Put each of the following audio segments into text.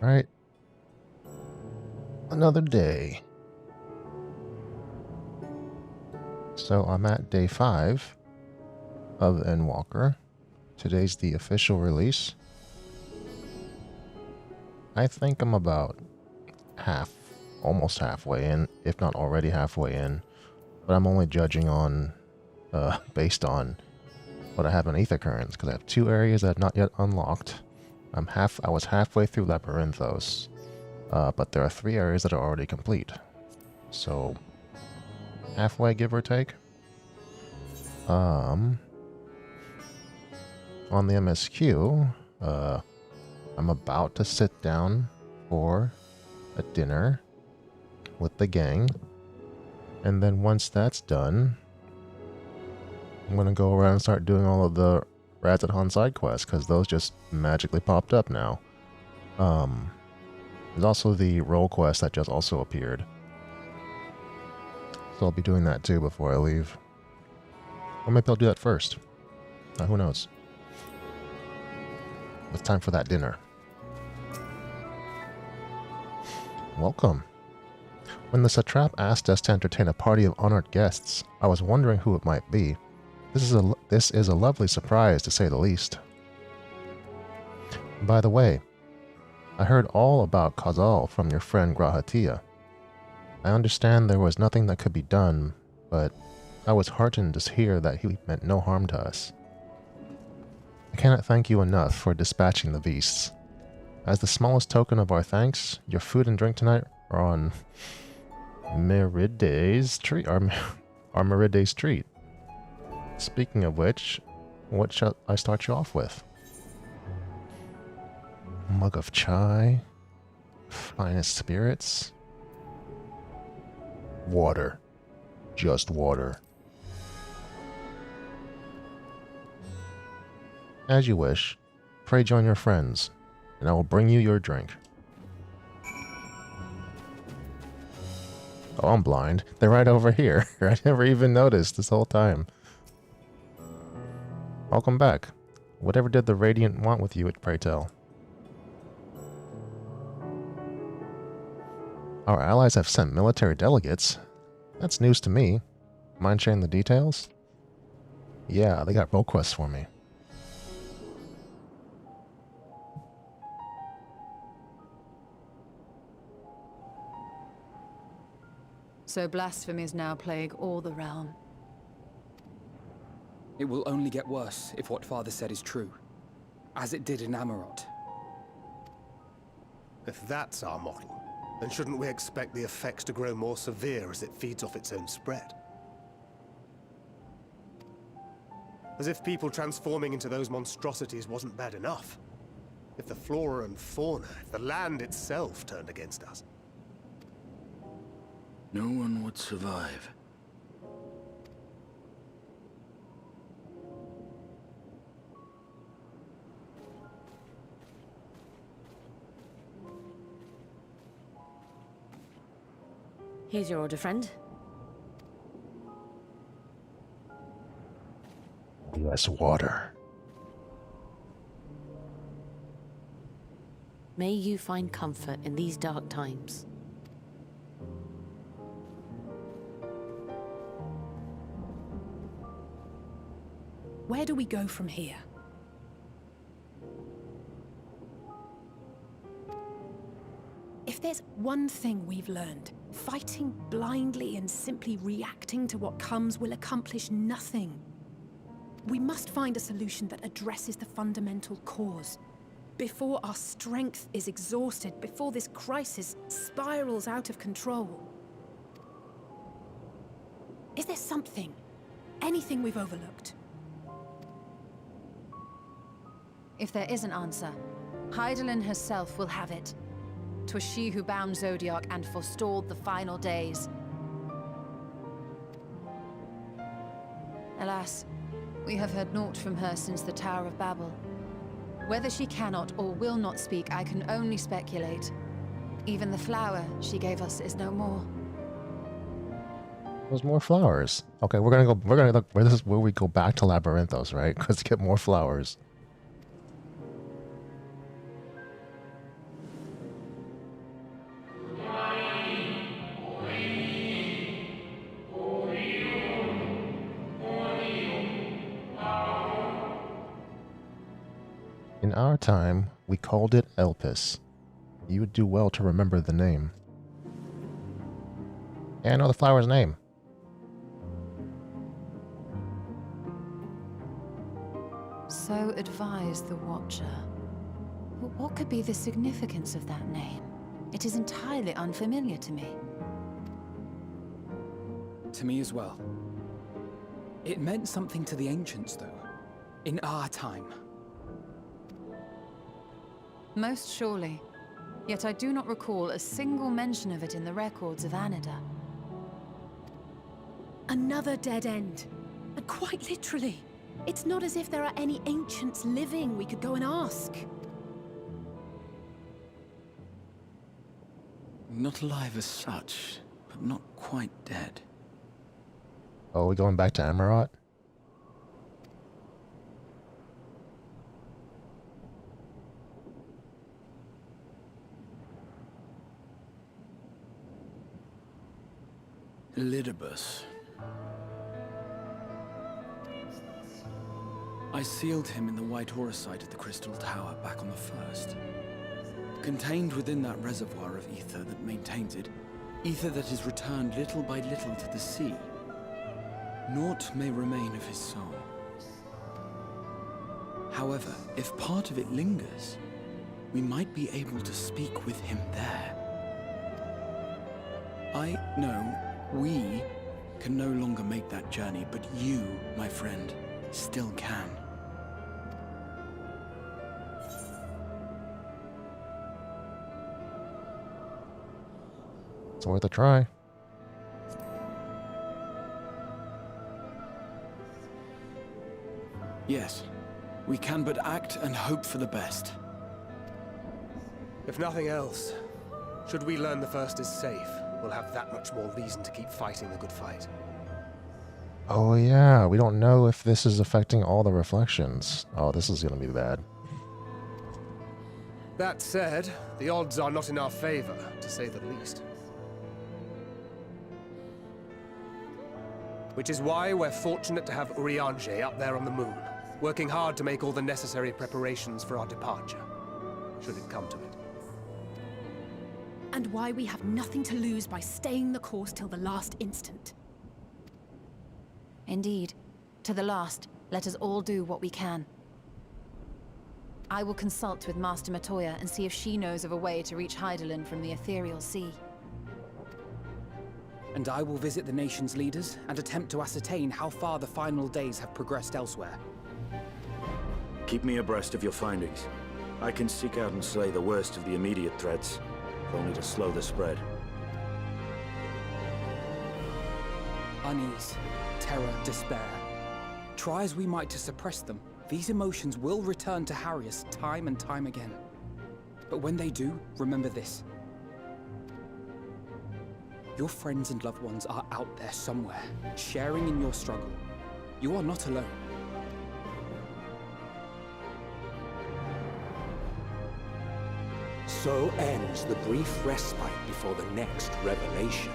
Right? Another day. So I'm at day 5 of Endwalker. Today's the official release. I think I'm about almost halfway in, if not already halfway in. But I'm only judging on, based on what I have in Aether Currents, because I have 2 areas that have not yet unlocked. I was halfway through Labyrinthos, but there are 3 areas that are already complete. So, halfway, give or take. On the MSQ, I'm about to sit down for a dinner with the gang. And then once that's done, I'm going to go around and start doing all of the radz-at-han side quests, because those just magically popped up now. There's also the role quest that just also appeared. So I'll be doing that too before I leave. Or maybe I'll do that first. Who knows? It's time for that dinner. Welcome. When the satrap asked us to entertain a party of honored guests, I was wondering who it might be. This is a lovely surprise, to say the least. By the way, I heard all about Kazal from your friend Grahatia. I understand there was nothing that could be done, but I was heartened to hear that he meant no harm to us. I cannot thank you enough for dispatching the beasts. As the smallest token of our thanks, your food and drink tonight are on Meride's treat. Our Meride's treat. Speaking of which, what shall I start you off with? Mug of chai, finest spirits, water, just water. As you wish. Pray join your friends, and I will bring you your drink. Oh, I'm blind. They're right over here. I never even noticed this whole time. Welcome back. Whatever did the Radiant want with you, pray tell? Our allies have sent military delegates. That's news to me. Mind sharing the details? Yeah, they got role quests for me. So blasphemies now plague all the realm. It will only get worse if what Father said is true, as it did in Amarot. If that's our model, then shouldn't we expect the effects to grow more severe as it feeds off its own spread? As if people transforming into those monstrosities wasn't bad enough. If the flora and fauna, if the land itself turned against us. No one would survive. Here's your order, friend. Less water. May you find comfort in these dark times. Where do we go from here? If there's one thing we've learned, fighting blindly and simply reacting to what comes will accomplish nothing. We must find a solution that addresses the fundamental cause. Before our strength is exhausted, before this crisis spirals out of control. Is there something, anything we've overlooked? If there is an answer, Hydaelyn herself will have it. 'Twas she who bound Zodiac and forestalled the final days. Alas, we have heard naught from her since the Tower of Babel. Whether she cannot or will not speak, I can only speculate. Even the flower she gave us is no more. There's more flowers. Okay, we're gonna look. This is where we go back to Labyrinthos, right? Let's get more flowers. In our time, we called it Elpis. You would do well to remember the name. Yeah, I know the flower's name. So advised the Watcher. But what could be the significance of that name? It is entirely unfamiliar to me. To me as well. It meant something to the ancients, though. In our time. Most surely. Yet I do not recall a single mention of it in the records of Anida. Another dead end. And quite literally. It's not as if there are any ancients living we could go and ask. Not alive as such, but not quite dead. Oh, we going back to Amarat? Elidibus. I sealed him in the white auricite of the Crystal Tower back on the first. Contained within that reservoir of ether that maintains it, ether that is returned little by little to the sea. Naught may remain of his soul. However, if part of it lingers, we might be able to speak with him there. I know we can no longer make that journey, but you, my friend, still can. It's worth a try. Yes, we can but act and hope for the best. If nothing else, should we learn the first is safe, we'll have that much more reason to keep fighting the good fight. Oh yeah, we don't know if this is affecting all the reflections. Oh, this is gonna be bad. That said, the odds are not in our favor, to say the least. Which is why we're fortunate to have Urianger up there on the moon, working hard to make all the necessary preparations for our departure, should it come to it. And why we have nothing to lose by staying the course till the last instant. Indeed. To the last, let us all do what we can. I will consult with Master Matoya and see if she knows of a way to reach Hydaelyn from the ethereal sea. And I will visit the nation's leaders and attempt to ascertain how far the final days have progressed elsewhere. Keep me abreast of your findings. I can seek out and slay the worst of the immediate threats, if only to slow the spread. Unease, terror, despair. Try as we might to suppress them, these emotions will return to harry us time and time again. But when they do, remember this. Your friends and loved ones are out there somewhere, sharing in your struggle. You are not alone. So ends the brief respite before the next revelation.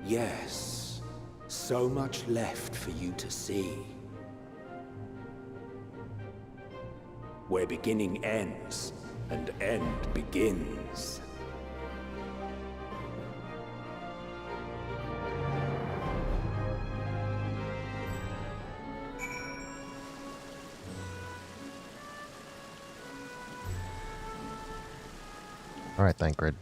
Yes, so much left for you to see. Where beginning ends, and end begins. Alright, Thancred.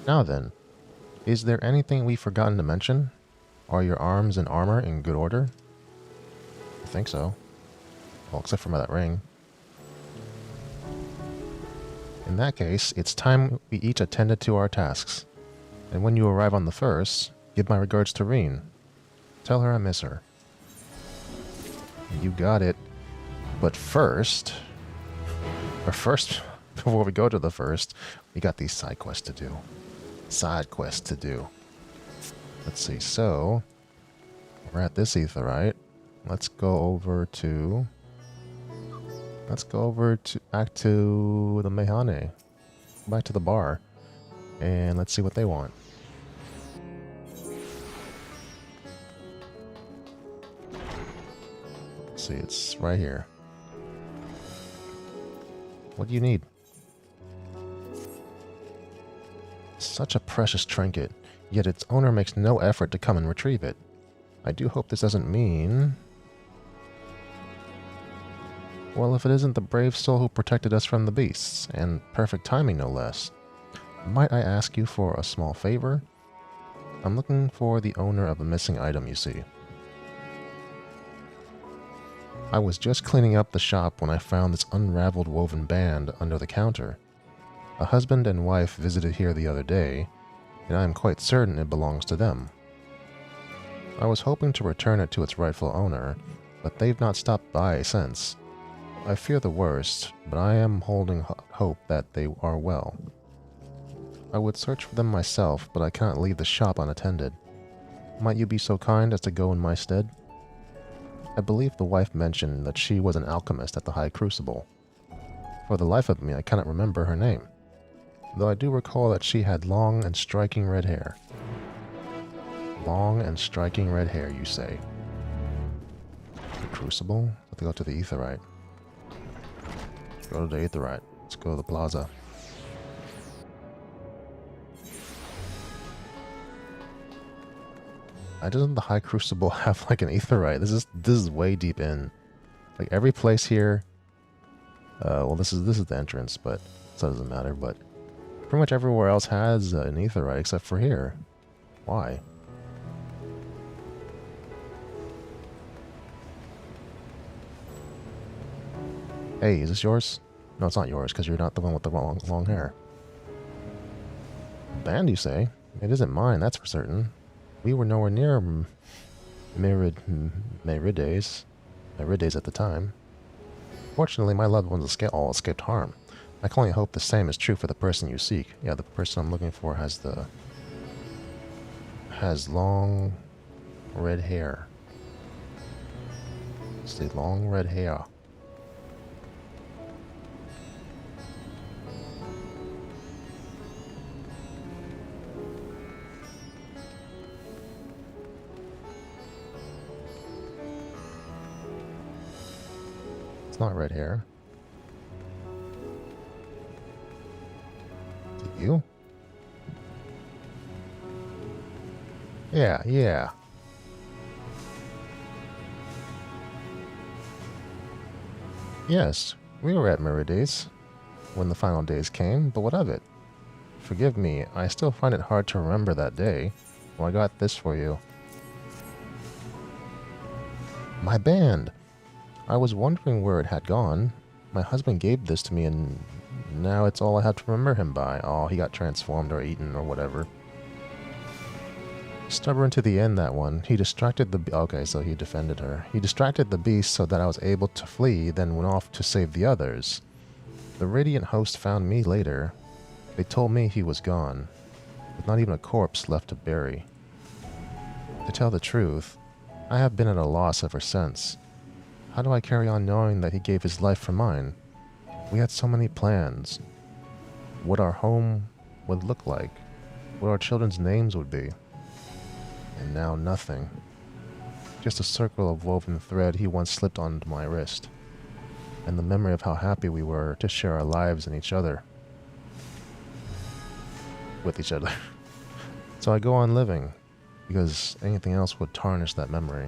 Now then, is there anything we've forgotten to mention? Are your arms and armor in good order? I think so. Well, except for that ring. In that case, it's time we each attended to our tasks. And when you arrive on the first, give my regards to Reen. Tell her I miss her. You got it. But first... before we go to the first, we got these side quests to do. Let's see, so... we're at this aetherite. Let's go over to back to the Mehane. Back to the bar. And let's see what they want. see, it's right here. What do you need? Such a precious trinket, yet its owner makes no effort to come and retrieve it. I do hope this doesn't mean... Well, if it isn't the brave soul who protected us from the beasts, and perfect timing no less. Might I ask you for a small favor? I'm looking for the owner of a missing item, you see. I was just cleaning up the shop when I found this unraveled woven band under the counter. A husband and wife visited here the other day, and I am quite certain it belongs to them. I was hoping to return it to its rightful owner, but they've not stopped by since. I fear the worst, but I am holding hope that they are well. I would search for them myself, but I cannot leave the shop unattended. Might you be so kind as to go in my stead? I believe the wife mentioned that she was an alchemist at the High Crucible. For the life of me, I cannot remember her name, though I do recall that she had long and striking red hair. Long and striking red hair, you say? The Crucible? Let's go to the Aetherite. Go to the Aetherite. Let's go to the plaza. Why doesn't the High Crucible have like an Aetherite? This is way deep in. Like every place here. Well, this is the entrance, but so it doesn't matter. But pretty much everywhere else has an Aetherite except for here. Why? Hey, is this yours? No, it's not yours, because you're not the one with the long hair. Band, you say? It isn't mine, that's for certain. We were nowhere near Merides at the time. Fortunately, my loved ones all escaped harm. I can only hope the same is true for the person you seek. Yeah, the person I'm looking for has long red hair. It's the long red hair. It's not red hair. Is it you? Yeah. Yes, we were at Merides when the final days came, but what of it? Forgive me, I still find it hard to remember that day. Well, I got this for you. My band! I was wondering where it had gone. My husband gave this to me and now it's all I have to remember him by. Oh, he got transformed or eaten or whatever. Stubborn to the end, that one. He distracted the... Okay, so he defended her. He distracted the beast so that I was able to flee, then went off to save the others. The Radiant host found me later. They told me he was gone, with not even a corpse left to bury. To tell the truth, I have been at a loss ever since. How do I carry on knowing that he gave his life for mine? We had so many plans. What our home would look like. What our children's names would be. And now nothing. Just a circle of woven thread he once slipped onto my wrist. And the memory of how happy we were to share our lives and each other. With each other. So I go on living, because anything else would tarnish that memory.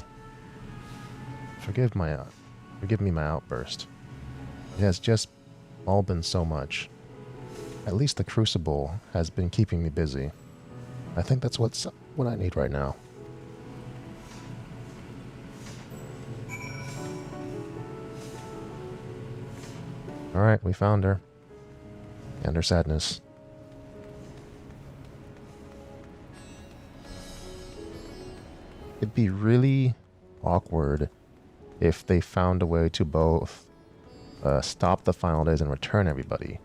Forgive me my outburst. It has just all been so much. At least the Crucible has been keeping me busy. I think that's what I need right now. Alright, we found her. And her sadness. It'd be really awkward if they found a way to both stop the final days and return everybody.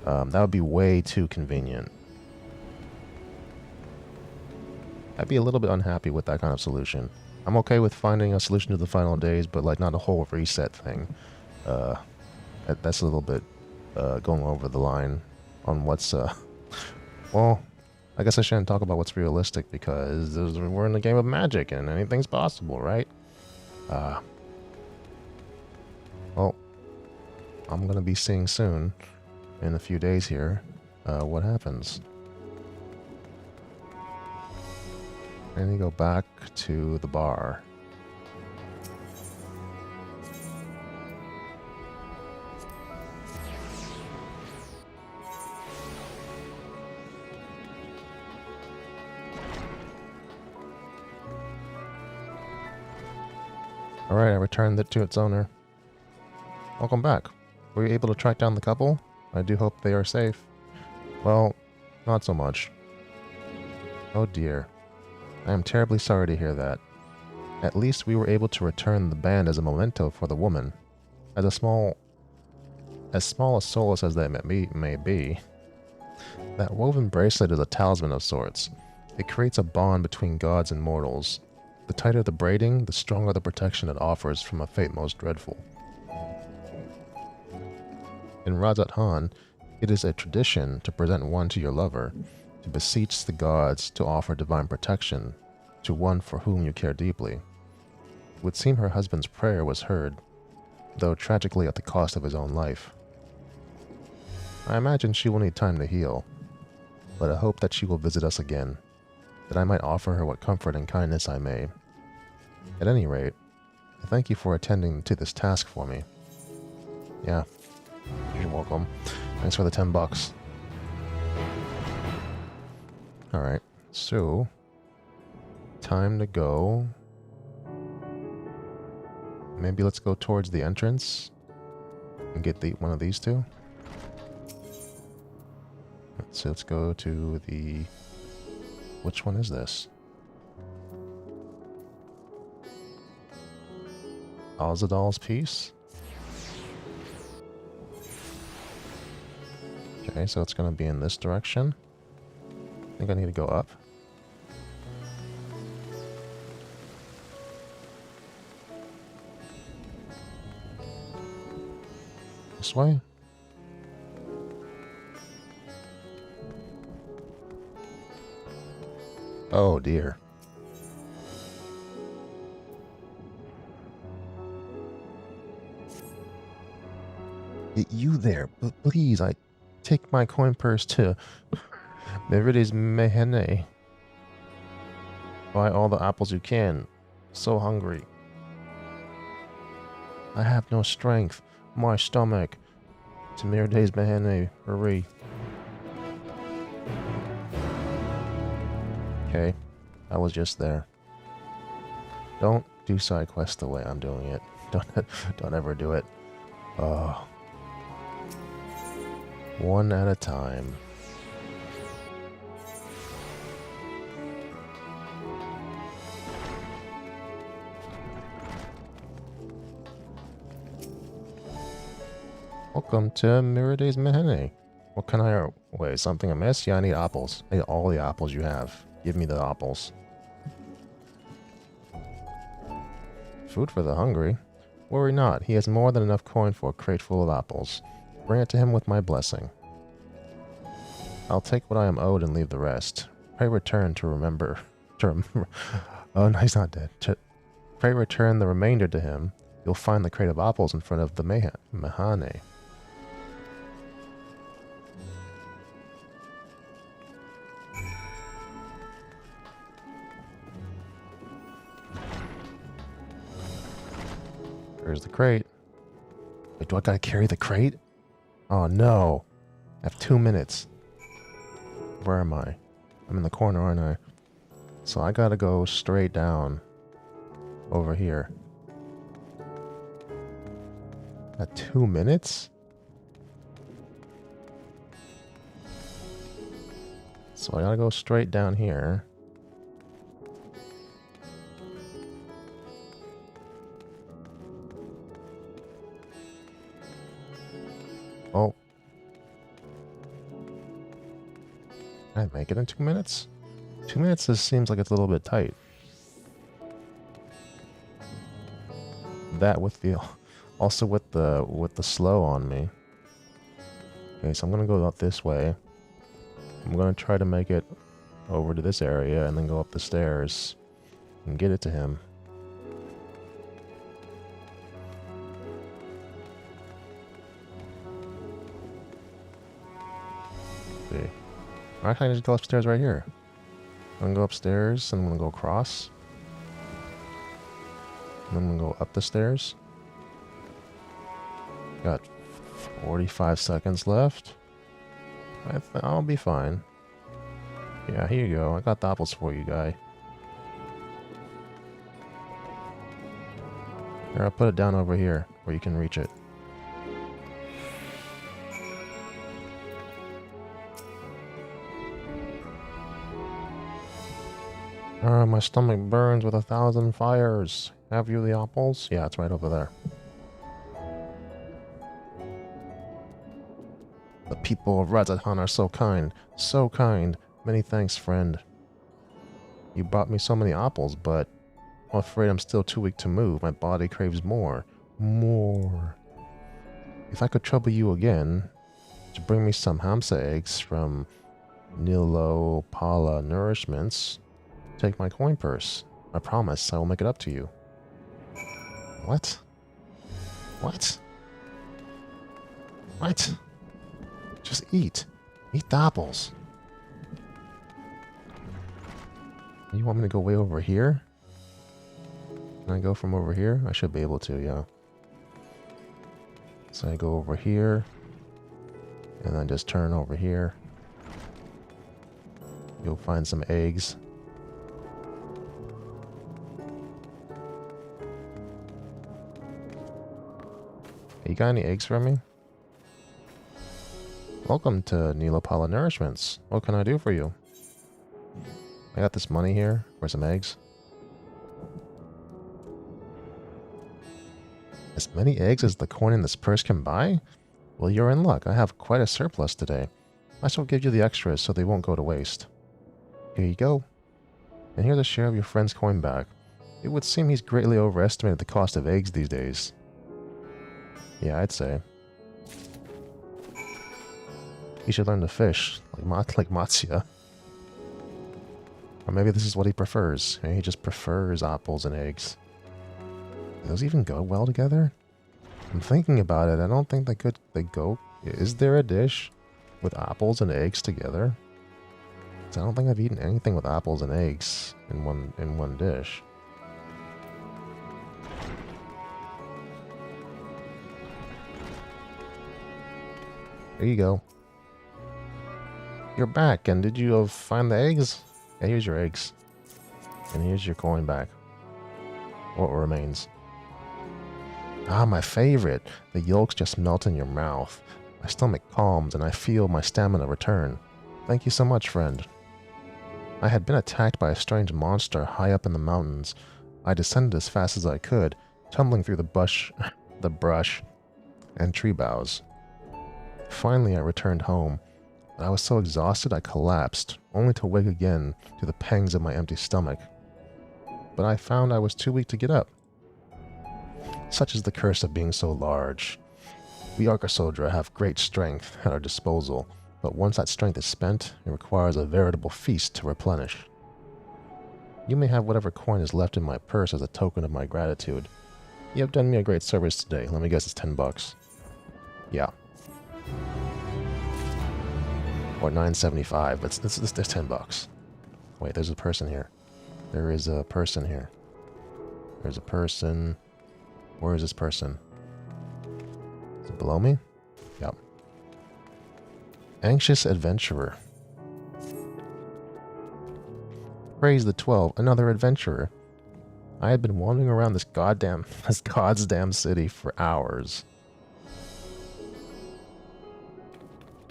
That would be way too convenient. I'd be a little bit unhappy with that kind of solution. I'm okay with finding a solution to the final days, but like not a whole reset thing. That's a little bit going over the line on what's... well, I guess I shouldn't talk about what's realistic because we're in a game of magic and anything's possible, right? Well, I'm gonna be seeing soon, in a few days here, what happens. I need to go back to the bar. Alright, I returned it to its owner. Welcome back. Were you able to track down the couple? I do hope they are safe. Well, not so much. Oh dear. I am terribly sorry to hear that. At least we were able to return the band as a memento for the woman. As small a solace as that may be, that woven bracelet is a talisman of sorts. It creates a bond between gods and mortals. The tighter the braiding, the stronger the protection it offers from a fate most dreadful. In radz-at-han, it is a tradition to present one to your lover, to beseech the gods to offer divine protection to one for whom you care deeply. It would seem her husband's prayer was heard, though tragically at the cost of his own life. I imagine she will need time to heal, but I hope that she will visit us again, that I might offer her what comfort and kindness I may. At any rate, I thank you for attending to this task for me. Yeah, you're welcome. Thanks for the $10. Alright, so time to go. Maybe let's go towards the entrance and get one of these two. So let's go to the... Which one is this? Ozadal's piece? Okay, so it's going to be in this direction. I think I need to go up. This way? Oh dear. You there, please, I take my coin purse to Merides Mehene. Buy all the apples you can. So hungry. I have no strength. My stomach. To Merides Mehene. Hurry. Okay, I was just there. Don't do side quests the way I'm doing it. Don't ever do it. One at a time. Welcome to Merides Mehene. What can I... Wait, something amiss? Yeah, I need apples. I need all the apples you have. Give me the apples. Food for the hungry? Worry not, he has more than enough coin for a crate full of apples. Bring it to him with my blessing. I'll take what I am owed and leave the rest. Pray return to remember... Oh, no, he's not dead. Pray return the remainder to him. You'll find the crate of apples in front of the Mehane. There's the crate. Wait, do I gotta carry the crate? Oh no. I have 2 minutes. Where am I? I'm in the corner, aren't I? So I gotta go straight down. Over here. At 2 minutes? So I gotta go straight down here. Oh. Can I make it in 2 minutes? 2 minutes seems like it's a little bit tight. That with the... Also with the slow on me. Okay, so I'm gonna go out this way. I'm gonna try to make it over to this area and then go up the stairs and get it to him. see. Or actually, I can just go upstairs right here. I'm gonna go upstairs, and I'm gonna go across. And then I'm gonna go up the stairs. Got 45 seconds left. I'll be fine. Yeah, here you go. I got the apples for you, guy. Here, I'll put it down over here where you can reach it. My stomach burns with 1,000 fires. Have you the apples? Yeah, it's right over there. The people of radz-at-han are so kind. So kind. Many thanks, friend. You brought me so many apples, but I'm afraid I'm still too weak to move. My body craves more. More. If I could trouble you again to bring me some hermes eggs from Nilo-Pala nourishments, take my coin purse. I promise I will make it up to you. What? What? What? Just eat. Eat the apples. You want me to go way over here? Can I go from over here? I should be able to, yeah. So I go over here. And then just turn over here. You'll find some eggs. Hey, you got any eggs for me? Welcome to Nilo-Pala Nourishments. What can I do for you? I got this money here for some eggs. As many eggs as the coin in this purse can buy? Well, you're in luck. I have quite a surplus today. I shall give you the extras so they won't go to waste. Here you go. And here's a share of your friend's coin back. It would seem he's greatly overestimated the cost of eggs these days. Yeah, I'd say. He should learn to fish, like Matsya. Or maybe this is what he prefers. He just prefers apples and eggs. Do those even go well together? I'm thinking about it. I don't think they go. Is there a dish with apples and eggs together? 'Cause I don't think I've eaten anything with apples and eggs in one dish. There you go. You're back, and did you find the eggs? Yeah, here's your eggs. And here's your coin back. What remains? Ah, my favorite. The yolks just melt in your mouth. My stomach calms, and I feel my stamina return. Thank you so much, friend. I had been attacked by a strange monster high up in the mountains. I descended as fast as I could, tumbling through the brush and tree boughs. Finally, I returned home. I was so exhausted I collapsed, only to wake again to the pangs of my empty stomach. But I found I was too weak to get up. Such is the curse of being so large. We Arcasodra have great strength at our disposal, but once that strength is spent, it requires a veritable feast to replenish. You may have whatever coin is left in my purse as a token of my gratitude. You have done me a great service today. Let me guess, it's 10 bucks. Yeah. Or 9.75, but there's 10 bucks. Wait, there's a person here. There is a person here. There's a person. Where is this person? Is it below me? Yep. Anxious adventurer. Praise the 12, another adventurer. I had been wandering around this God's damn city for hours.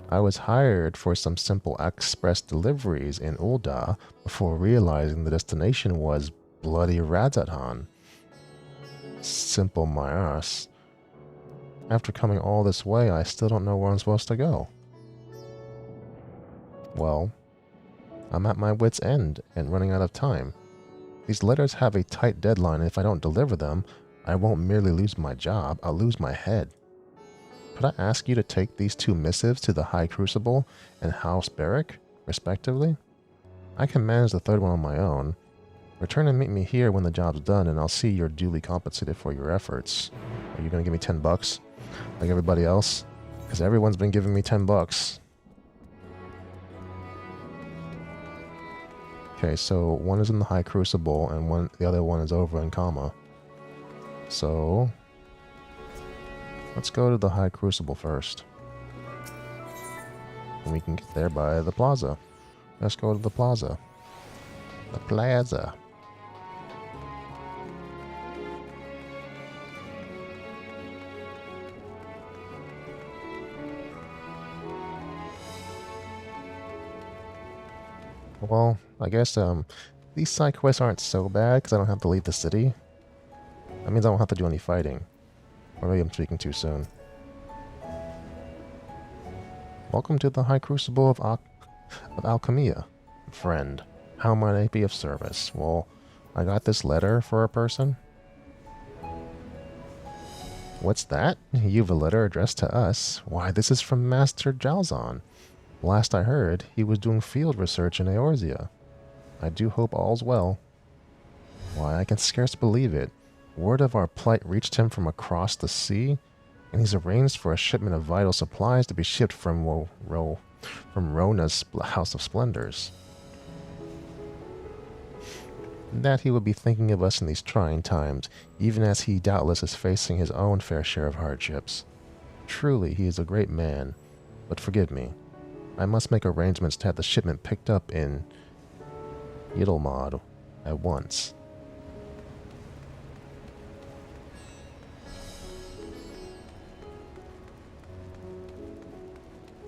I was hired for some simple express deliveries in Ul'dah before realizing the destination was bloody radz-at-han. Simple my ass. After coming all this way, I still don't know where I'm supposed to go. Well, I'm at my wit's end and running out of time. These letters have a tight deadline, and if I don't deliver them, I won't merely lose my job, I'll lose my head. Could I ask you to take these 2 missives to the High Crucible and House Barrack, respectively? I can manage the 3rd one on my own. Return and meet me here when the job's done, and I'll see you're duly compensated for your efforts. Are you gonna give me 10 bucks? Like everybody else? Because everyone's been giving me 10 bucks. Okay, so one is in the High Crucible and the other one is over in Kama. So let's go to the High Crucible first. And we can get there by the plaza. Let's go to the plaza. The plaza. Well, I guess these side quests aren't so bad because I don't have to leave the city. That means I don't have to do any fighting. Or maybe I'm speaking too soon. Welcome to the High Crucible of Alchemia, friend. How might I be of service? Well, I got this letter for a person. What's that? You've a letter addressed to us. Why, this is from Master Jalzon. Last I heard, he was doing field research in Eorzea. I do hope all's well. Why, I can scarce believe it. Word of our plight reached him from across the sea, and he's arranged for a shipment of vital supplies to be shipped from Rona's House of Splendors. That he would be thinking of us in these trying times, even as he doubtless is facing his own fair share of hardships. Truly, he is a great man, but forgive me. I must make arrangements to have the shipment picked up in Yttermod at once.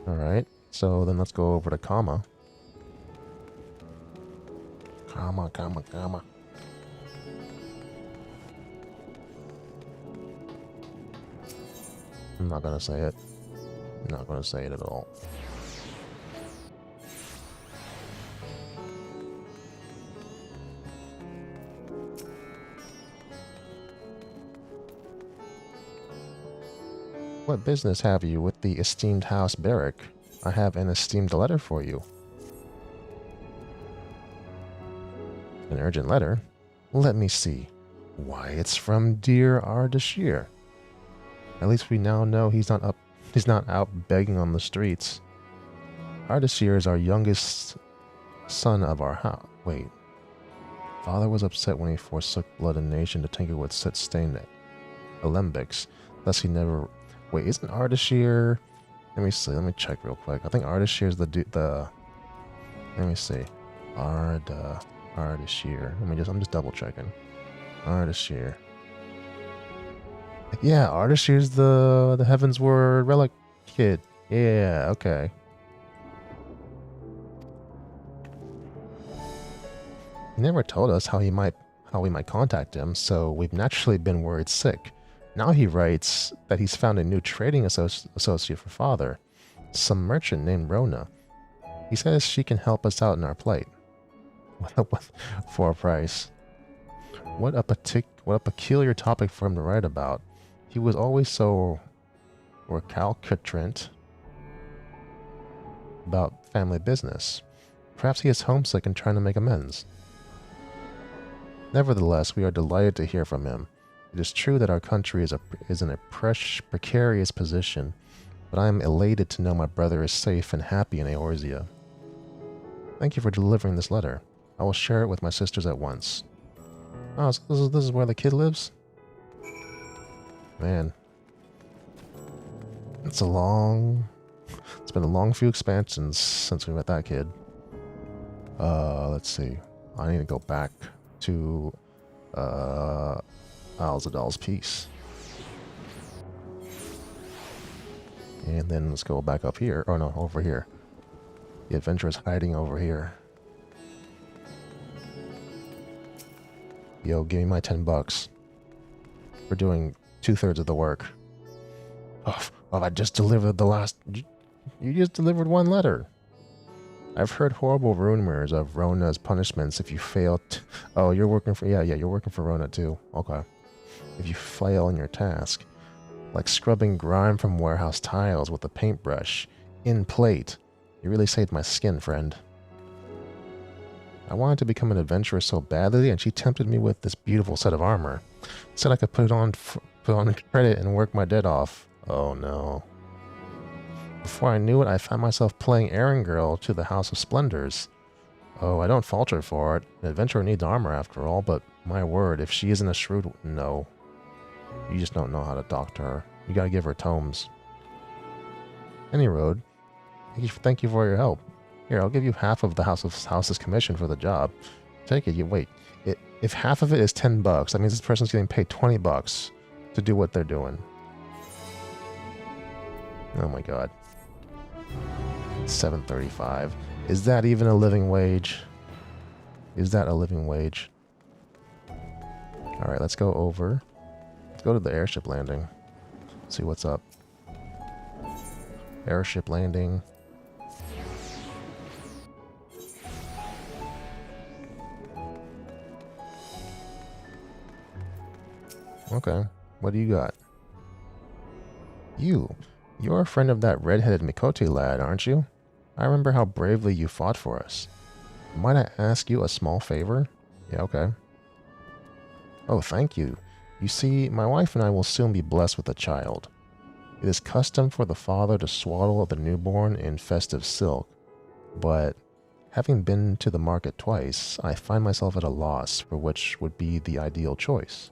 Alright, so then let's go over to Kama. Kama. I'm not gonna say it. I'm not gonna say it at all. What business have you with the esteemed House Barrack? I have an esteemed letter for you. An urgent letter? Let me see. Why, it's from dear Ardashir. At least we now know he's not out begging on the streets. Ardashir is our youngest son of our house. Wait. Father was upset when he forsook blood and nation to tinker with such stained alembics. Thus he never... Wait, isn't Ardashir... Let me see, let me check real quick. I think Ardashir is the... Let me see. Ardashir. I'm just double checking. Ardashir. Yeah, Ardashir's the Heavensward relic kid. Yeah, okay. He never told us how we might contact him, so we've naturally been worried sick. Now he writes that he's found a new trading associate for father, some merchant named Rona. He says she can help us out in our plight. For a price. What a peculiar topic for him to write about. He was always so recalcitrant about family business. Perhaps he is homesick and trying to make amends. Nevertheless, we are delighted to hear from him. It is true that our country is in a precarious position, but I am elated to know my brother is safe and happy in Eorzea. Thank you for delivering this letter. I will share it with my sisters at once. Oh, so this is where the kid lives? Man. It's been a long few expansions since we met that kid. Let's see. I need to go back to, Alzadal's Peace. And then let's go back up here. Oh no, over here. The adventurer's hiding over here. Yo, give me my $10. We're doing 2/3 of the work. Oh, I just delivered the last... You just delivered one letter. I've heard horrible rumors of Rona's punishments if you fail Oh, you're working for... Yeah, you're working for Rona too. Okay. If you fail in your task. Like scrubbing grime from warehouse tiles with a paintbrush. In plate. You really saved my skin, friend. I wanted to become an adventurer so badly, and she tempted me with this beautiful set of armor. Said I could put on credit and work my debt off. Oh no. Before I knew it, I found myself playing errand girl to the House of Splendors. Oh, I don't fault her for it. An adventurer needs armor after all, but my word, if she isn't a shrewd... No. You just don't know how to talk to her. You gotta give her tomes. Any road. Thank you for your help. Here, I'll give you half of the house's commission for the job. Take it. Wait. If half of it is $10, that means this person's getting paid $20 to do what they're doing. Oh my god. $7.35. Is that even a living wage? Is that a living wage? Alright, let's go over. Let's go to the airship landing. See what's up. Airship landing. Okay, what do you got? You're a friend of that red-headed Mikote lad, aren't you? I remember how bravely you fought for us. Might I ask you a small favor? Yeah, okay. Oh, thank you. You see, my wife and I will soon be blessed with a child. It is custom for the father to swaddle the newborn in festive silk, but having been to the market twice, I find myself at a loss for which would be the ideal choice.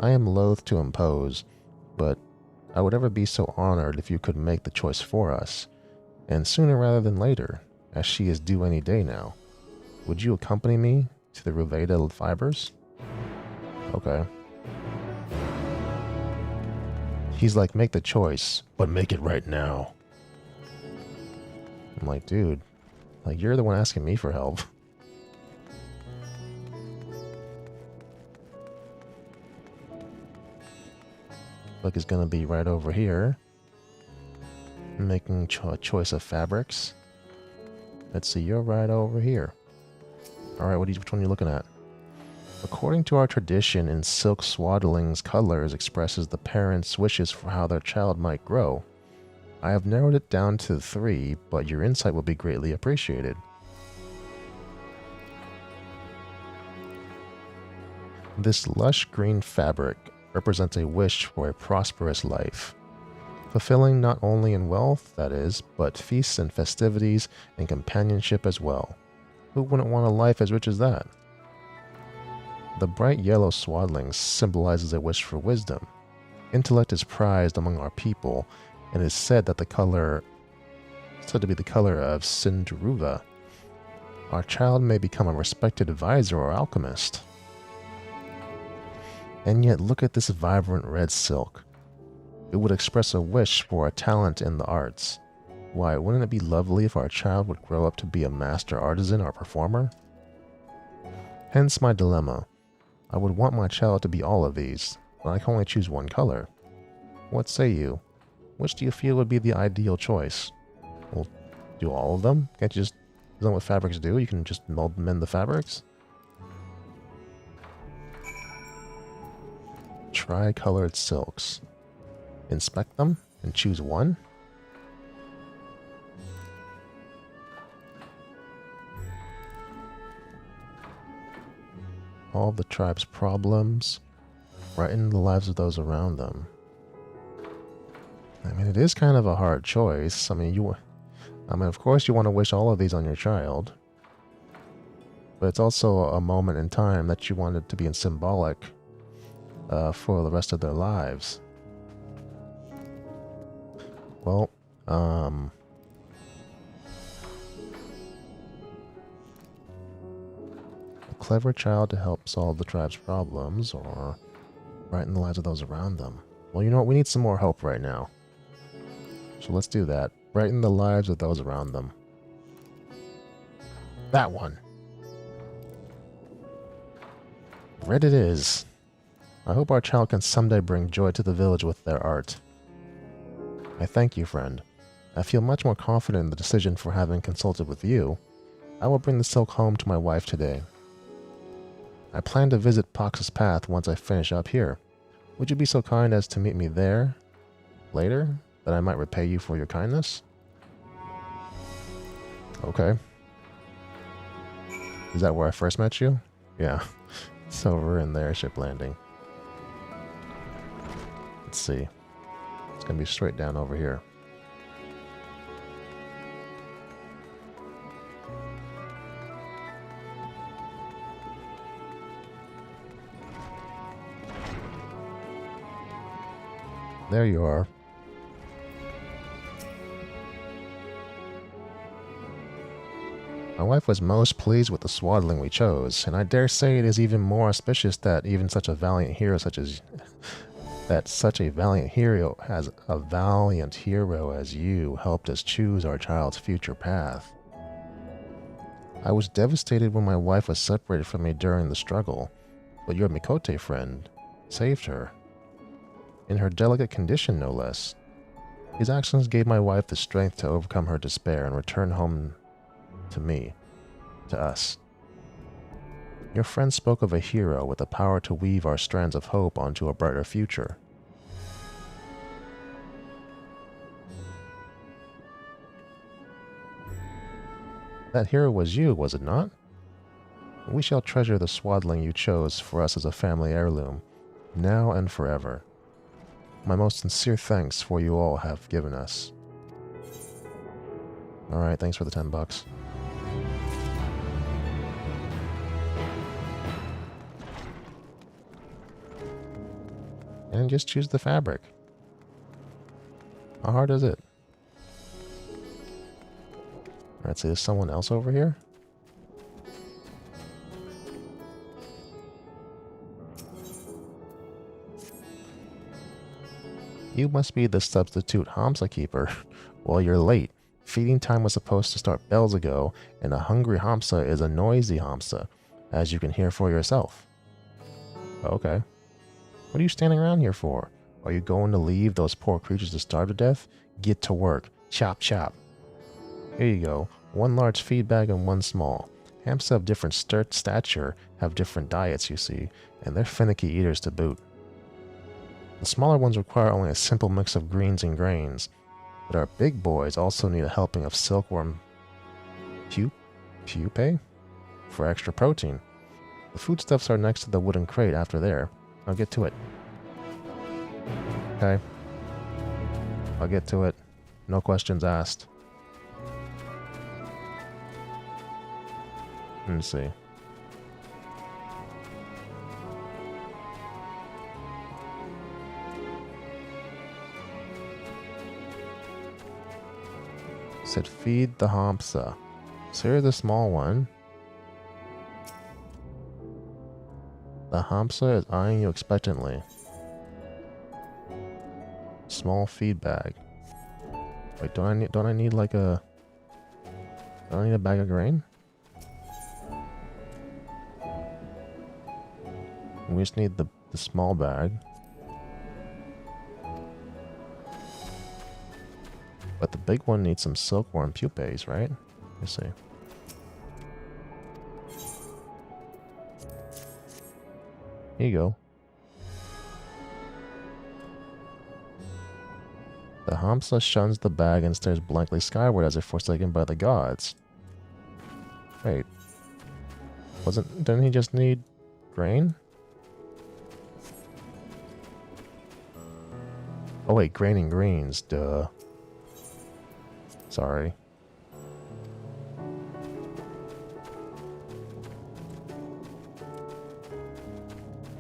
I am loath to impose, but I would ever be so honored if you could make the choice for us, and sooner rather than later, as she is due any day now. Would you accompany me to the Ruveda fibers? Okay. He's like, make the choice, but make it right now. I'm like, dude, like, you're the one asking me for help. Look, is going to be right over here. Making a choice of fabrics. Let's see, you're right over here. Alright, which one are you looking at? According to our tradition, in silk swaddling's colors expresses the parents' wishes for how their child might grow. I have narrowed it down to 3, but your insight will be greatly appreciated. This lush green fabric represents a wish for a prosperous life, fulfilling not only in wealth, that is, but feasts and festivities and companionship as well. Who wouldn't want a life as rich as that? The bright yellow swaddling symbolizes a wish for wisdom. Intellect is prized among our people, and it is said that the color said to be the color of Sindaruva. Our child may become a respected advisor or alchemist. And yet look at this vibrant red silk. It would express a wish for a talent in the arts. Why, wouldn't it be lovely if our child would grow up to be a master artisan or performer? Hence my dilemma. I would want my child to be all of these, but I can only choose one color. What say you? Which do you feel would be the ideal choice? Well, do all of them? Can't you just... Isn't that what fabrics do? You can just mend the fabrics? Tri-colored silks. Inspect them and choose one. All of the tribe's problems, brighten the lives of those around them. I mean, it is kind of a hard choice. I mean, of course you want to wish all of these on your child, but it's also a moment in time that you want it to be in symbolic for the rest of their lives. Well, a clever child to help solve the tribe's problems or brighten the lives of those around them. Well, you know what? We need some more help right now. So let's do that. Brighten the lives of those around them. That one. Red it is. I hope our child can someday bring joy to the village with their art. I thank you, friend. I feel much more confident in the decision for having consulted with you. I will bring the silk home to my wife today. I plan to visit Pox's Path once I finish up here. Would you be so kind as to meet me there later, that I might repay you for your kindness? Okay. Is that where I first met you? Yeah. It's over in the airship landing. Let's see. It's gonna be straight down over here. There you are. My wife was most pleased with the swaddling we chose, and I dare say it is even more auspicious that even such a valiant hero such as you helped us choose our child's future path. I was devastated when my wife was separated from me during the struggle, but your Mikote friend saved her. In her delicate condition, no less. His actions gave my wife the strength to overcome her despair and return home to me, to us. Your friend spoke of a hero with the power to weave our strands of hope onto a brighter future. That hero was you, was it not? We shall treasure the swaddling you chose for us as a family heirloom, now and forever. My most sincere thanks for you all have given us. Alright, thanks for the $10. And just choose the fabric. How hard is it? Alright, so there's someone else over here? You must be the substitute Hamsa keeper. Well, you're late. Feeding time was supposed to start bells ago, and a hungry Hamsa is a noisy Hamsa, as you can hear for yourself. Okay. What are you standing around here for? Are you going to leave those poor creatures to starve to death? Get to work. Chop chop. Here you go. One large feed bag and one small. Hamsa of different stature have different diets, you see, and they're finicky eaters to boot. The smaller ones require only a simple mix of greens and grains, but our big boys also need a helping of silkworm pupae for extra protein. The foodstuffs are next to the wooden crate after there. I'll get to it. Okay. I'll get to it. No questions asked. Let me see. Said feed the Hamsa. So here's the small one. The Hamsa is eyeing you expectantly. Small feed bag. Wait, don't I need like a... Don't I need a bag of grain? We just need the small bag. But the big one needs some silkworm pupaes, right? Let's see. Here you go. The Hamsa shuns the bag and stares blankly skyward as if forsaken by the gods. Wait. Didn't he just need grain? Oh wait, grain and greens, duh. Sorry.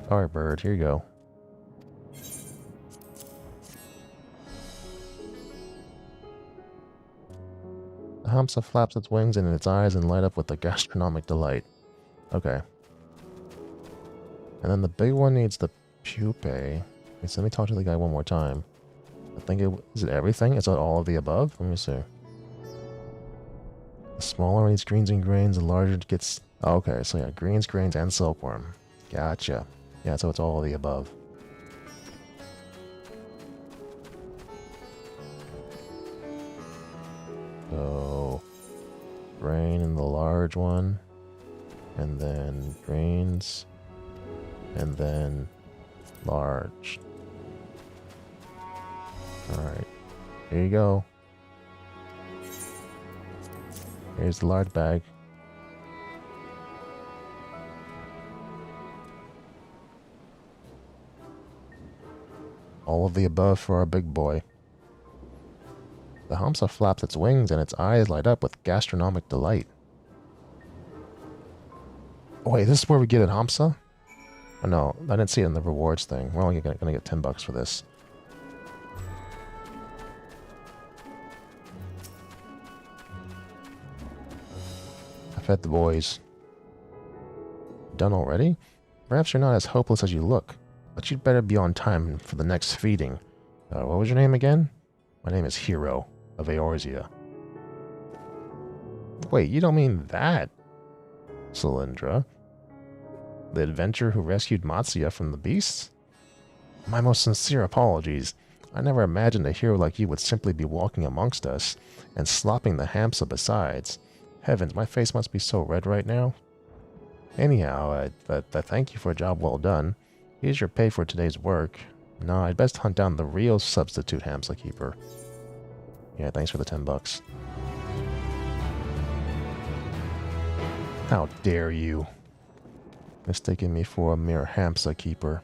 Alright, bird, here you go. The Hamsa flaps its wings and its eyes and light up with a gastronomic delight. Okay. And then the big one needs the pupae. Okay, so let me talk to the guy one more time. I think is it everything? Is it all of the above? Let me see. The smaller one needs greens and grains, the larger it gets... Oh, okay, so yeah, greens, grains, and silkworm. Gotcha. Yeah, so it's all of the above. So... grain in the large one. And then greens. And then... large. Alright. Here you go. Here's the large bag. All of the above for our big boy. The Hamsa flaps its wings and its eyes light up with gastronomic delight. Oh wait, this is where we get it, Hamsa? Oh no, I didn't see it in the rewards thing. We're only gonna get $10 for this. I fed the boys. Done already? Perhaps you're not as hopeless as you look, but you'd better be on time for the next feeding. What was your name again? My name is Hero of Eorzea. Wait, you don't mean that, Cylindra? The adventurer who rescued Matsuya from the beasts? My most sincere apologies. I never imagined a hero like you would simply be walking amongst us, and slopping the hamsa besides. Heavens, my face must be so red right now. Anyhow, I thank you for a job well done. Here's your pay for today's work. No, I'd best hunt down the real substitute hamsa keeper. Yeah, thanks for the $10. How dare you? Mistaking me for a mere hamsa keeper.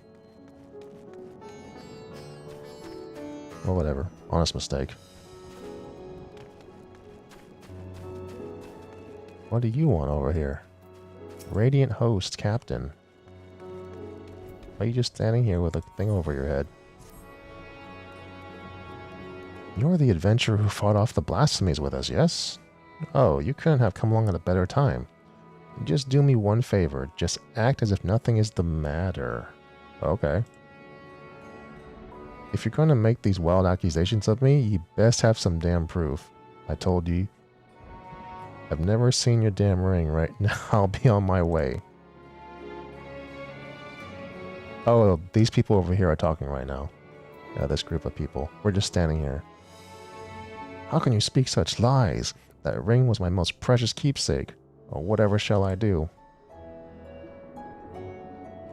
Well, whatever. Honest mistake. What do you want over here? Radiant host, captain. Why are you just standing here with a thing over your head? You're the adventurer who fought off the blasphemies with us, yes? Oh, you couldn't have come along at a better time. Just do me one favor. Just act as if nothing is the matter. Okay. If you're going to make these wild accusations of me, you best have some damn proof. I told you. I've never seen your damn ring. Right now, I'll be on my way. Oh, these people over here are talking right now. Yeah, this group of people. We're just standing here. How can you speak such lies? That ring was my most precious keepsake. Or whatever shall I do?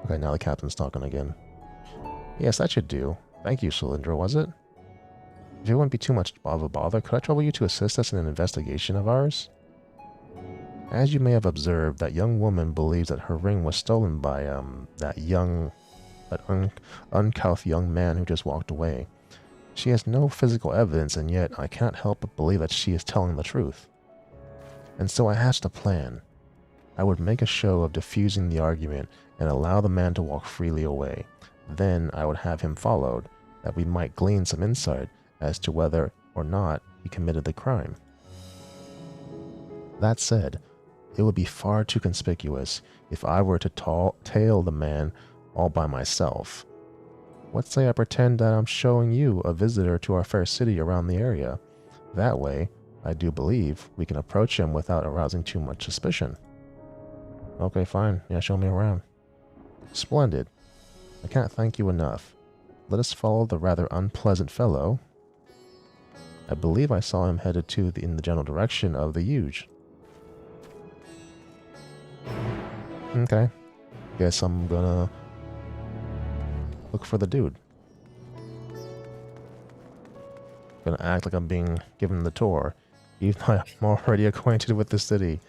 Okay, now the captain's talking again. Yes, that should do. Thank you, Cylindra, was it? If it wouldn't be too much of a bother, could I trouble you to assist us in an investigation of ours? As you may have observed, that young woman believes that her ring was stolen by, that uncouth young man who just walked away. She has no physical evidence, and yet I cannot help but believe that she is telling the truth. And so I hatched a plan. I would make a show of diffusing the argument and allow the man to walk freely away. Then I would have him followed, that we might glean some insight as to whether or not he committed the crime. That said, it would be far too conspicuous if I were to tail the man all by myself. What say I pretend that I'm showing you a visitor to our fair city around the area? That way, I do believe we can approach him without arousing too much suspicion. Okay, fine. Yeah, show me around. Splendid. I can't thank you enough. Let us follow the rather unpleasant fellow. I believe I saw him headed in the general direction of the huge. Okay. Guess I'm gonna look for the dude. Gonna act like I'm being given the tour, even though I'm already acquainted with the city.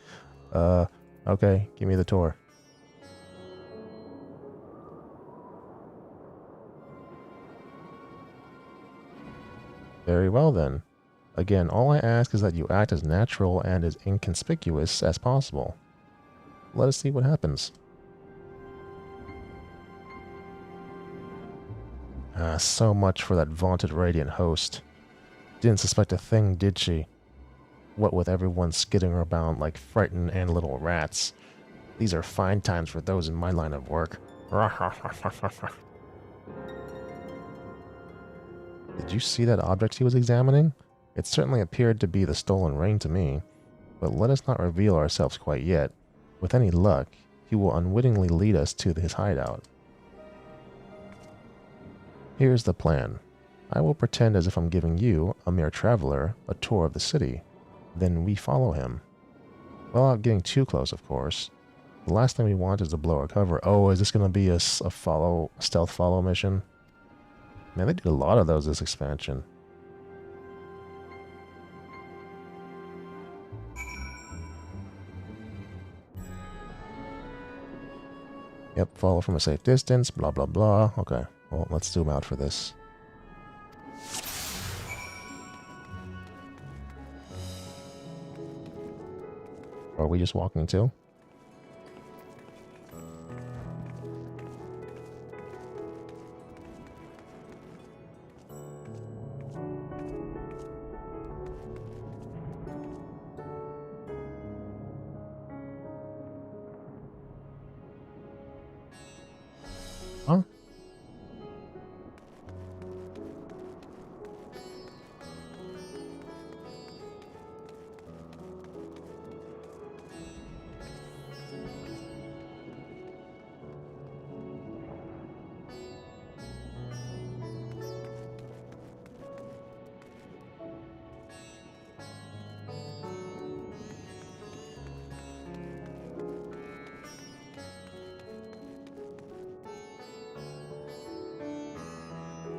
Okay, give me the tour. Very well then. Again, all I ask is that you act as natural and as inconspicuous as possible. Let us see what happens. So much for that vaunted radiant host. Didn't suspect a thing, did she? What with everyone skidding around like frightened and little rats. These are fine times for those in my line of work. Did you see that object he was examining? It certainly appeared to be the stolen ring to me. But let us not reveal ourselves quite yet. With any luck, he will unwittingly lead us to his hideout. Here's the plan. I will pretend as if I'm giving you, a mere traveler, a tour of the city. Then we follow him. Without getting too close, of course. The last thing we want is to blow our cover. Oh, is this going to be a stealth follow mission? Man, they did a lot of those this expansion. Yep, follow from a safe distance, blah, blah, blah. Okay, well, let's zoom out for this. Are we just walking too?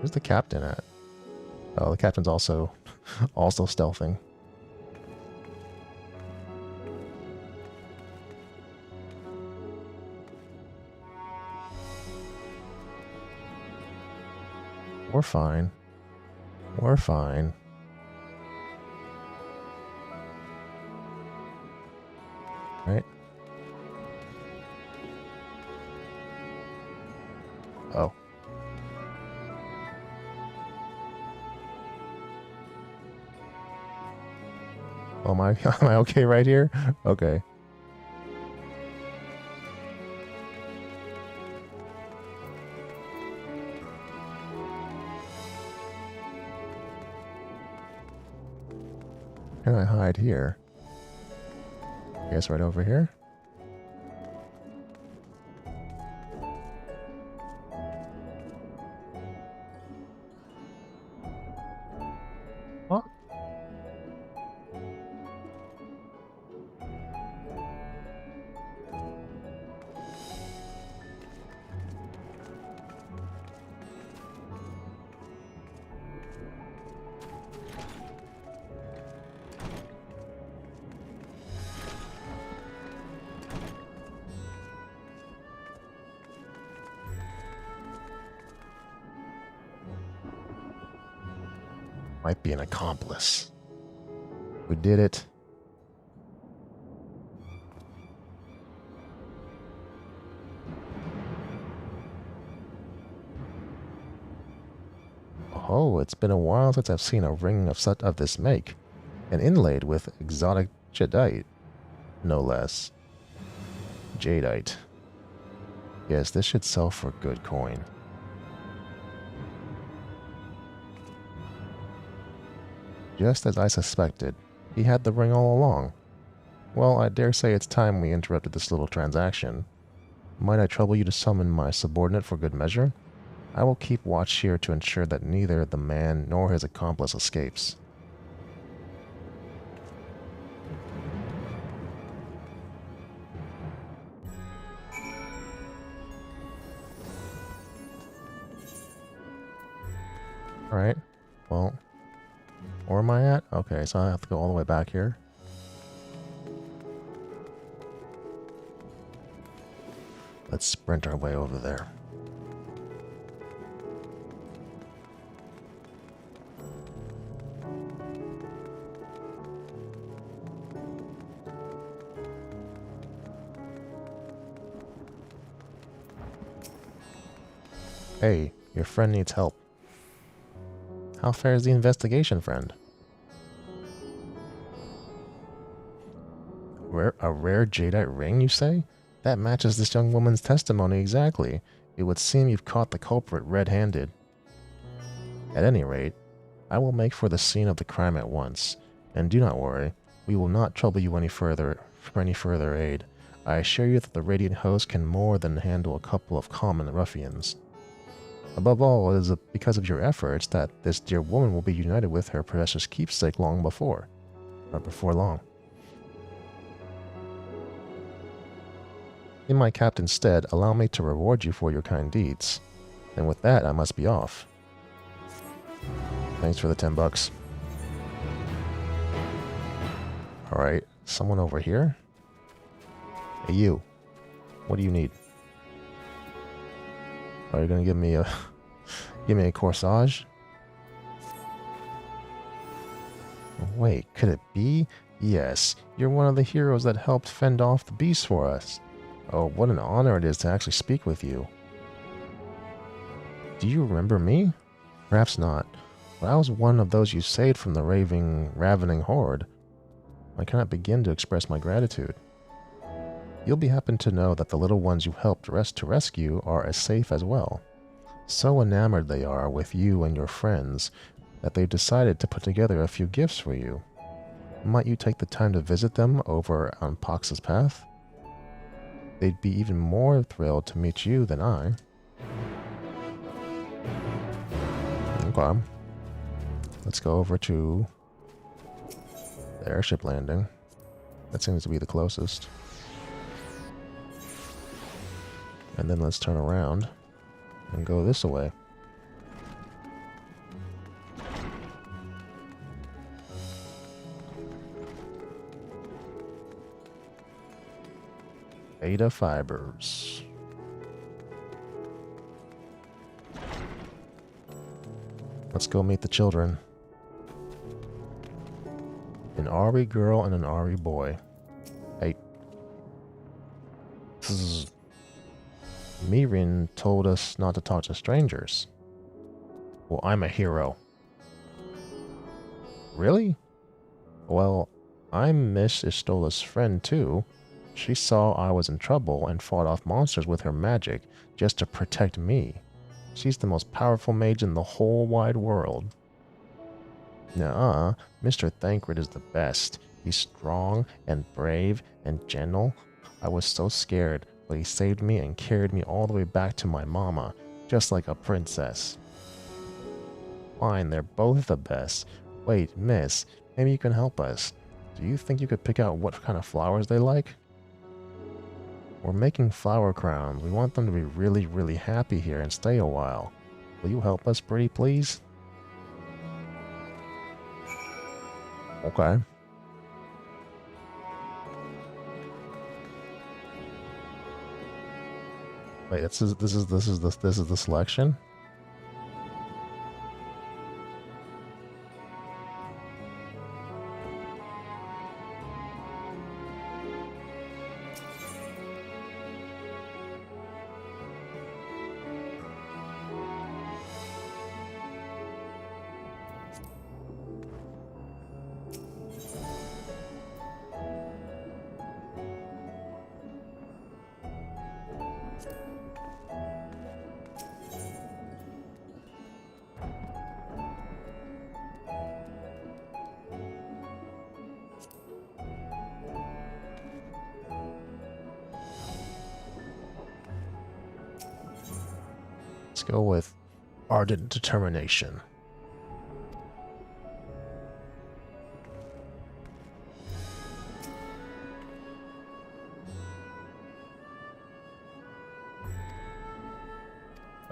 Where's the captain at? Oh, the captain's also stealthing. We're fine. We're fine. Right? Oh. Oh, am I okay right here? Okay. Can I hide here? I guess right over here? What? Might be an accomplice. We did it. Oh, it's been a while since I've seen a ring of this make, and inlaid with exotic jadeite, no less. Jadeite. Yes, this should sell for good coin. Just as I suspected, he had the ring all along. Well, I dare say it's time we interrupted this little transaction. Might I trouble you to summon my subordinate for good measure? I will keep watch here to ensure that neither the man nor his accomplice escapes. Alright, well, where am I at? Okay, so I have to go all the way back here. Let's sprint our way over there. Hey, your friend needs help. How fares the investigation, friend? A rare jadeite ring, you say? That matches this young woman's testimony exactly. It would seem you've caught the culprit red-handed. At any rate, I will make for the scene of the crime at once. And do not worry, we will not trouble you for any further aid. I assure you that the Radiant host can more than handle a couple of common ruffians. Above all, it is because of your efforts that this dear woman will be united with her precious keepsake before long. In my captain's stead, allow me to reward you for your kind deeds. And with that, I must be off. Thanks for the $10. Alright, someone over here? Hey you, what do you need? Are you gonna give me a corsage? Wait, could it be? Yes, you're one of the heroes that helped fend off the beasts for us. Oh, what an honor it is to actually speak with you. Do you remember me? Perhaps not, but I was one of those you saved from the ravening horde. I cannot begin to express my gratitude. You'll be happy to know that the little ones you helped rescue are as safe as well. So enamored they are with you and your friends that they've decided to put together a few gifts for you. Might you take the time to visit them over on Pox's path? They'd be even more thrilled to meet you than I. Okay. Let's go over to the airship landing. That seems to be the closest. And then let's turn around and go this way. Beta fibers. Let's go meet the children. An Ari girl and an Ari boy. Hey. Mirin told us not to talk to strangers. Well, I'm a hero. Really? Well, I'm Miss Istola's friend too. She saw I was in trouble and fought off monsters with her magic just to protect me. She's the most powerful mage in the whole wide world. Nuh-uh, Mr. Thancred is the best. He's strong and brave and gentle. I was so scared, but he saved me and carried me all the way back to my mama, just like a princess. Fine, they're both the best. Wait, miss, maybe you can help us. Do you think you could pick out what kind of flowers they like? We're making flower crowns. We want them to be really, really happy here and stay a while. Will you help us, pretty please? Okay. Wait, this is the selection? Let's go with ardent determination.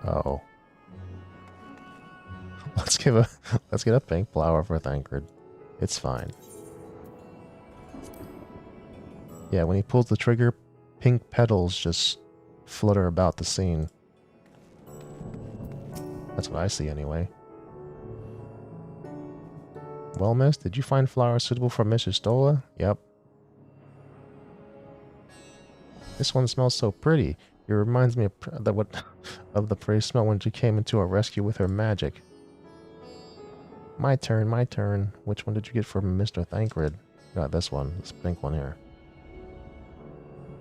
Oh. Let's get a pink flower for Thancred. It's fine. Yeah, when he pulls the trigger, pink petals just flutter about the scene. That's what I see anyway. Well, miss, did you find flowers suitable for Miss Istola? Yep. This one smells so pretty. It reminds me of the pretty smell when she came into our rescue with her magic. My turn, my turn. Which one did you get for Mr. Thancred? Got this one, this pink one here.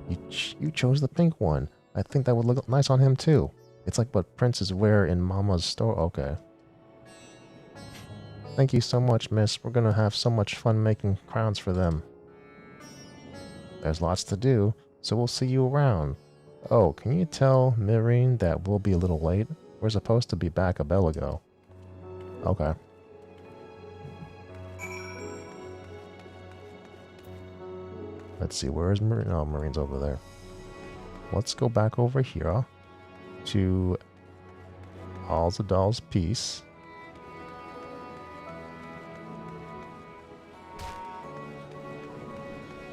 You chose the pink one. I think that would look nice on him too. It's like what princes wear in Mama's store. Okay. Thank you so much, miss. We're gonna have so much fun making crowns for them. There's lots to do, so we'll see you around. Oh, can you tell Mirin that we'll be a little late? We're supposed to be back a bell ago. Okay. Let's see, where is Mirin? Oh, Mirin's over there. Let's go back over here to Alzadal's piece.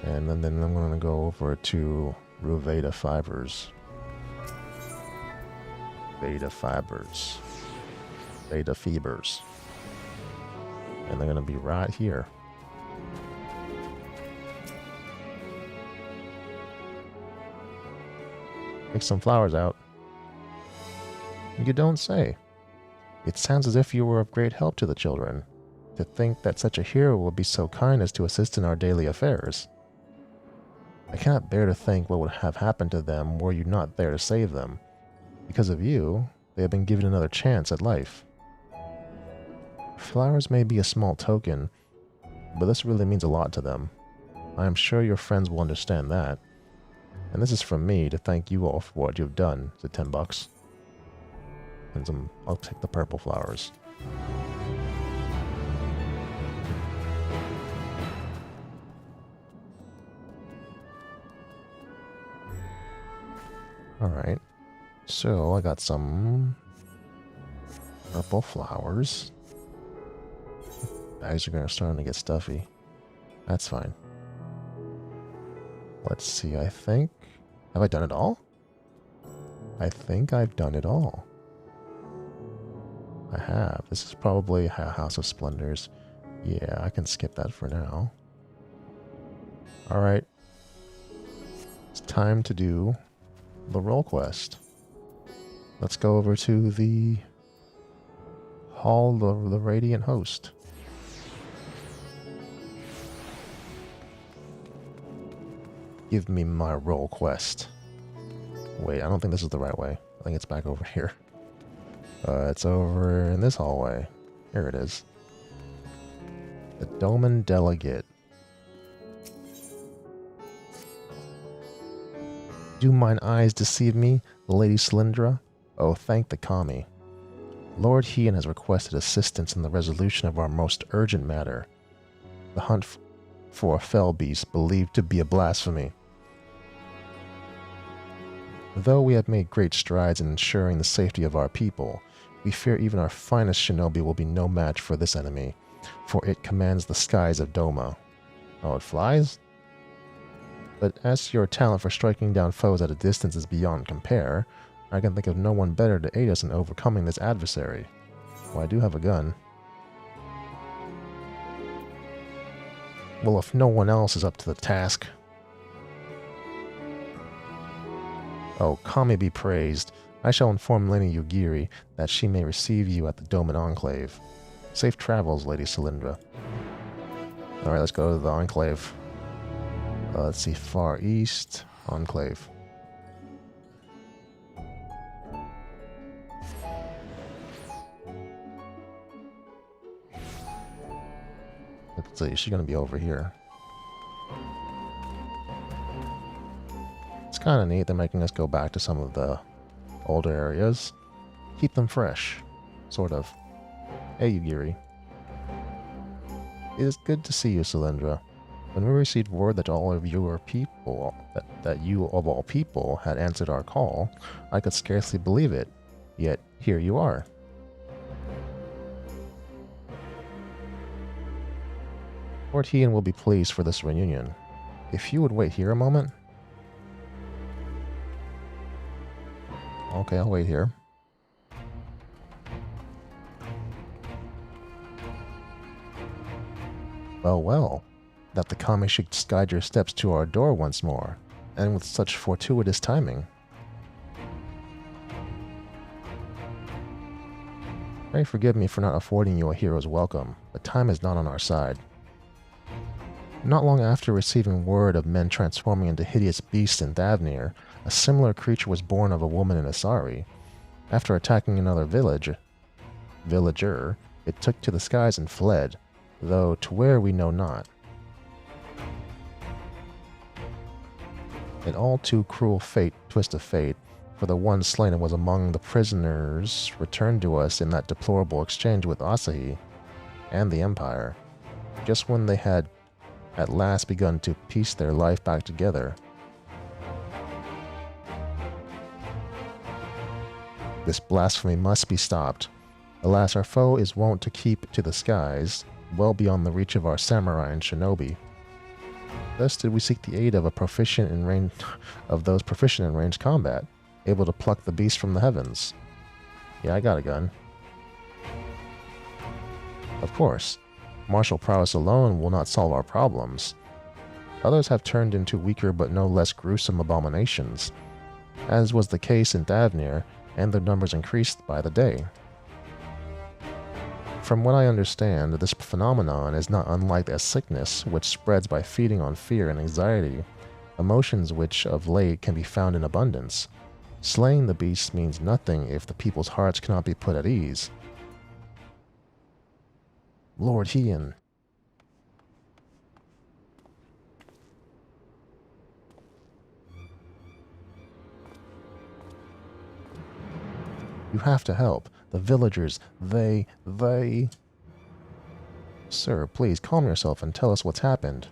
And then I'm going to go over to Ruveda Fibers. Beta Fibers. Beta Fibers. And they're going to be right here. Pick some flowers out. You don't say. It sounds as if you were of great help to the children. To think that such a hero will be so kind as to assist in our daily affairs. I cannot bear to think what would have happened to them were you not there to save them. Because of you, they have been given another chance at life. Flowers may be a small token, but this really means a lot to them. I am sure your friends will understand that. And this is from me to thank you all for what you've done. Is it $10? And I'll take the purple flowers. Alright, so I got some purple flowers. Bags are starting to get stuffy. That's fine. Let's see, I think Have I done it all? I think I've done it all. I have. This is probably a House of Splendors. Yeah, I can skip that for now. Alright. It's time to do the role quest. Let's go over to the Hall of the Radiant Host. Give me my role quest. Wait, I don't think this is the right way. I think it's back over here. It's over in this hallway. Here it is. The Doman Delegate. Do mine eyes deceive me, Lady Cylindra? Oh, thank the Kami. Lord Heian has requested assistance in the resolution of our most urgent matter. The hunt for a fell beast believed to be a blasphemy. Though we have made great strides in ensuring the safety of our people, we fear even our finest shinobi will be no match for this enemy, for it commands the skies of Doma. Oh, it flies? But as your talent for striking down foes at a distance is beyond compare, I can think of no one better to aid us in overcoming this adversary. Well, I do have a gun. Well, if no one else is up to the task... Oh, Kami be praised. I shall inform Lady Yugiri that she may receive you at the Doman Enclave. Safe travels, Lady Cylindra. Alright, let's go to the Enclave. Let's see, Far East, Enclave. Let's see, she's gonna be over here. It's kind of neat they're making us go back to some of the older areas. Keep them fresh. Sort of. Hey, Yugiri. It is good to see you, Cylindra. When we received word that all of your people, that you of all people had answered our call, I could scarcely believe it. Yet, here you are. Lord Heian will be pleased for this reunion. If you would wait here a moment... Okay, I'll wait here. Well, well, that the Kami should guide your steps to our door once more, and with such fortuitous timing. Pray forgive me for not affording you a hero's welcome, but time is not on our side. Not long after receiving word of men transforming into hideous beasts in Thavnir, a similar creature was born of a woman in Asari. After attacking another villager, it took to the skies and fled, though to where we know not. An all too cruel twist of fate, for the one slain was among the prisoners returned to us in that deplorable exchange with Asahi and the Empire, just when they had at last begun to piece their life back together. This blasphemy must be stopped. Alas, our foe is wont to keep to the skies, well beyond the reach of our samurai and shinobi. Thus did we seek the aid of those proficient in ranged combat, able to pluck the beast from the heavens. Yeah, I got a gun. Of course, martial prowess alone will not solve our problems. Others have turned into weaker but no less gruesome abominations, as was the case in Thavnir, and their numbers increased by the day. From what I understand, this phenomenon is not unlike a sickness which spreads by feeding on fear and anxiety, emotions which of late can be found in abundance. Slaying the beast means nothing if the people's hearts cannot be put at ease. Lord Heian. You have to help. The villagers, they... Sir, please calm yourself and tell us what's happened.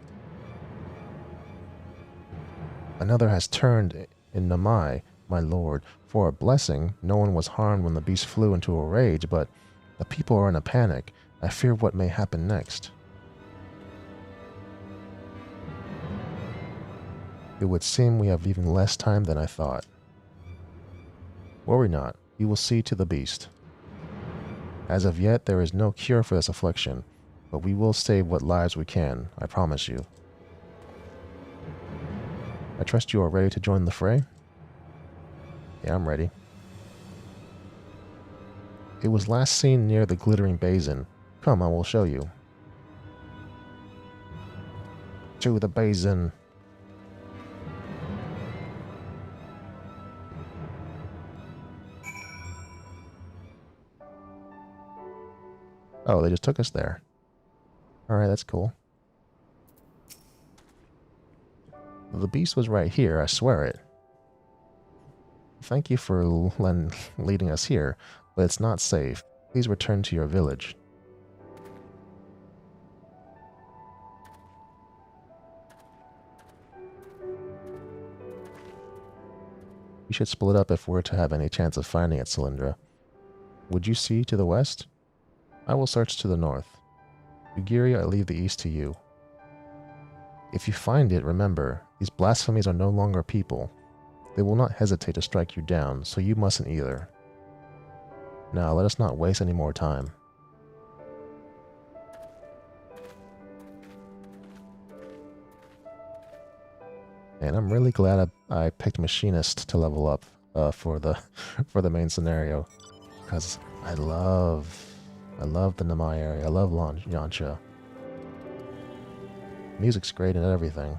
Another has turned in Namai, my lord. For a blessing, no one was harmed when the beast flew into a rage, but the people are in a panic. I fear what may happen next. It would seem we have even less time than I thought. Worry not, you will see to the beast. As of yet, there is no cure for this affliction, but we will save what lives we can, I promise you. I trust you are ready to join the fray? Yeah, I'm ready. It was last seen near the glittering basin. Come, I will show you. To the basin. Oh, they just took us there. Alright, that's cool. The beast was right here, I swear it. Thank you for leading us here, but it's not safe. Please return to your village. We should split up if we're to have any chance of finding it, Cylindra. Would you see to the west? I will search to the north. Ugiri, I leave the east to you. If you find it, remember, these blasphemies are no longer people. They will not hesitate to strike you down, so you mustn't either. Now, let us not waste any more time. And I'm really glad I picked Machinist to level up for the main scenario, because I love the Namai area. I love Yancha. Music's great and everything.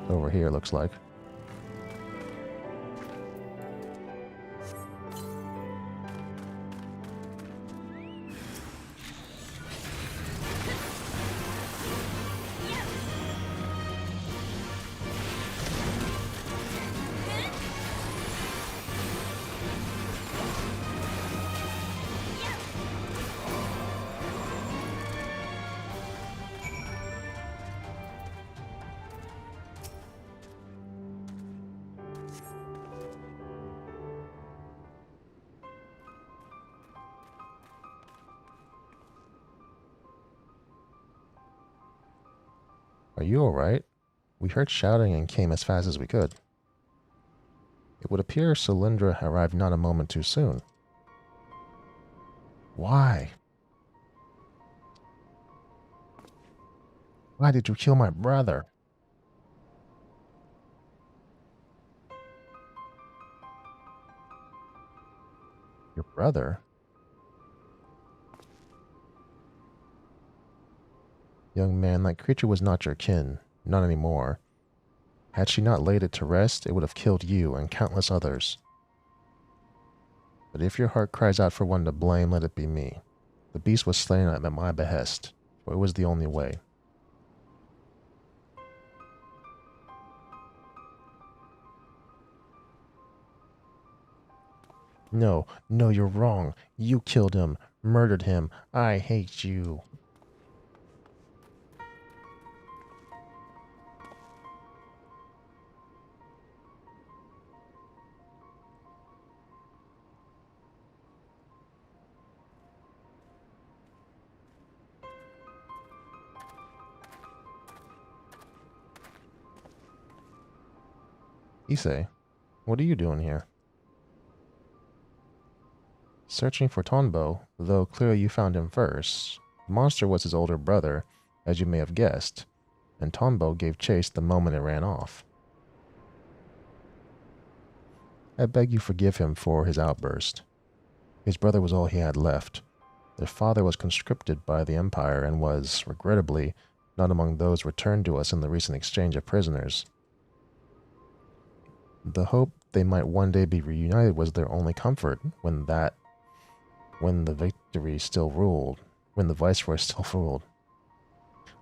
Over here, looks like. Are you alright? We heard shouting and came as fast as we could. It would appear Cylindra arrived not a moment too soon. Why? Why did you kill my brother? Your brother? Young man, that creature was not your kin. Not anymore. Had she not laid it to rest, it would have killed you and countless others. But if your heart cries out for one to blame, let it be me. The beast was slain at my behest, for it was the only way. No, no, you're wrong. You killed him, murdered him. I hate you. Issei, what are you doing here? Searching for Tonbo, though clearly you found him first. The monster was his older brother, as you may have guessed, and Tonbo gave chase the moment it ran off. I beg you forgive him for his outburst. His brother was all he had left. Their father was conscripted by the Empire and was, regrettably, not among those returned to us in the recent exchange of prisoners. The hope they might one day be reunited was their only comfort when the victory still ruled, when the Viceroy still ruled.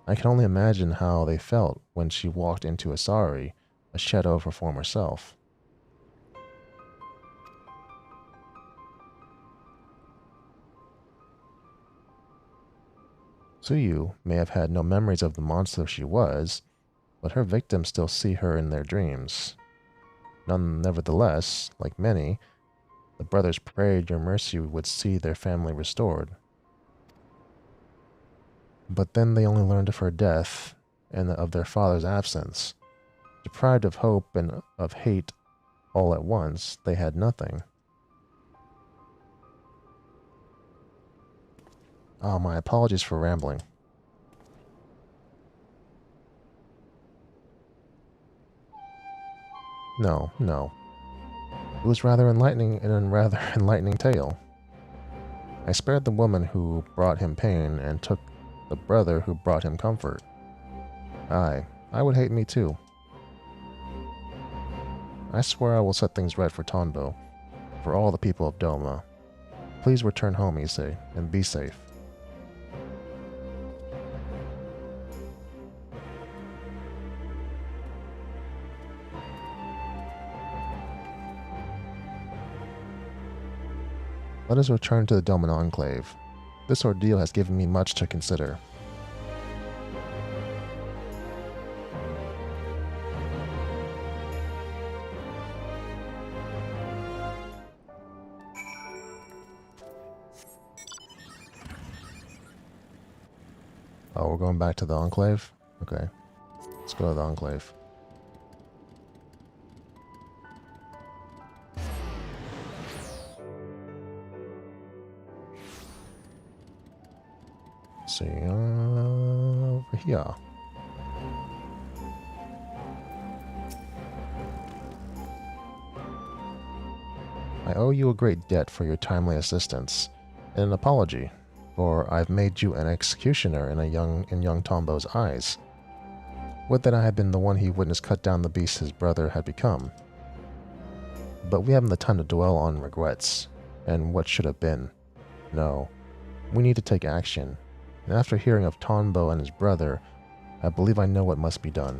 I can only imagine how they felt when she walked into Asari, a shadow of her former self. Tsuyu may have had no memories of the monster she was, but her victims still see her in their dreams. Nevertheless, like many, The brothers prayed your mercy would see their family restored. But then they only learned of her death and of their father's absence. Deprived of hope and of hate all at once, they had nothing. Oh, my apologies for rambling. No. It was rather enlightening and a rather enlightening tale. I spared the woman who brought him pain and took the brother who brought him comfort. Aye, I would hate me too. I swear I will set things right for Tonbo, for all the people of Doma. Please return home, Issei, and be safe. Let us return to the Doman Enclave. This ordeal has given me much to consider. Oh, we're going back to the Enclave? Okay. Let's go to the Enclave. See, over here. I owe you a great debt for your timely assistance, and an apology, for I've made you an executioner in young Tombo's eyes. Would that I had been the one he witnessed cut down the beast his brother had become. But we haven't the time to dwell on regrets, and what should have been. No, we need to take action. And after hearing of Tonbo and his brother, I believe I know what must be done.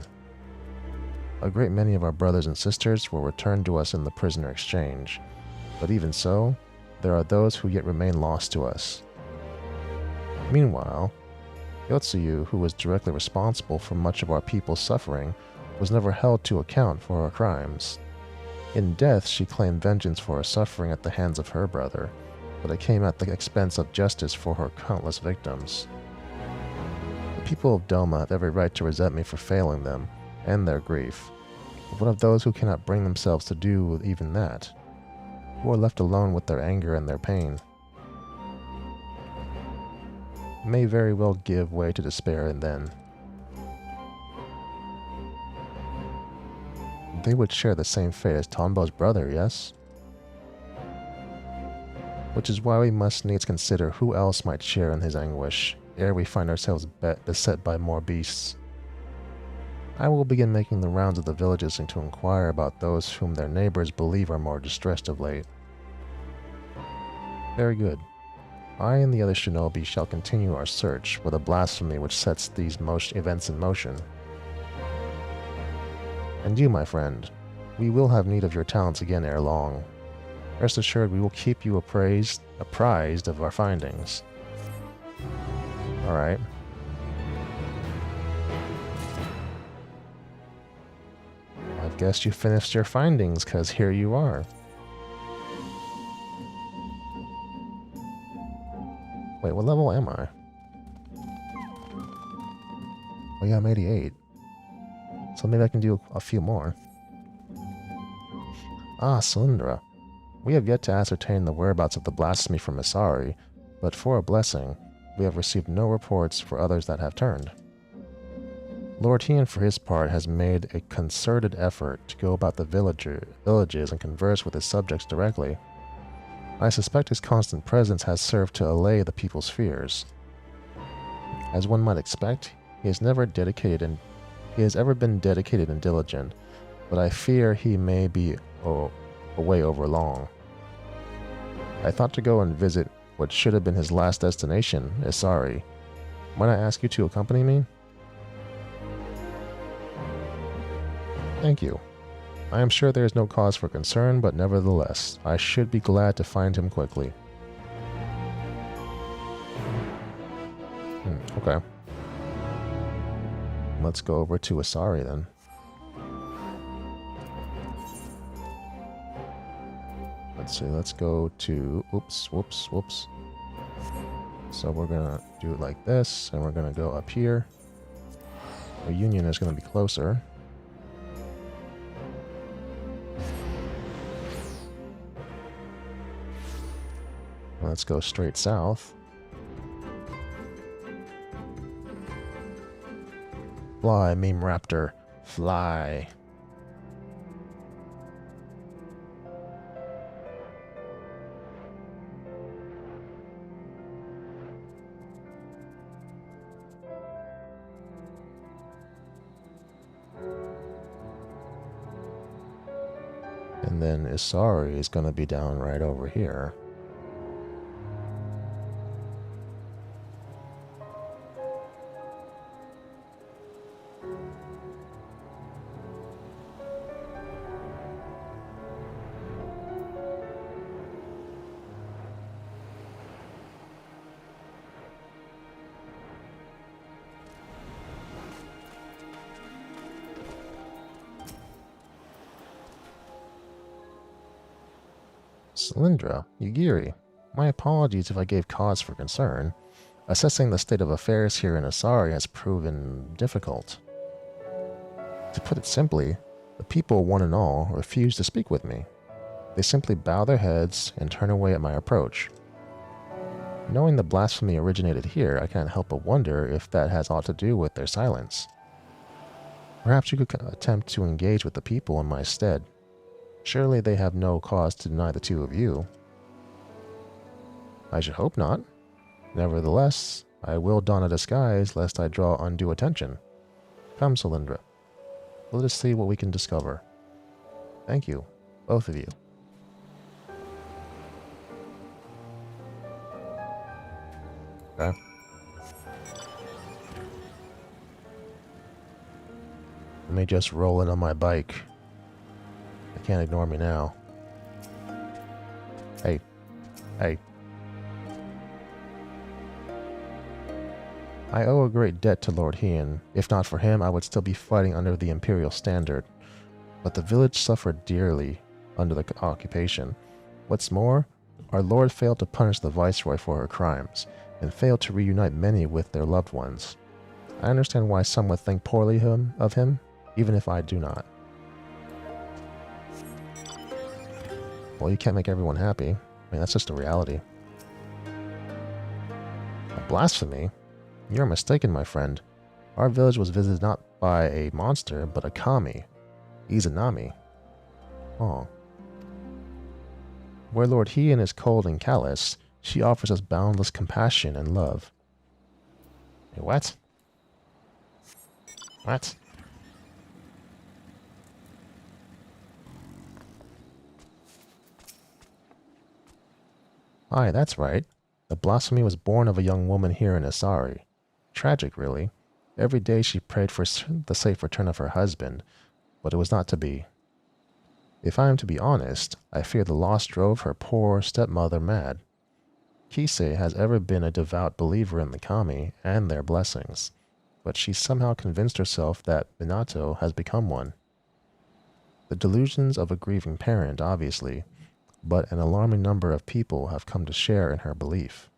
A great many of our brothers and sisters were returned to us in the prisoner exchange, but even so, there are those who yet remain lost to us. Meanwhile, Yotsuyu, who was directly responsible for much of our people's suffering, was never held to account for her crimes. In death, she claimed vengeance for her suffering at the hands of her brother, but it came at the expense of justice for her countless victims. The people of Doma have every right to resent me for failing them, and their grief. But what of those who cannot bring themselves to do even that? Who are left alone with their anger and their pain? May very well give way to despair, and then they would share the same fate as Tonbo's brother, yes? Which is why we must needs consider who else might share in his anguish, ere we find ourselves beset by more beasts. I will begin making the rounds of the villages and to inquire about those whom their neighbors believe are more distressed of late. Very good. I and the other shinobi shall continue our search for the blasphemy which sets these events in motion. And you, my friend, we will have need of your talents again ere long. Rest assured we will keep you apprised of our findings. Alright. I guess you finished your findings, because here you are. Wait, what level am I? Oh yeah, I'm 88. So maybe I can do a few more. Ah, Sundra. We have yet to ascertain the whereabouts of the blasphemy from Isari, but for a blessing, we have received no reports for others that have turned. Lord Hien, for his part, has made a concerted effort to go about the villages and converse with his subjects directly. I suspect his constant presence has served to allay the people's fears. As one might expect, he has ever been dedicated and diligent, but I fear he may be away over long. I thought to go and visit what should have been his last destination, Isari. Might I ask you to accompany me? Thank you. I am sure there is no cause for concern, but nevertheless, I should be glad to find him quickly. Okay. Let's go over to Isari then. Let's see, let's go to, oops. So we're gonna do it like this, and we're gonna go up here. Our union is gonna be closer. Let's go straight south. Fly, meme raptor, fly. And then Isari is going to be down right over here. Cylindra, Yugiri, my apologies if I gave cause for concern. Assessing the state of affairs here in Asari has proven difficult. To put it simply, the people, one and all, refuse to speak with me. They simply bow their heads and turn away at my approach. Knowing the blasphemy originated here, I can't help but wonder if that has aught to do with their silence. Perhaps you could attempt to engage with the people in my stead. Surely they have no cause to deny the two of you. I should hope not. Nevertheless, I will don a disguise lest I draw undue attention. Come, Cylindra. Let us see what we can discover. Thank you, both of you. Okay. Let me just roll in on my bike. They can't ignore me now. Hey. Hey. I owe a great debt to Lord Hien. If not for him, I would still be fighting under the Imperial standard. But the village suffered dearly under the occupation. What's more, our Lord failed to punish the Viceroy for her crimes, and failed to reunite many with their loved ones. I understand why some would think poorly of him, even if I do not. Well, you can't make everyone happy. I mean, that's just a reality. A blasphemy? You're mistaken, my friend. Our village was visited not by a monster, but a kami. Izanami. Oh. Where Lord Hien is cold and callous, she offers us boundless compassion and love. Hey, what? What? Aye, that's right. The blasphemy was born of a young woman here in Asari. Tragic, really. Every day she prayed for the safe return of her husband, but it was not to be. If I am to be honest, I fear the loss drove her poor stepmother mad. Kisei has ever been a devout believer in the kami and their blessings, but she somehow convinced herself that Minato has become one. The delusions of a grieving parent, obviously, but an alarming number of people have come to share in her belief.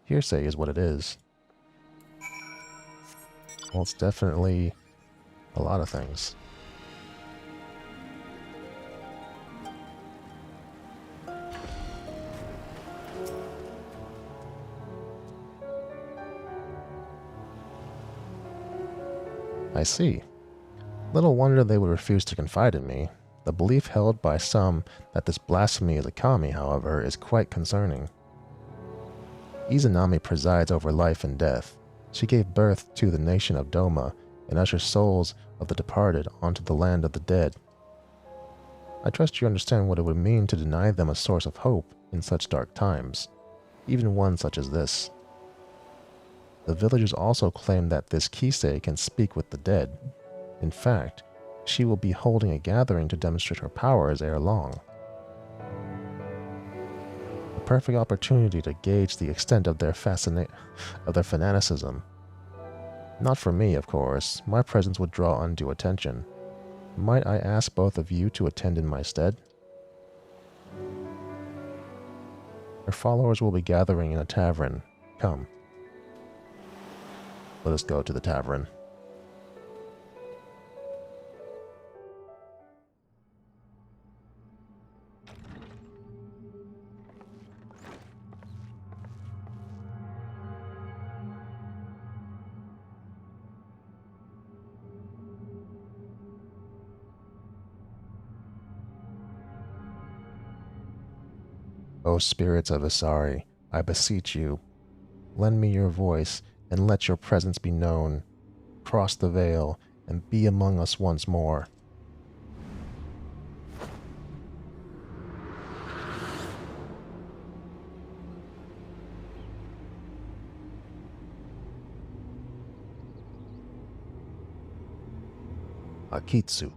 Hearsay is what it is. Well, it's definitely a lot of things. I see. Little wonder they would refuse to confide in me. The belief held by some that this blasphemy is a kami, however, is quite concerning. Izanami presides over life and death. She gave birth to the nation of Doma and ushers souls of the departed onto the land of the dead. I trust you understand what it would mean to deny them a source of hope in such dark times, even one such as this. The villagers also claim that this Kisei can speak with the dead. In fact, she will be holding a gathering to demonstrate her powers ere long. A perfect opportunity to gauge the extent of their fanaticism. Not for me, of course. My presence would draw undue attention. Might I ask both of you to attend in my stead? Her followers will be gathering in a tavern. Come. Let us go to the tavern. O spirits of Asari, I beseech you, lend me your voice and let your presence be known. Cross the veil and be among us once more. Akitsu.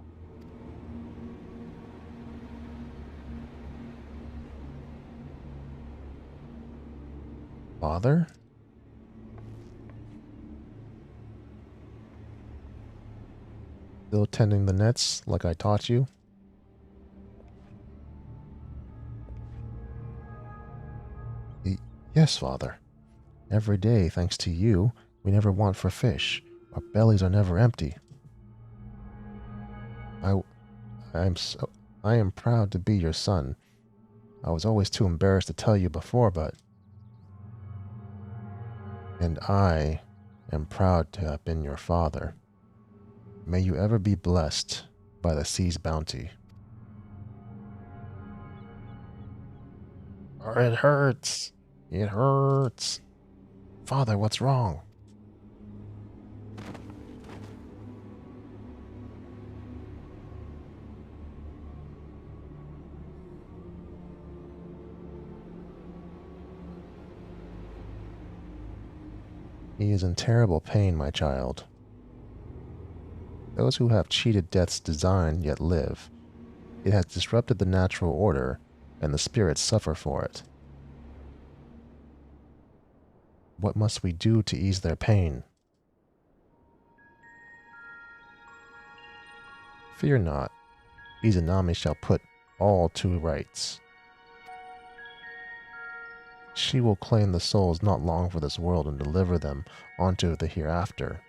Father? Still tending the nets like I taught you? Yes, Father. Every day, thanks to you, we never want for fish. Our bellies are never empty. I am proud to be your son. I was always too embarrassed to tell you before, but... And I am proud to have been your father. May you ever be blessed by the sea's bounty. It hurts. It hurts. Father, what's wrong? He is in terrible pain, my child. Those who have cheated death's design yet live. It has disrupted the natural order, and the spirits suffer for it. What must we do to ease their pain? Fear not. Izanami shall put all to rights. She will claim the souls not long for this world and deliver them onto the hereafter.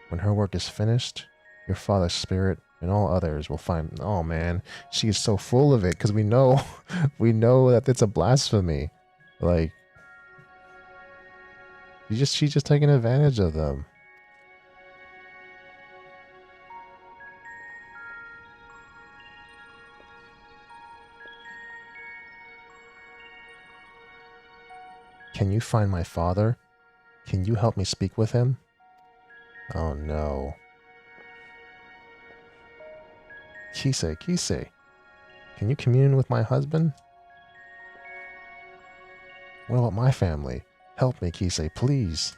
When her work is finished, your father's spirit and all others will find... Oh man, she is so full of it because we know that it's a blasphemy. Like, she's just taking advantage of them. Can you find my father? Can you help me speak with him? Oh no. Kisei, can you commune with my husband? What about my family? Help me, Kisei, please.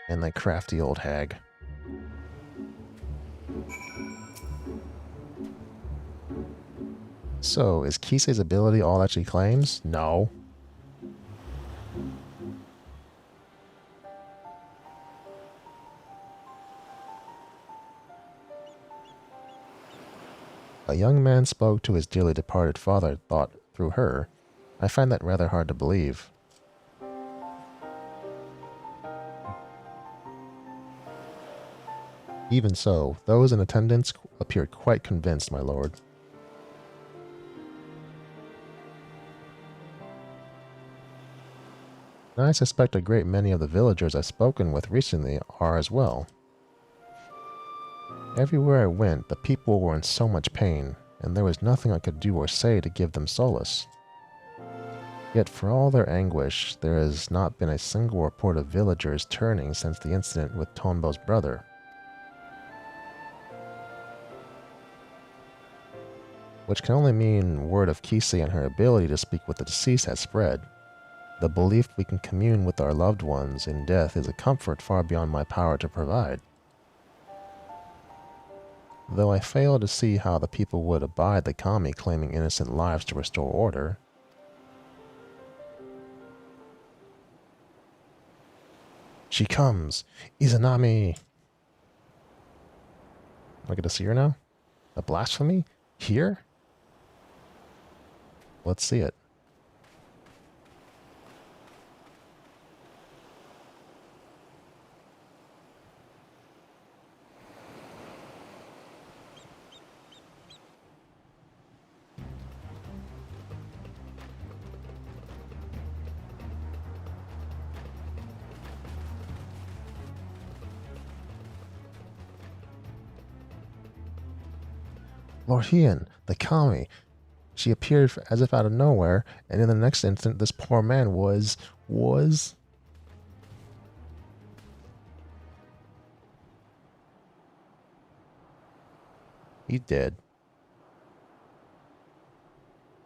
And that crafty old hag. So, is Kisei's ability all that she claims? No. A young man spoke to his dearly departed father, thought through her. I find that rather hard to believe. Even so, those in attendance appeared quite convinced, my lord. And I suspect a great many of the villagers I've spoken with recently are as well. Everywhere I went, the people were in so much pain, and there was nothing I could do or say to give them solace. Yet for all their anguish, there has not been a single report of villagers turning since the incident with Tonbo's brother. Which can only mean word of Kisei and her ability to speak with the deceased has spread. The belief we can commune with our loved ones in death is a comfort far beyond my power to provide. Though I fail to see how the people would abide the kami claiming innocent lives to restore order. She comes! Izanami! Am I get to see her now? A blasphemy? Here? Let's see it. Lord Hien, the kami. She appeared as if out of nowhere, and in the next instant, this poor man was... He did.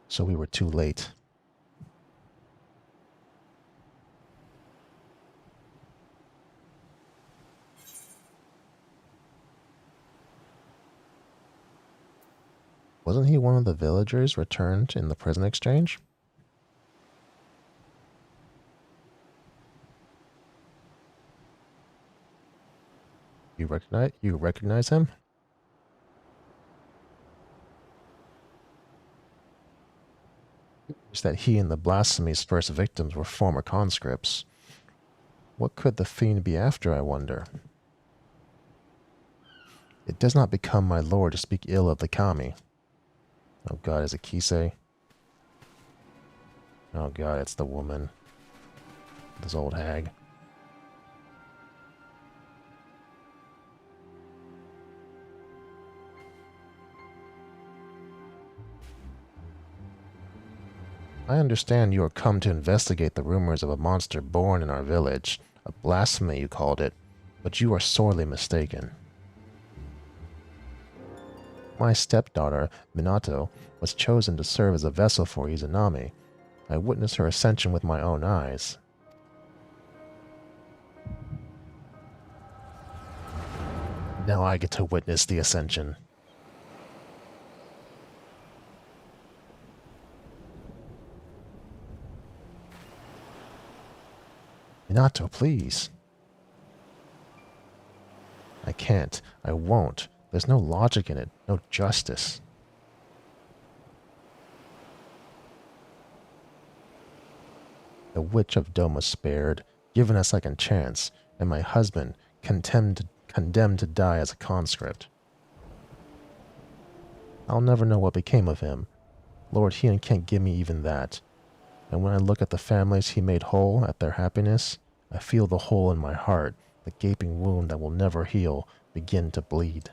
So we were too late. Wasn't he one of the villagers returned in the prison exchange? You recognize him? It's that he and the blasphemy's first victims were former conscripts. What could the fiend be after, I wonder? It does not become my lord to speak ill of the kami. Oh god, is it Kisei? Oh god, it's the woman. This old hag. I understand you are come to investigate the rumors of a monster born in our village. A blasphemy, you called it. But you are sorely mistaken. My stepdaughter, Minato, was chosen to serve as a vessel for Izanami. I witnessed her ascension with my own eyes. Now I get to witness the ascension. Minato, please. I can't. I won't. There's no logic in it. No justice. The witch of Doma spared, given a second chance, and my husband condemned to die as a conscript. I'll never know what became of him. Lord Hien can't give me even that. And when I look at the families he made whole at their happiness, I feel the hole in my heart, the gaping wound that will never heal, begin to bleed.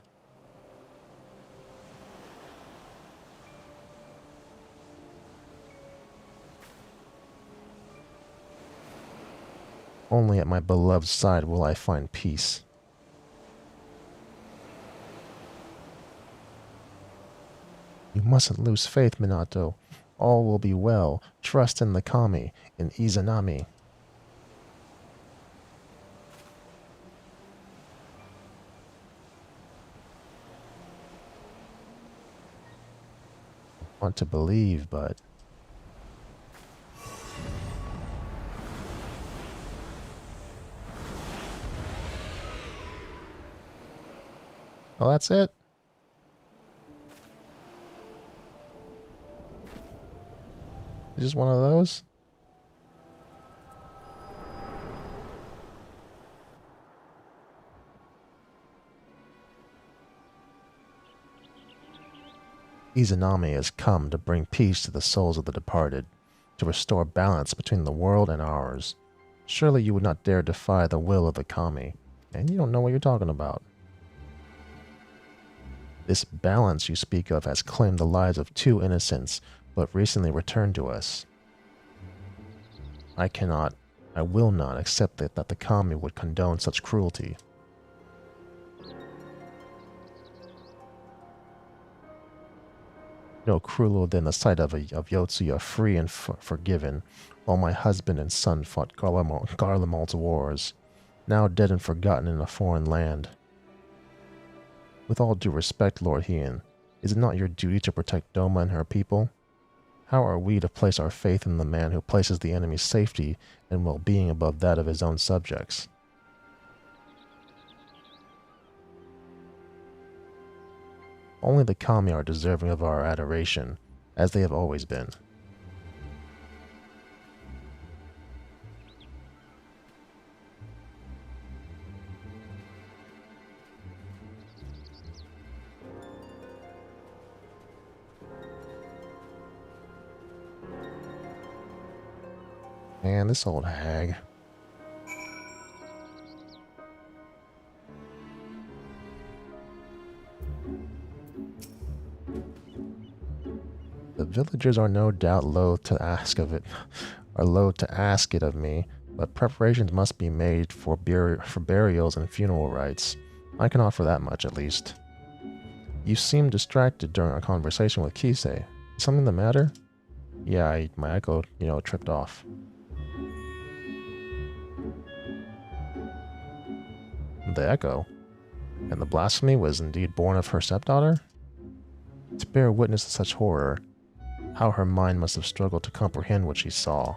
Only at my beloved's side will I find peace. You mustn't lose faith, Minato. All will be well. Trust in the kami, in Izanami. I want to believe, but... Oh, that's it? Just one of those? Izanami has come to bring peace to the souls of the departed, to restore balance between the world and ours. Surely you would not dare defy the will of the kami, and you don't know what you're talking about. This balance you speak of has claimed the lives of 2 innocents, but recently returned to us. I will not accept that the kami would condone such cruelty. No crueler than the sight of Yotsuya free and forgiven, while my husband and son fought Garlemald's wars, now dead and forgotten in a foreign land. With all due respect, Lord Hien, is it not your duty to protect Doma and her people? How are we to place our faith in the man who places the enemy's safety and well-being above that of his own subjects? Only the kami are deserving of our adoration, as they have always been. Man, this old hag. The villagers are no doubt loath to ask it of me, but preparations must be made for burials and funeral rites. I can offer that much, at least. You seemed distracted during our conversation with Kise. Is something the matter? Yeah, my echo, tripped off. The echo? And the blasphemy was indeed born of her stepdaughter? To bear witness to such horror, how her mind must have struggled to comprehend what she saw.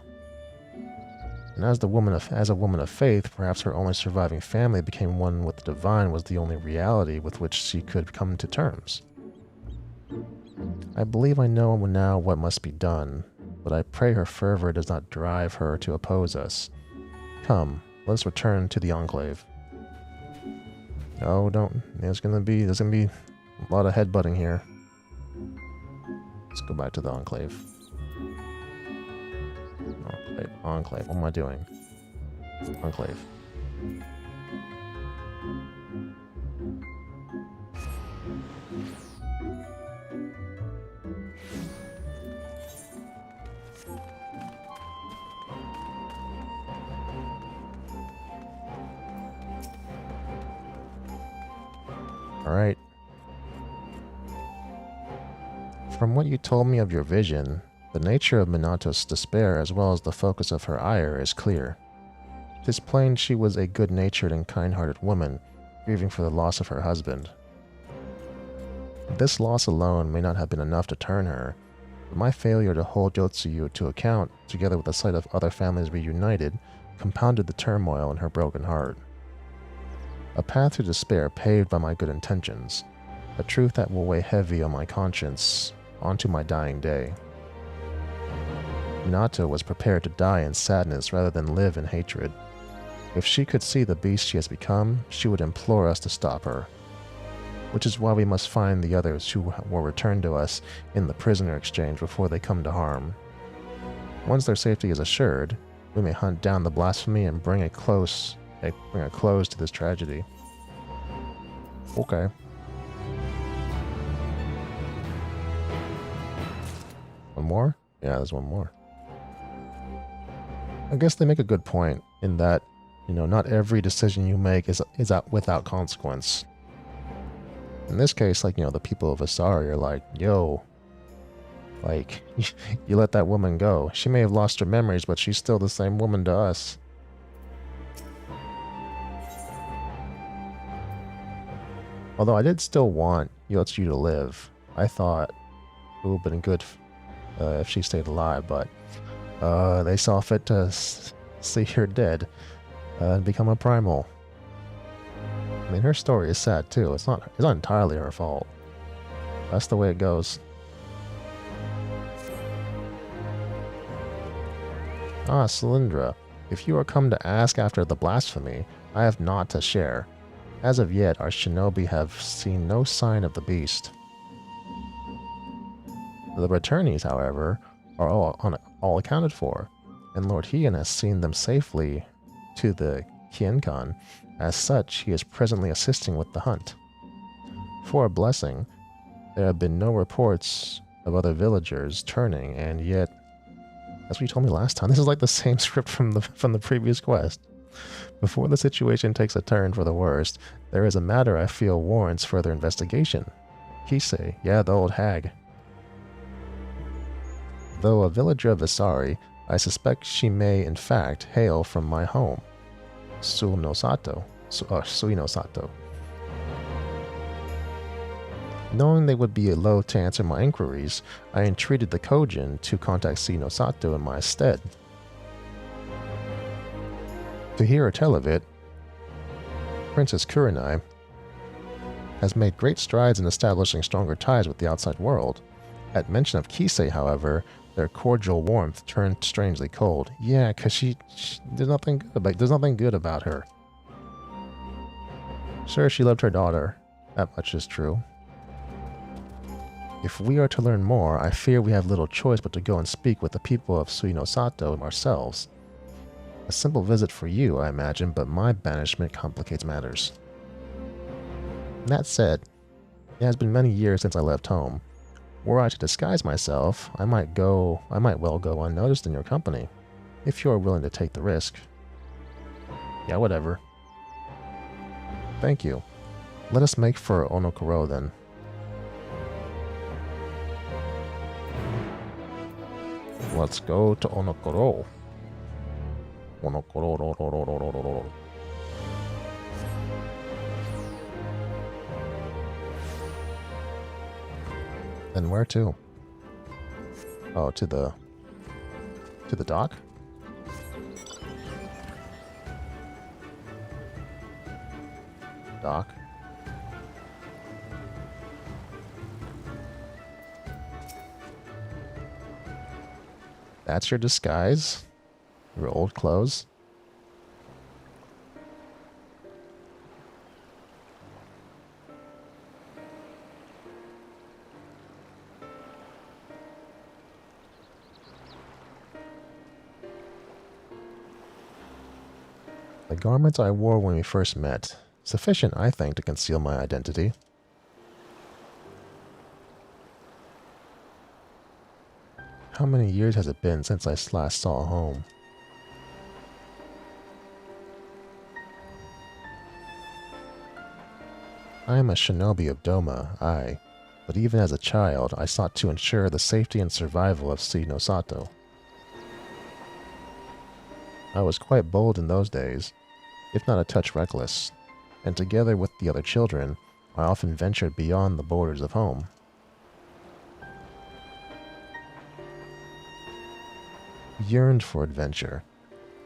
And as a woman of faith, perhaps her only surviving family became one with the divine was the only reality with which she could come to terms. I believe I know now what must be done, but I pray her fervor does not drive her to oppose us. Come, let us return to the Enclave. Oh, don't. There's gonna be a lot of headbutting here. Let's go back to the Enclave. Enclave. What am I doing? Enclave. Alright. From what you told me of your vision, the nature of Minato's despair as well as the focus of her ire is clear. It is plain she was a good-natured and kind-hearted woman, grieving for the loss of her husband. This loss alone may not have been enough to turn her, but my failure to hold Yotsuyu to account, together with the sight of other families reunited, compounded the turmoil in her broken heart. A path to despair paved by my good intentions, a truth that will weigh heavy on my conscience onto my dying day. Minato was prepared to die in sadness rather than live in hatred. If she could see the beast she has become, she would implore us to stop her. Which is why we must find the others who will return to us in the prisoner exchange before they come to harm. Once their safety is assured, we may hunt down the blasphemy and bring a close to this tragedy. Okay. One more? Yeah, there's one more. I guess they make a good point in that, not every decision you make is without consequence. In this case, the people of Asari are like, yo, you let that woman go. She may have lost her memories, but she's still the same woman to us. Although I did still want Yotsuyu to live. I thought it would have been good if she stayed alive, but they saw fit to see her dead and become a primal. I mean, her story is sad too. It's not entirely her fault. That's the way it goes. Ah, Cylindra, if you are come to ask after the blasphemy, I have naught to share. As of yet, our shinobi have seen no sign of the beast. The returnees, however, are all accounted for, and Lord Heian has seen them safely to the Kienkan. As such, he is presently assisting with the hunt. For a blessing, there have been no reports of other villagers turning, and yet, as you told me last time, this is like the same script from the previous quest. Before the situation takes a turn for the worst, there is a matter I feel warrants further investigation. Kise, yeah, the old hag. Though a villager of Asari, I suspect she may in fact hail from my home, Suinosato. Knowing they would be loath to answer my inquiries, I entreated the Kojin to contact Suinosato in my stead. To hear or tell of it, Princess Kurenai has made great strides in establishing stronger ties with the outside world. At mention of Kisei, however, their cordial warmth turned strangely cold. Yeah, because there's nothing good about her. Sure, she loved her daughter. That much is true. If we are to learn more, I fear we have little choice but to go and speak with the people of Suinosato ourselves. A simple visit for you, I imagine, but my banishment complicates matters. That said, it has been many years since I left home. Were I to disguise myself, I might well go unnoticed in your company, if you are willing to take the risk. Yeah, whatever. Thank you. Let us make for Onokoro then. Let's go to Onokoro. Onokoro. And where to? Oh, to the dock? Dock. That's your disguise? Your old clothes? The garments I wore when we first met. Sufficient, I think, to conceal my identity. How many years has it been since I last saw home? I am a shinobi of Doma, aye, but even as a child, I sought to ensure the safety and survival of Suinosato. I was quite bold in those days, if not a touch reckless, and together with the other children, I often ventured beyond the borders of home. We yearned for adventure,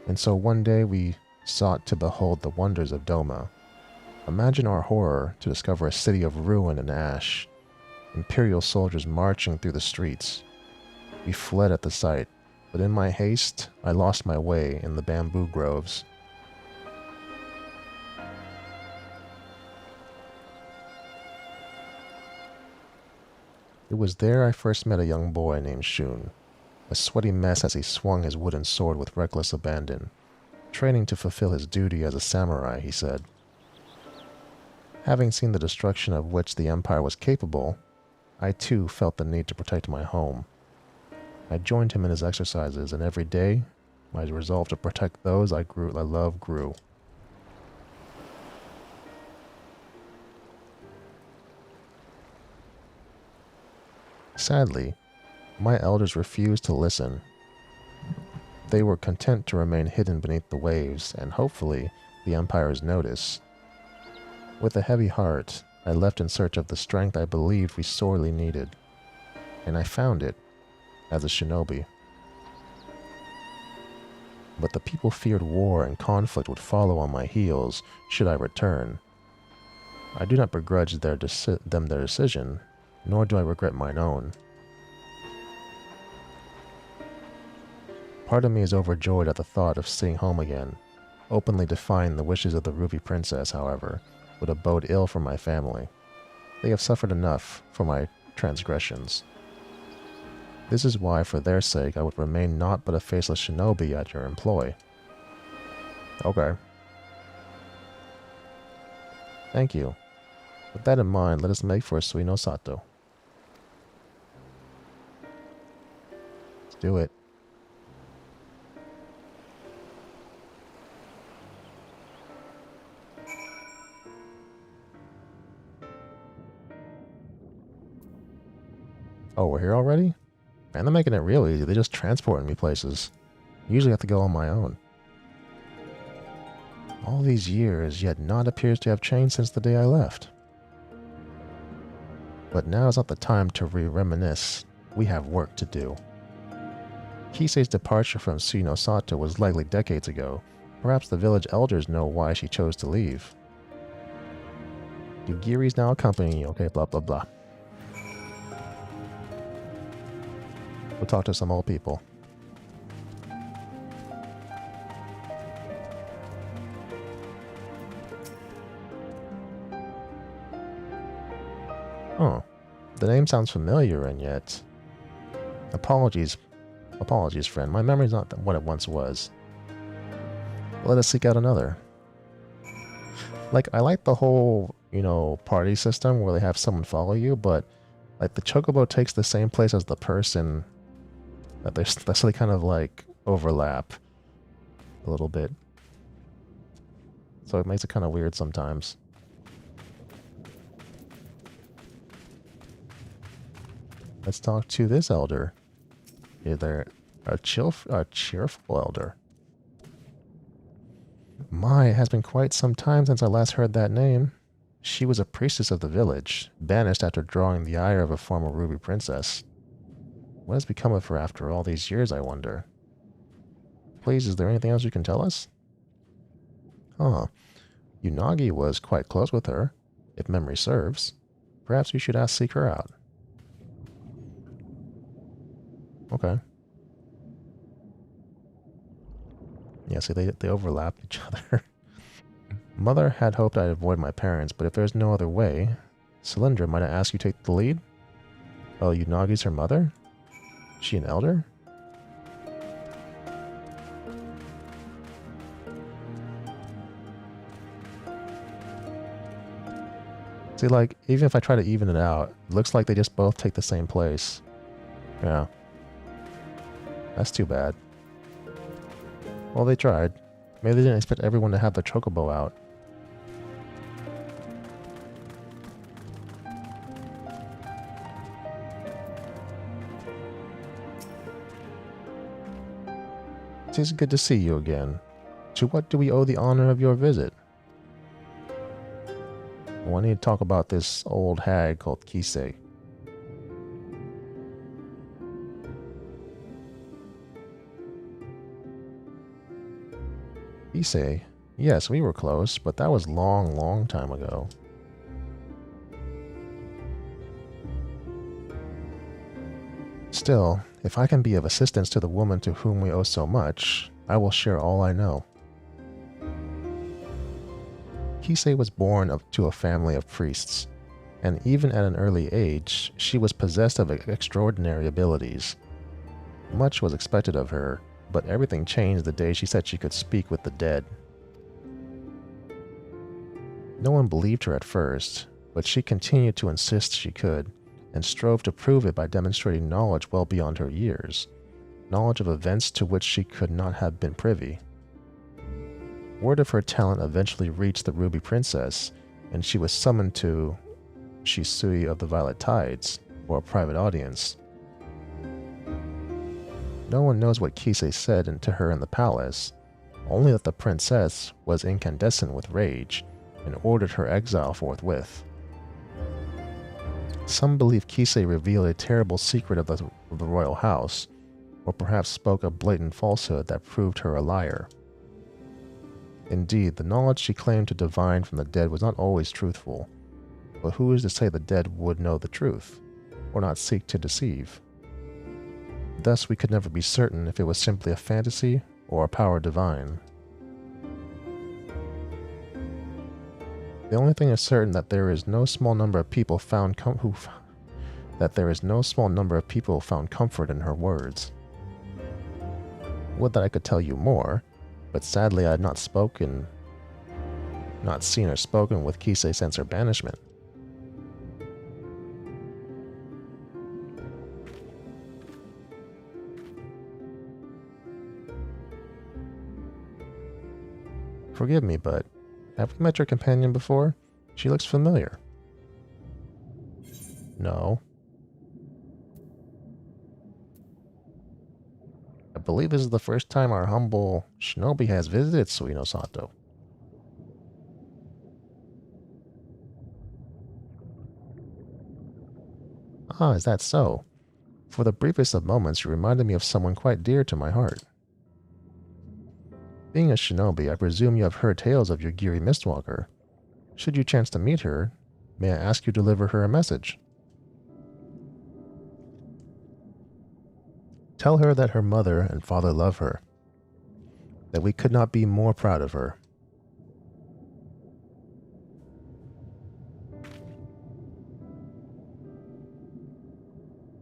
and so one day we sought to behold the wonders of Doma. Imagine our horror to discover a city of ruin and ash, imperial soldiers marching through the streets. We fled at the sight, but in my haste, I lost my way in the bamboo groves. It was there I first met a young boy named Shun, a sweaty mess as he swung his wooden sword with reckless abandon, training to fulfill his duty as a samurai, he said. Having seen the destruction of which the Empire was capable, I too felt the need to protect my home. I joined him in his exercises, and every day, my resolve to protect those I love grew. Sadly, my elders refused to listen. They were content to remain hidden beneath the waves, and hopefully, the Empire's notice. With a heavy heart, I left in search of the strength I believed we sorely needed, and I found it as a shinobi. But the people feared war and conflict would follow on my heels should I return. I do not begrudge their decision, nor do I regret mine own. Part of me is overjoyed at the thought of seeing home again. Openly defying the wishes of the Ruby Princess, however, would abode ill for my family. They have suffered enough for my transgressions. This is why, for their sake, I would remain naught but a faceless shinobi at your employ. Okay. Thank you. With that in mind, let us make for Suinosato. Let's do it. Oh, we're here already? Man, they're making it real easy. They're just transporting me places. Usually I have to go on my own. All these years, yet naught appears to have changed since the day I left. But now is not the time to reminisce. We have work to do. Kisei's departure from Suinosato was likely decades ago. Perhaps the village elders know why she chose to leave. Yugiri's now accompanying you. Okay, blah, blah, blah. We'll talk to some old people. Oh, the name sounds familiar, and yet... Apologies, friend. My memory's not what it once was. Let us seek out another. Like, I like the whole, you know, party system where they have someone follow you, but like the chocobo takes the same place as the person. That they kind of like overlap a little bit. So it makes it kind of weird sometimes. Let's talk to this elder. Is there a cheerful elder? My, it has been quite some time since I last heard that name. She was a priestess of the village, banished after drawing the ire of a former ruby princess. What has become of her after all these years, I wonder? Please, is there anything else you can tell us? Huh. Unagi was quite close with her, if memory serves. Perhaps we should seek her out. Okay. Yeah, see, they overlap each other. Mother had hoped I'd avoid my parents, but if there's no other way... Cylindra, might I ask you to take the lead? Oh, Unagi's her mother? She an elder? See, like, even if I try to even it out, it looks like they just both take the same place. Yeah. That's too bad. Well, they tried. Maybe they didn't expect everyone to have their chocobo out. It is good to see you again. To what do we owe the honor of your visit? Well, I need to talk about this old hag called Kisei. Kisei? Yes, we were close, but that was long time ago. Still, if I can be of assistance to the woman to whom we owe so much, I will share all I know. Kisei was born to a family of priests, and even at an early age, she was possessed of extraordinary abilities. Much was expected of her, but everything changed the day she said she could speak with the dead. No one believed her at first, but she continued to insist she could, and strove to prove it by demonstrating knowledge well beyond her years, knowledge of events to which she could not have been privy. Word of her talent eventually reached the Ruby Princess, and she was summoned to Shisui of the Violet Tides, for a private audience. No one knows what Kisei said to her in the palace, only that the princess was incandescent with rage, and ordered her exile forthwith. Some believe Kisei revealed a terrible secret of the royal house, or perhaps spoke a blatant falsehood that proved her a liar. Indeed, the knowledge she claimed to divine from the dead was not always truthful, but who is to say the dead would know the truth, or not seek to deceive? Thus we could never be certain if it was simply a fantasy or a power divine. The only thing is certain that there is no small number of people found comfort in her words. Would that I could tell you more, but sadly I had not seen or spoken with Kisei since her banishment. Forgive me, but have we met your companion before? She looks familiar. No. I believe this is the first time our humble shinobi has visited Suino Sato. Ah, is that so? For the briefest of moments, you reminded me of someone quite dear to my heart. Being a shinobi, I presume you have heard tales of your Giri Mistwalker. Should you chance to meet her, May I ask you to deliver her a message? Tell her that her mother and father love her, that we could not be more proud of her.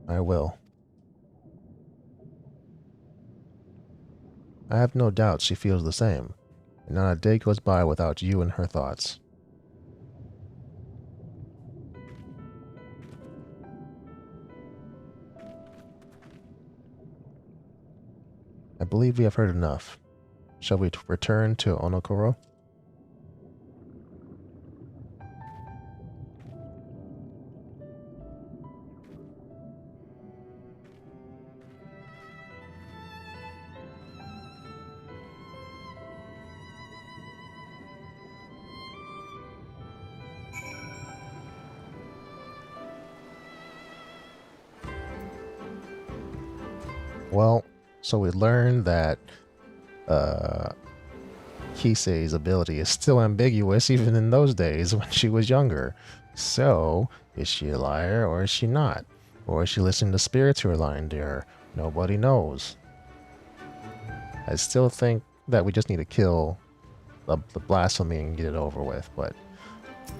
I will. I have no doubt she feels the same, and not a day goes by without you in her thoughts. I believe we have heard enough. Shall we return to Onokoro? Well, so we learned that Kisei's ability is still ambiguous even in those days when she was younger. So, is she a liar or is she not? Or is she listening to spirits who are lying to her? Nobody knows. I still think that we just need to kill the blasphemy and get it over with, but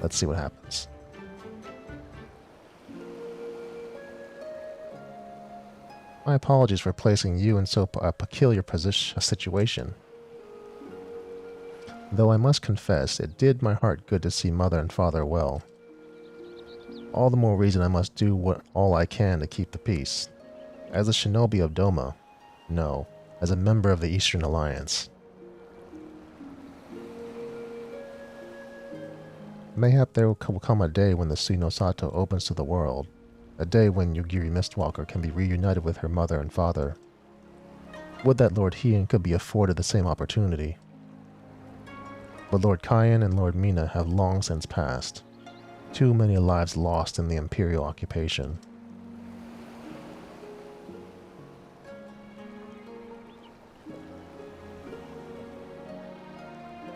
let's see what happens. My apologies for placing you in so peculiar situation. Though I must confess, it did my heart good to see mother and father well. All the more reason I must do all I can to keep the peace. As a shinobi of Doma, no, as a member of the Eastern Alliance. Mayhap there will come a day when the Suinosato opens to the world. A day when Yugiri Mistwalker can be reunited with her mother and father. Would that Lord Hien could be afforded the same opportunity. But Lord Kayan and Lord Mina have long since passed. Too many lives lost in the Imperial occupation.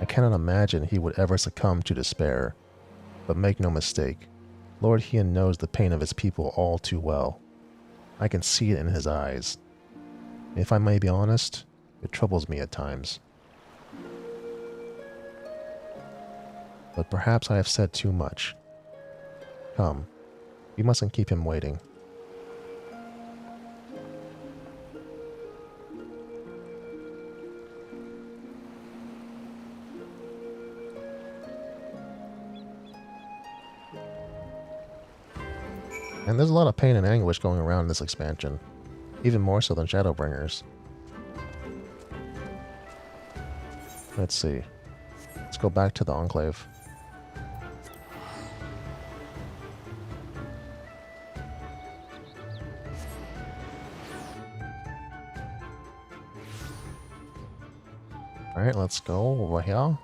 I cannot imagine he would ever succumb to despair. But make no mistake, Lord Hien knows the pain of his people all too well. I can see it in his eyes. If I may be honest, it troubles me at times. But perhaps I have said too much. Come, we mustn't keep him waiting. And there's a lot of pain and anguish going around in this expansion, even more so than Shadowbringers. Let's see. Let's go back to the Enclave. Alright, let's go over here.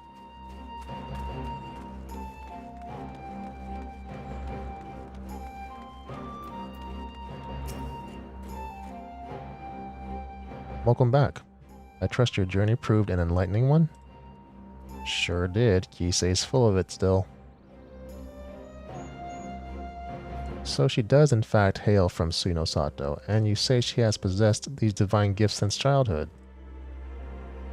Welcome back. I trust your journey proved an enlightening one? Sure did. Kisei's full of it still. So she does in fact hail from Suinosato, and you say she has possessed these divine gifts since childhood.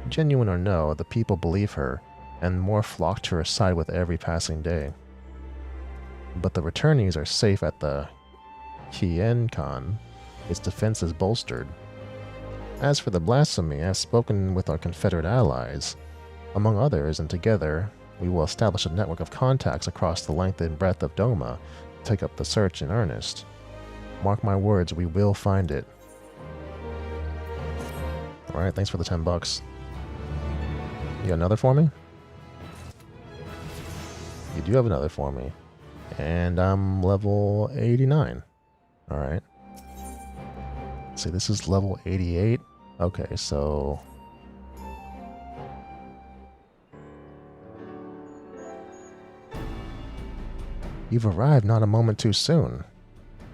Genuine or no, the people believe her, and more flock to her side with every passing day. But the returnees are safe at the Kien-kan. Its defense is bolstered. As for the blasphemy, I have spoken with our Confederate allies, among others, and together we will establish a network of contacts across the length and breadth of Doma to take up the search in earnest. Mark my words, we will find it. Alright, thanks for the $10. You got another for me? You do have another for me. And I'm level 89. Alright. See, this is level 88. Okay, so... You've arrived not a moment too soon.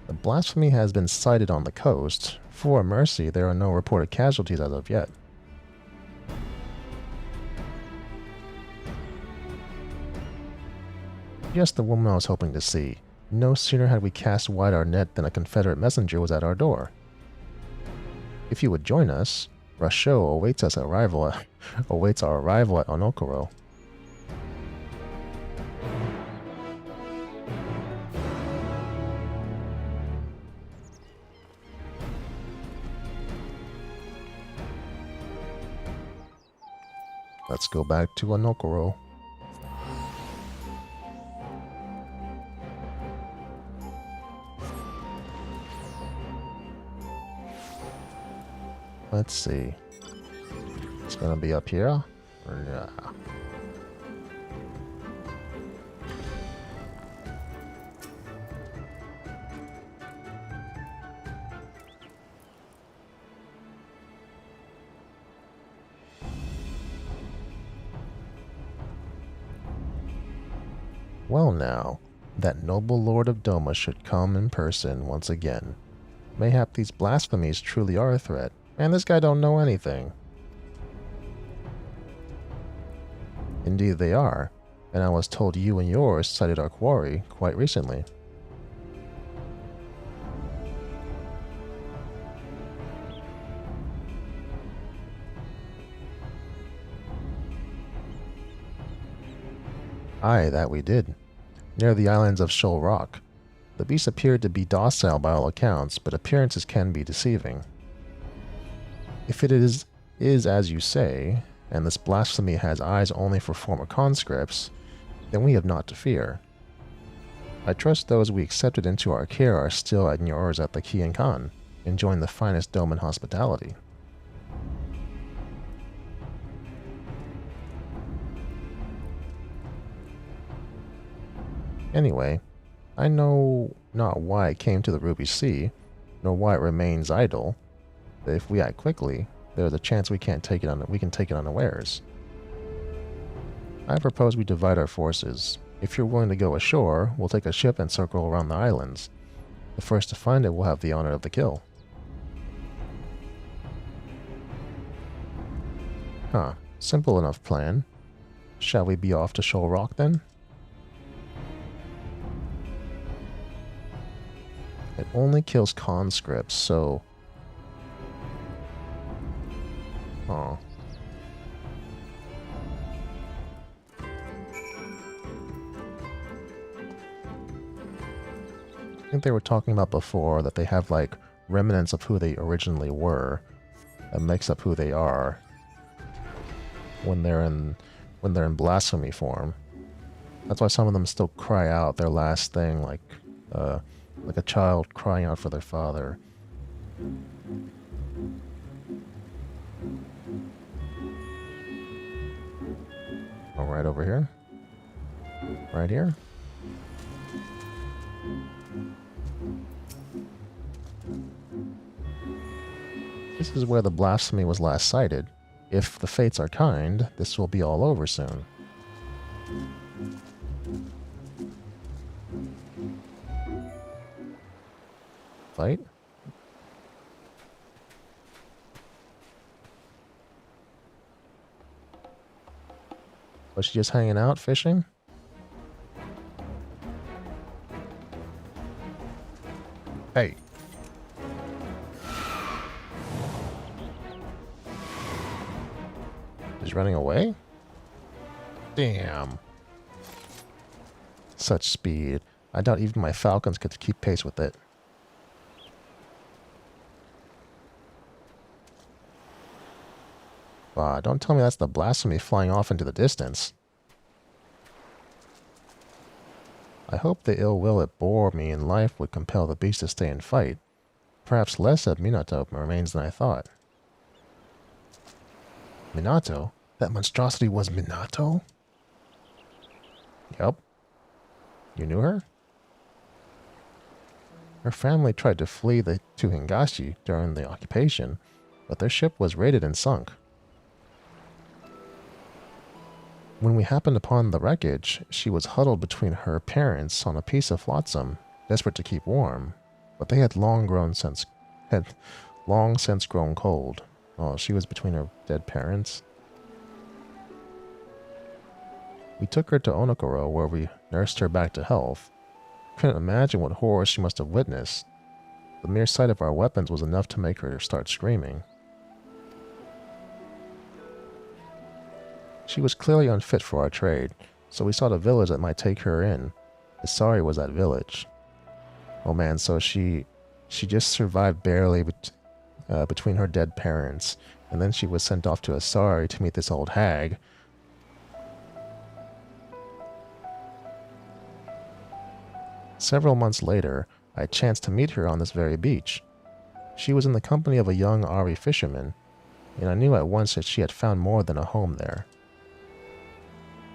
The blasphemy has been sighted on the coast. For mercy, there are no reported casualties as of yet. Just the woman I was hoping to see. No sooner had we cast wide our net than a Confederate messenger was at our door. If you would join us, Rasho awaits our arrival at Onokoro. Let's go back to Onokoro. Let's see. It's gonna be up here. Yeah. Well now, that noble Lord of Doma should come in person once again. Mayhap these blasphemies truly are a threat. Man, this guy don't know anything. Indeed they are, and I was told you and yours sighted our quarry quite recently. Aye, that we did. Near the islands of Shoal Rock. The beast appeared to be docile by all accounts, but appearances can be deceiving. If it is as you say, and this blasphemy has eyes only for former conscripts, then we have naught to fear. I trust those we accepted into our care are still at yours at the Kian Khan, enjoying the finest Doman hospitality. Anyway, I know not why it came to the Ruby Sea, nor why it remains idle, but if we act quickly, there's a chance we can take it unawares. I propose we divide our forces. If you're willing to go ashore, we'll take a ship and circle around the islands. The first to find it will have the honor of the kill. Huh, simple enough plan. Shall we be off to Shoal Rock then? It only kills conscripts, so... Oh. I think they were talking about before that they have like remnants of who they originally were that makes up who they are when they're in blasphemy form. That's why some of them still cry out their last thing like a child crying out for their father. Oh, right over here. Right here. This is where the blasphemy was last sighted. If the fates are kind, this will be all over soon. Fight? Was she just hanging out, fishing? Hey. She's running away? Damn. Such speed. I doubt even my falcons could keep pace with it. Don't tell me that's the blasphemy flying off into the distance. I hope the ill will it bore me in life would compel the beast to stay and fight. Perhaps less of Minato remains than I thought. Minato? That monstrosity was Minato? Yup. You knew her? Her family tried to flee to Hingashi during the occupation, but their ship was raided and sunk. When we happened upon the wreckage, she was huddled between her parents on a piece of flotsam, desperate to keep warm, but they had long since grown cold. Oh, she was between her dead parents. We took her to Onokoro, where we nursed her back to health. Couldn't imagine what horrors she must have witnessed. The mere sight of our weapons was enough to make her start screaming. She was clearly unfit for our trade, so we sought a village that might take her in. Isari was that village. Oh man, so she just survived barely between her dead parents, and then she was sent off to Isari to meet this old hag. Several months later, I chanced to meet her on this very beach. She was in the company of a young Ari fisherman, and I knew at once that she had found more than a home there.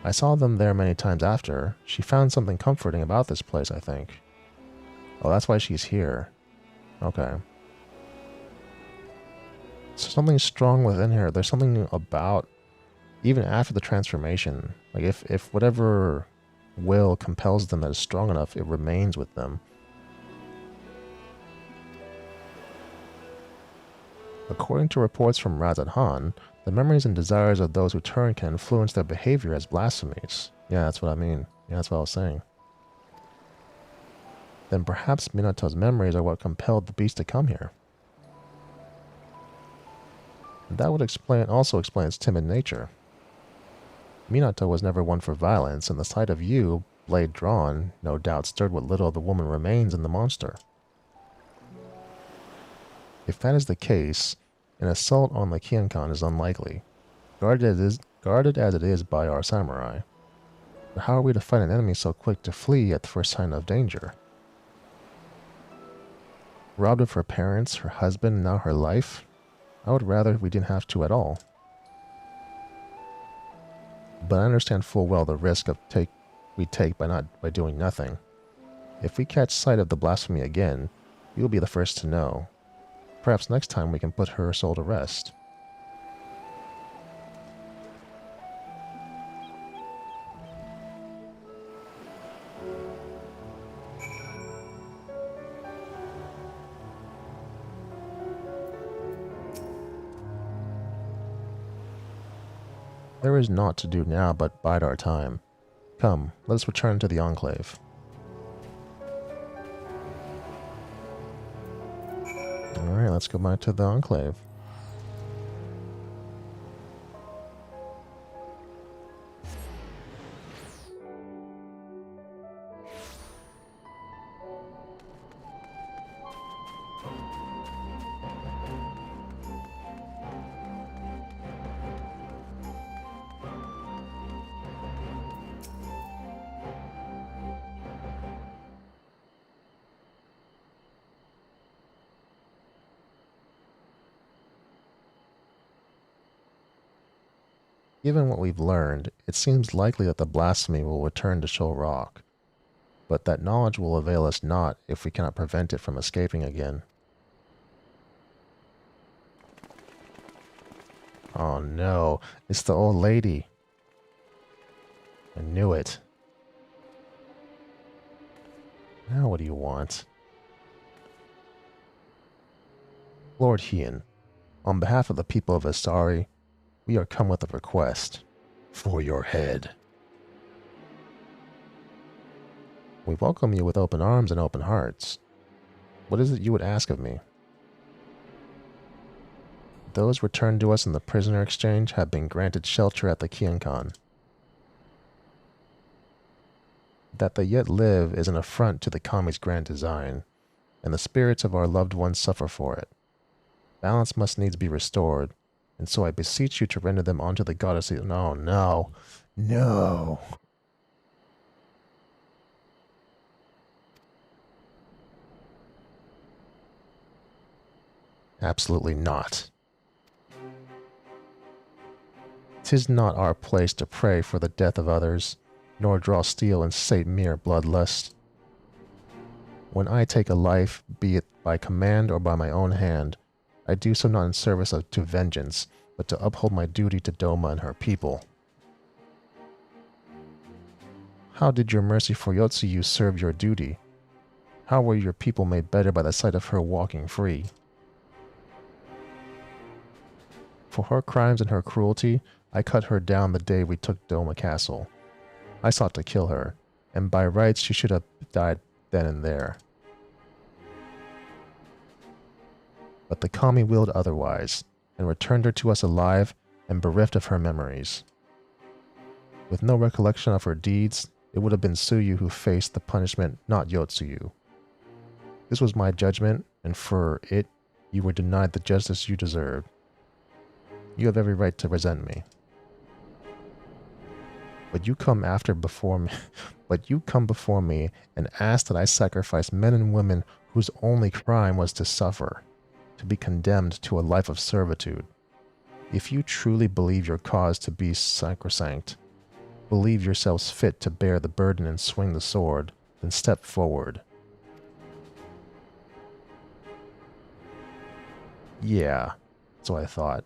I saw them there many times after. She found something comforting about this place, I think. Oh, that's why she's here. Okay. So something strong within her. There's something about, even after the transformation, like if whatever will compels them that is strong enough, it remains with them. According to reports from radz-at-han, the memories and desires of those who turn can influence their behavior as blasphemies. Yeah, that's what I mean. Yeah, that's what I was saying. Then perhaps Minato's memories are what compelled the beast to come here. And that would also explain its timid nature. Minato was never one for violence, and the sight of you, blade drawn, no doubt stirred what little of the woman remains in the monster. If that is the case, an assault on the Kyokan is unlikely, guarded as it is by our samurai. But how are we to fight an enemy so quick to flee at the first sign of danger? Robbed of her parents, her husband, and now her life? I would rather we didn't have to at all. But I understand full well the risk we take by doing nothing. If we catch sight of the blasphemy again, you will be the first to know. Perhaps next time we can put her soul to rest. There is naught to do now but bide our time. Come, let us return to the Enclave. Alright, let's go back to the Enclave. Given what we've learned, it seems likely that the blasphemy will return to Shoal Rock, but that knowledge will avail us not if we cannot prevent it from escaping again. Oh no, it's the old lady. I knew it. Now what do you want? Lord Hien, on behalf of the people of Isari, we are come with a request. For your head. We welcome you with open arms and open hearts. What is it you would ask of me? Those returned to us in the prisoner exchange have been granted shelter at the Kyokan. That they yet live is an affront to the Kami's grand design, and the spirits of our loved ones suffer for it. Balance must needs be restored, and so I beseech you to render them unto the goddesses. No, no, no. Absolutely not. 'Tis not our place to pray for the death of others, nor draw steel and sate mere bloodlust. When I take a life, be it by command or by my own hand, I do so not in service to vengeance, but to uphold my duty to Doma and her people. How did your mercy for Yotsuyu serve your duty? How were your people made better by the sight of her walking free? For her crimes and her cruelty, I cut her down the day we took Doma Castle. I sought to kill her, and by rights she should have died then and there. But the kami willed otherwise, and returned her to us alive and bereft of her memories. With no recollection of her deeds, it would have been Tsuyu who faced the punishment, not Yotsuyu. This was my judgment, and for it, you were denied the justice you deserved. You have every right to resent me. But you come before me and ask that I sacrifice men and women whose only crime was to suffer, to be condemned to a life of servitude. If you truly believe your cause to be sacrosanct, believe yourselves fit to bear the burden and swing the sword, then step forward. Yeah, so I thought.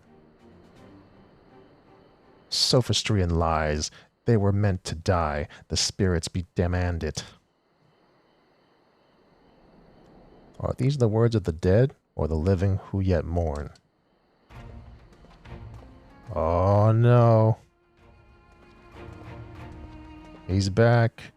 Sophistry and lies. They were meant to die. The spirits be demanded. Are these the words of the dead, or the living who yet mourn? Oh no. He's back.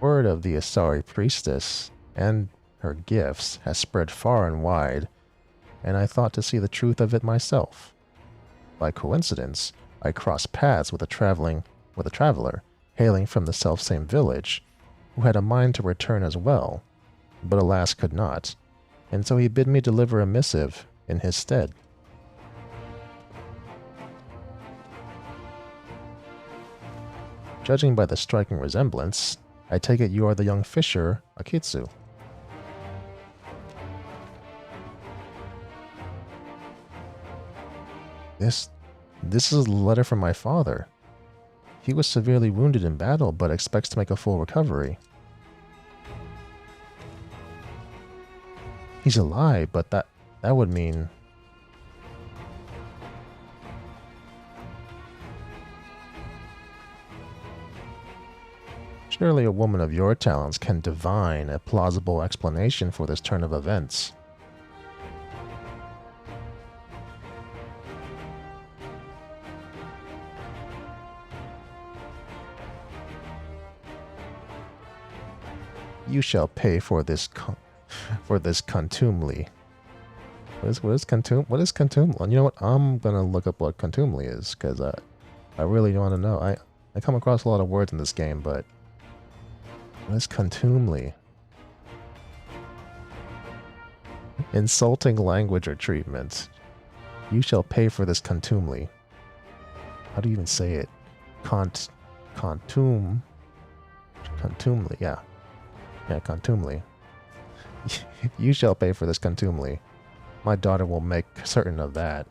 Word of the Asari priestess and her gifts has spread far and wide, and I thought to see the truth of it myself. By coincidence, I crossed paths with a traveler hailing from the selfsame village, who had a mind to return as well, but alas could not, and so he bid me deliver a missive in his stead. Judging by the striking resemblance, I take it you are the young fisher, Akitsu. This is a letter from my father. He was severely wounded in battle, but expects to make a full recovery. He's alive, but that would mean... Surely a woman of your talents can divine a plausible explanation for this turn of events. You shall pay for this contumely. What is contumely? You know what? I'm gonna look up what contumely is, because I really want to know. I come across a lot of words in this game, but what is contumely? Insulting language or treatment. You shall pay for this contumely. How do you even say it? Contumely, yeah. Yeah, contumely. You shall pay for this contumely. My daughter will make certain of that.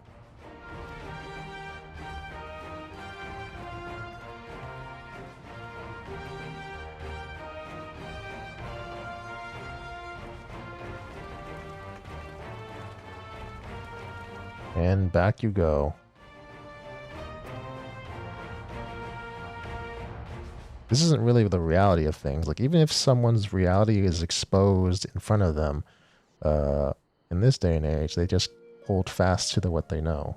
And back you go. This isn't really the reality of things. Like, even if someone's reality is exposed in front of them, in this day and age, they just hold fast to what they know.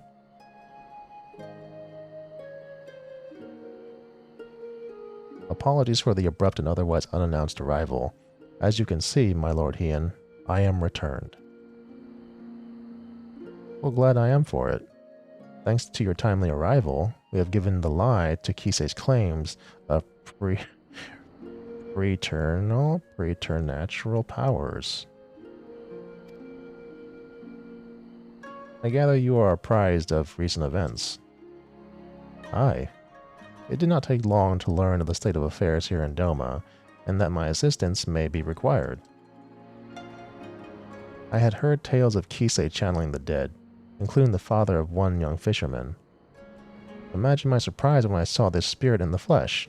Apologies for the abrupt and otherwise unannounced arrival. As you can see, my Lord Heian, I am returned. Well, glad I am for it. Thanks to your timely arrival, we have given the lie to Kisei's claims of preternatural powers. I gather you are apprised of recent events. Aye. It did not take long to learn of the state of affairs here in Doma, and that my assistance may be required. I had heard tales of Kisei channeling the dead, including the father of one young fisherman. Imagine my surprise when I saw this spirit in the flesh.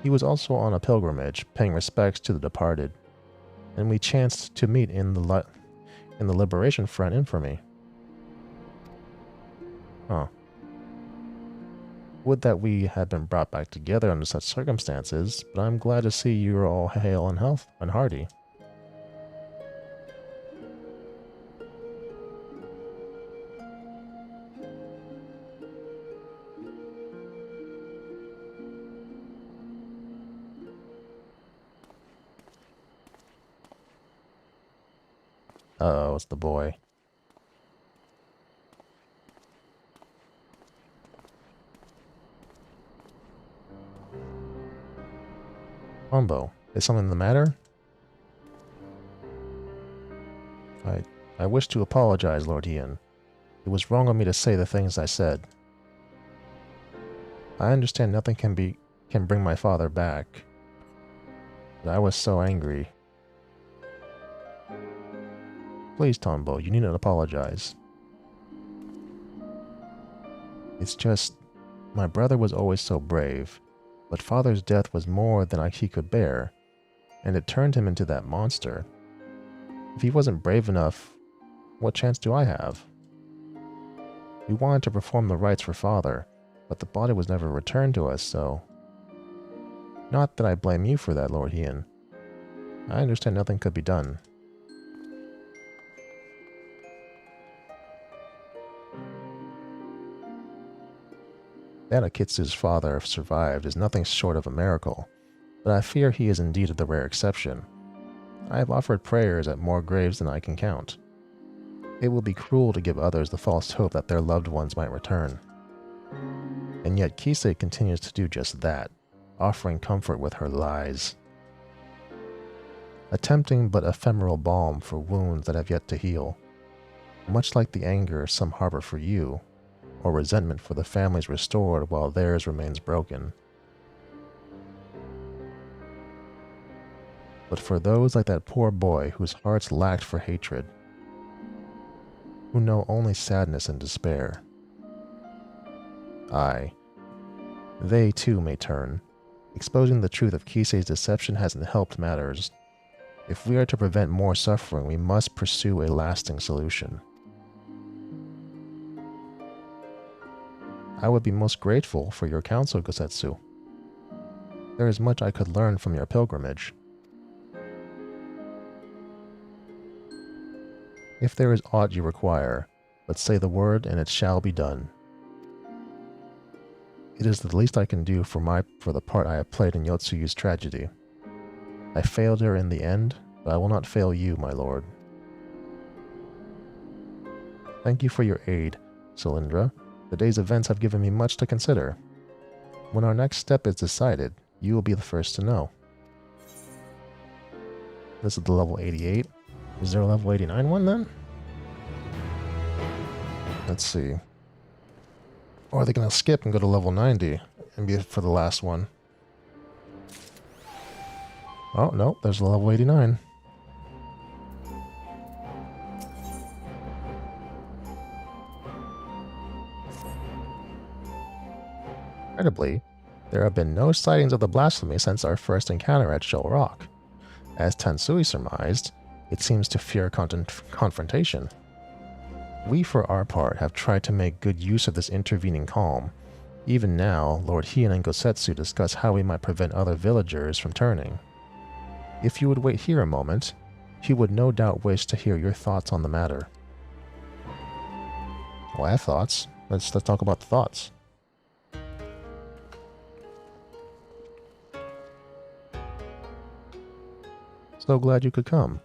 He was also on a pilgrimage, paying respects to the departed, and we chanced to meet in the Liberation Front infamy. Huh. Would that we had been brought back together under such circumstances, but I'm glad to see you are all hale and healthy and hearty. Uh-oh, it's the boy. Tombo, is something the matter? I wish to apologize, Lord Ian. It was wrong of me to say the things I said. I understand nothing can bring my father back. But I was so angry. Please, Tombo, you needn't apologize. It's just, my brother was always so brave, but father's death was more than he could bear, and it turned him into that monster. If he wasn't brave enough, what chance do I have? We wanted to perform the rites for father, but the body was never returned to us, so... Not that I blame you for that, Lord Ian. I understand nothing could be done. That Akitsu's father survived is nothing short of a miracle, but I fear he is indeed the rare exception. I have offered prayers at more graves than I can count. It would be cruel to give others the false hope that their loved ones might return. And yet Kisei continues to do just that, offering comfort with her lies. A tempting but ephemeral balm for wounds that have yet to heal, much like the anger some harbor for you, or resentment for the families restored while theirs remains broken. But for those like that poor boy whose hearts lacked for hatred, who know only sadness and despair, they too may turn. Exposing the truth of Kisei's deception hasn't helped matters. If we are to prevent more suffering, we must pursue a lasting solution. I would be most grateful for your counsel, Gosetsu. There is much I could learn from your pilgrimage. If there is aught you require, but say the word and it shall be done. It is the least I can do for the part I have played in Yotsuyu's tragedy. I failed her in the end, but I will not fail you, my lord. Thank you for your aid, Cylindra. The day's events have given me much to consider. When our next step is decided, you will be the first to know. This is the level 88. Is there a level 89 one then? Let's see. Or are they going to skip and go to level 90 and be for the last one? Oh, no, there's a level 89. Incredibly, there have been no sightings of the blasphemy since our first encounter at Shell Rock. As Tansui surmised, it seems to fear confrontation. We, for our part, have tried to make good use of this intervening calm. Even now, Lord Hien and Gosetsu discuss how we might prevent other villagers from turning. If you would wait here a moment, he would no doubt wish to hear your thoughts on the matter. Well, I have thoughts. Let's talk about the thoughts. So glad you could come.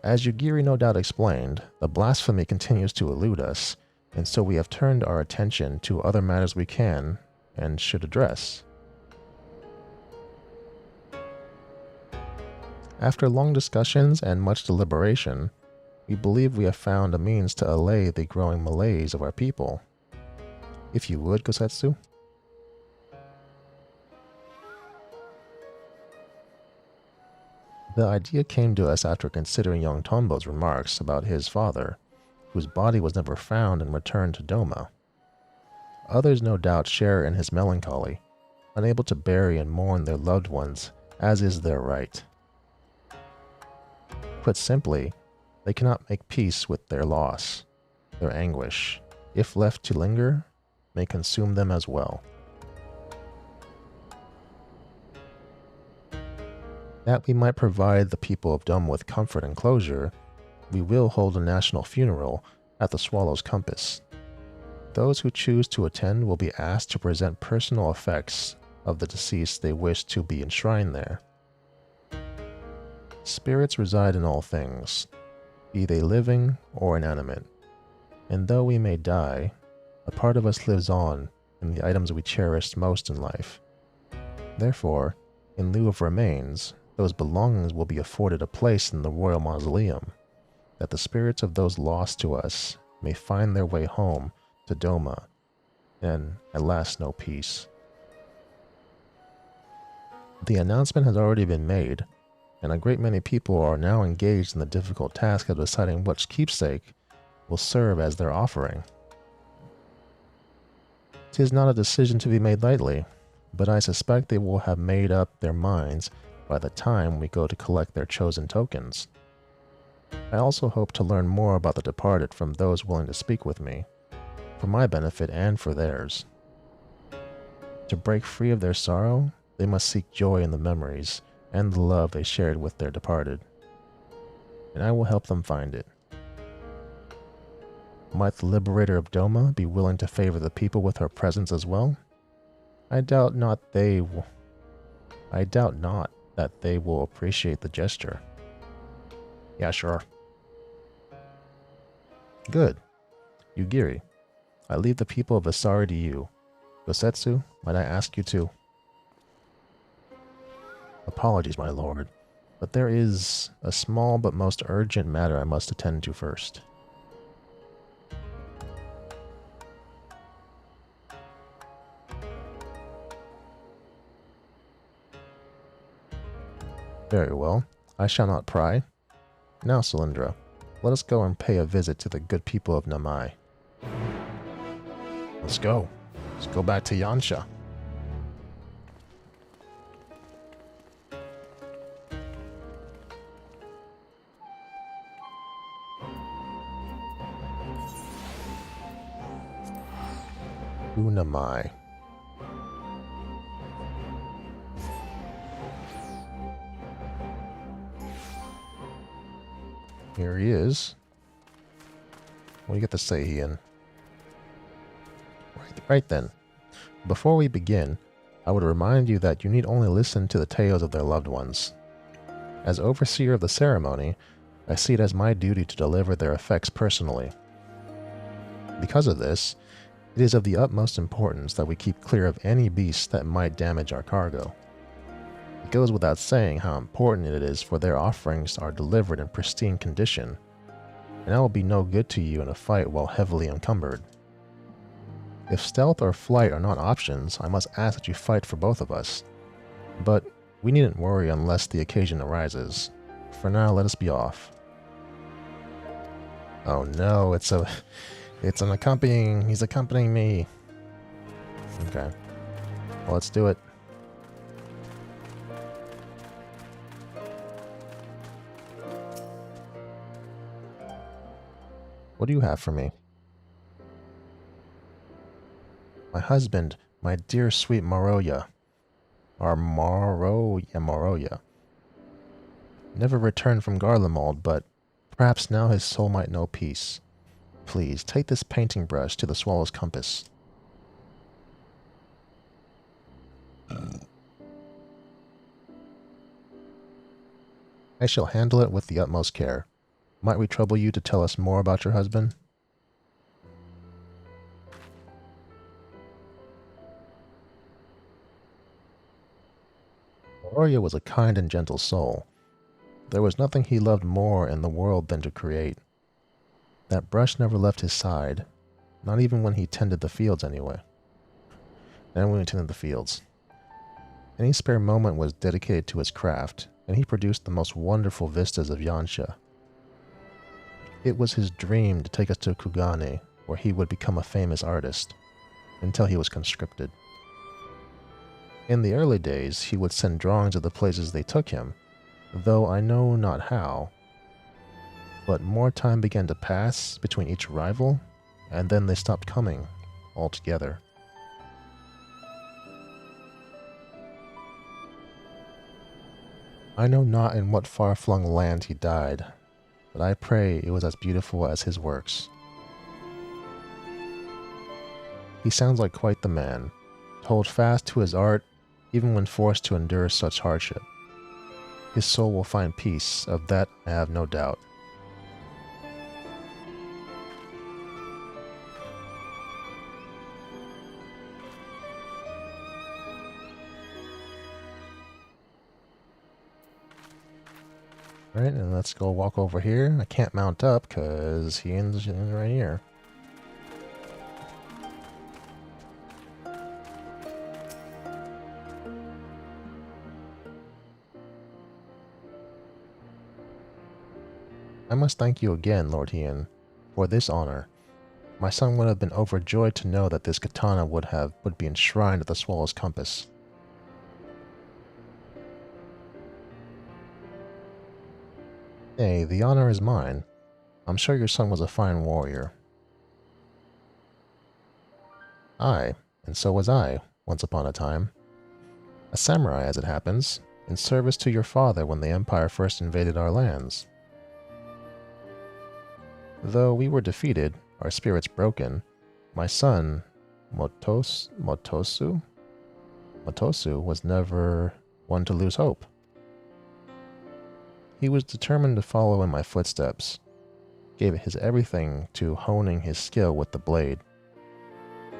As Yugiri no doubt explained, the blasphemy continues to elude us, and so we have turned our attention to other matters we can and should address. After long discussions and much deliberation, we believe we have found a means to allay the growing malaise of our people. If you would, Gosetsu. The idea came to us after considering young Tombo's remarks about his father, whose body was never found and returned to Doma. Others no doubt share in his melancholy, unable to bury and mourn their loved ones, as is their right. Put simply, they cannot make peace with their loss. Their anguish, if left to linger, may consume them as well. That we might provide the people of Doma with comfort and closure, we will hold a national funeral at the Swallow's Compass. Those who choose to attend will be asked to present personal effects of the deceased they wish to be enshrined there. Spirits reside in all things. be they living or inanimate. And though we may die, a part of us lives on in the items we cherished most in life. Therefore, in lieu of remains, those belongings will be afforded a place in the royal mausoleum, that the spirits of those lost to us may find their way home to Doma, and at last know peace. The announcement has already been made, and a great many people are now engaged in the difficult task of deciding which keepsake will serve as their offering. 'Tis not a decision to be made lightly, but I suspect they will have made up their minds by the time we go to collect their chosen tokens. I also hope to learn more about the departed from those willing to speak with me, for my benefit and for theirs. To break free of their sorrow, they must seek joy in the memories and the love they shared with their departed, and I will help them find it. Might the liberator of Doma be willing to favor the people with her presence as well? I doubt not that they will appreciate the gesture. Yeah, sure. Good. Yugiri, I leave the people of Asari to you. Gosetsu, might I ask you to? Apologies, my lord, but there is a small but most urgent matter I must attend to first. Very well, I shall not pry. Now, Cylindra, let us go and pay a visit to the good people of Namai. Let's go. Let's go back to Yansha. Namai. Here he is. What do you get to say, Ian? Right then. Before we begin, I would remind you that you need only listen to the tales of their loved ones. As overseer of the ceremony, I see it as my duty to deliver their effects personally. Because of this, it is of the utmost importance that we keep clear of any beasts that might damage our cargo. It goes without saying how important it is for their offerings are delivered in pristine condition, and I will be no good to you in a fight while heavily encumbered. If stealth or flight are not options, I must ask that you fight for both of us. But we needn't worry unless the occasion arises. For now, let us be off. Oh no, it's an accompanying. He's accompanying me. Okay. Well, let's do it. What do you have for me? My husband, my dear sweet Moroya. Or Moroya. Never returned from Garlemald, but perhaps now his soul might know peace. Please, take this painting brush to the Swallow's Compass. I shall handle it with the utmost care. Might we trouble you to tell us more about your husband? Moroya was a kind and gentle soul. There was nothing he loved more in the world than to create. That brush never left his side, not even when he tended the fields anyway. And when he tended the fields. Any spare moment was dedicated to his craft, and he produced the most wonderful vistas of Yansha. It was his dream to take us to Kugane, where he would become a famous artist, until he was conscripted. In the early days, he would send drawings of the places they took him, though I know not how. But more time began to pass between each arrival, and then they stopped coming altogether. I know not in what far-flung land he died, but I pray it was as beautiful as his works. He sounds like quite the man, to hold fast to his art even when forced to endure such hardship. His soul will find peace, of that I have no doubt. Right, and let's go walk over here. I can't mount up because he ends right here. I must thank you again, Lord Hien, for this honor. My son would have been overjoyed to know that this katana would be enshrined at the Swallow's compass. Hey, the honor is mine. I'm sure your son was a fine warrior. Aye, and so was I, once upon a time. A samurai, as it happens, in service to your father when the Empire first invaded our lands. Though we were defeated, our spirits broken, my son, Motosu was never one to lose hope. He was determined to follow in my footsteps, gave his everything to honing his skill with the blade.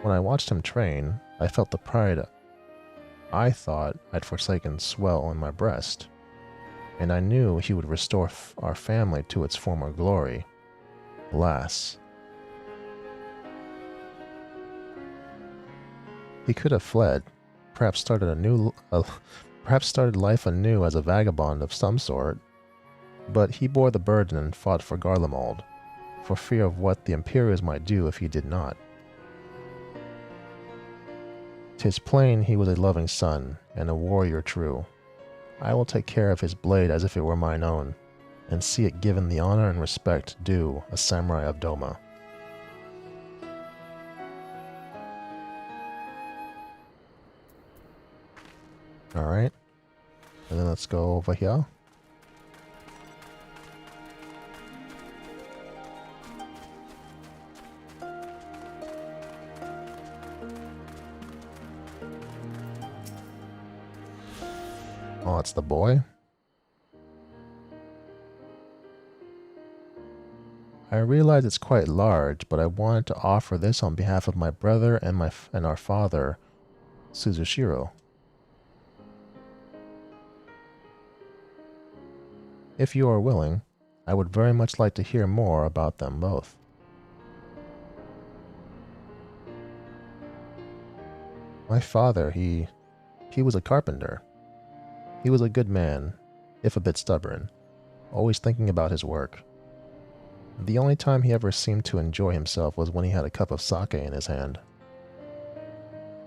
When I watched him train, I felt the pride I thought I'd forsaken swell in my breast, and I knew he would restore our family to its former glory. Alas. He could have fled, perhaps started life anew as a vagabond of some sort, but he bore the burden and fought for Garlemald, for fear of what the Imperials might do if he did not. 'Tis plain he was a loving son, and a warrior true. I will take care of his blade as if it were mine own, and see it given the honor and respect due a samurai of Doma. Alright, and then let's go over here. Oh, it's the boy. I realize it's quite large, but I wanted to offer this on behalf of my brother and our father, Suzushiro. If you are willing, I would very much like to hear more about them both. My father, he was a carpenter. He was a good man, if a bit stubborn, always thinking about his work. The only time he ever seemed to enjoy himself was when he had a cup of sake in his hand.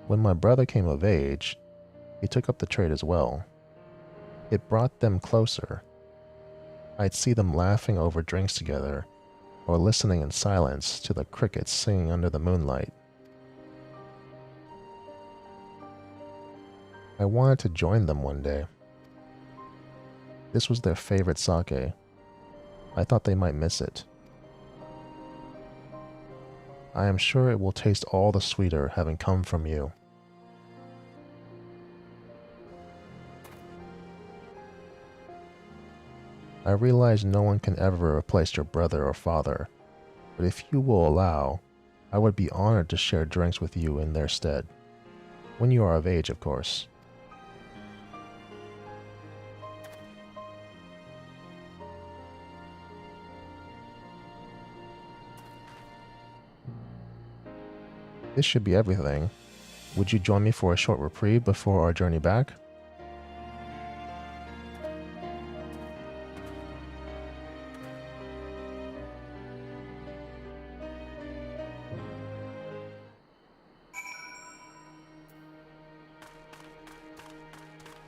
When my brother came of age, he took up the trade as well. It brought them closer. I'd see them laughing over drinks together, or listening in silence to the crickets singing under the moonlight. I wanted to join them one day. This was their favorite sake. I thought they might miss it. I am sure it will taste all the sweeter having come from you. I realize no one can ever replace your brother or father, but if you will allow, I would be honored to share drinks with you in their stead. When you are of age, of course. This should be everything. Would you join me for a short reprieve before our journey back?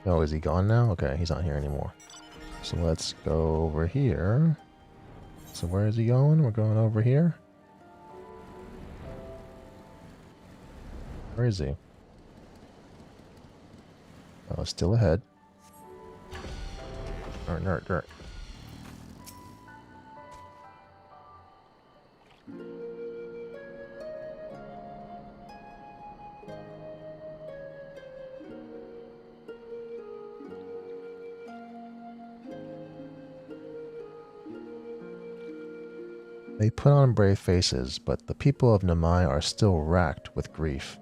Oh, is he gone now? Okay, he's not here anymore. So let's go over here. So where is he going? We're going over here. Where is he? Oh, still ahead. Nerd. They put on brave faces, but the people of Namai are still racked with grief.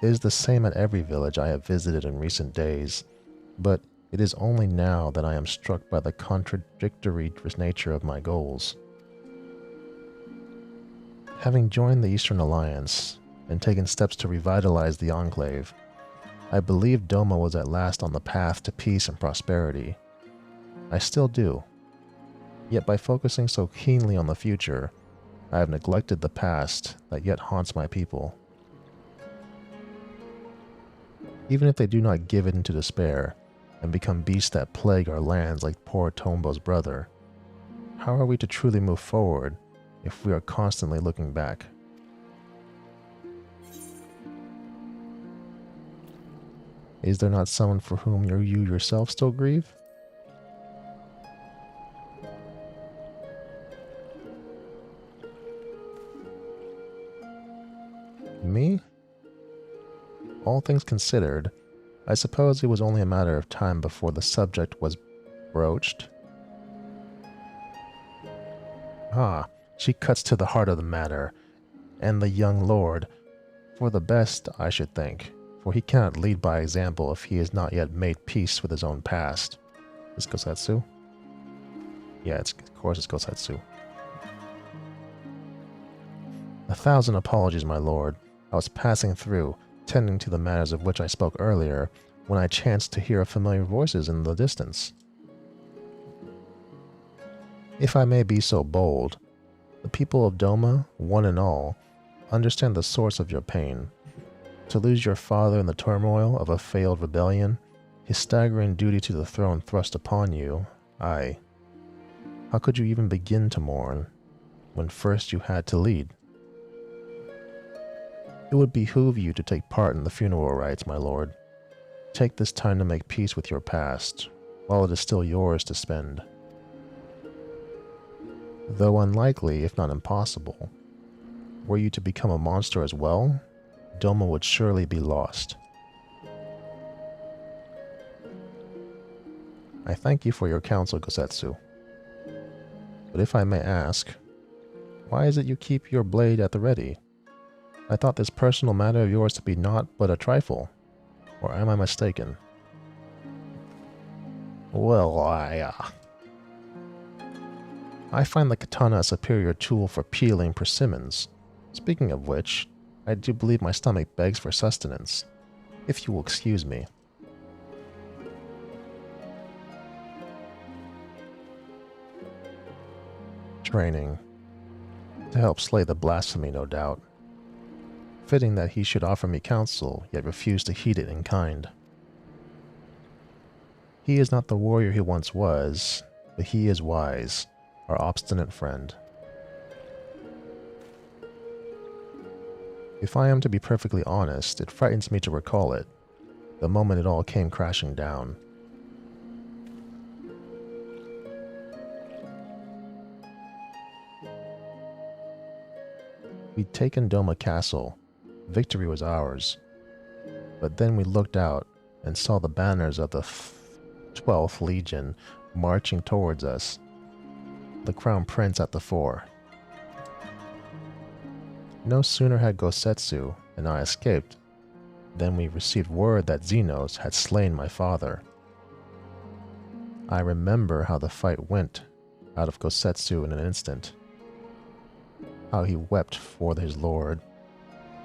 It is the same at every village I have visited in recent days, but It is only now that I am struck by the contradictory nature of my goals. Having joined the Eastern Alliance and taken steps to revitalize the Enclave, I believed Doma was at last on the path to peace and prosperity. I still do. Yet by focusing so keenly on the future, I have neglected the past that yet haunts my people. Even if they do not give in to despair and become beasts that plague our lands like poor Tombo's brother, how are we to truly move forward if we are constantly looking back? Is there not someone for whom you yourself still grieve? Me? All things considered, I suppose it was only a matter of time before the subject was broached. Ah, she cuts to the heart of the matter, and the young lord, for the best, I should think, for he cannot lead by example if he has not yet made peace with his own past. Is Gosetsu? Yeah, of course it's Gosetsu. 1,000 apologies, my lord. I was passing through, tending to the matters of which I spoke earlier, when I chanced to hear familiar voices in the distance. If I may be so bold, the people of Doma, one and all, understand the source of your pain. To lose your father in the turmoil of a failed rebellion, his staggering duty to the throne thrust upon you, aye. How could you even begin to mourn, when first you had to lead? It would behoove you to take part in the funeral rites, my lord. Take this time to make peace with your past, while it is still yours to spend. Though unlikely, if not impossible, were you to become a monster as well, Doma would surely be lost. I thank you for your counsel, Gosetsu. But if I may ask, why is it you keep your blade at the ready? I thought this personal matter of yours to be naught but a trifle, or am I mistaken? Well, I find the katana a superior tool for peeling persimmons. Speaking of which, I do believe my stomach begs for sustenance, if you will excuse me. Training. To help slay the blasphemy, no doubt. Fitting that he should offer me counsel, yet refuse to heed it in kind. He is not the warrior he once was, but he is wise, our obstinate friend. If I am to be perfectly honest, it frightens me to recall it, the moment it all came crashing down. We'd taken Doma Castle. Victory was ours. But then we looked out and saw the banners of the 12th Legion marching towards us, the Crown Prince at the fore. No sooner had Gosetsu and I escaped than we received word that Xenos had slain my father. I remember how the fight went out of Gosetsu in an instant, how he wept for his lord,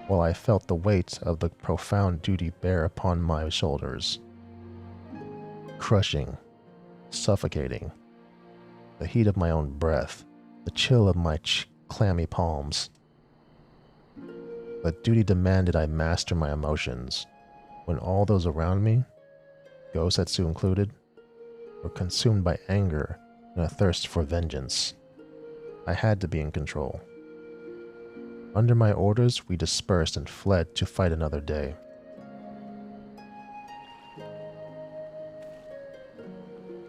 while I felt the weight of the profound duty bear upon my shoulders. Crushing, suffocating, the heat of my own breath, the chill of my clammy palms. But duty demanded I master my emotions, when all those around me, Gosetsu included, were consumed by anger and a thirst for vengeance. I had to be in control. Under my orders, we dispersed and fled to fight another day.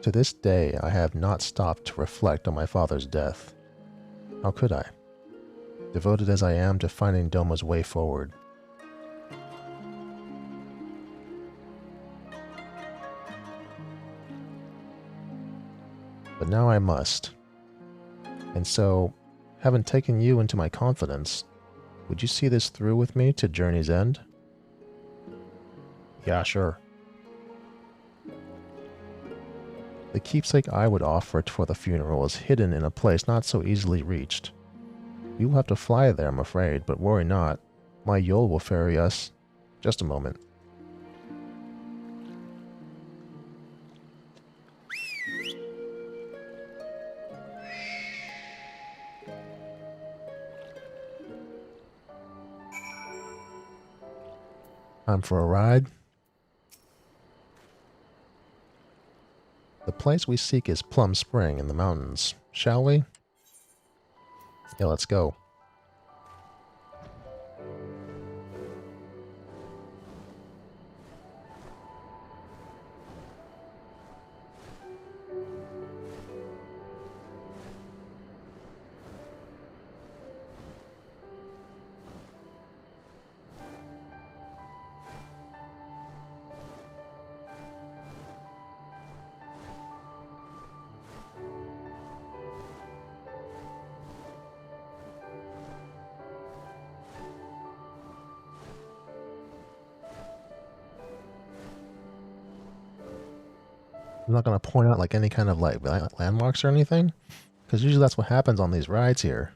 To this day, I have not stopped to reflect on my father's death. How could I? Devoted as I am to finding Doma's way forward. But now I must. And so, having taken you into my confidence, would you see this through with me to journey's end? Yeah, sure. The keepsake I would offer for the funeral is hidden in a place not so easily reached. We will have to fly there, I'm afraid, but worry not. My Yol will ferry us. Just a moment. Time for a ride. The place we seek is Plum Spring in the mountains. Shall we? Yeah, let's go. I'm not going to point out like any kind of like landmarks or anything, because usually that's what happens on these rides here.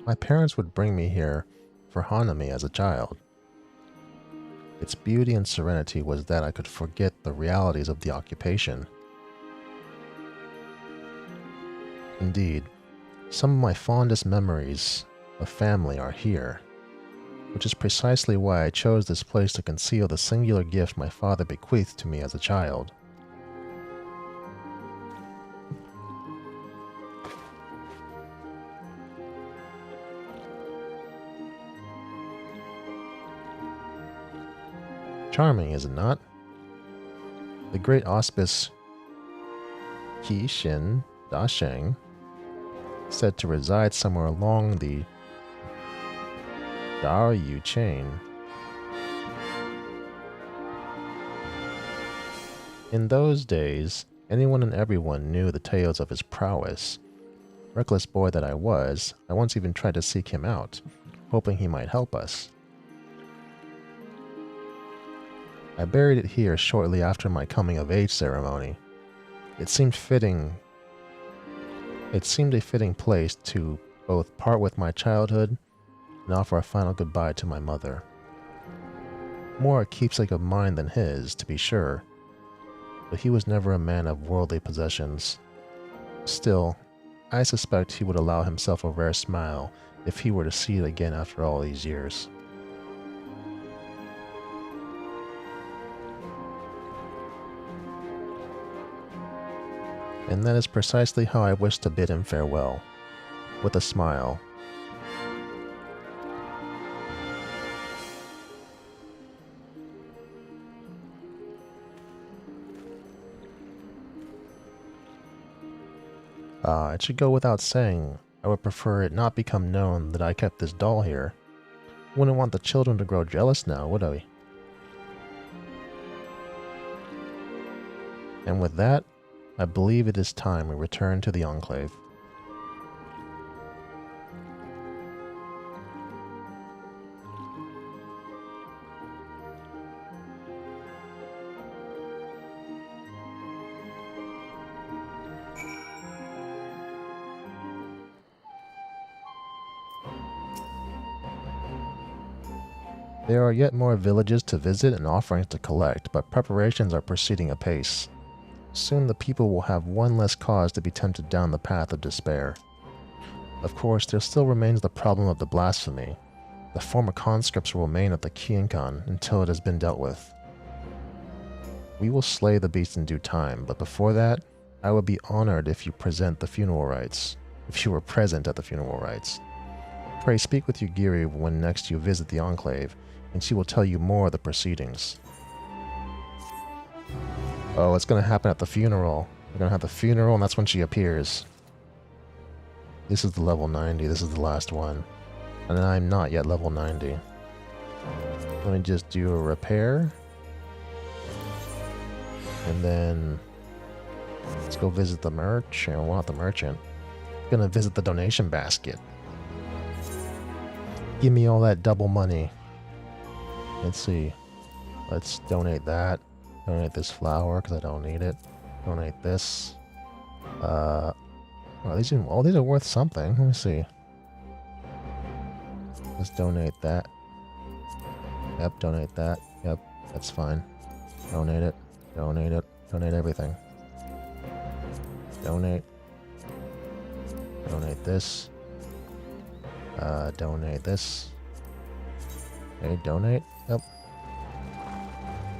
My parents would bring me here for Hanami as a child. Its beauty and serenity was that I could forget the realities of the occupation. Indeed, some of my fondest memories of family are here, which is precisely why I chose this place to conceal the singular gift my father bequeathed to me as a child. Charming, is it not? The great auspice Qi Xin Da Sheng, said to reside somewhere along the Daoyu chain. In those days, anyone and everyone knew the tales of his prowess. Reckless boy that I was, I once even tried to seek him out, hoping he might help us. I buried it here shortly after my coming-of-age ceremony. It seemed a fitting place to both part with my childhood and offer a final goodbye to my mother. More a keepsake of mine than his, to be sure, but he was never a man of worldly possessions. Still, I suspect he would allow himself a rare smile if he were to see it again after all these years. And that is precisely how I wish to bid him farewell, with a smile. It should go without saying, I would prefer it not become known that I kept this doll here. Wouldn't want the children to grow jealous now, would I? And with that, I believe it is time we return to the Enclave. There are yet more villages to visit and offerings to collect, but preparations are proceeding apace. Soon the people will have one less cause to be tempted down the path of despair. Of course, there still remains the problem of the blasphemy. The former conscripts will remain at the Kienkan until it has been dealt with. We will slay the beast in due time, but before that, I would be honored if you present the funeral rites. If you were present at the funeral rites. Pray speak with Yugiri when next you visit the Enclave, and she will tell you more of the proceedings. Oh, it's going to happen at the funeral. We're gonna have the funeral, and that's when she appears. This is the level 90. This is the last one. And I'm not yet level 90. Let me just do a repair. And then let's go visit the merchant. Well, not the merchant. I'm gonna visit the donation basket. Give me all that double money. Let's see. Let's donate that. Donate this flower because I don't need it. Donate this. Well, these are worth something. Let me see. Let's donate that. Yep, donate that. Yep, that's fine. Donate it. Donate it. Donate everything. Donate. Donate this. Donate this. Okay, donate. Yep.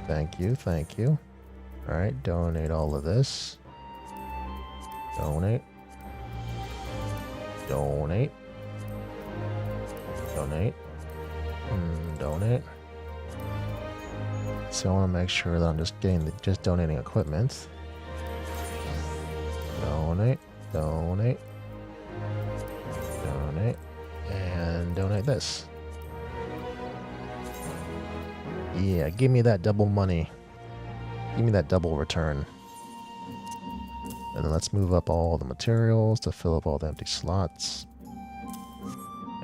Thank you, thank you. Alright, donate all of this. Donate. Donate. Donate. Donate. So I want to make sure that I'm just donating equipment. Donate. Donate. Donate. And donate this. Yeah, give me that double money. Give me that double return. And then let's move up all the materials to fill up all the empty slots.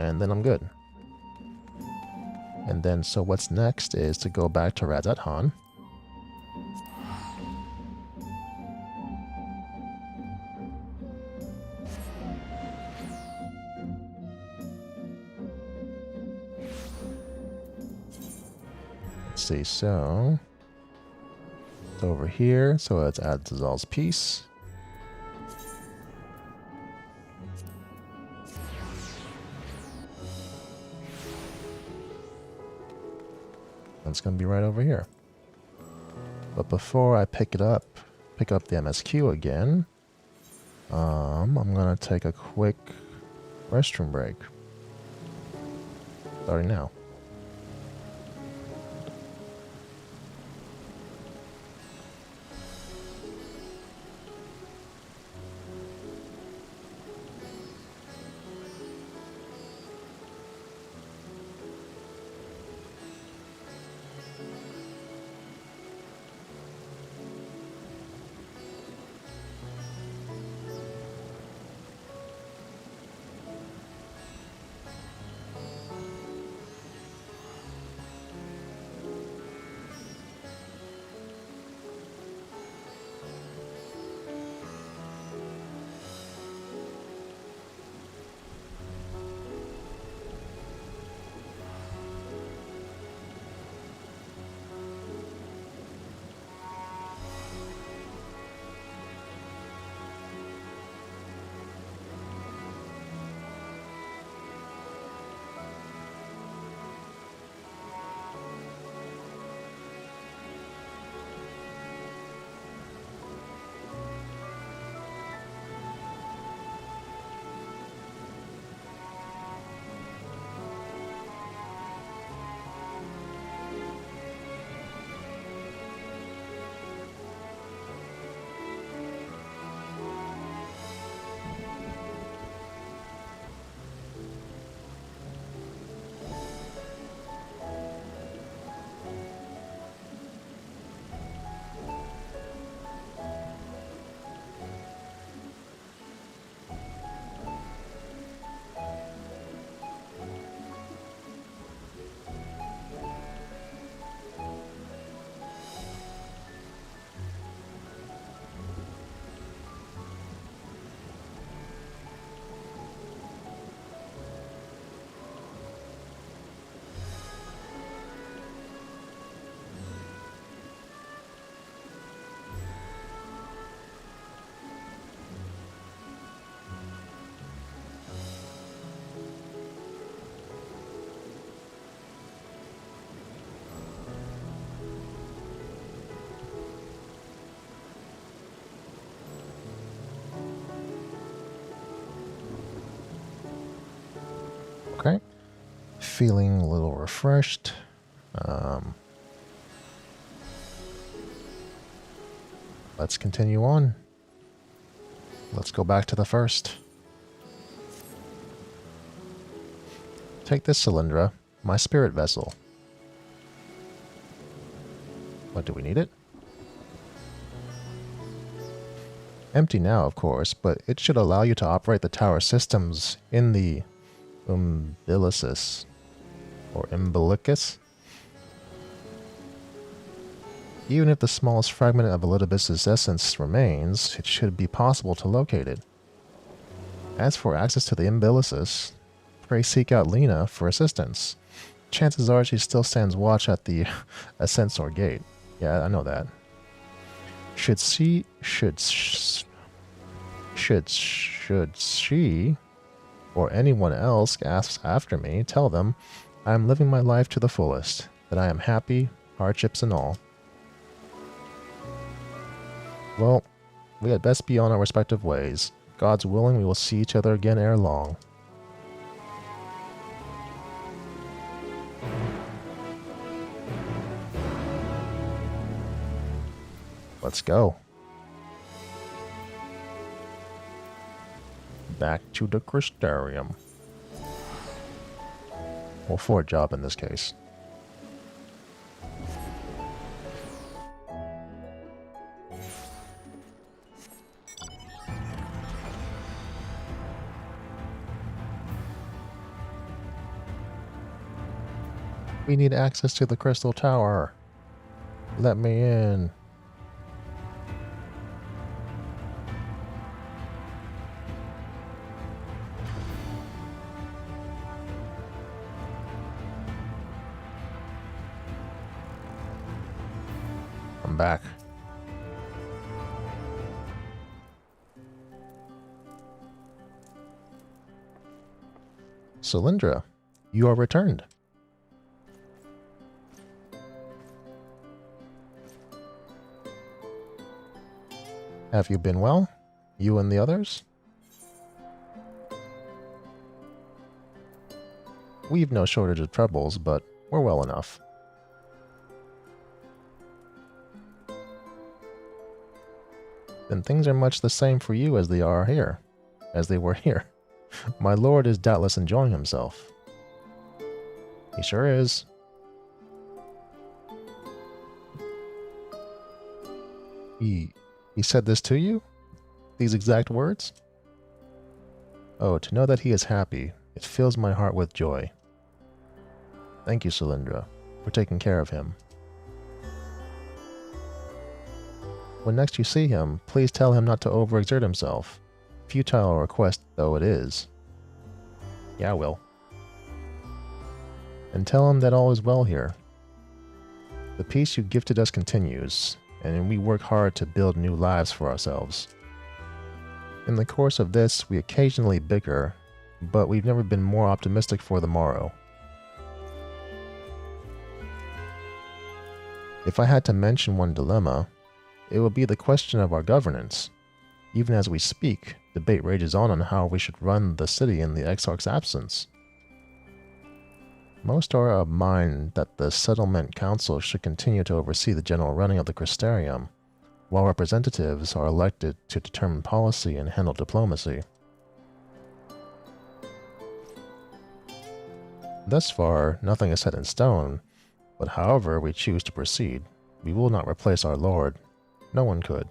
And then I'm good. And then, so what's next is to go back to radz-at-han. Let's see, so it's over here, so it's Adzal's piece. It's going to be right over here. But before I pick up the MSQ again, I'm going to take a quick restroom break. Starting now. Okay. Feeling a little refreshed. Let's continue on. Let's go back to the first. Take this cylindra, my spirit vessel. What, do we need it? Empty now, of course, but it should allow you to operate the tower systems in the umbilicus, or umbilicus. Even if the smallest fragment of Elidibus's essence remains, it should be possible to locate it. As for access to the umbilicus, pray seek out Lena for assistance. Chances are she still stands watch at the Ascensor Gate. Yeah, I know that. Should she or anyone else asks after me, tell them I am living my life to the fullest, that I am happy, hardships and all. Well, we had best be on our respective ways. God's willing, we will see each other again ere long. Let's go. Back to the crystarium. Well, for a job in this case. We need access to the crystal tower. Let me in. I'm back. Cylindra, you are returned. Have you been well? You and the others? We've no shortage of troubles, but we're well enough. Then things are much the same for you as they are here, as they were here. My lord is doubtless enjoying himself. He sure is. He said this to you? These exact words? Oh, to know that he is happy, it fills my heart with joy. Thank you, Cylindra, for taking care of him. When next you see him, please tell him not to overexert himself. Futile request though it is. Yeah, I will. And tell him that all is well here. The peace you gifted us continues, and we work hard to build new lives for ourselves. In the course of this, we occasionally bicker, but we've never been more optimistic for the morrow. If I had to mention one dilemma, it would be the question of our governance. Even as we speak, debate rages on how we should run the city in the Exarch's absence. Most are of mind that the Settlement Council should continue to oversee the general running of the crystarium, while representatives are elected to determine policy and handle diplomacy. Thus far, nothing is set in stone, but however we choose to proceed, we will not replace our lord. No one could.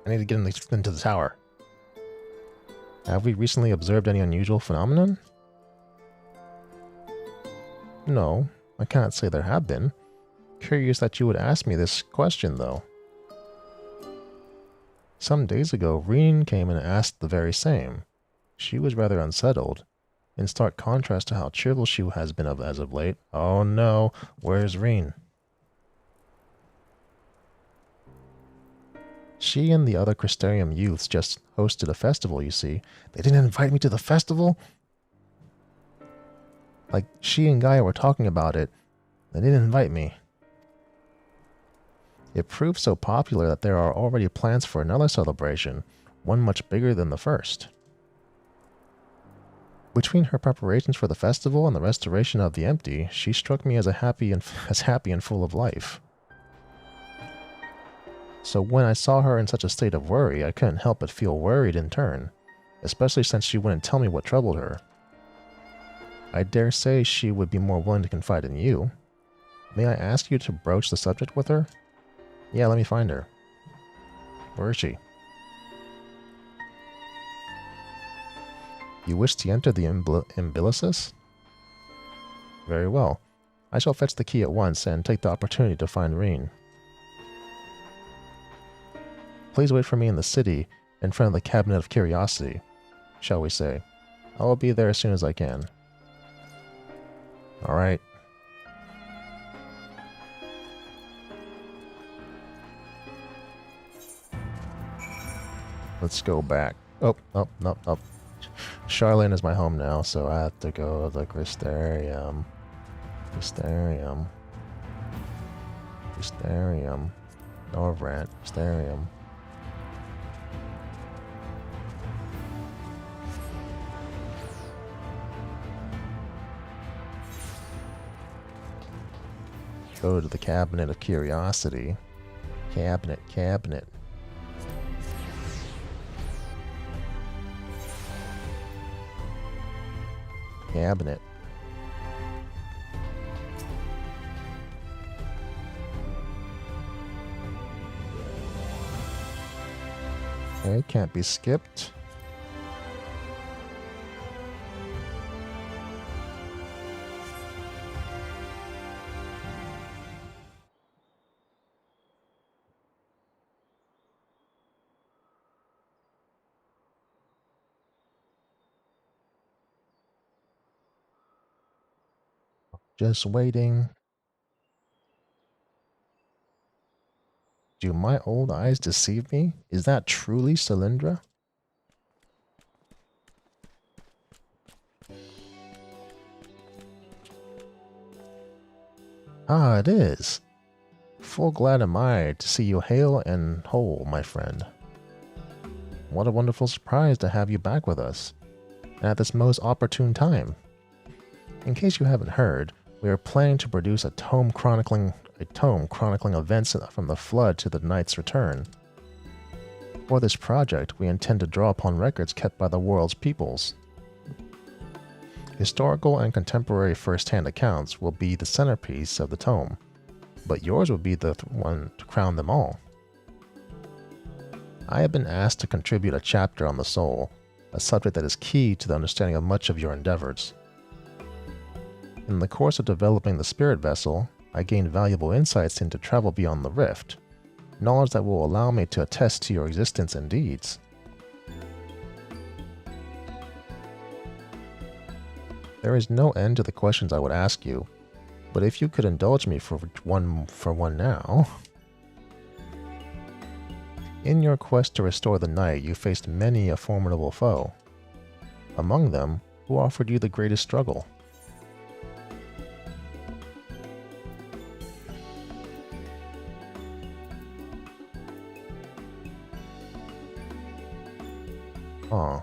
I need to get into the tower. Have we recently observed any unusual phenomenon? No, I can't say there have been. Curious that you would ask me this question, though. Some days ago, Reen came and asked the very same. She was rather unsettled, in stark contrast to how cheerful she has been as of late. Oh no, where's Reen? She and the other crystarium youths just hosted a festival, you see. They didn't invite me to the festival? Like, she and Gaia were talking about it. They didn't invite me. It proved so popular that there are already plans for another celebration, one much bigger than the first. Between her preparations for the festival and the restoration of the empty, she struck me as happy and full of life. So when I saw her in such a state of worry, I couldn't help but feel worried in turn, especially since she wouldn't tell me what troubled her. I dare say she would be more willing to confide in you. May I ask you to broach the subject with her? Yeah, let me find her. Where is she? You wish to enter the umbilicis? Very well. I shall fetch the key at once and take the opportunity to find Reen. Please wait for me in the city, in front of the Cabinet of Curiosity, shall we say. I will be there as soon as I can. Alright. Let's go back. Oh, no. Charlene is my home now, so I have to go to the crystarium. Norvrant, crystarium. Go to the Cabinet of Curiosity. Cabinet. Okay, can't be skipped. Just waiting. Do my old eyes deceive me? Is that truly Cylindra? Ah, it is. Full glad am I to see you hale and whole, my friend. What a wonderful surprise to have you back with us, and at this most opportune time. In case you haven't heard, we are planning to produce a tome chronicling events from the Flood to the Knight's return. For this project, we intend to draw upon records kept by the world's peoples. Historical and contemporary first-hand accounts will be the centerpiece of the tome, but yours will be the one to crown them all. I have been asked to contribute a chapter on the soul, a subject that is key to the understanding of much of your endeavors. In the course of developing the spirit vessel, I gained valuable insights into travel beyond the rift, knowledge that will allow me to attest to your existence and deeds. There is no end to the questions I would ask you, but if you could indulge me for one now. In your quest to restore the Knight, you faced many a formidable foe. Among them, who offered you the greatest struggle? Aw.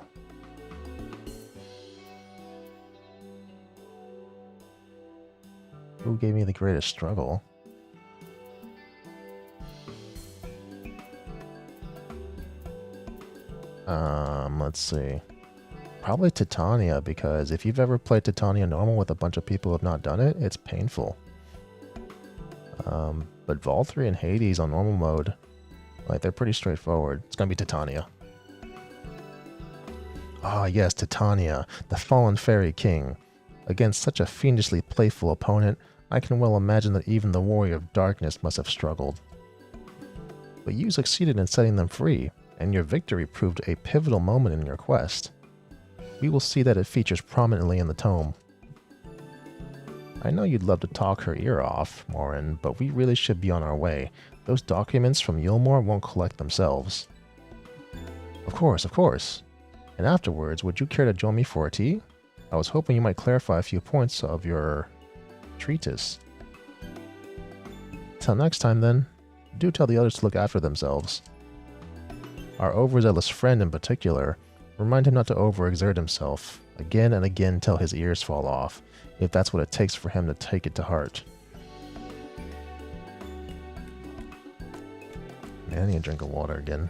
Who gave me the greatest struggle? Let's see. Probably Titania, because if you've ever played Titania normal with a bunch of people who have not done it, it's painful. But Valkyrie and Hades on normal mode, like, they're pretty straightforward. It's gonna be Titania. Ah, yes, Titania, the fallen fairy king. Against such a fiendishly playful opponent, I can well imagine that even the warrior of darkness must have struggled. But you succeeded in setting them free, and your victory proved a pivotal moment in your quest. We will see that it features prominently in the tome. I know you'd love to talk her ear off, Morin, but we really should be on our way. Those documents from Yulmore won't collect themselves. Of course. And afterwards, would you care to join me for a tea? I was hoping you might clarify a few points of your treatise. Till next time then, do tell the others to look after themselves. Our overzealous friend in particular, remind him not to overexert himself, again and again till his ears fall off, if that's what it takes for him to take it to heart. I need a drink of water again.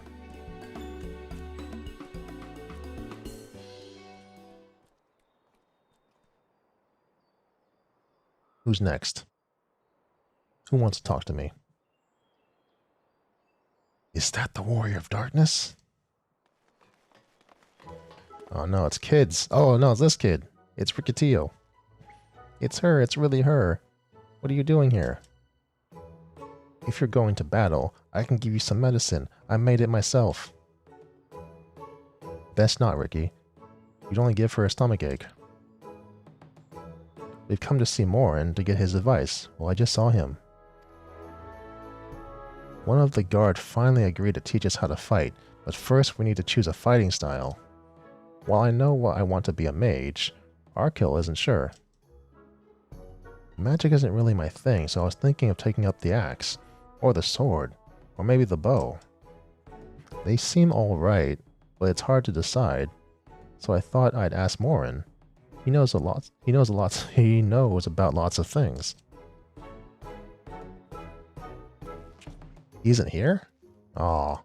Who's next? Who wants to talk to me? Is that the Warrior of Darkness? Oh no, it's kids. Oh no, it's this kid. It's Riccatio. It's her, it's really her. What are you doing here? If you're going to battle, I can give you some medicine. I made it myself. Best not, Ricky. You'd only give her a stomachache. We've come to see Morin to get his advice. Well, I just saw him. One of the guard finally agreed to teach us how to fight, but first we need to choose a fighting style. While I know I want to be a mage, Arkil isn't sure. Magic isn't really my thing, so I was thinking of taking up the axe, or the sword, or maybe the bow. They seem alright, but it's hard to decide, so I thought I'd ask Morin. He knows about lots of things. He isn't here? Aw.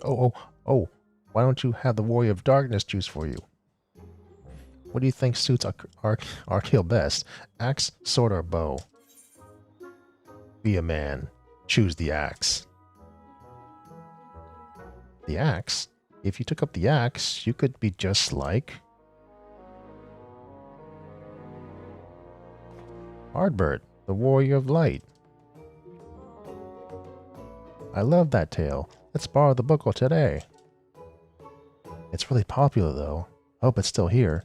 Oh, why don't you have the Warrior of Darkness choose for you? What do you think suits Arkil best? Axe, sword, or bow? Be a man. Choose the axe. The axe? If you took up the axe, you could be just like Ardbert, the Warrior of Light. I love that tale. Let's borrow the book today. It's really popular though. Hope it's still here.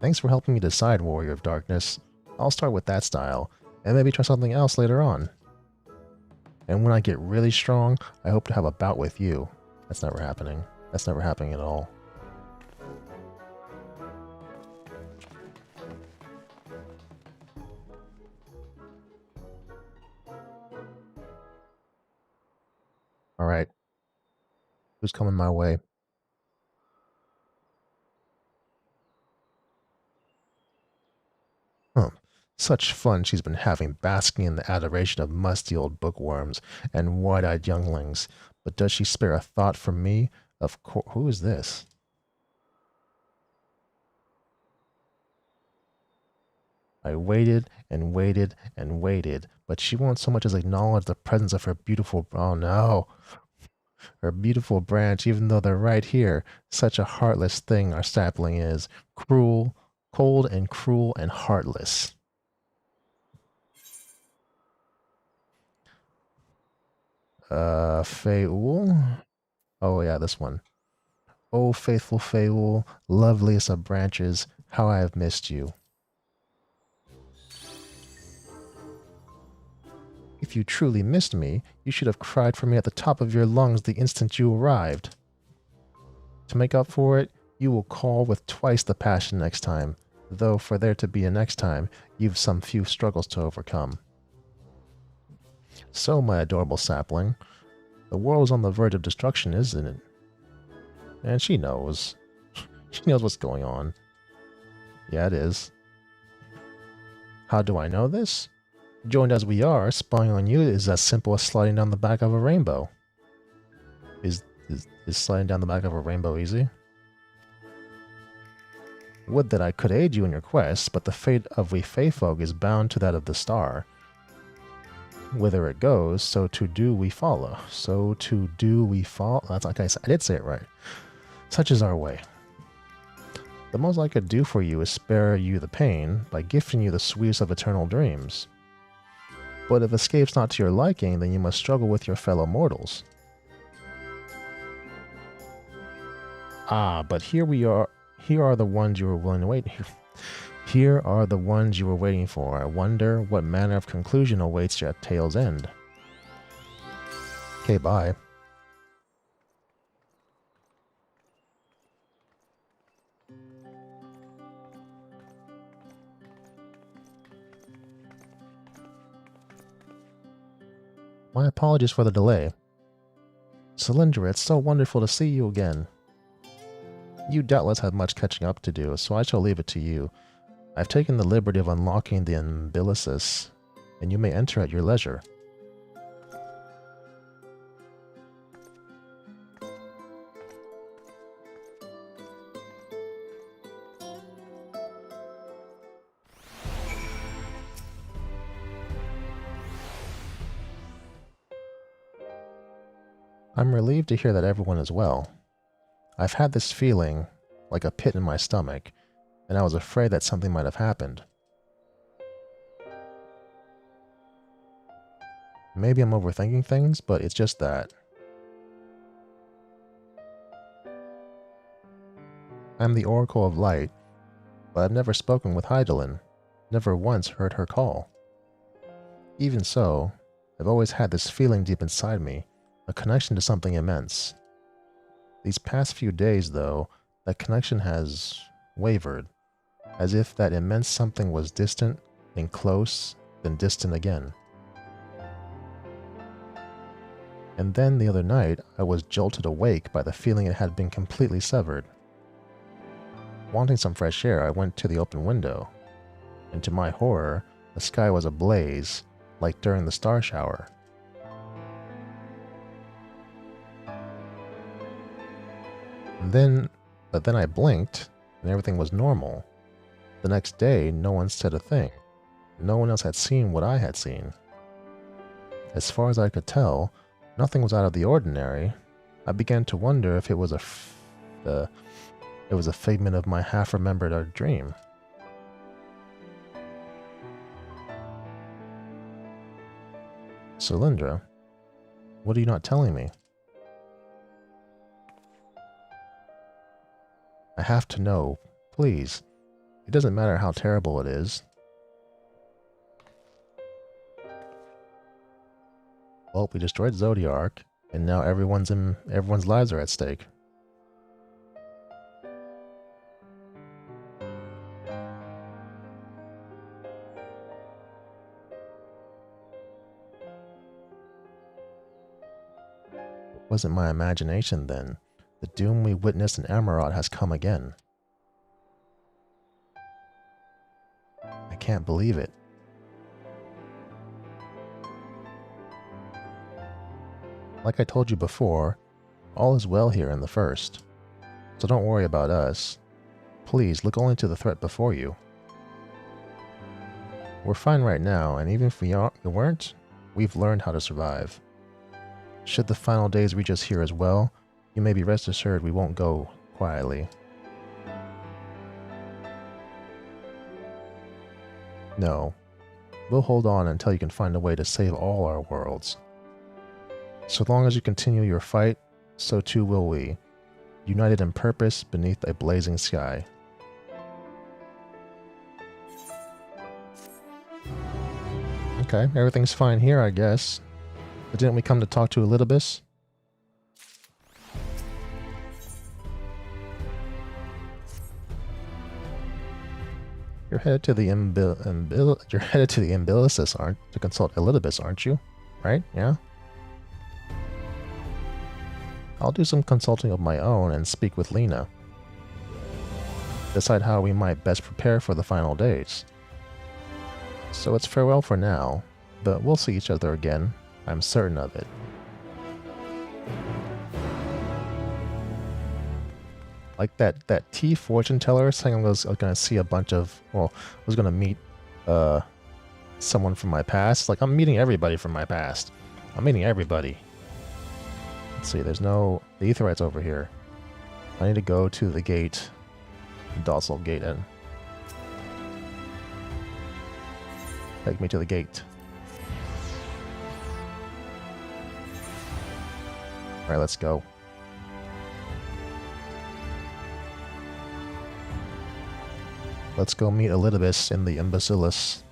Thanks for helping me decide, Warrior of Darkness. I'll start with that style, and maybe try something else later on. And when I get really strong, I hope to have a bout with you. That's never happening. That's never happening at all. Alright. Who's coming my way? Such fun she's been having basking in the adoration of musty old bookworms and wide-eyed younglings. But does she spare a thought for me? Of course. Who is this? I waited and waited and waited, but she won't so much as acknowledge the presence of her beautiful... Oh no! Her beautiful branch, even though they're right here. Such a heartless thing our sapling is. Cruel, cold and cruel and heartless. Feul? Oh yeah, this one. Oh, faithful Feul, loveliest of branches, how I have missed you. If you truly missed me, you should have cried for me at the top of your lungs the instant you arrived. To make up for it, you will call with twice the passion next time, though for there to be a next time, you've some few struggles to overcome. So, my adorable sapling, the world is on the verge of destruction, isn't it? And she knows. She knows what's going on. Yeah, it is. How do I know this? Joined as we are, spying on you is as simple as sliding down the back of a rainbow. Is sliding down the back of a rainbow easy? Would that I could aid you in your quest, but the fate of we Fey folk is bound to that of the star. Whither it goes, so to do we follow. So to do we follow. That's like I said. I did say it right. Such is our way. The most I could do for you is spare you the pain by gifting you the sweetest of eternal dreams. But if escape's not to your liking, then you must struggle with your fellow mortals. Ah, but here we are. Here are the ones you were willing to wait. Here are the ones you were waiting for. I wonder what manner of conclusion awaits you at tale's end. Okay, bye. My apologies for the delay. Cylindra, it's so wonderful to see you again. You doubtless have much catching up to do, so I shall leave it to you. I've taken the liberty of unlocking the umbilicis, and you may enter at your leisure. I'm relieved to hear that everyone is well. I've had this feeling, like a pit in my stomach, and I was afraid that something might have happened. Maybe I'm overthinking things, but it's just that. I'm the Oracle of Light, but I've never spoken with Hydaelyn, never once heard her call. Even so, I've always had this feeling deep inside me, a connection to something immense. These past few days, though, that connection has wavered, as if that immense something was distant, then close, then distant again. And then the other night, I was jolted awake by the feeling it had been completely severed. Wanting some fresh air, I went to the open window, and to my horror, the sky was ablaze, like during the star shower. But then I blinked, and everything was normal. The next day, no one said a thing. No one else had seen what I had seen. As far as I could tell, nothing was out of the ordinary. I began to wonder if it was a figment of my half-remembered dream. Cylindra, what are you not telling me? I have to know, please. It doesn't matter how terrible it is. Well, we destroyed Zodiark, and now everyone's lives are at stake. It wasn't my imagination then. The doom we witnessed in Amarot has come again. I can't believe it. Like I told you before, all is well here in the First. So don't worry about us. Please look only to the threat before you. We're fine right now, and even if we weren't, we've learned how to survive. Should the final days reach us here as well, you may be rest assured we won't go quietly. No, we'll hold on until you can find a way to save all our worlds. So long as you continue your fight, so too will we, united in purpose beneath a blazing sky. Okay, everything's fine here, I guess. But didn't we come to talk to Elidibus? You're headed to the Umbilicis, to consult Elidibus, aren't you? Right? Yeah? I'll do some consulting of my own and speak with Lena. Decide how we might best prepare for the final days. So it's farewell for now, but we'll see each other again. I'm certain of it. Like that T fortune teller saying I was gonna see a bunch of, well, I was gonna meet someone from my past. Like, I'm meeting everybody from my past. I'm meeting everybody. Let's see, there's no, the Aetherite's over here. I need to go to the gate, the docile gate, and take me to the gate. Alright, let's go. Let's go meet Elidibus in the Umbilicis.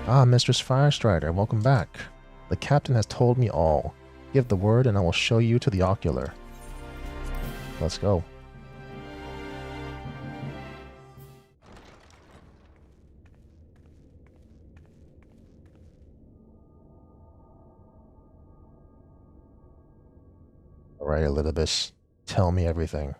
Ah, Mistress Firestrider, welcome back. The captain has told me all. Give the word and I will show you to the ocular. Let's go. Alright, Elidibus, tell me everything.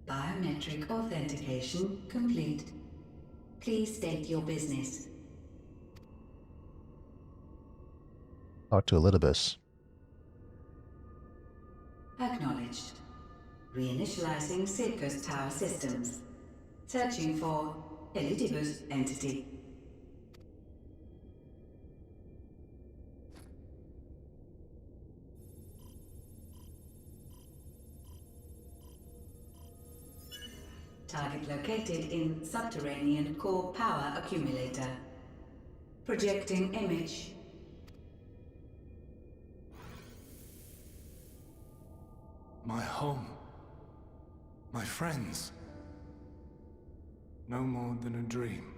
Biometric authentication complete. Please state your business. Talk to Elidibus. Acknowledged. Reinitializing Sidcus Tower systems. Searching for Elidibus entity. Target located in subterranean core power accumulator. Projecting image. My home. My friends. No more than a dream.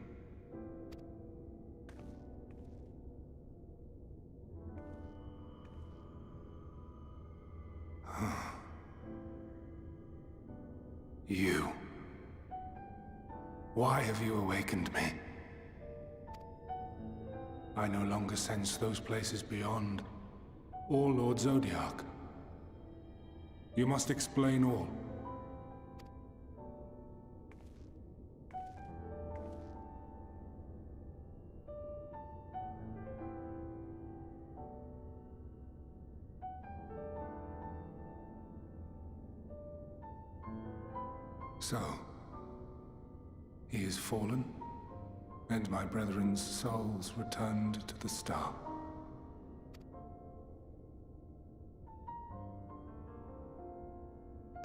You. Why have you awakened me? I no longer sense those places beyond, or Lord Zodiac. You must explain all. So, he is fallen, and my brethren's souls returned to the star.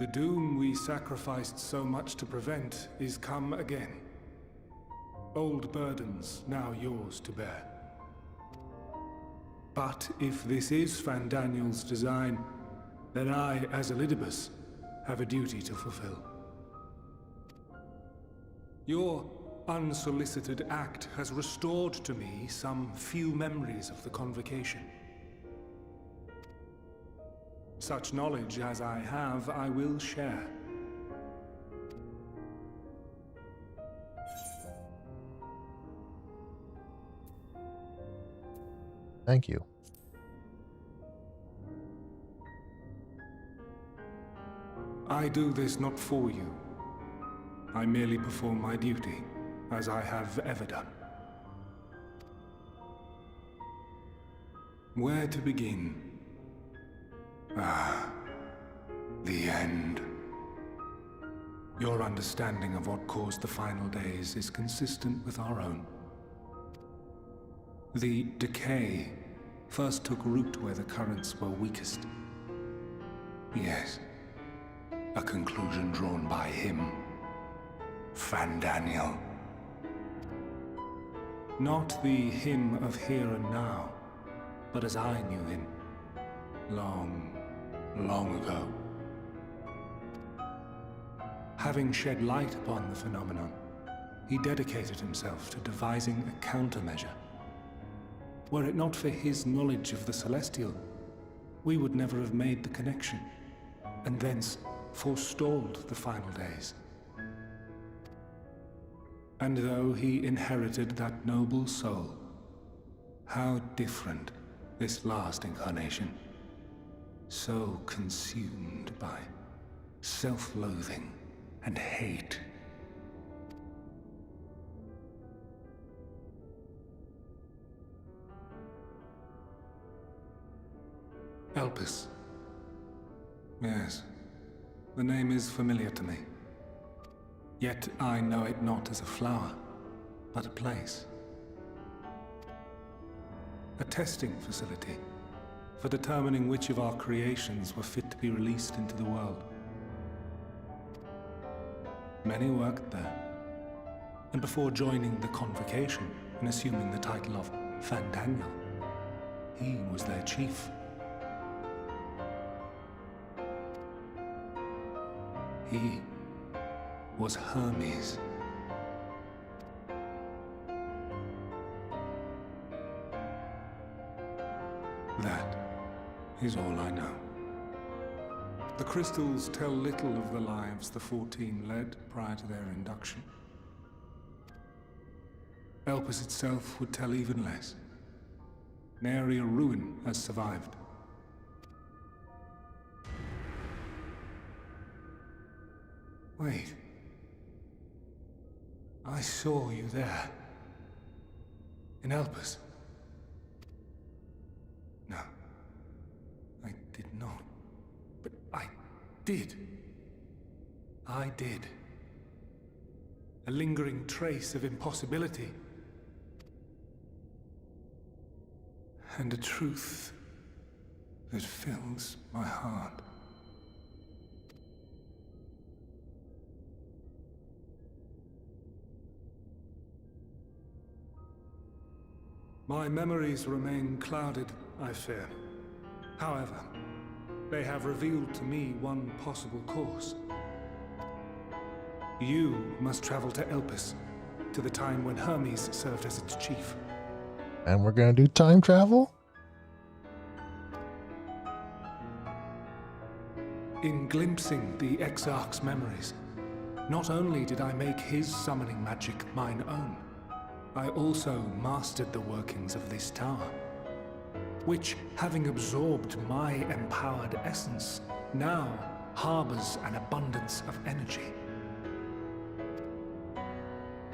The doom we sacrificed so much to prevent is come again. Old burdens now yours to bear. But if this is Fandaniel's design, then I, as Elidibus, have a duty to fulfill. Your unsolicited act has restored to me some few memories of the convocation. Such knowledge as I have, I will share. Thank you. I do this not for you. I merely perform my duty, as I have ever done. Where to begin? Ah, the end. Your understanding of what caused the final days is consistent with our own. The decay first took root where the currents were weakest. Yes, a conclusion drawn by him, Fandaniel. Not the him of here and now, but as I knew him, long ago. Having shed light upon the phenomenon, he dedicated himself to devising a countermeasure. Were it not for his knowledge of the Celestial, we would never have made the connection, and thence forestalled the final days. And though he inherited that noble soul, how different this last incarnation. So consumed by self-loathing and hate. Elpis. Yes, the name is familiar to me. Yet I know it not as a flower, but a place. A testing facility for determining which of our creations were fit to be released into the world. Many worked there, and before joining the convocation and assuming the title of Fandaniel, he was their chief. He was Hermes. That is all I know. The crystals tell little of the lives the 14 led prior to their induction. Elpis itself would tell even less. Nary a ruin has survived. . Wait. I saw you there. In Elpis. No. I did not. But I did. I did. A lingering trace of impossibility. And a truth that fills my heart. My memories remain clouded, I fear. However, they have revealed to me one possible course. You must travel to Elpis, to the time when Hermes served as its chief. And we're gonna do time travel? In glimpsing the Exarch's memories, not only did I make his summoning magic mine own, I also mastered the workings of this tower, which, having absorbed my empowered essence, now harbors an abundance of energy.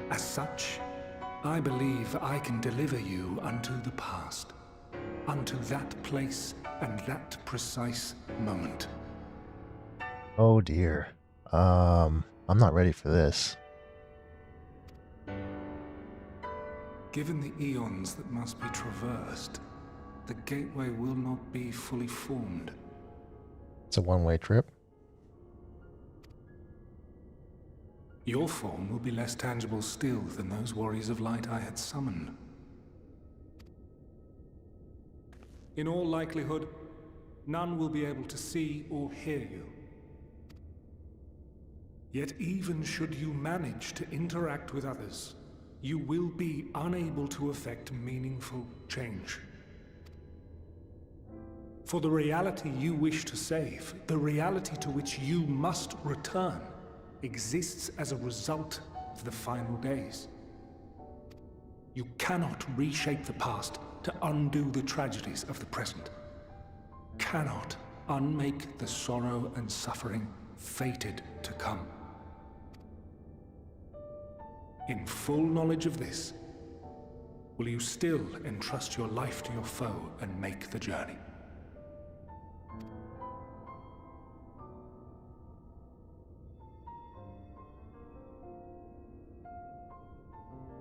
As such, I believe I can deliver you unto the past, unto that place and that precise moment. Oh dear. I'm not ready for this. Given the eons that must be traversed, the gateway will not be fully formed. It's a one-way trip. Your form will be less tangible still than those warriors of light I had summoned. In all likelihood, none will be able to see or hear you. Yet even should you manage to interact with others, you will be unable to effect meaningful change. For the reality you wish to save, the reality to which you must return, exists as a result of the final days. You cannot reshape the past to undo the tragedies of the present. Cannot unmake the sorrow and suffering fated to come. In full knowledge of this, will you still entrust your life to your foe and make the journey?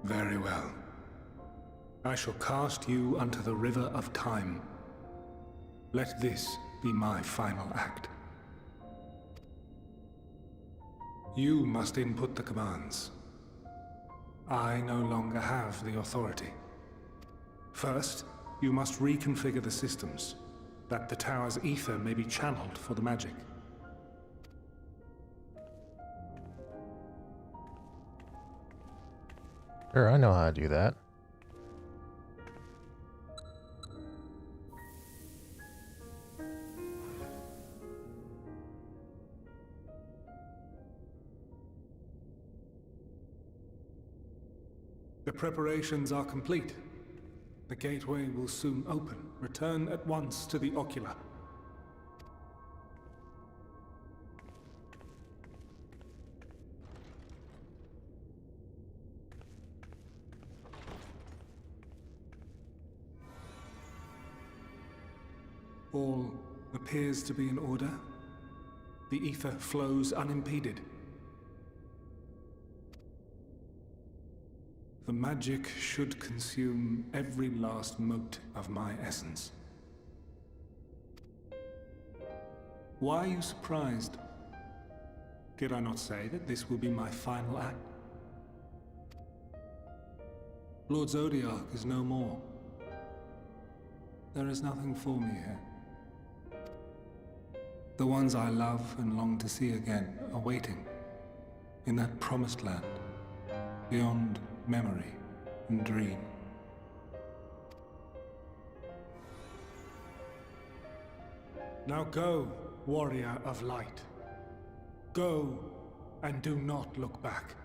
Very well. I shall cast you unto the river of time. Let this be my final act. You must input the commands. I no longer have the authority. First, you must reconfigure the systems, that the tower's aether may be channeled for the magic. Sure, I know how to do that. The preparations are complete. The gateway will soon open. Return at once to the ocular. All appears to be in order. The aether flows unimpeded. The magic should consume every last mote of my essence. Why are you surprised? Did I not say that this will be my final act? Lord Zodiac is no more. There is nothing for me here. The ones I love and long to see again are waiting in that promised land, beyond memory and dream. Now go, warrior of light. Go, and do not look back.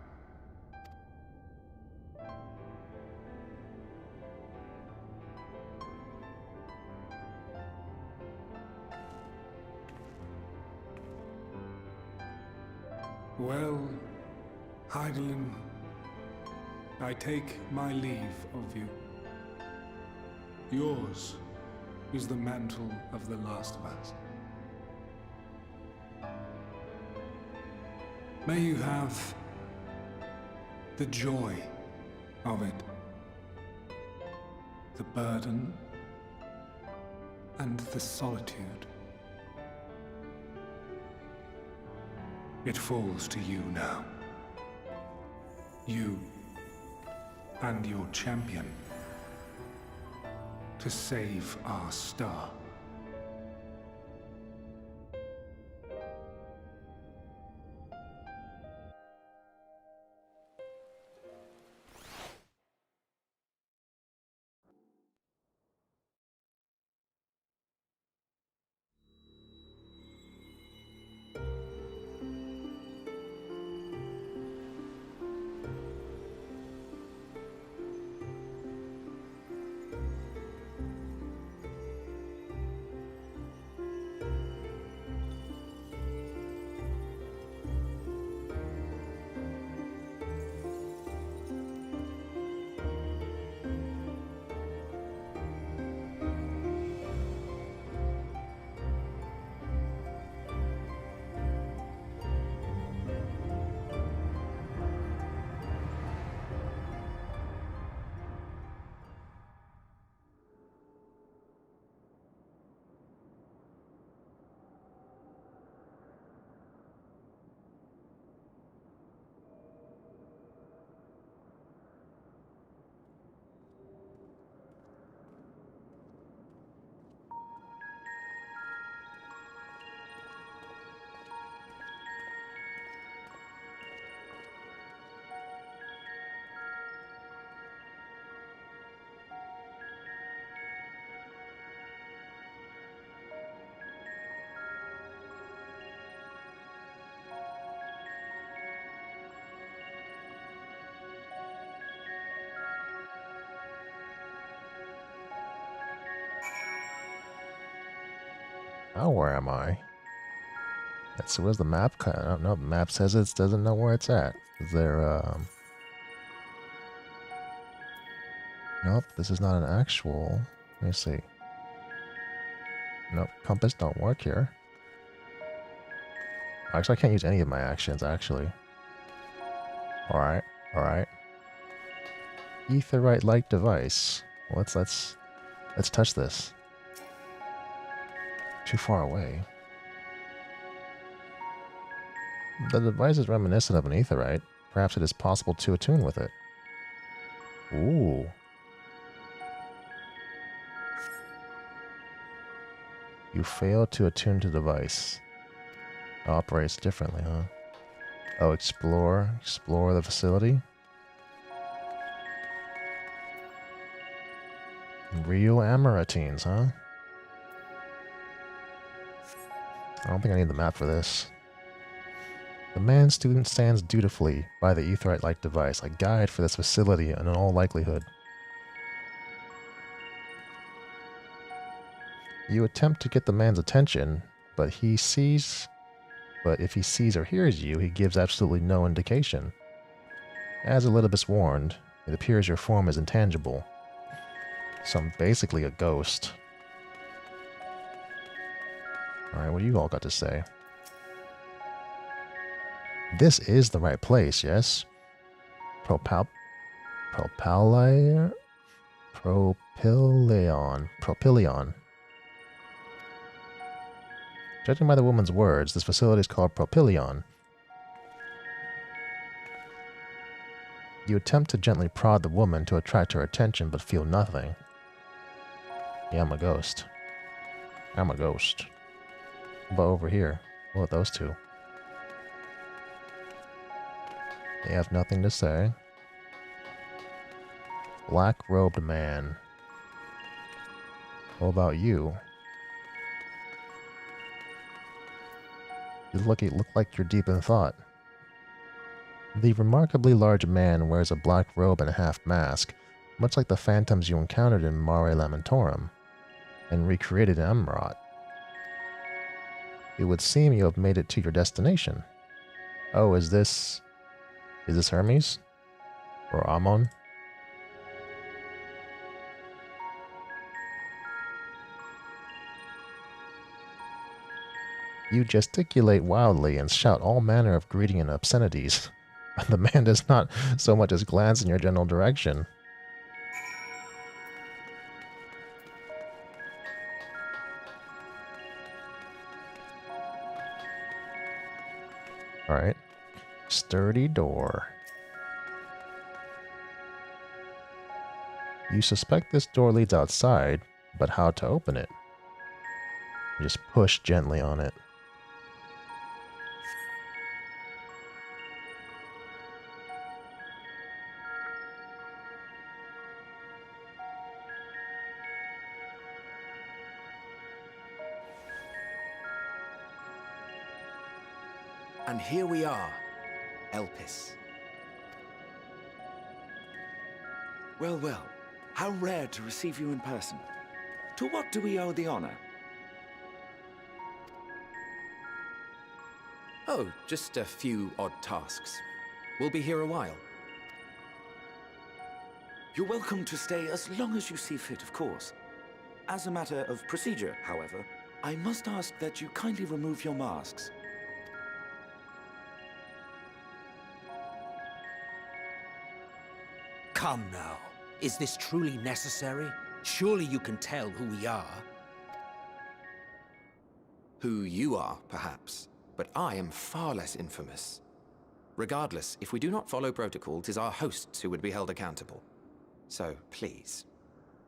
Well, Heidelin, I take my leave of you. Yours is the mantle of the last of us. May you have the joy of it, the burden, and the solitude. It falls to you now. You and your champion to save our star. Oh, where am I? That's where's the map? I don't know. The map says it doesn't know where it's at. Is there Nope, this is not an actual. Let me see. Nope, compass don't work here. Actually, I can't use any of my actions, actually. Alright, alright. Aetherite-like device. Let's touch this. Too far away. The device is reminiscent of an aetherite. Perhaps it is possible to attune with it. Ooh. You fail to attune to the device. It operates differently, huh? Oh, explore the facility. Real amaretines, huh? I don't think I need the map for this. The man student stands dutifully by the aetherite-like device, a guide for this facility in all likelihood. You attempt to get the man's attention, but if he sees or hears you, he gives absolutely no indication. As Elidibus warned, it appears your form is intangible. So I'm basically a ghost. Alright, what do you all got to say? This is the right place, yes? Propyleon. Judging by the woman's words, this facility is called Propyleon. You attempt to gently prod the woman to attract her attention, but feel nothing. Yeah, I'm a ghost. I'm a ghost. But over here, what about those two? They have nothing to say. Black-robed man. What about you? You look like you're deep in thought. The remarkably large man wears a black robe and a half mask, much like the phantoms you encountered in Mare Lamentorum, and recreated in Emmerot. It would seem you have made it to your destination. Oh, is this Hermes? Or Amon? You gesticulate wildly and shout all manner of greeting and obscenities, but the man does not so much as glance in your general direction. Alright. Sturdy door. You suspect this door leads outside, but how to open it? You just push gently on it. And here we are, Elpis. Well, well, how rare to receive you in person. To what do we owe the honor? Oh, just a few odd tasks. We'll be here a while. You're welcome to stay as long as you see fit, of course. As a matter of procedure, however, I must ask that you kindly remove your masks. Come now. Is this truly necessary? Surely you can tell who we are. Who you are, perhaps, but I am far less infamous. Regardless, if we do not follow protocol, 'tis our hosts who would be held accountable. So, please,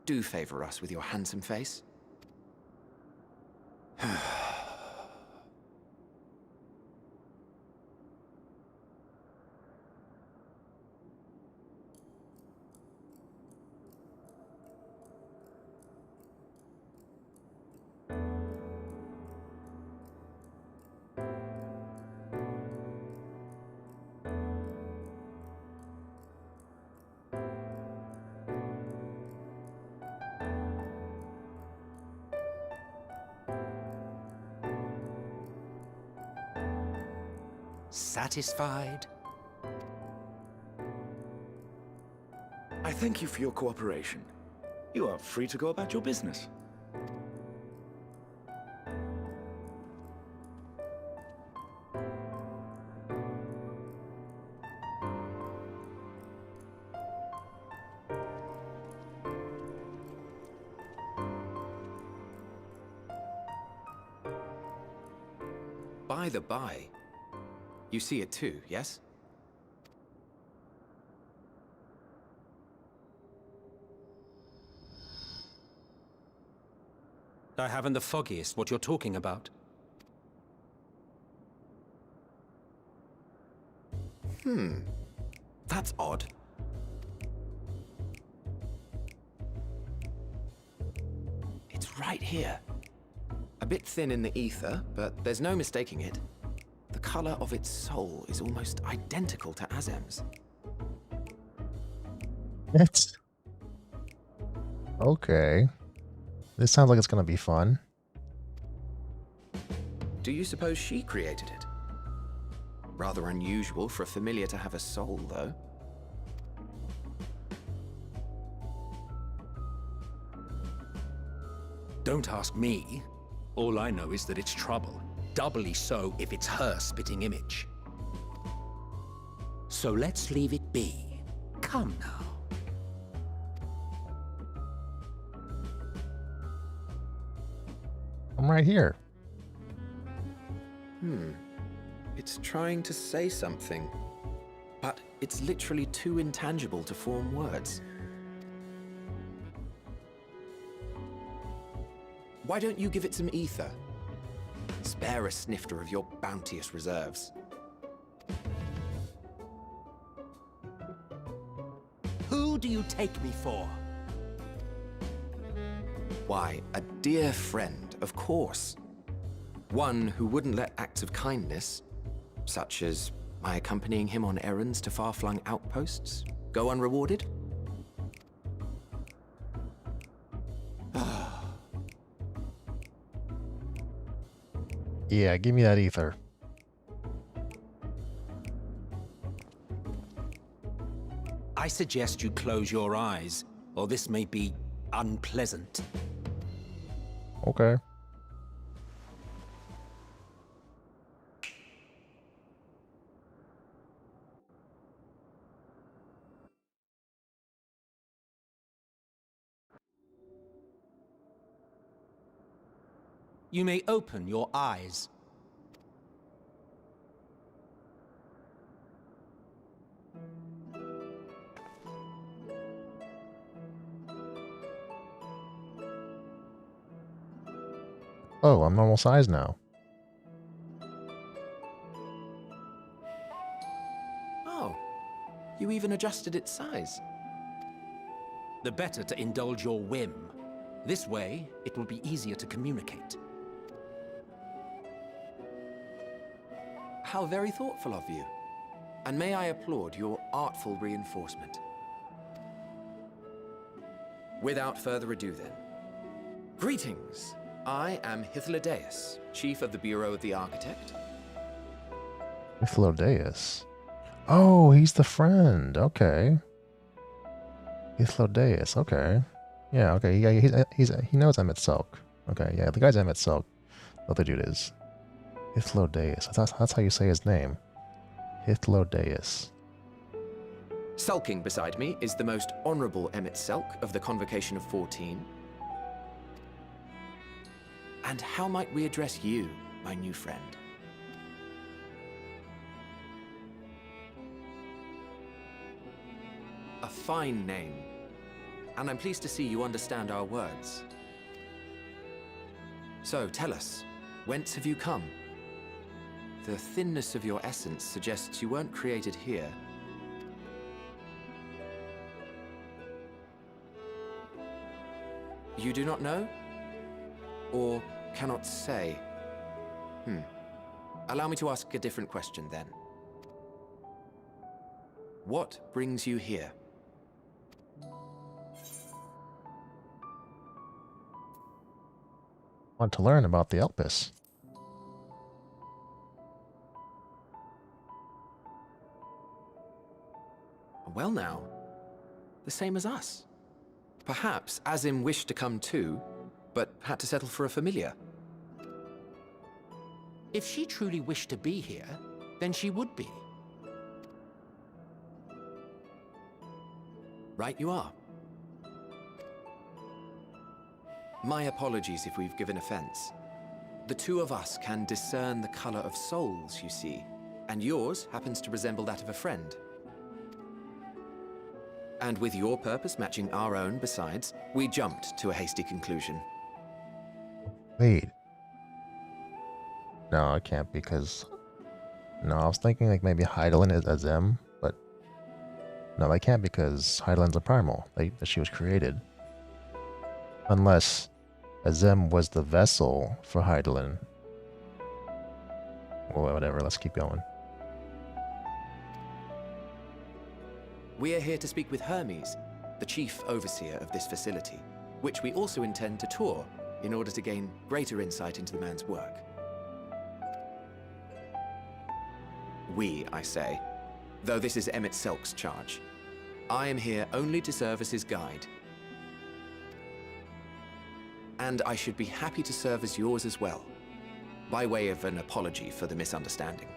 do favor us with your handsome face. Satisfied? I thank you for your cooperation. You are free to go about your business. By the by, you see it too, yes? I haven't the foggiest what you're talking about. That's odd. It's right here. A bit thin in the ether, but there's no mistaking it. The color of its soul is almost identical to Azem's. It's okay. This sounds like it's gonna be fun. Do you suppose she created it? Rather unusual for a familiar to have a soul, though. Don't ask me. All I know is that it's trouble. Doubly so if it's her spitting image. So let's leave it be. Come now. I'm right here. It's trying to say something, but it's literally too intangible to form words. Why don't you give it some ether? Spare a snifter of your bounteous reserves. Who do you take me for? Why, a dear friend, of course. One who wouldn't let acts of kindness, such as my accompanying him on errands to far-flung outposts, go unrewarded? Yeah, give me that ether. I suggest you close your eyes, or this may be unpleasant. Okay. You may open your eyes. Oh, I'm normal size now. Oh, you even adjusted its size. The better to indulge your whim. This way, it will be easier to communicate. How very thoughtful of you. And may I applaud your artful reinforcement. Without further ado then. Greetings. I am Hythlodaeus, Chief of the Bureau of the Architect. Hythlodaeus. Oh, he's the friend. Okay. Hythlodaeus. Okay. Yeah. Okay. Yeah. He knows I'm at Silk. Okay. Yeah. The guy's I'm at Silk. The other dude is Hythlodaeus. That's how you say his name. Hythlodaeus. Sulking beside me is the most honorable Emmet Selk of the Convocation of 14. And how might we address you, my new friend? A fine name. And I'm pleased to see you understand our words. So, tell us, whence have you come? The thinness of your essence suggests you weren't created here. You do not know? Or cannot say? Allow me to ask a different question then. What brings you here? Want to learn about the Elpis. Well now, the same as us. Perhaps Azim wished to come too, but had to settle for a familiar. If she truly wished to be here, then she would be. Right you are. My apologies if we've given offense. The two of us can discern the color of souls, you see, and yours happens to resemble that of a friend. And with your purpose matching our own besides, we jumped to a hasty conclusion. Wait. No, it can't because... No, I was thinking like maybe Heidelin is Azem, but... No, they can't because Heidelin's a primal. That she was created. Unless Azem was the vessel for Heidelin. Well, whatever, let's keep going. We are here to speak with Hermes, the chief overseer of this facility, which we also intend to tour in order to gain greater insight into the man's work. We, I say, though this is Emmet Selk's charge. I am here only to serve as his guide. And I should be happy to serve as yours as well, by way of an apology for the misunderstanding.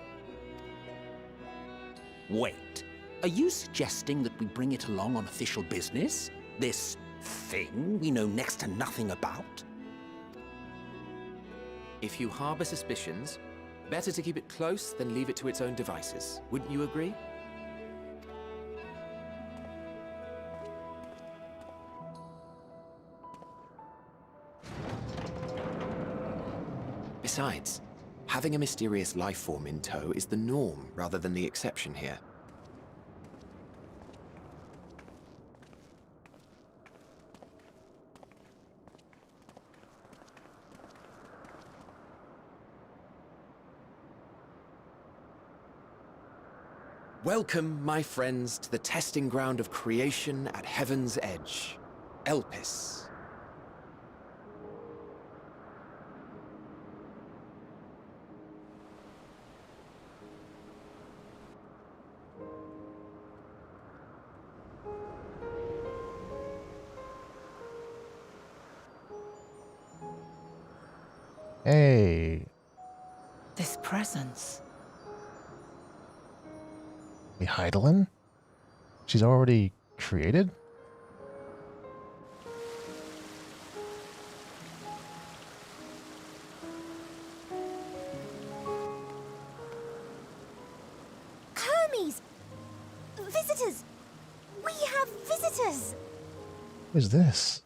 Wait, are you suggesting that we bring it along on official business? This thing we know next to nothing about? If you harbor suspicions, better to keep it close than leave it to its own devices. Wouldn't you agree? Besides, having a mysterious life form in tow is the norm rather than the exception here. Welcome, my friends, to the testing ground of creation at Heaven's Edge, Elpis. Hey, This presence. the Heidelin? She's already created? Hermes! Visitors! We have visitors! Who is this?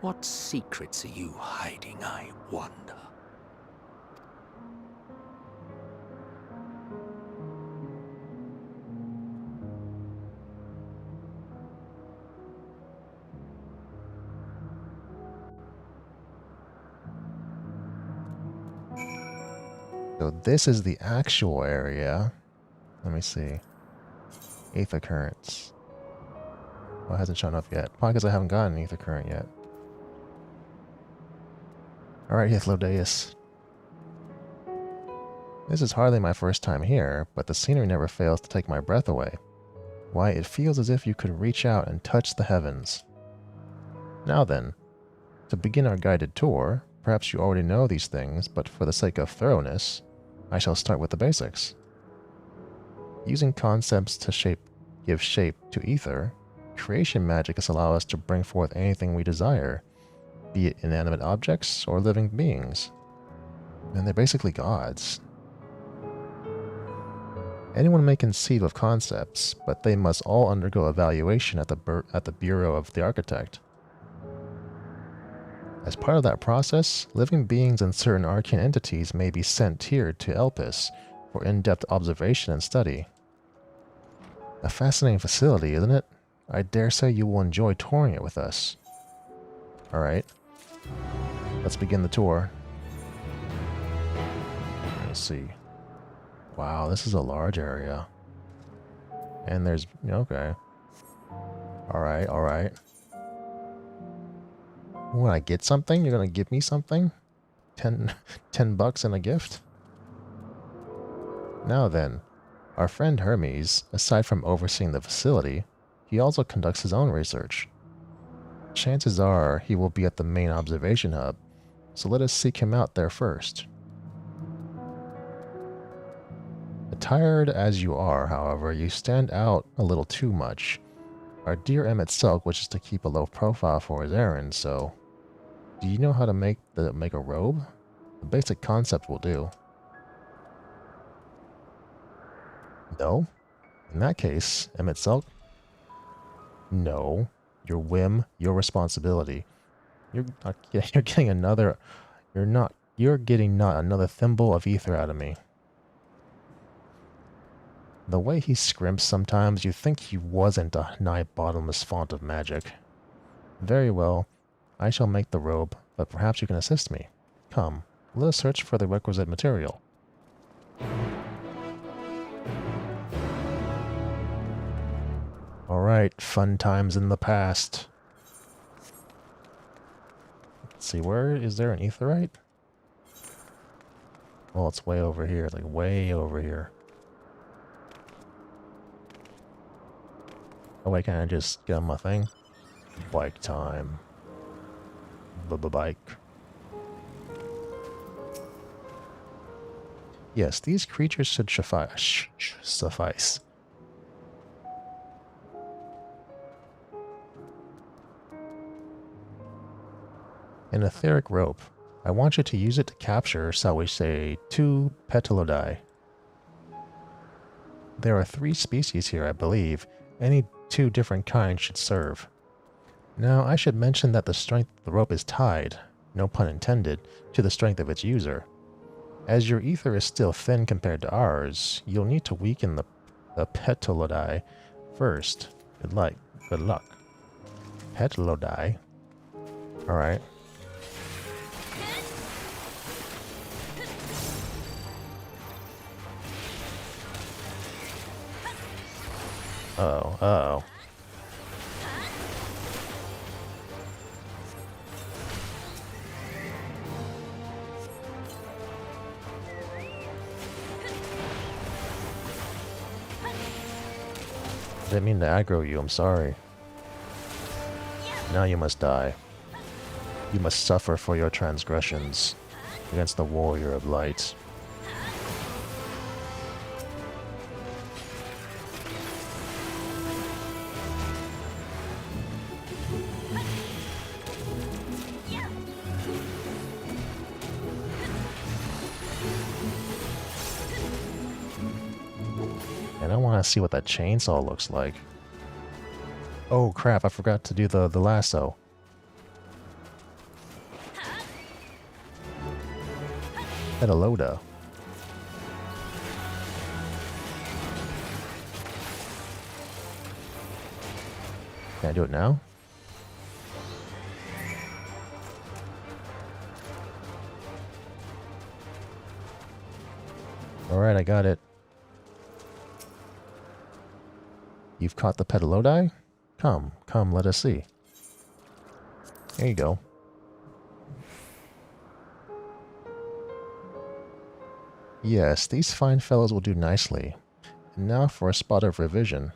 What secrets are you hiding, I wonder? So this is the actual area. Let me see. Aether currents. Well, it hasn't shown up yet. Probably because I haven't gotten an aether current yet. Alright, Hythlodeus. This is hardly my first time here, but the scenery never fails to take my breath away. Why, it feels as if you could reach out and touch the heavens. Now then, to begin our guided tour, perhaps you already know these things, but for the sake of thoroughness, I shall start with the basics. Using concepts to give shape to ether, creation magic has allowed us to bring forth anything we desire, be it inanimate objects or living beings. And they're basically gods. Anyone may conceive of concepts, but they must all undergo evaluation at the Bureau of the Architect. As part of that process, living beings and certain arcane entities may be sent here to Elpis for in-depth observation and study. A fascinating facility, isn't it? I dare say you will enjoy touring it with us. Alright. Let's begin the tour. Let's see. Wow, this is a large area. And there's... okay. Alright, alright. When I get something, you're gonna give me something? 10 bucks and a gift? Now then, our friend Hermes, aside from overseeing the facility, he also conducts his own research. Chances are he will be at the main observation hub, so let us seek him out there first. Attired as you are, however, you stand out a little too much. Our dear Emmett Selk wishes to keep a low profile for his errand, so... Do you know how to make a robe? The basic concept will do. No? In that case, Emmett Selk? No. Your whim, your responsibility. You're getting another... You're getting not another thimble of ether out of me. The way he scrimps sometimes, you think he wasn't a nigh-bottomless font of magic. Very well. I shall make the robe, but perhaps you can assist me. Come, let us search for the requisite material. Alright, fun times in the past. Let's see, where is there an aetherite? Well, it's way over here, like way over here. Oh wait, can I just get on my thing? Bike time. Bike. Yes, these creatures should suffice. An etheric rope. I want you to use it to capture, shall we say, 2 petalouda. There are 3 species here, I believe. Any 2 different kinds should serve. Now, I should mention that the strength of the rope is tied, no pun intended, to the strength of its user. As your ether is still thin compared to ours, you'll need to weaken the petalouda first. Good luck. Petalouda. Alright. Uh-oh. Didn't mean to aggro you, I'm sorry. Now you must die. You must suffer for your transgressions against the warrior of light. And I want to see what that chainsaw looks like. Oh crap, I forgot to do the lasso. Petalouda. Can I do it now? Alright, I got it. You've caught the petalouda? Come, let us see. There you go. Yes, these fine fellows will do nicely. And now for a spot of revision.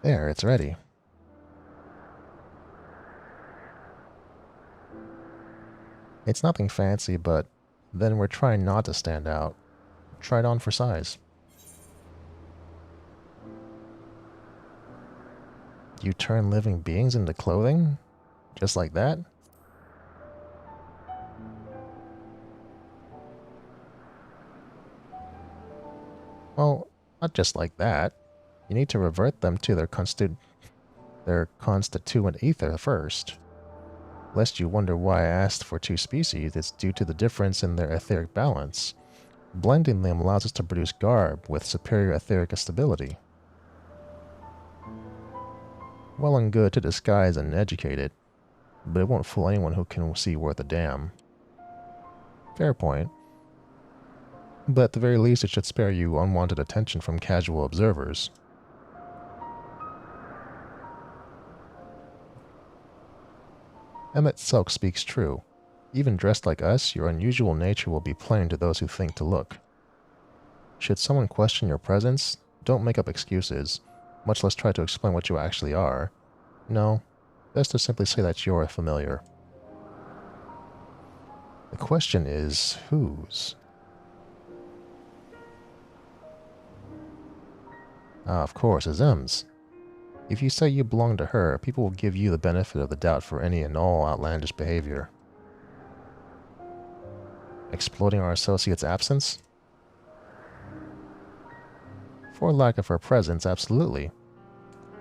There, it's ready. It's nothing fancy, but then we're trying not to stand out. Try it on for size. You turn living beings into clothing? Just like that? Well, not just like that. You need to revert them to their constituent aether first. Lest you wonder why I asked for two species, it's due to the difference in their etheric balance. Blending them allows us to produce garb with superior etheric stability. Well and good to disguise and educate it, but it won't fool anyone who can see worth a damn. Fair point. But at the very least it should spare you unwanted attention from casual observers. Emmett Silk speaks true. Even dressed like us, your unusual nature will be plain to those who think to look. Should someone question your presence, don't make up excuses, much less try to explain what you actually are. No, best to simply say that you're a familiar. The question is, whose? Ah, of course, Azem's. If you say you belong to her, people will give you the benefit of the doubt for any and all outlandish behavior. Exploiting our associate's absence? For lack of her presence, absolutely.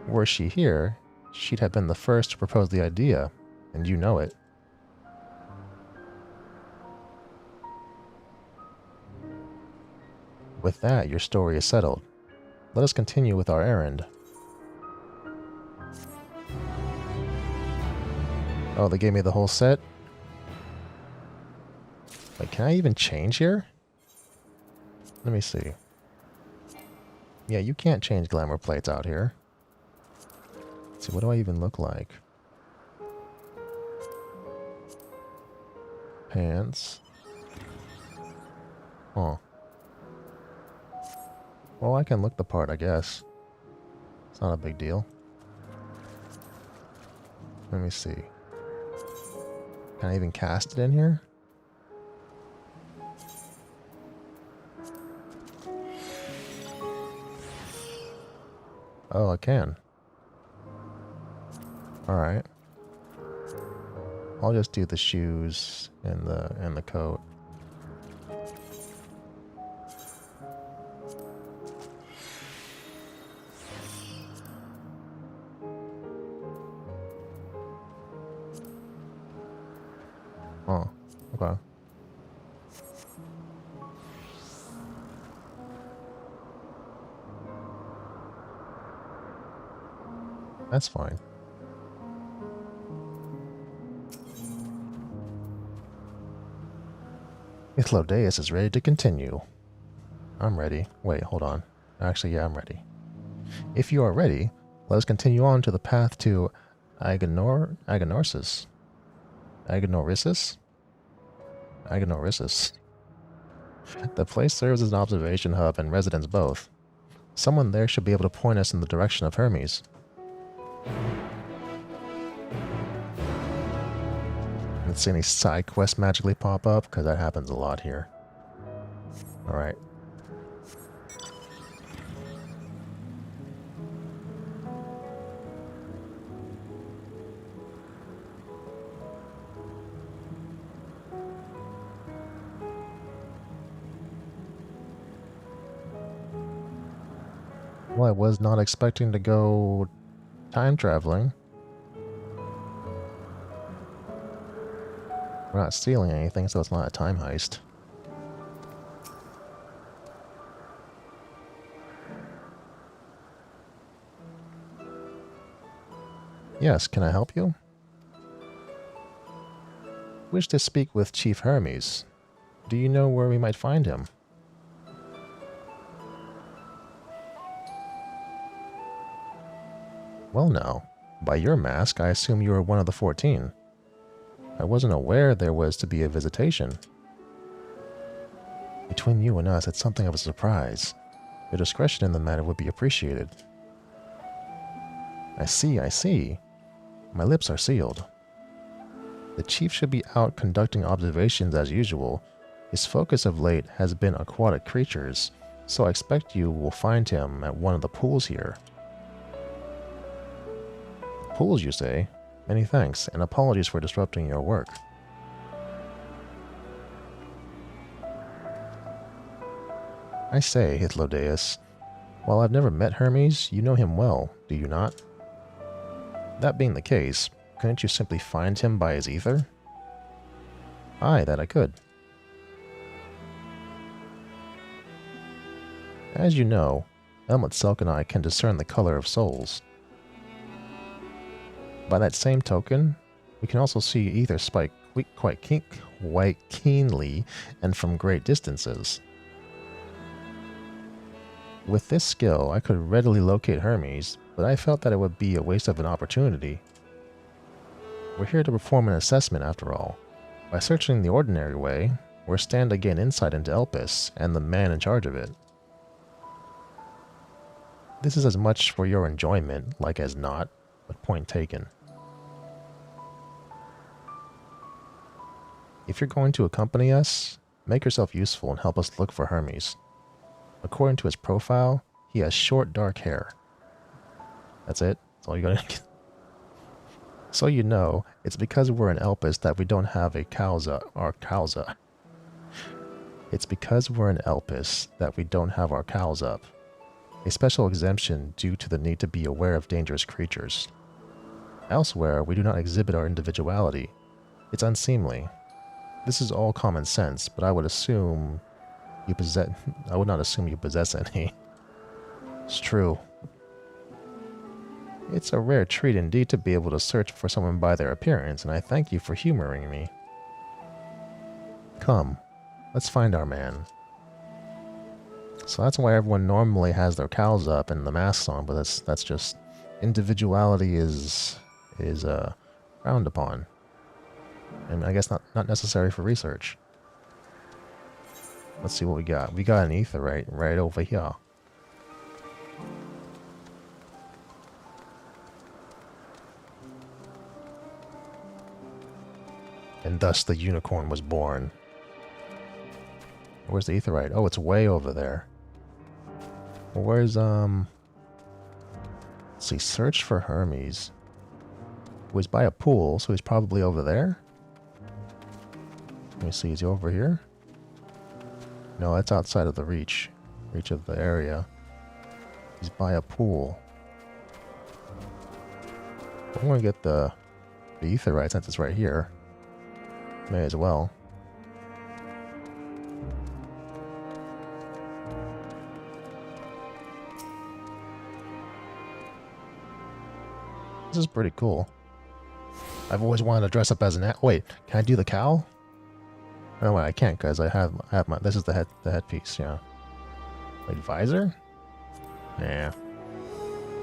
Were she here, she'd have been the first to propose the idea, and you know it. With that, your story is settled. Let us continue with our errand. Oh, they gave me the whole set? Wait, can I even change here? Let me see. Yeah, you can't change glamour plates out here. Let's see, what do I even look like? Pants. Huh. Well, I can look the part, I guess. It's not a big deal. Let me see. Can I even cast it in here? Oh, I can. Alright. I'll just do the shoes and the coat. Oh, okay. That's fine. Ithlodeus is ready to continue. I'm ready. Wait, hold on. Actually, yeah, I'm ready. If you are ready, let us continue on to the path to agnorisis. Agnorisis? Anagnorisis. The place serves as an observation hub and residence both. Someone there should be able to point us in the direction of Hermes. Let's see any side quests magically pop up, because that happens a lot here. Alright. Well, I was not expecting to go time traveling. We're not stealing anything, so it's not a time heist. Yes, can I help you? Wish to speak with Chief Hermes. Do you know where we might find him? Well now, by your mask, I assume you are one of the 14. I wasn't aware there was to be a visitation. Between you and us, it's something of a surprise. Your discretion in the matter would be appreciated. I see, I see. My lips are sealed. The chief should be out conducting observations as usual. His focus of late has been aquatic creatures, so I expect you will find him at one of the pools here. Pools, you say? Many thanks, and apologies for disrupting your work. I say, Hythlodaeus, while I've never met Hermes, you know him well, do you not? That being the case, couldn't you simply find him by his aether? Aye, that I could. As you know, Elmetselk and I can discern the color of souls. By that same token, we can also see aether spike quite keenly and from great distances. With this skill, I could readily locate Hermes, but I felt that it would be a waste of an opportunity. We're here to perform an assessment after all. By searching the ordinary way, we're stand to gain insight into Elpis and the man in charge of it. This is as much for your enjoyment, like as not, but point taken. If you're going to accompany us, make yourself useful and help us look for Hermes. According to his profile, he has short dark hair. That's it? That's all you gotta get. So you know, it's because we're in Elpis that we don't have a Kalza. It's because we're in Elpis that we don't have our cows up. A special exemption due to the need to be aware of dangerous creatures. Elsewhere, we do not exhibit our individuality. It's unseemly. This is all common sense, but I would not assume you possess any. It's true. It's a rare treat indeed to be able to search for someone by their appearance, and I thank you for humoring me. Come, let's find our man. So that's why everyone normally has their cowls up and the masks on, but that's just individuality is frowned upon. And I guess not necessary for research. Let's see what we got. We got an aether right over here. And thus the unicorn was born. Where's the aetherite? Oh, it's way over there. Well, where's let's see, search for Hermes. He was by a pool, so he's probably over there. Let me see, is he over here? No, that's outside of the reach of the area. He's by a pool. I'm gonna get the aetherite since it's right here. May as well. This is pretty cool. I've always wanted to dress up as an wait, can I do the cowl? No, I can't because I have my. This is the headpiece. Yeah. Wait, visor? Yeah.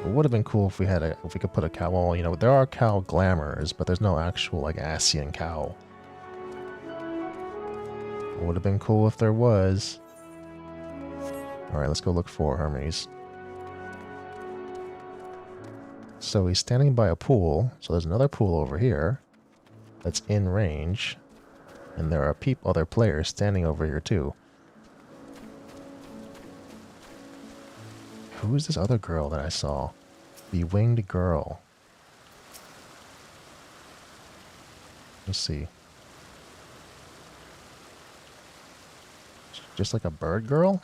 It would have been cool if we could put a cowl. You know, there are cowl glamours, but there's no actual like Asian cowl. Would have been cool if there was. Alright, let's go look for Hermes. So he's standing by a pool. So there's another pool over here that's in range. And there are other players standing over here too. Who's this other girl that I saw? The winged girl. Let's see. Just like a bird girl?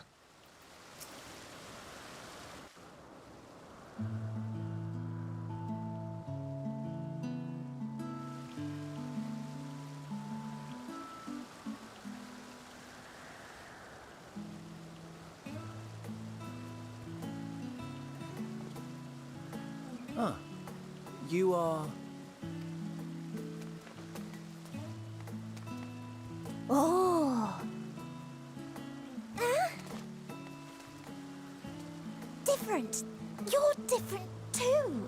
Ah, you are... Oh. Different. You're different too.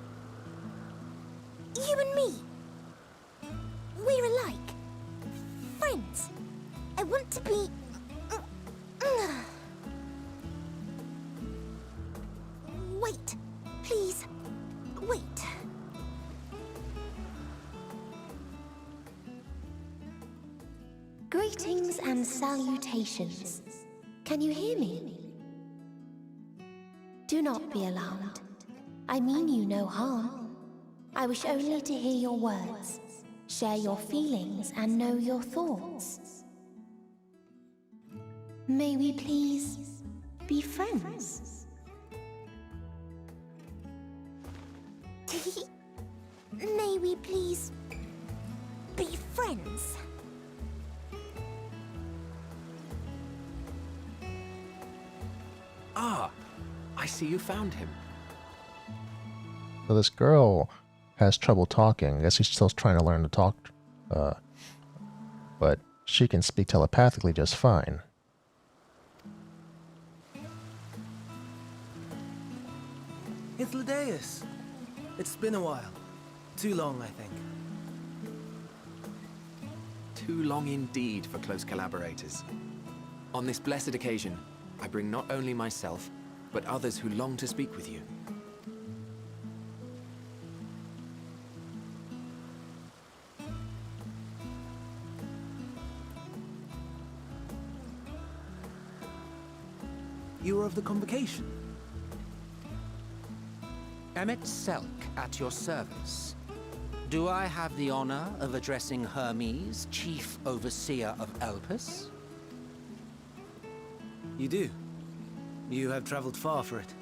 You and me. We're alike. Friends. I want to be... Wait. Please. Wait. Greetings and salutations. Can you hear me? Do not be alarmed. I mean you no harm. I wish only to hear your words, share your feelings, and know your thoughts. May we please be friends? May we please be friends? Ah, I see you found him. So this girl has trouble talking. I guess she's still trying to learn to talk. But she can speak telepathically just fine. Ithlideus. It's been a while. Too long, I think. Too long indeed for close collaborators. On this blessed occasion, I bring not only myself, but others who long to speak with you. You are of the convocation. Emmet Selk at your service. Do I have the honor of addressing Hermes, Chief Overseer of Elpis? You do. You have traveled far for it.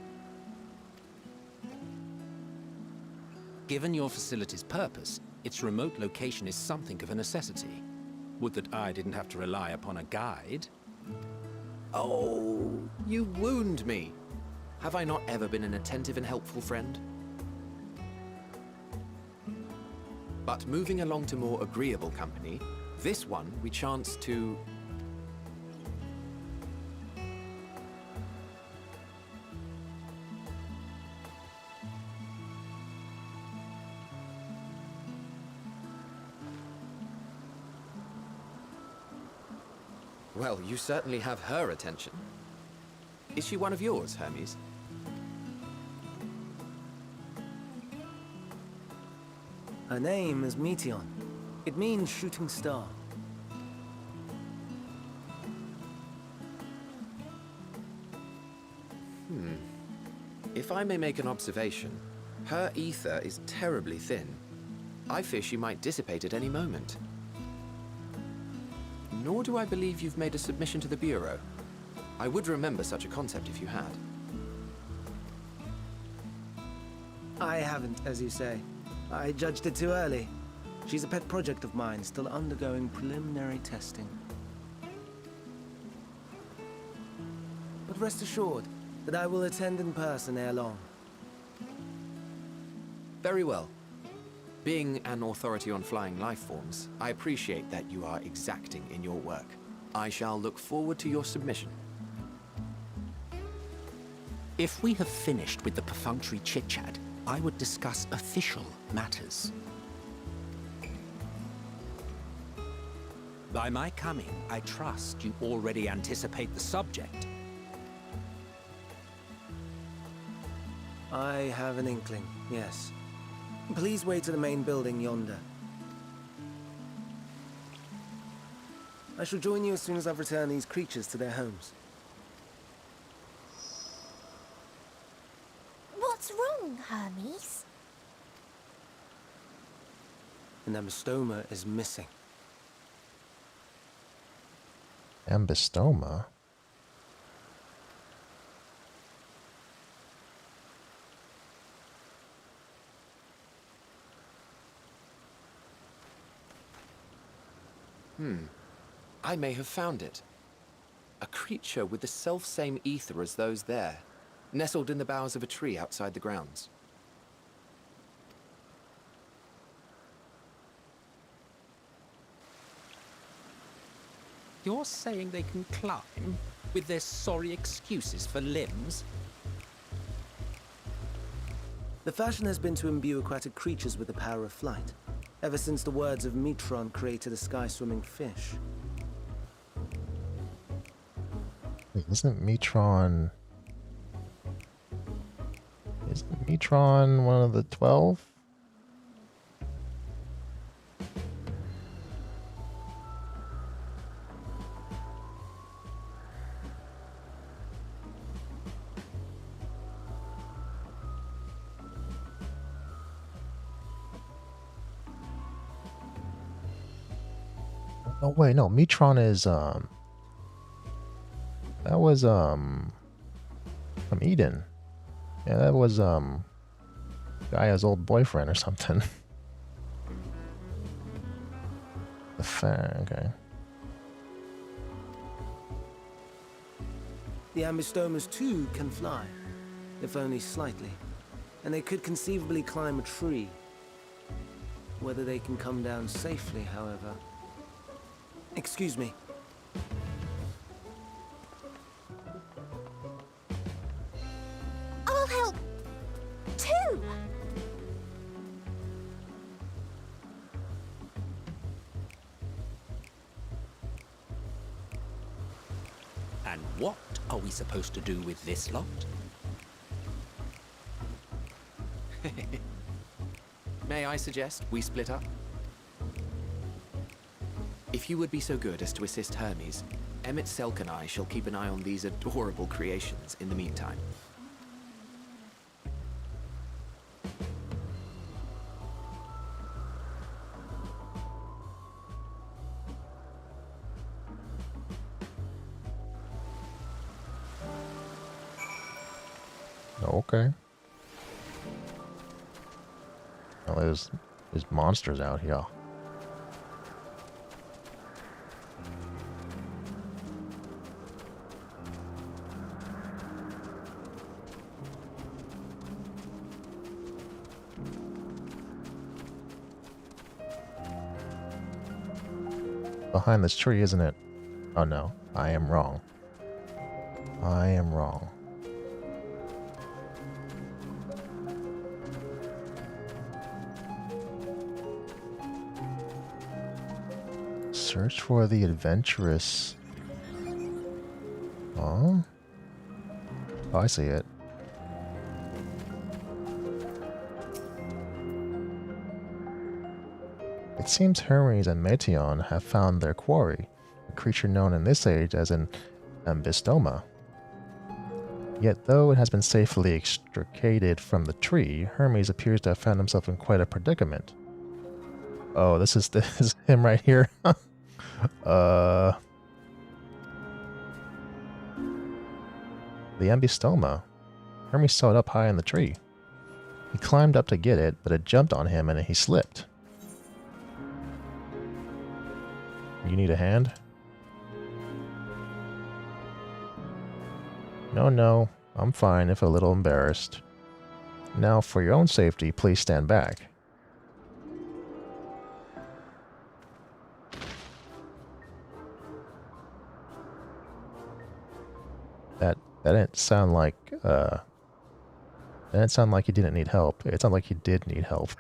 Given your facility's purpose, its remote location is something of a necessity. Would that I didn't have to rely upon a guide. Oh, you wound me. Have I not ever been an attentive and helpful friend? But moving along to more agreeable company, this one we chance to... Well, you certainly have her attention. Is she one of yours, Hermes? Her name is Meteon. It means shooting star. If I may make an observation, her aether is terribly thin. I fear she might dissipate at any moment. Nor do I believe you've made a submission to the Bureau. I would remember such a concept if you had. I haven't, as you say. I judged it too early. She's a pet project of mine, still undergoing preliminary testing. But rest assured that I will attend in person ere long. Very well. Being an authority on flying life forms, I appreciate that you are exacting in your work. I shall look forward to your submission. If we have finished with the perfunctory chit-chat, I would discuss official matters. By my coming, I trust you already anticipate the subject. I have an inkling, yes. Please wait to the main building yonder. I shall join you as soon as I've returned these creatures to their homes. What's wrong, Hermes? An ambystoma is missing. Ambystoma? I may have found it. A creature with the self-same ether as those there, nestled in the boughs of a tree outside the grounds. You're saying they can climb with their sorry excuses for limbs? The fashion has been to imbue aquatic creatures with the power of flight, ever since the words of Metron created a sky-swimming fish. Wait, isn't Metron one of the 12? Oh wait, no, Metron is that was from Eden. Yeah, that was Gaia's old boyfriend or something. The okay. The ambystomas too can fly, if only slightly, and they could conceivably climb a tree. Whether they can come down safely, however. Excuse me. I'll help too. And what are we supposed to do with this lot? May I suggest we split up? If you would be so good as to assist Hermes, Emmett Selk and I shall keep an eye on these adorable creations in the meantime. Okay. Well, there's monsters out here. Behind this tree, isn't it? Oh no, I am wrong. I am wrong. Search for the adventurous. Oh, I see it. It seems Hermes and Meteon have found their quarry, a creature known in this age as an ambystoma. Yet though it has been safely extricated from the tree, Hermes appears to have found himself in quite a predicament. Oh, this is him right here. The ambystoma. Hermes saw it up high in the tree. He climbed up to get it, but it jumped on him and he slipped. You need a hand? No, I'm fine if a little embarrassed. Now, for your own safety, please stand back. That didn't sound like he didn't need help. It sounded like he did need help.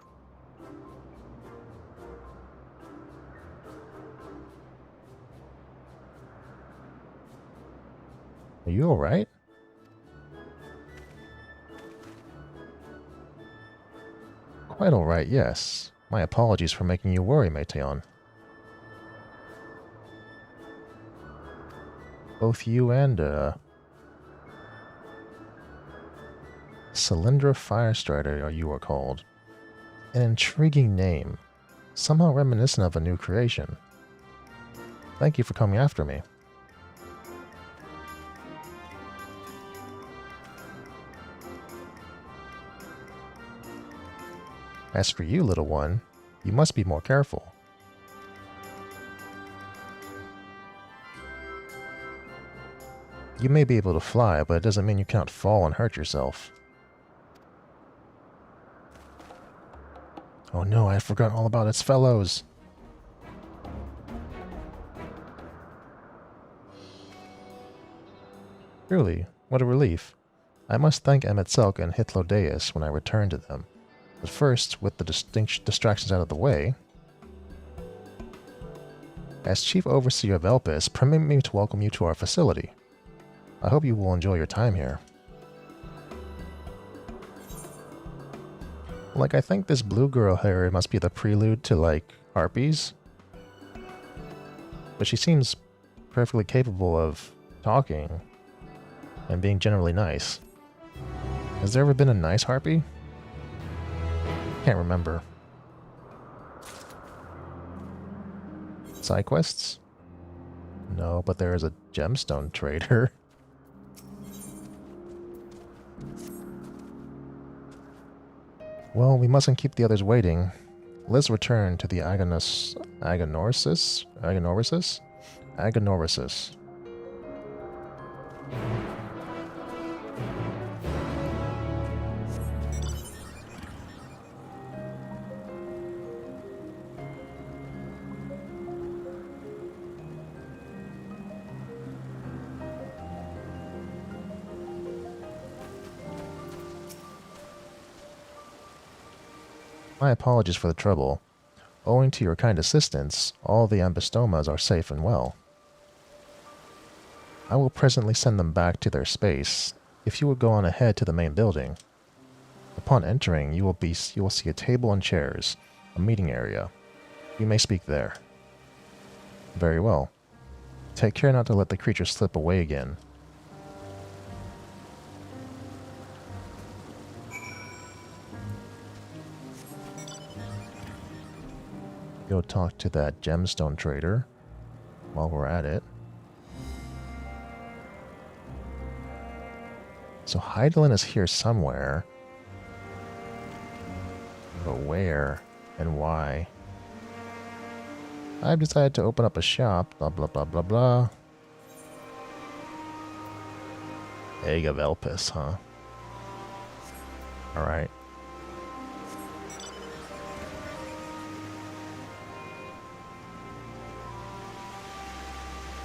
you alright? Quite alright, yes. My apologies for making you worry, Meteon. Both you and, Cylindra Firestrider, you are called. An intriguing name, somehow reminiscent of a new creation. Thank you for coming after me. As for you, little one, you must be more careful. You may be able to fly, but it doesn't mean you cannot fall and hurt yourself. Oh no, I had forgotten all about its fellows. Truly, what a relief. I must thank Emetzelk and Hythlodaeus when I return to them. But first, with the distractions out of the way, as Chief Overseer of Elpis, permit me to welcome you to our facility. I hope you will enjoy your time here. Like, I think this blue girl here must be the prelude to, like, harpies. But she seems perfectly capable of talking and being generally nice. Has there ever been a nice harpy? Can't remember. Side quests? No, but there is a gemstone trader. Well, we mustn't keep the others waiting. Let's return to the anagnorisis. My apologies for the trouble. Owing to your kind assistance, all the ambistomas are safe and well. I will presently send them back to their space, if you would go on ahead to the main building. Upon entering, you will see a table and chairs, a meeting area. You may speak there. Very well. Take care not to let the creature slip away again. Go talk to that gemstone trader while we're at it. So Hydaelyn is here somewhere. But where and why? I've decided to open up a shop, blah blah blah blah blah. Egg of Elpis, huh? Alright.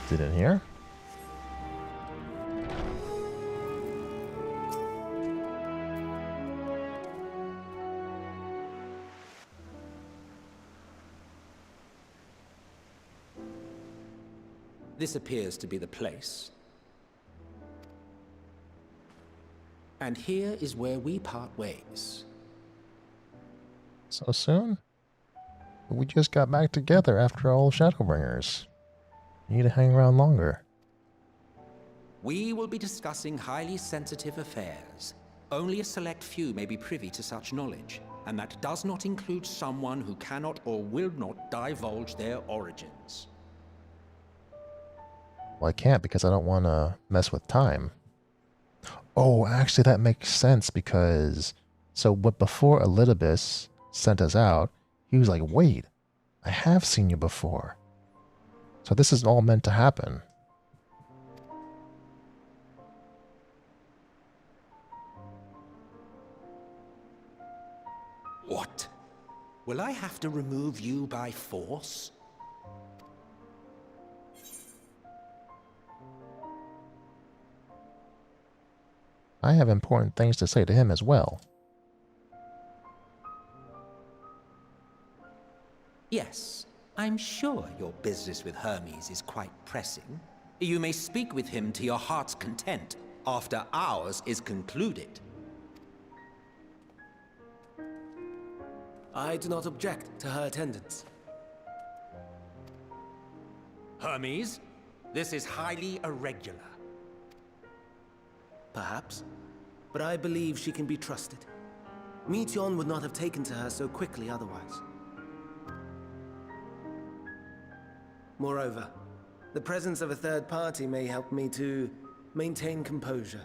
Is it in here? This appears to be the place. And here is where we part ways. So soon? We just got back together after all Shadowbringers. You need to hang around longer. We will be discussing highly sensitive affairs. Only a select few may be privy to such knowledge, and that does not include someone who cannot or will not divulge their origins. Well, I can't because I don't want to mess with time. Oh, actually that makes sense because... So before Elidibus sent us out, he was like, wait, I have seen you before. So this is all meant to happen. What? Will I have to remove you by force? I have important things to say to him as well. Yes, I'm sure your business with Hermes is quite pressing. You may speak with him to your heart's content after ours is concluded. I do not object to her attendance. Hermes, this is highly irregular. Perhaps, but I believe she can be trusted. Meteion would not have taken to her so quickly otherwise. Moreover, the presence of a third party may help me to maintain composure.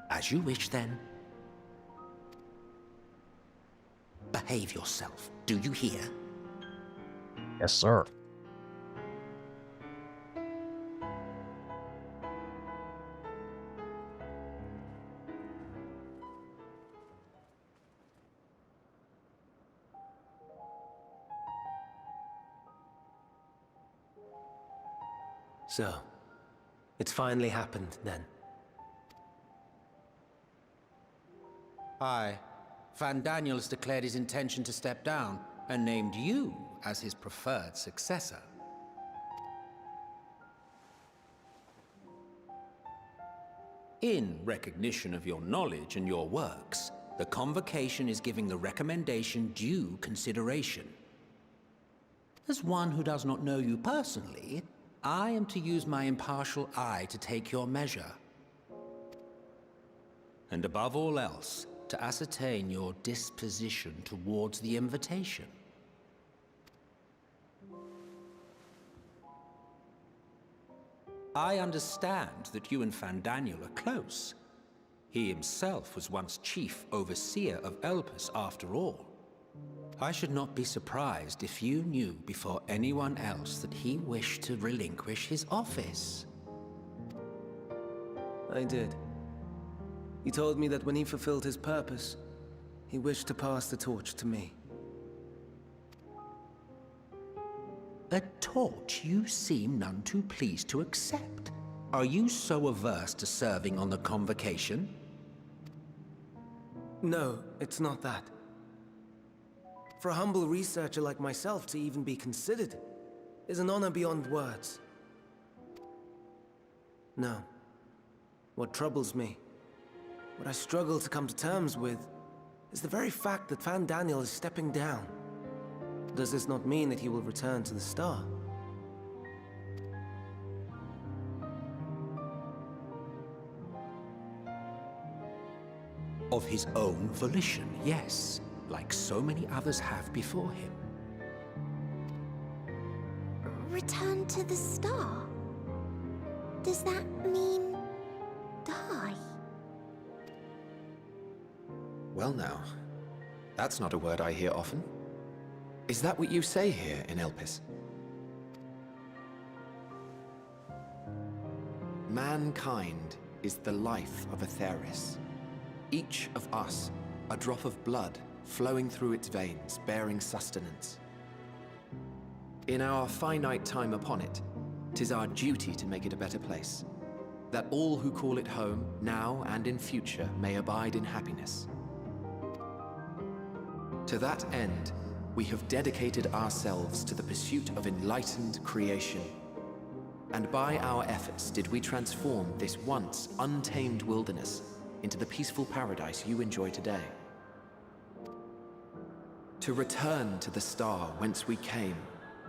As you wish, then. Behave yourself, do you hear? Yes, sir. So, it's finally happened, then. Aye. Van Daniels declared his intention to step down and named you as his preferred successor. In recognition of your knowledge and your works, the Convocation is giving the recommendation due consideration. As one who does not know you personally, I am to use my impartial eye to take your measure. And above all else, to ascertain your disposition towards the invitation. I understand that you and Fandaniel are close. He himself was once chief overseer of Elpis after all. I should not be surprised if you knew before anyone else that he wished to relinquish his office. I did. He told me that when he fulfilled his purpose, he wished to pass the torch to me. A torch you seem none too pleased to accept. Are you so averse to serving on the Convocation? No, it's not that. For a humble researcher like myself to even be considered is an honor beyond words. No. What troubles me, what I struggle to come to terms with, is the very fact that Fandaniel is stepping down. Does this not mean that he will return to the Star? Of his own volition, yes, like so many others have before him. Return to the Star? Does that mean die? Well now, that's not a word I hear often. Is that what you say here in Elpis? Mankind is the life of Aetheris. Each of us, a drop of blood flowing through its veins, bearing sustenance. In our finite time upon it, 'tis our duty to make it a better place, that all who call it home, now and in future, may abide in happiness. To that end, we have dedicated ourselves to the pursuit of enlightened creation. And by our efforts did we transform this once untamed wilderness into the peaceful paradise you enjoy today. To return to the Star whence we came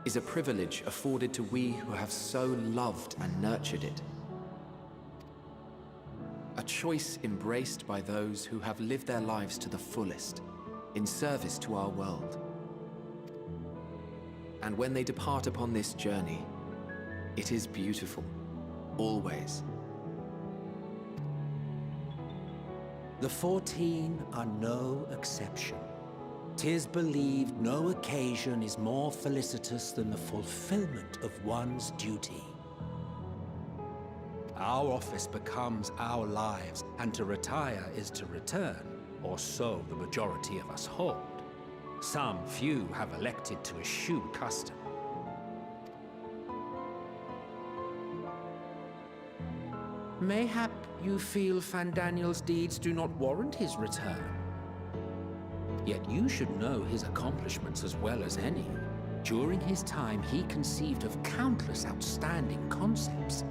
is a privilege afforded to we who have so loved and nurtured it. A choice embraced by those who have lived their lives to the fullest, in service to our world. And when they depart upon this journey, it is beautiful, always. The 14 are no exception. 'Tis believed no occasion is more felicitous than the fulfillment of one's duty. Our office becomes our lives, and to retire is to return, or so the majority of us hold. Some few have elected to eschew custom. Mayhap you feel Fandaniel's deeds do not warrant his return. Yet you should know his accomplishments as well as any. During his time, he conceived of countless outstanding concepts.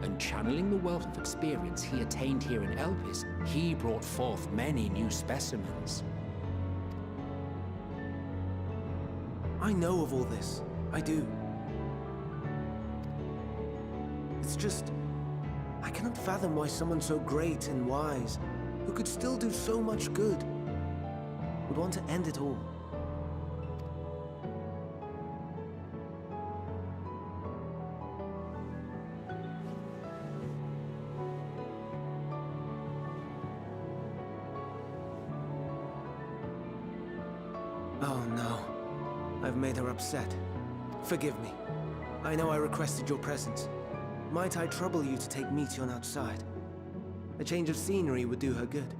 And channeling the wealth of experience he attained here in Elpis, he brought forth many new specimens. I know of all this. I do. It's just, I cannot fathom why someone so great and wise, who could still do so much good, would want to end it all. Oh no. I've made her upset. Forgive me. I know I requested your presence. Might I trouble you to take Meteion outside? A change of scenery would do her good.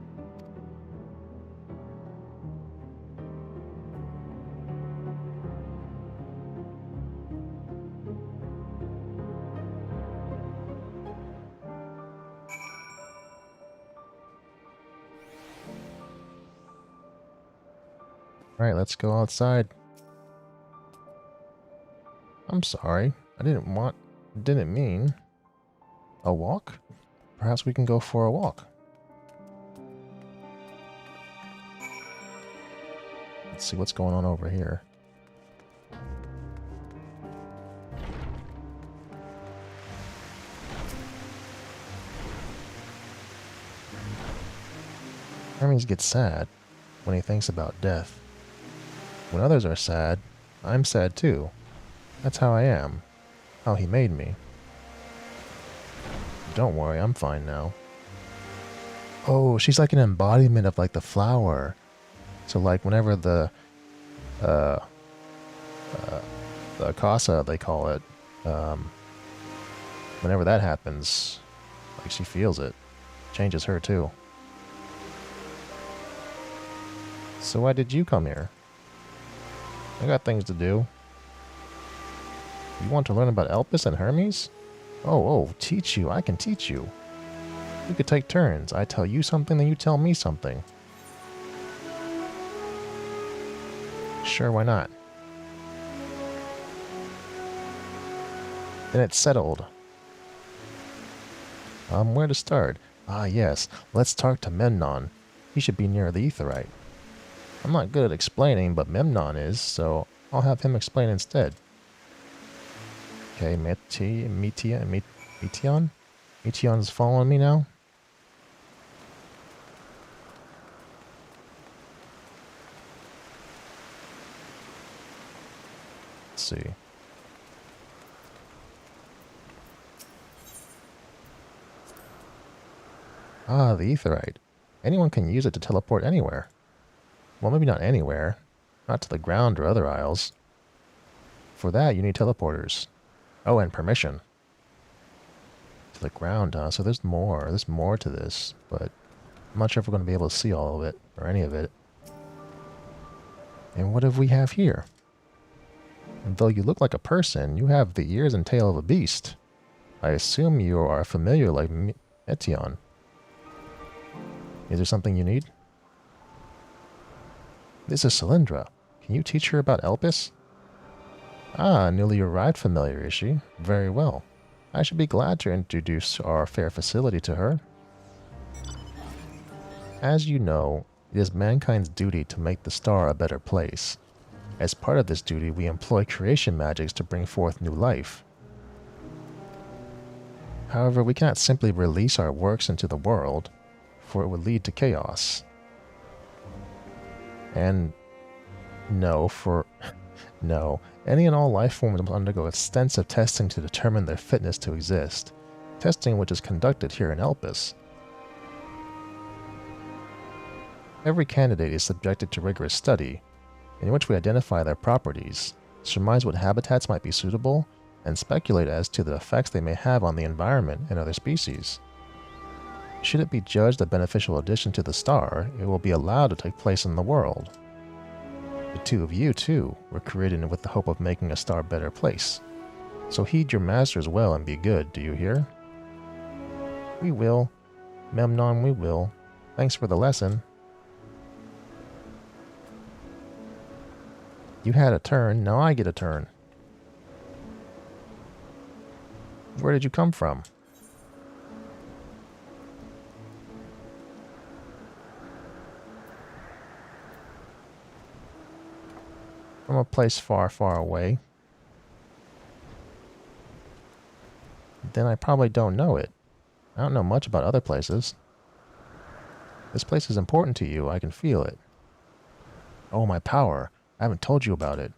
Alright, let's go outside. I'm sorry. I didn't mean a walk. Perhaps we can go for a walk. Let's see what's going on over here. Hermes gets sad when he thinks about death. When others are sad, I'm sad too. That's how I am. How he made me. Don't worry, I'm fine now. Oh, she's like an embodiment of like the flower. So like whenever the casa, they call it, whenever that happens, like she feels it. Changes her too. So why did you come here? I got things to do. You want to learn about Elpis and Hermes? Oh, teach you. I can teach you. We could take turns. I tell you something, then you tell me something. Sure, why not? Then it's settled. Where to start? Ah, yes. Let's talk to Memnon. He should be near the Aetherite. I'm not good at explaining, but Memnon is, so I'll have him explain instead. Okay, Meteion? Meteion's following me now? Let's see. Ah, the Aetherite. Anyone can use it to teleport anywhere. Well, maybe not anywhere. Not to the ground or other isles. For that, you need teleporters. Oh, and permission. To the ground, huh? So there's more. There's more to this, but I'm not sure if we're going to be able to see all of it, or any of it. And what do we have here? And though you look like a person, you have the ears and tail of a beast. I assume you are familiar like Meteion. Is there something you need? This is Cylindra. Can you teach her about Elpis? Ah, newly arrived familiar, is she? Very well. I should be glad to introduce our fair facility to her. As you know, it is mankind's duty to make the star a better place. As part of this duty, we employ creation magics to bring forth new life. However, we cannot simply release our works into the world, for it would lead to chaos. And no, any and all life forms must undergo extensive testing to determine their fitness to exist, testing which is conducted here in Elpis. Every candidate is subjected to rigorous study, in which we identify their properties, surmise what habitats might be suitable, and speculate as to the effects they may have on the environment and other species. Should it be judged a beneficial addition to the star, it will be allowed to take place in the world. The two of you, too, were created with the hope of making a star a better place. So heed your masters well and be good, do you hear? We will. Memnon, we will. Thanks for the lesson. You had a turn, now I get a turn. Where did you come from? From a place far, far away. Then I probably don't know it. I don't know much about other places. This place is important to you, I can feel it. Oh, my power. I haven't told you about it.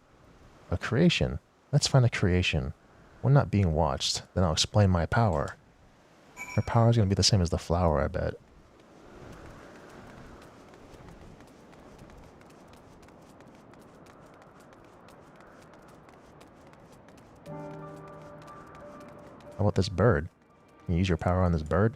A creation. Let's find a creation. We're not being watched. Then I'll explain my power. Her power is going to be the same as the flower, I bet. How about this bird? Can you use your power on this bird?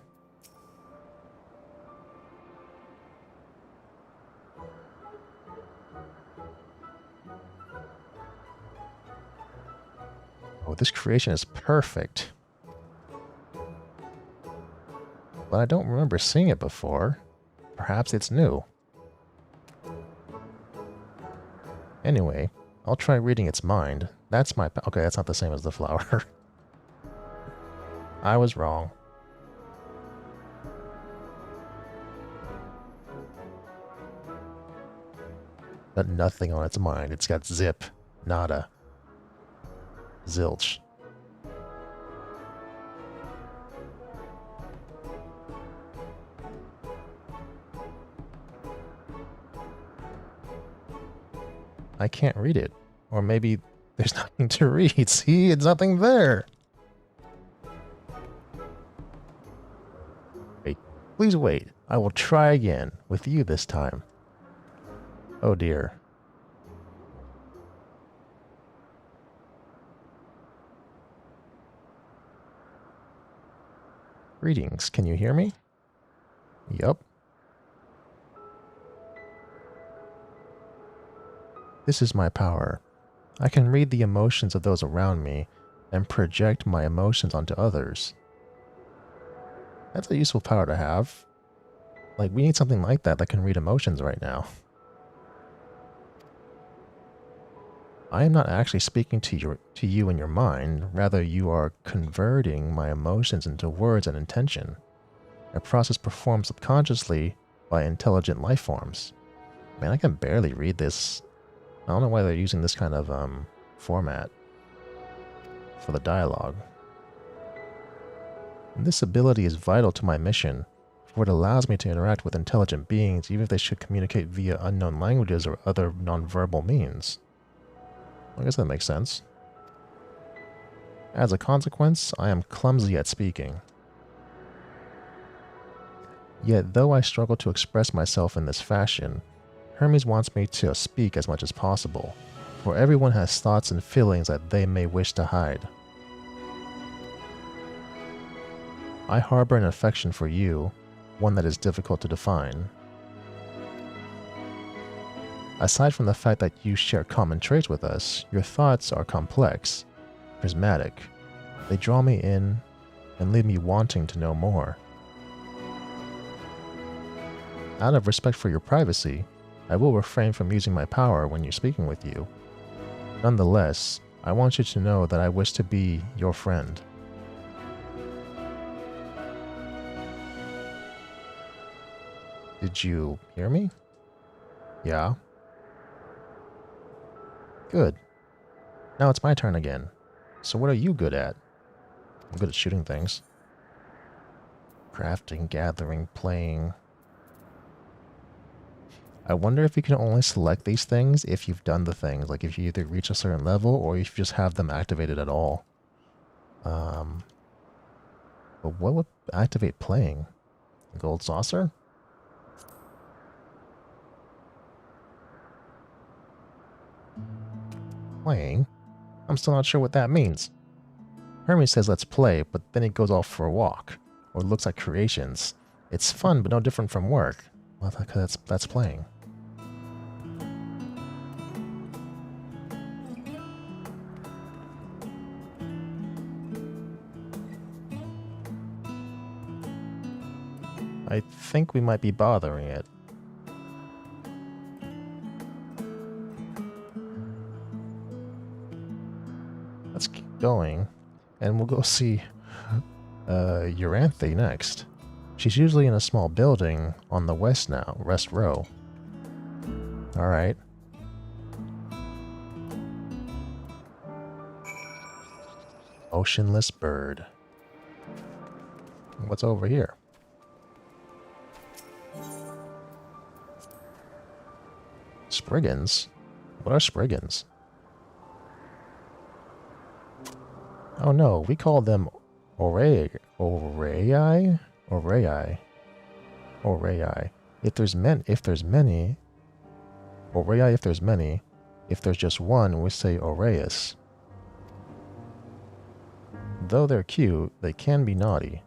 Oh, this creation is perfect. But I don't remember seeing it before. Perhaps it's new. Anyway, I'll try reading its mind. That's my... Okay, that's not the same as the flower. I was wrong. But nothing on its mind. It's got zip, nada, zilch. I can't read it. Or maybe there's nothing to read. See, it's nothing there. Wait, please wait. I will try again with you this time. Oh dear. Greetings, can you hear me? Yup. This is my power. I can read the emotions of those around me and project my emotions onto others. That's a useful power to have. Like, we need something like that that can read emotions right now. I am not actually speaking to you in your mind, rather you are converting my emotions into words and intention. A process performed subconsciously by intelligent life forms. Man, I can barely read this. I don't know why they're using this kind of format for the dialogue. And this ability is vital to my mission, for it allows me to interact with intelligent beings even if they should communicate via unknown languages or other nonverbal means. I guess that makes sense. As a consequence, I am clumsy at speaking. Yet, though I struggle to express myself in this fashion, Hermes wants me to speak as much as possible, for everyone has thoughts and feelings that they may wish to hide. I harbor an affection for you, one that is difficult to define. Aside from the fact that you share common traits with us, your thoughts are complex, prismatic. They draw me in and leave me wanting to know more. Out of respect for your privacy, I will refrain from using my power when you're speaking with you. Nonetheless, I want you to know that I wish to be your friend. Did you hear me? Yeah. Good. Now it's my turn again. So what are you good at? I'm good at shooting things. Crafting, gathering, playing. I wonder if you can only select these things if you've done the things. Like if you either reach a certain level or if you just have them activated at all. But what would activate playing? Gold saucer? Playing? I'm still not sure what that means. Hermes says let's play, but then he goes off for a walk. Or looks at creations. It's fun, but no different from work. Well, that's playing. I think we might be bothering it. let's keep going, and we'll go see Euryanthe next. She's usually in a small building on the west row. Alright. Motionless bird. What's over here? Spriggans? What are spriggans? Oh no, we call them Orei. If there's many. Orei if there's many. If there's just one, we say Oreus. Though they're cute, they can be naughty.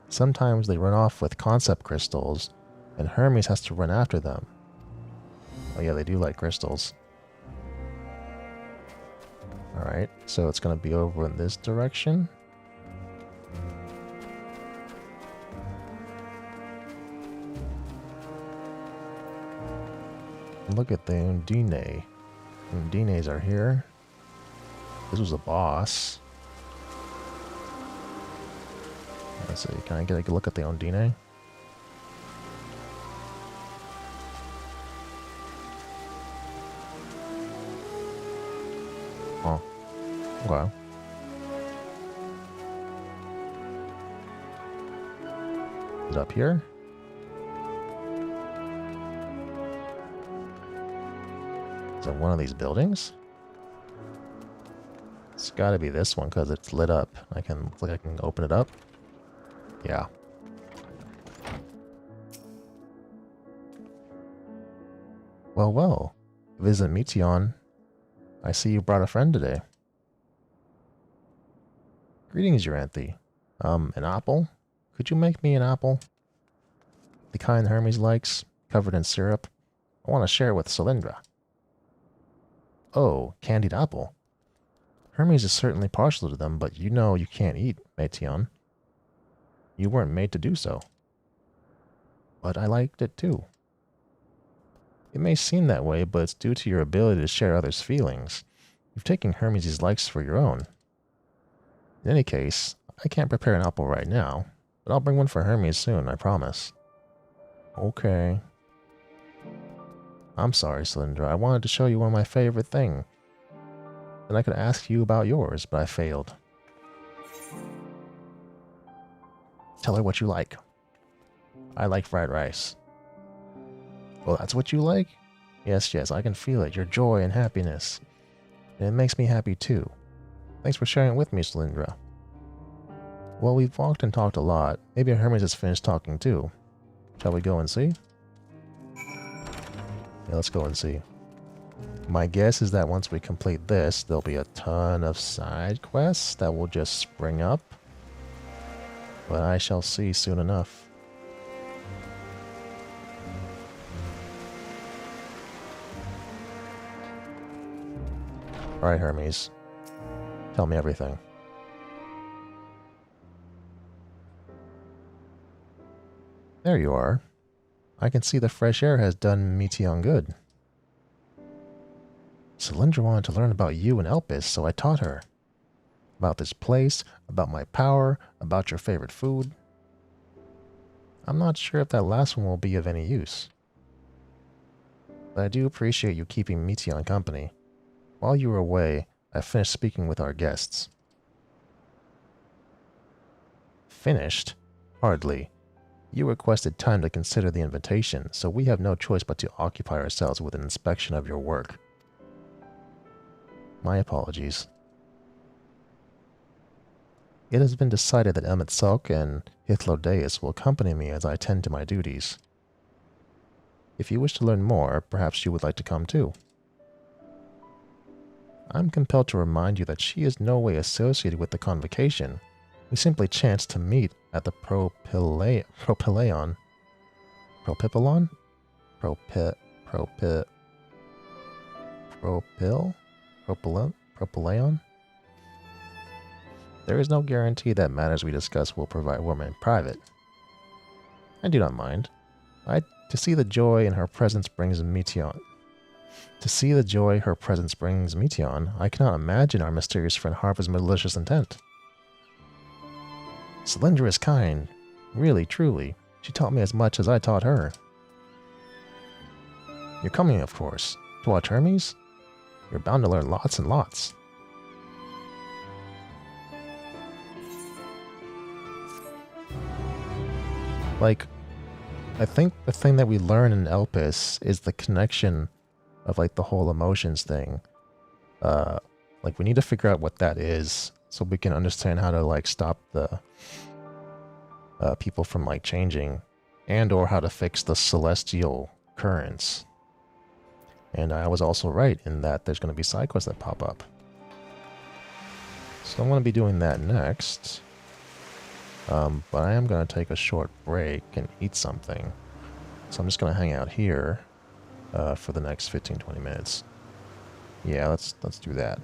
Sometimes they run off with concept crystals, and Hermes has to run after them. Oh yeah, they do like crystals. Alright, so it's gonna be over in this direction. Look at the Undine. Undines are here. This was a boss. Let's see, can I get a good look at the Undine? Oh, okay. Is it up here? Is it one of these buildings? It's gotta be this one because it's lit up. Looks like I can open it up. Yeah. Well, well. Visit Meteion. I see you brought a friend today. Greetings, Euryanthe. An apple? Could you make me an apple? The kind Hermes likes, covered in syrup. I want to share it with Cylindra. Oh, candied apple. Hermes is certainly partial to them, but you know you can't eat, Meteion. You weren't made to do so. But I liked it too. It may seem that way, but it's due to your ability to share others' feelings. You've taken Hermes' likes for your own. In any case, I can't prepare an apple right now, but I'll bring one for Hermes soon, I promise. Okay. I'm sorry, Cylindra. I wanted to show you one of my favorite things. Then I could ask you about yours, but I failed. Tell her what you like. I like fried rice. Well, that's what you like? Yes, yes, I can feel it. Your joy and happiness. And it makes me happy too. Thanks for sharing it with me, Cylindra. Well, we've walked and talked a lot. Maybe Hermes has finished talking too. Shall we go and see? Yeah, let's go and see. My guess is that once we complete this, there'll be a ton of side quests that will just spring up. But I shall see soon enough. Alright, Hermes. Tell me everything. There you are. I can see the fresh air has done Meteion good. Cylindra wanted to learn about you and Elpis, so I taught her. About this place, about my power, about your favorite food. I'm not sure if that last one will be of any use. But I do appreciate you keeping Meteion company. While you were away, I finished speaking with our guests. Finished? Hardly. You requested time to consider the invitation, so we have no choice but to occupy ourselves with an inspection of your work. My apologies. It has been decided that Emetzelk and Hythlodaeus will accompany me as I attend to my duties. If you wish to learn more, perhaps you would like to come too. I'm compelled to remind you that she is no way associated with the convocation. We simply chanced to meet at the Propylon? Propyleon? There is no guarantee that matters we discuss will remain private. I do not mind. To see the joy in her presence brings Meteion. To see the joy her presence brings Meteon, I cannot imagine our mysterious friend harbor's malicious intent. Cylindra is kind. Really, truly. She taught me as much as I taught her. You're coming, of course. To watch Hermes? You're bound to learn lots and lots. Like, I think the thing that we learn in Elpis is the connection of, like, the whole emotions thing. Like, we need to figure out what that is so we can understand how to, like, stop the people from, like, changing, and or how to fix the celestial currents. And I was also right in that there's going to be side quests that pop up. So I'm going to be doing that next. But I am going to take a short break and eat something. So I'm just going to hang out here for the next 15-20 minutes. Yeah, let's do that.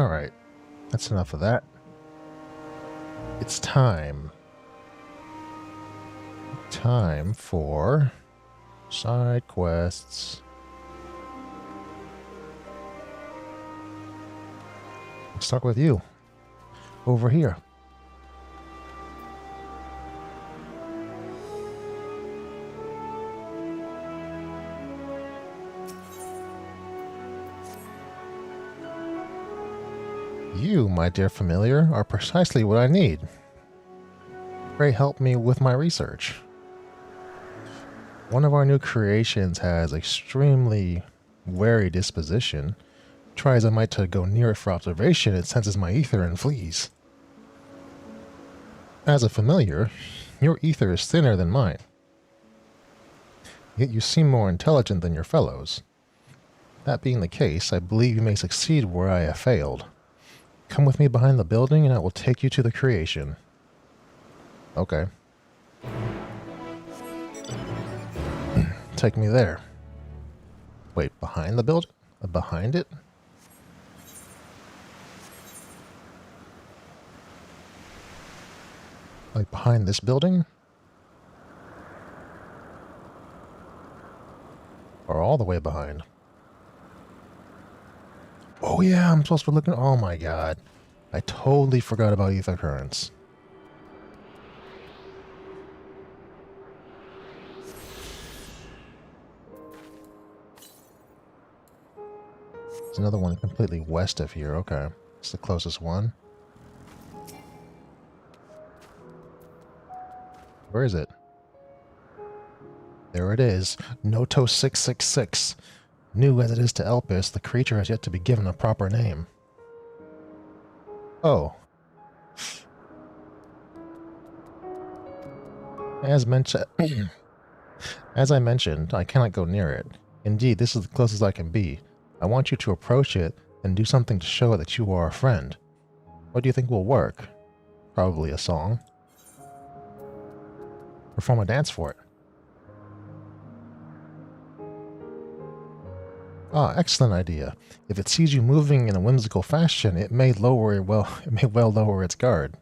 Alright, that's enough of that. It's time. Time for side quests. Let's start with you. Over here. You, my dear familiar, are precisely what I need. Pray help me with my research. One of our new creations has extremely wary disposition. Try as I might to go near it for observation, it senses my ether and flees. As a familiar, your ether is thinner than mine. Yet you seem more intelligent than your fellows. That being the case, I believe you may succeed where I have failed. Come with me behind the building and I will take you to the creation. Okay. Take me there. Wait, behind the building? Behind it? Like behind this building? Or all the way behind? Oh yeah, I'm supposed to be looking... Oh my god. I totally forgot about ether currents. There's another one completely west of here. Okay. It's the closest one. Where is it? There it is. Noto 666. New as it is to Elpis, the creature has yet to be given a proper name. Oh. As I mentioned, I cannot go near it. Indeed, this is the closest I can be. I want you to approach it and do something to show that you are a friend. What do you think will work? Probably a song. Perform a dance for it. Ah, excellent idea. If it sees you moving in a whimsical fashion, it may well lower its guard.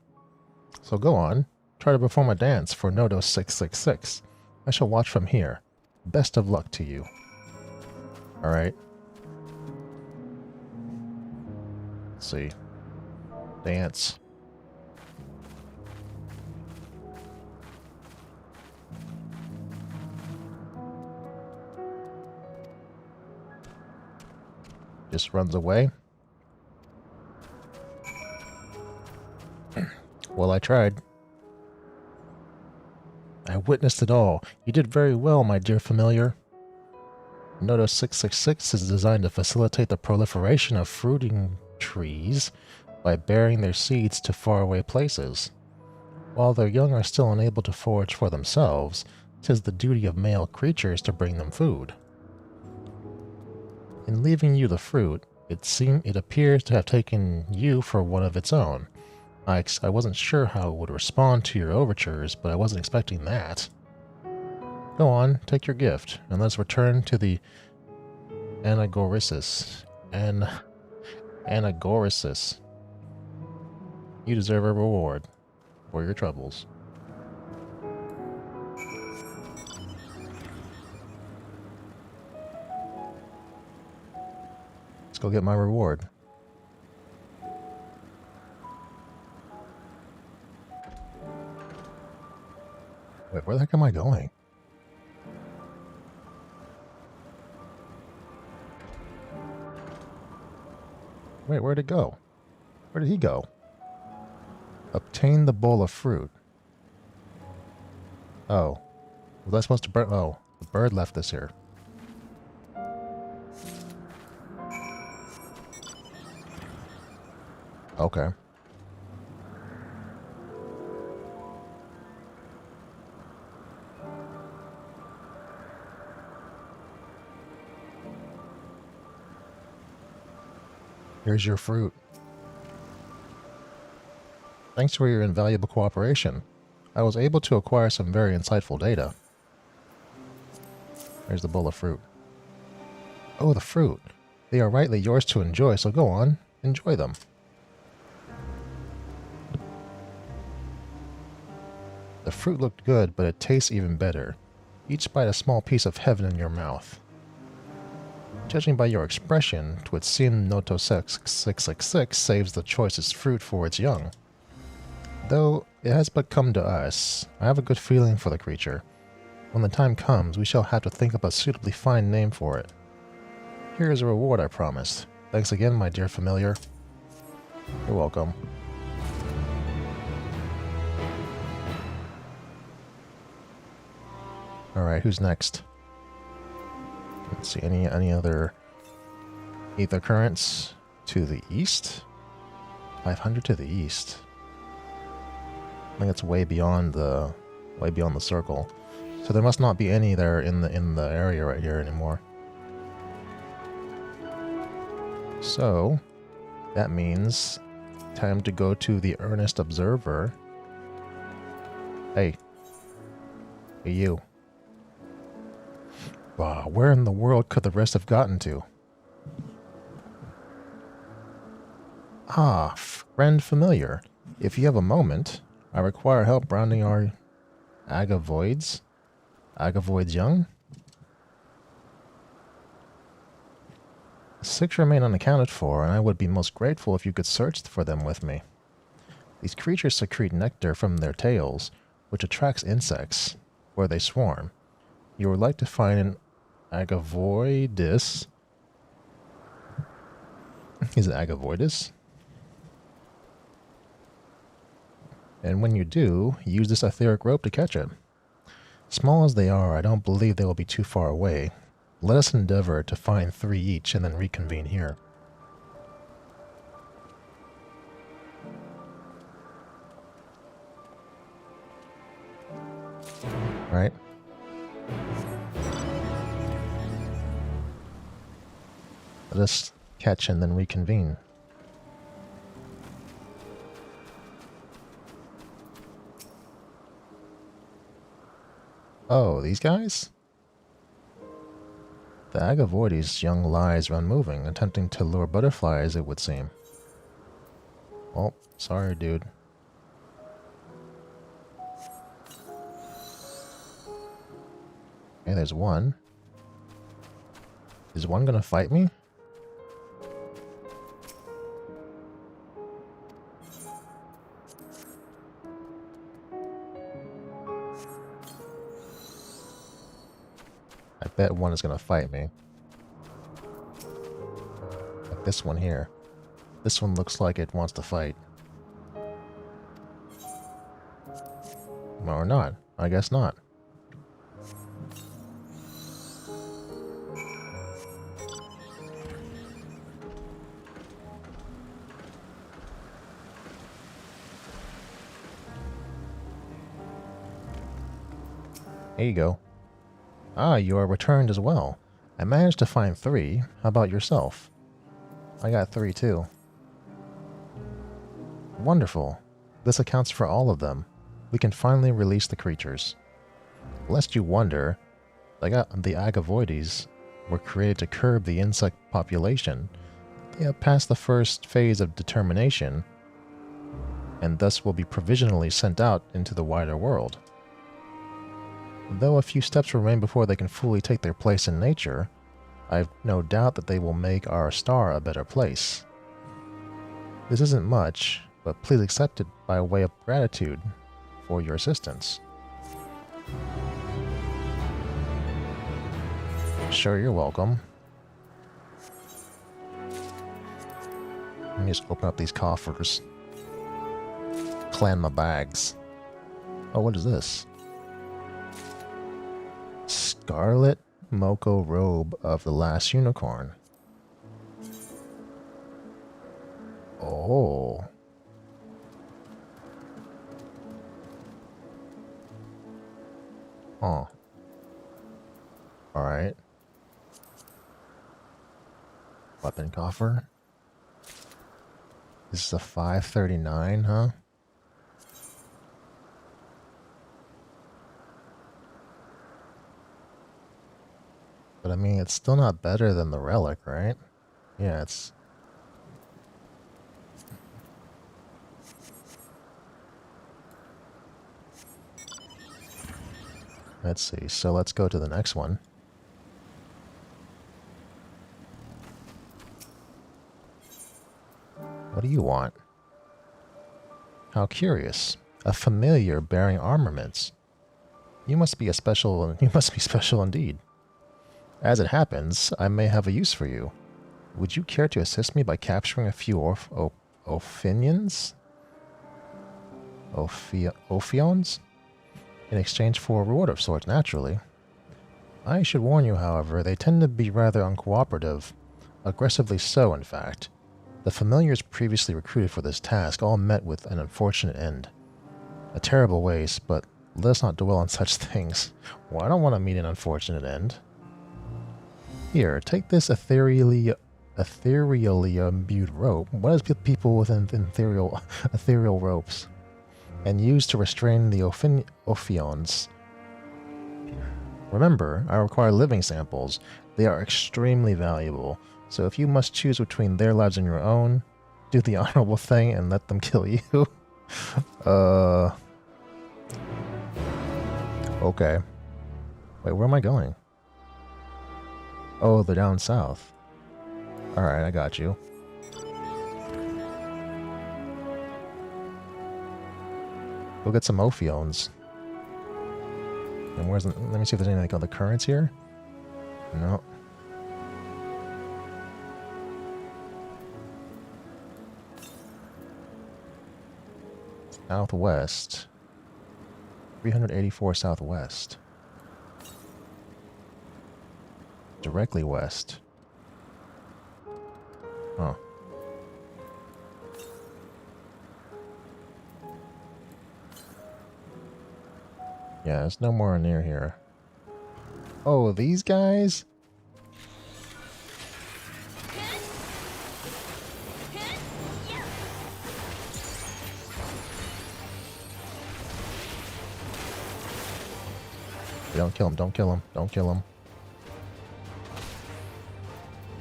So go on, try to perform a dance for Noto 666. I shall watch from here. Best of luck to you. Alright. Let's see. Dance. Just runs away. Well, I tried. I witnessed it all. You did very well, my dear familiar. Noto 666 is designed to facilitate the proliferation of fruiting trees by bearing their seeds to faraway places. While their young are still unable to forage for themselves, 'tis the duty of male creatures to bring them food. In leaving you the fruit, it appears to have taken you for one of its own. I wasn't sure how it would respond to your overtures, but I wasn't expecting that. Go on, take your gift, and let's return to the anagnorisis. Anagnorisis. You deserve a reward for your troubles. Let's go get my reward. Wait, where the heck am I going? Wait, where'd it go? Where did he go? Obtain the bowl of fruit. Oh. Was I supposed to burn? Oh, the bird left this here. Okay. Here's your fruit. Thanks for your invaluable cooperation. I was able to acquire some very insightful data. Here's the bowl of fruit. Oh, the fruit. They are rightly yours to enjoy, so go on. enjoy them. The fruit looked good, but it tastes even better. Each bite a small piece of heaven in your mouth. Judging by your expression, Twitsin Noto 666 saves the choicest fruit for its young. Though it has but come to us, I have a good feeling for the creature. When the time comes, we shall have to think up a suitably fine name for it. Here is a reward I promised. Thanks again, my dear familiar. You're welcome. Alright, who's next? Let's see, any other aether currents to the east? 500 to the east. I think it's way beyond the circle. So there must not be any there in the area right here anymore. So that means time to go to the earnest observer. Hey. Hey you. Wow, where in the world could the rest have gotten to? Ah, friend familiar. If you have a moment, I require help rounding our agavoids. Agavoids young? 6 remain unaccounted for, and I would be most grateful if you could search for them with me. These creatures secrete nectar from their tails, which attracts insects where they swarm. You would like to find an agavoidus. Is it agavoidus? And when you do, use this etheric rope to catch it. Small as they are, I don't believe they will be too far away. Let us endeavor to find 3 each and then reconvene here. Right? Let us catch and then reconvene. Oh, these guys? The agavoides young lies around moving, attempting to lure butterflies, it would seem. Oh, sorry, dude. Okay, there's one. Is one gonna fight me? I bet one is gonna fight me. Like this one here. This one looks like it wants to fight. Or not. I guess not. There you go. Ah, you are returned as well. I managed to find 3. How about yourself? I got 3 too. Wonderful. This accounts for all of them. We can finally release the creatures. Lest you wonder, the agavoides were created to curb the insect population. They have passed the first phase of determination, and thus will be provisionally sent out into the wider world. Though a few steps remain before they can fully take their place in nature, I have no doubt that they will make our star a better place. This isn't much, but please accept it by way of gratitude for your assistance. Sure, you're welcome. Let me just open up these coffers. Clan my bags. Oh, what is this? Scarlet Moko robe of the last unicorn. Oh. Oh. Alright. Weapon coffer. This is a 539, huh? But I mean, it's still not better than the relic, right? Yeah, it's Let's see. So let's go to the next one. What do you want? How curious. A familiar bearing armaments. You must be special indeed. As it happens, I may have a use for you. Would you care to assist me by capturing a few Ophions? Ophions? In exchange for a reward of sorts, naturally. I should warn you, however, they tend to be rather uncooperative. Aggressively so, in fact. The familiars previously recruited for this task all met with an unfortunate end. A terrible waste, but let us not dwell on such things. Well, I don't want to meet an unfortunate end. Here, take this ethereally imbued rope. What is people with ethereal ropes? And use to restrain the Ophions. Remember, I require living samples. They are extremely valuable. So if you must choose between their lives and your own, do the honorable thing and let them kill you. Okay. Wait, where am I going? Oh, they're down south. Alright, I got you. Go get some Ophions. And where's the, let me see if there's anything called the currents here. No. Southwest. 384 southwest. Directly west. Huh. Yeah, there's no more near here. Oh, these guys? Don't kill him, don't kill him, don't kill him.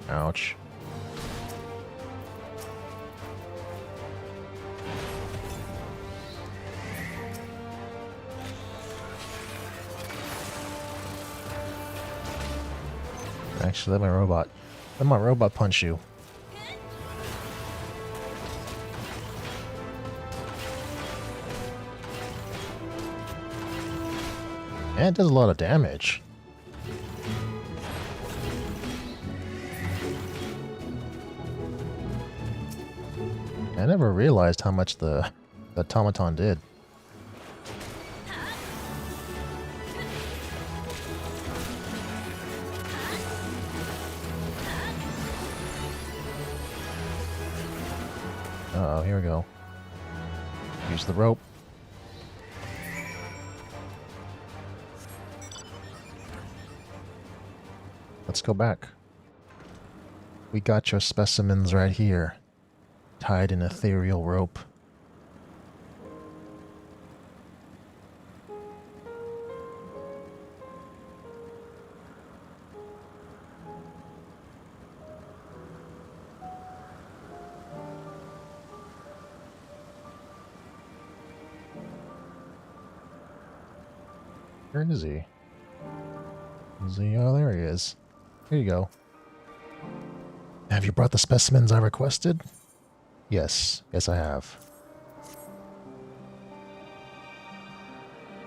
Ouch. Actually, let my robot punch you. And it does a lot of damage. I never realized how much the automaton did. Uh-oh, here we go. Use the rope. Let's go back. We got your specimens right here, tied in ethereal rope. Where is he? Is he? Oh, there he is. Here you go. Have you brought the specimens I requested? Yes. Yes, I have.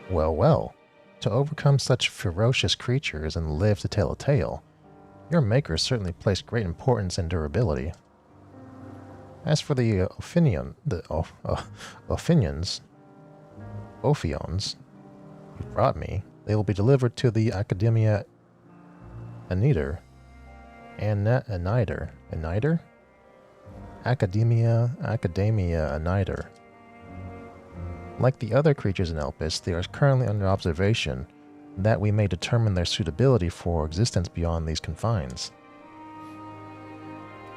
Well, well. To overcome such ferocious creatures and live to tell a tale, your makers certainly placed great importance in durability. As for the Ophions you brought me, they will be delivered to the Academia Aniter. Aniter? Academia Aniter. Like the other creatures in Elpis, they are currently under observation, that we may determine their suitability for existence beyond these confines.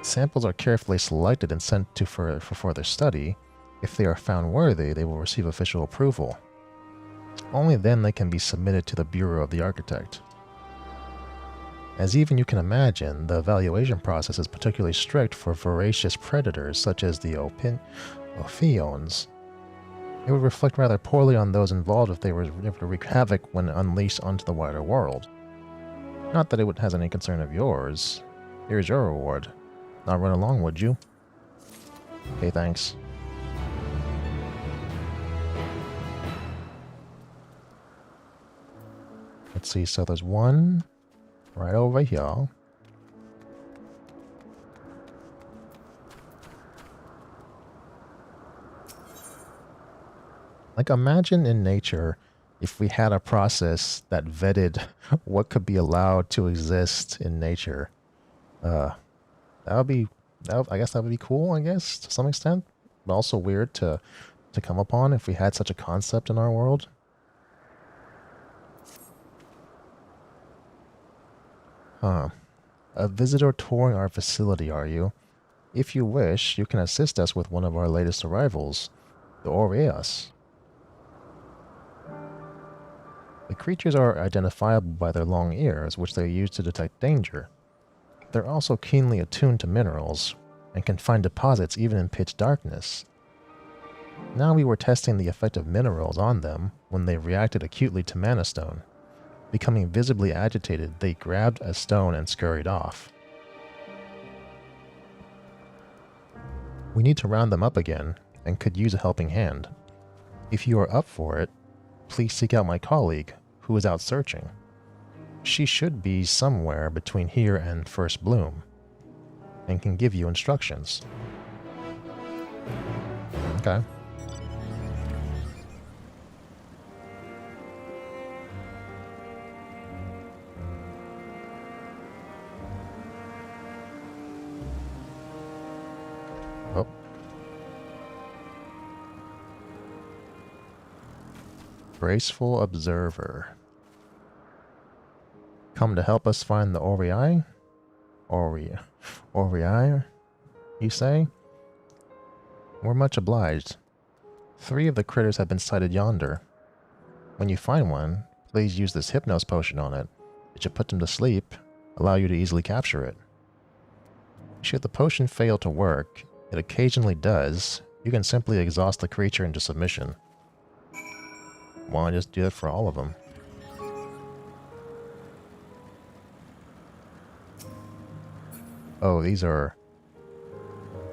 Samples are carefully selected and sent to for further study. If they are found worthy, they will receive official approval. Only then they can be submitted to the Bureau of the Architect. As even you can imagine, the evaluation process is particularly strict for voracious predators such as the Ophions. It would reflect rather poorly on those involved if they were able to wreak havoc when unleashed onto the wider world. Not that it has any concern of yours. Here's your reward. Now run along, would you? Okay, thanks. Let's see, so there's one right over here. Like, imagine in nature if we had a process that vetted what could be allowed to exist in nature. I guess that would be cool, I guess, to some extent. But also weird to come upon if we had such a concept in our world. Huh. A visitor touring our facility, are you? If you wish, you can assist us with one of our latest arrivals, the Aureus. The creatures are identifiable by their long ears, which they use to detect danger. They're also keenly attuned to minerals, and can find deposits even in pitch darkness. Now we were testing the effect of minerals on them when they reacted acutely to mana stone. Becoming visibly agitated, they grabbed a stone and scurried off. We need to round them up again, and could use a helping hand. If you are up for it, please seek out my colleague, who is out searching. She should be somewhere between here and First Bloom, and can give you instructions. Okay. Oh. Graceful observer. Come to help us find the Aureai? Aureai, you say? We're much obliged. 3 of the critters have been sighted yonder. When you find one, please use this Hypnos potion on it. It should put them to sleep, allow you to easily capture it. Should the potion fail to work, it occasionally does, you can simply exhaust the creature into submission. Why don't I just do it for all of them? Oh, these are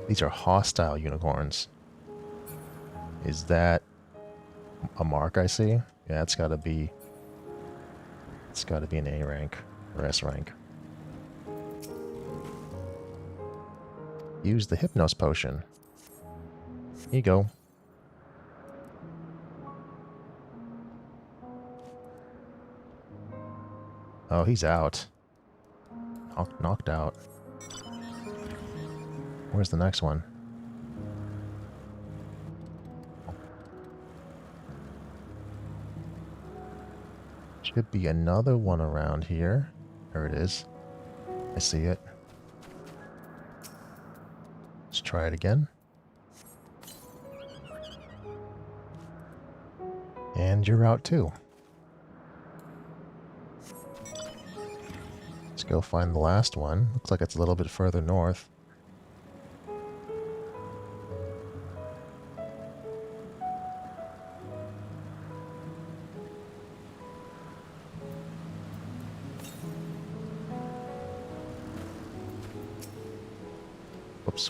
hostile unicorns. Is that a mark I see? Yeah, it's gotta be an A rank or S rank. Use the Hypnos potion. Here you go. Oh, he's out. Knocked out. Where's the next one? Should be another one around here. There it is. I see it. Let's try it again. And you're out too. Let's go find the last one. Looks like it's a little bit further north.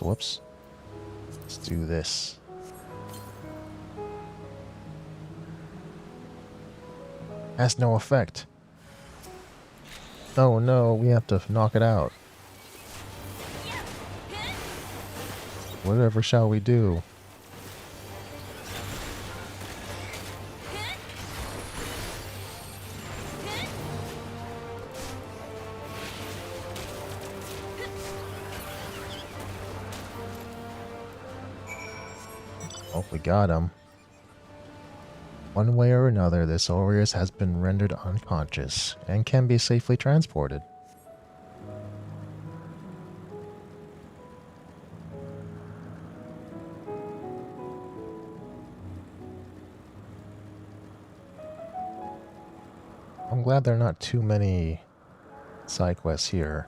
Whoops. Let's do this. Has no effect. Oh no, we have to knock it out. Whatever shall we do? Oh, we got him. One way or another, this Aureus has been rendered unconscious and can be safely transported. I'm glad there are not too many side quests here.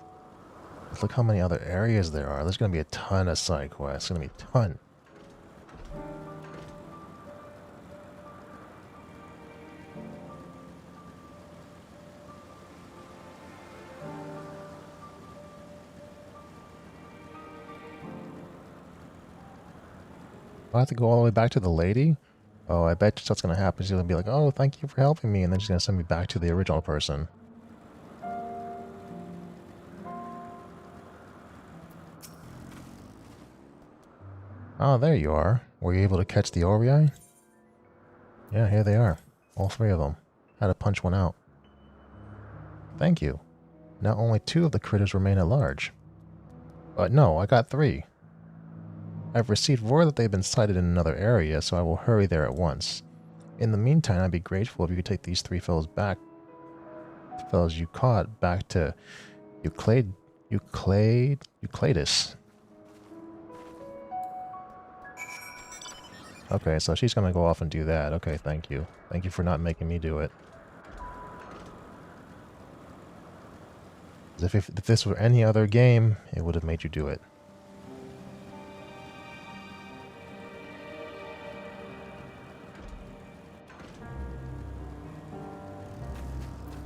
Look how many other areas there are. There's going to be a ton of side quests. There's going to be a ton. I have to go all the way back to the lady? Oh, I bet that's going to happen. She's going to be like, oh, thank you for helping me. And then she's going to send me back to the original person. Oh, there you are. Were you able to catch the Ori? Yeah, here they are. All three of them. Had to punch one out. Thank you. Now only 2 of the critters remain at large. But no, I got 3. I've received word that they've been sighted in another area, so I will hurry there at once. In the meantime, I'd be grateful if you could take these 3 fellows you caught back to Euclidus. Okay, so she's gonna go off and do that. Okay, thank you. Thank you for not making me do it. If this were any other game, it would have made you do it.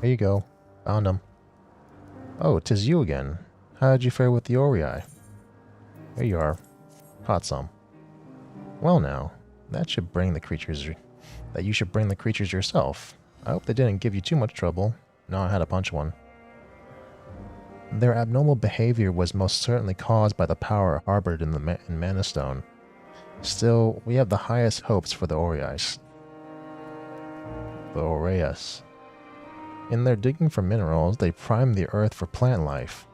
Here you go. Found him. Oh, 'tis you again. How did you fare with the Ori? Here you are. Caught some. Well now, you should bring the creatures yourself. I hope they didn't give you too much trouble. No, I had to punch one. Their abnormal behavior was most certainly caused by the power harbored in Mana Stone. Still, we have the highest hopes for the Aureus. In their digging for minerals, they prime the earth for plant life.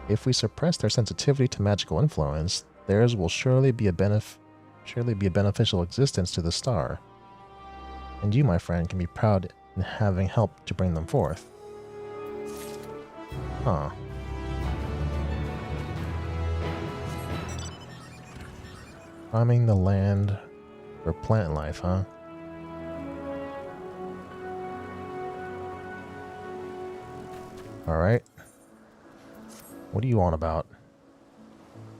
If we suppress their sensitivity to magical influence, theirs will surely be a beneficial existence to the star. And you, my friend, can be proud in having helped to bring them forth. Huh. Priming the land for plant life, huh? Alright. What are you on about?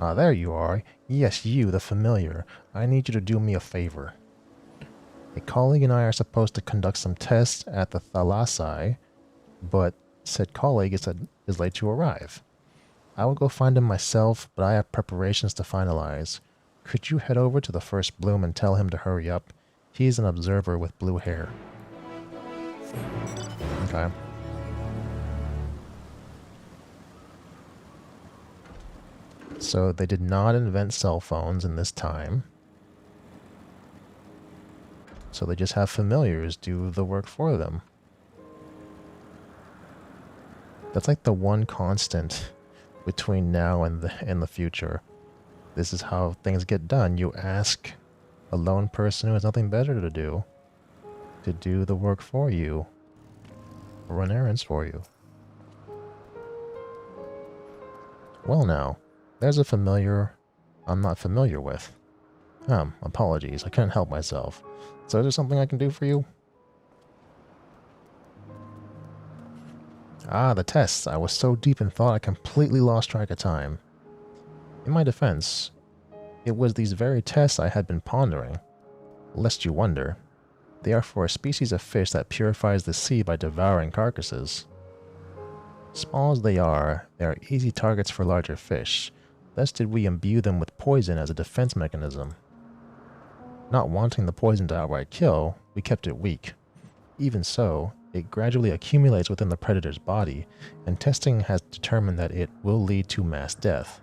Ah, there you are. Yes, you, the familiar. I need you to do me a favor. A colleague and I are supposed to conduct some tests at the Thalassae, but said colleague is late to arrive. I will go find him myself, but I have preparations to finalize. Could you head over to the first bloom and tell him to hurry up? He's an observer with blue hair. Okay. So they did not invent cell phones in this time. So they just have familiars do the work for them. That's like the one constant between now and the future. This is how things get done. You ask a lone person who has nothing better to do the work for you. Or run errands for you. Well now, there's a familiar I'm not familiar with. Apologies, I couldn't help myself. So is there something I can do for you? Ah, the tests. I was so deep in thought I completely lost track of time. In my defense, it was these very tests I had been pondering. Lest you wonder, they are for a species of fish that purifies the sea by devouring carcasses. Small as they are easy targets for larger fish. Thus did we imbue them with poison as a defense mechanism. Not wanting the poison to outright kill, we kept it weak. Even so, it gradually accumulates within the predator's body, and testing has determined that it will lead to mass death.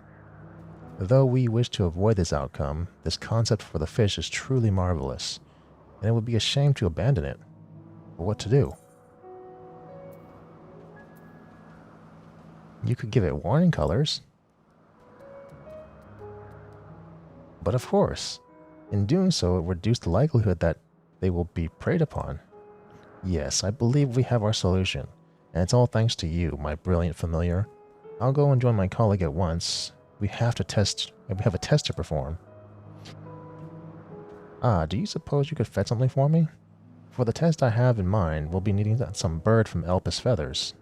Though we wish to avoid this outcome, this concept for the fish is truly marvelous, and it would be a shame to abandon it. But what to do? You could give it warning colors. But of course, in doing so, it reduced the likelihood that they will be preyed upon. Yes, I believe we have our solution, and it's all thanks to you, my brilliant familiar. I'll go and join my colleague at once. We have a test to perform. Ah, do you suppose you could fetch something for me? For the test I have in mind, we'll be needing some bird from Elpis Feathers.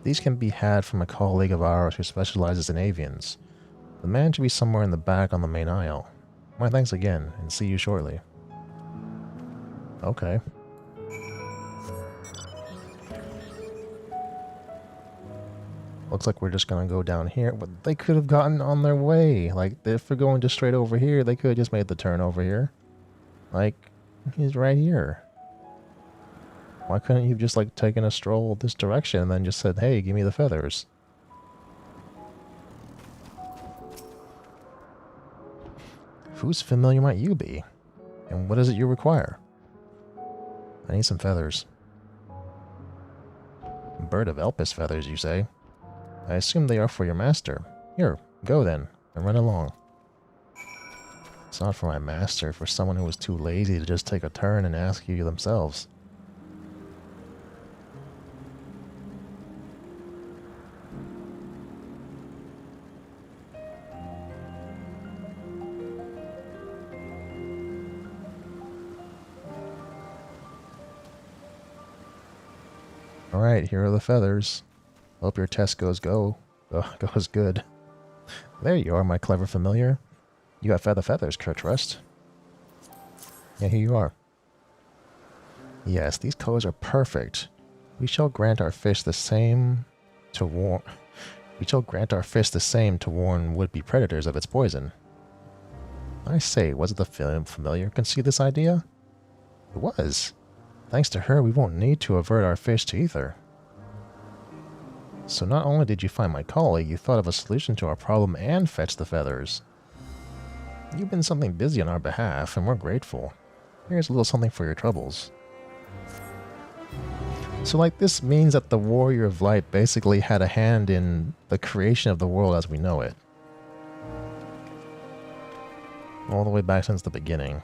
These can be had from a colleague of ours who specializes in avians. The man should be somewhere in the back on the main aisle. My thanks again, and see you shortly. Okay. Looks like we're just gonna go down here, but they could have gotten on their way. Like, if we're going just straight over here, they could have just made the turn over here. Like, he's right here. Why couldn't you have just, like, taken a stroll this direction and then just said, hey, give me the feathers? Whose familiar might you be? And what is it you require? I need some feathers. Bird of Elpis feathers, you say? I assume they are for your master. Here, go then, and run along. It's not for my master, for someone who was too lazy to just take a turn and ask you themselves. Alright, here are the feathers. Hope your test goes good. There you are, my clever familiar. You have feathers, trust. Yeah, here you are. Yes, these colors are perfect. We shall grant our fish the same to warn. We shall grant our fish the same to warn would-be predators of its poison. I say, was it the familiar conceived this idea? It was. Thanks to her, we won't need to avert our fish to ether. So not only did you find my colleague, you thought of a solution to our problem and fetched the feathers. You've been something busy on our behalf, and we're grateful. Here's a little something for your troubles. So, like, this means that the Warrior of Light basically had a hand in the creation of the world as we know it. All the way back since the beginning.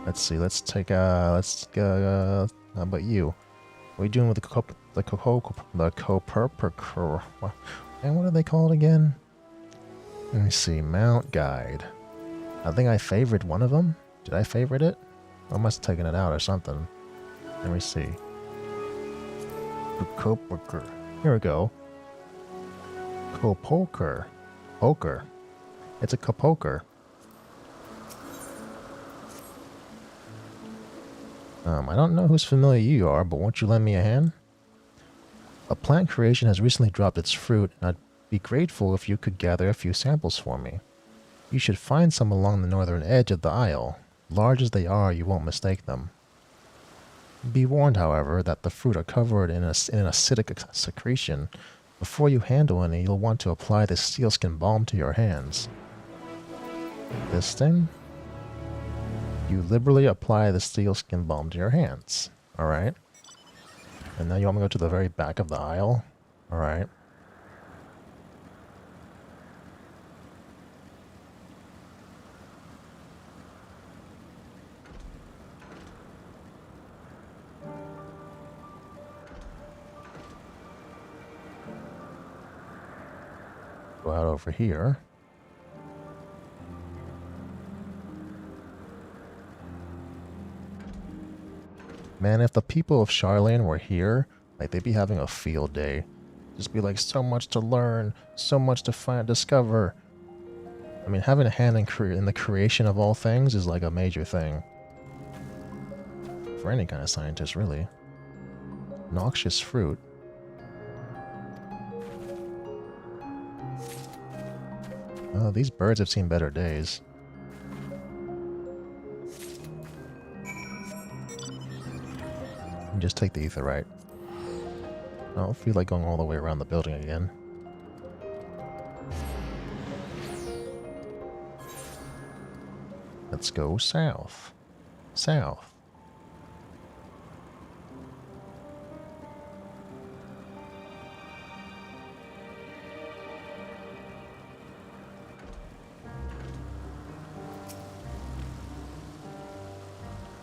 Let's see, let's go, how about you? What are you doing with the Copernicus? And what do they call it again? Let me see, Mount Guide. I think I favored one of them. Did I favorite it? I must have taken it out or something. Let me see. Here we go. Copoker. Poker. It's a Copoker. I don't know whose familiar you are, but won't you lend me a hand? A plant creation has recently dropped its fruit, and I'd be grateful if you could gather a few samples for me. You should find some along the northern edge of the isle. Large as they are, you won't mistake them. Be warned, however, that the fruit are covered in an acidic secretion. Before you handle any, you'll want to apply this sealskin balm to your hands. This thing? You liberally apply the sealskin balm to your hands. Alright. And now you want me to go to the very back of the aisle? Alright. Go out over here. Man, if the people of Charlene were here, like, they'd be having a field day. Just be like, so much to learn, so much to find, discover. I mean, having a hand in the creation of all things is like a major thing. For any kind of scientist, really. Noxious fruit. Oh, these birds have seen better days. Just take the aetherite. I don't feel like going all the way around the building again. Let's go south. South.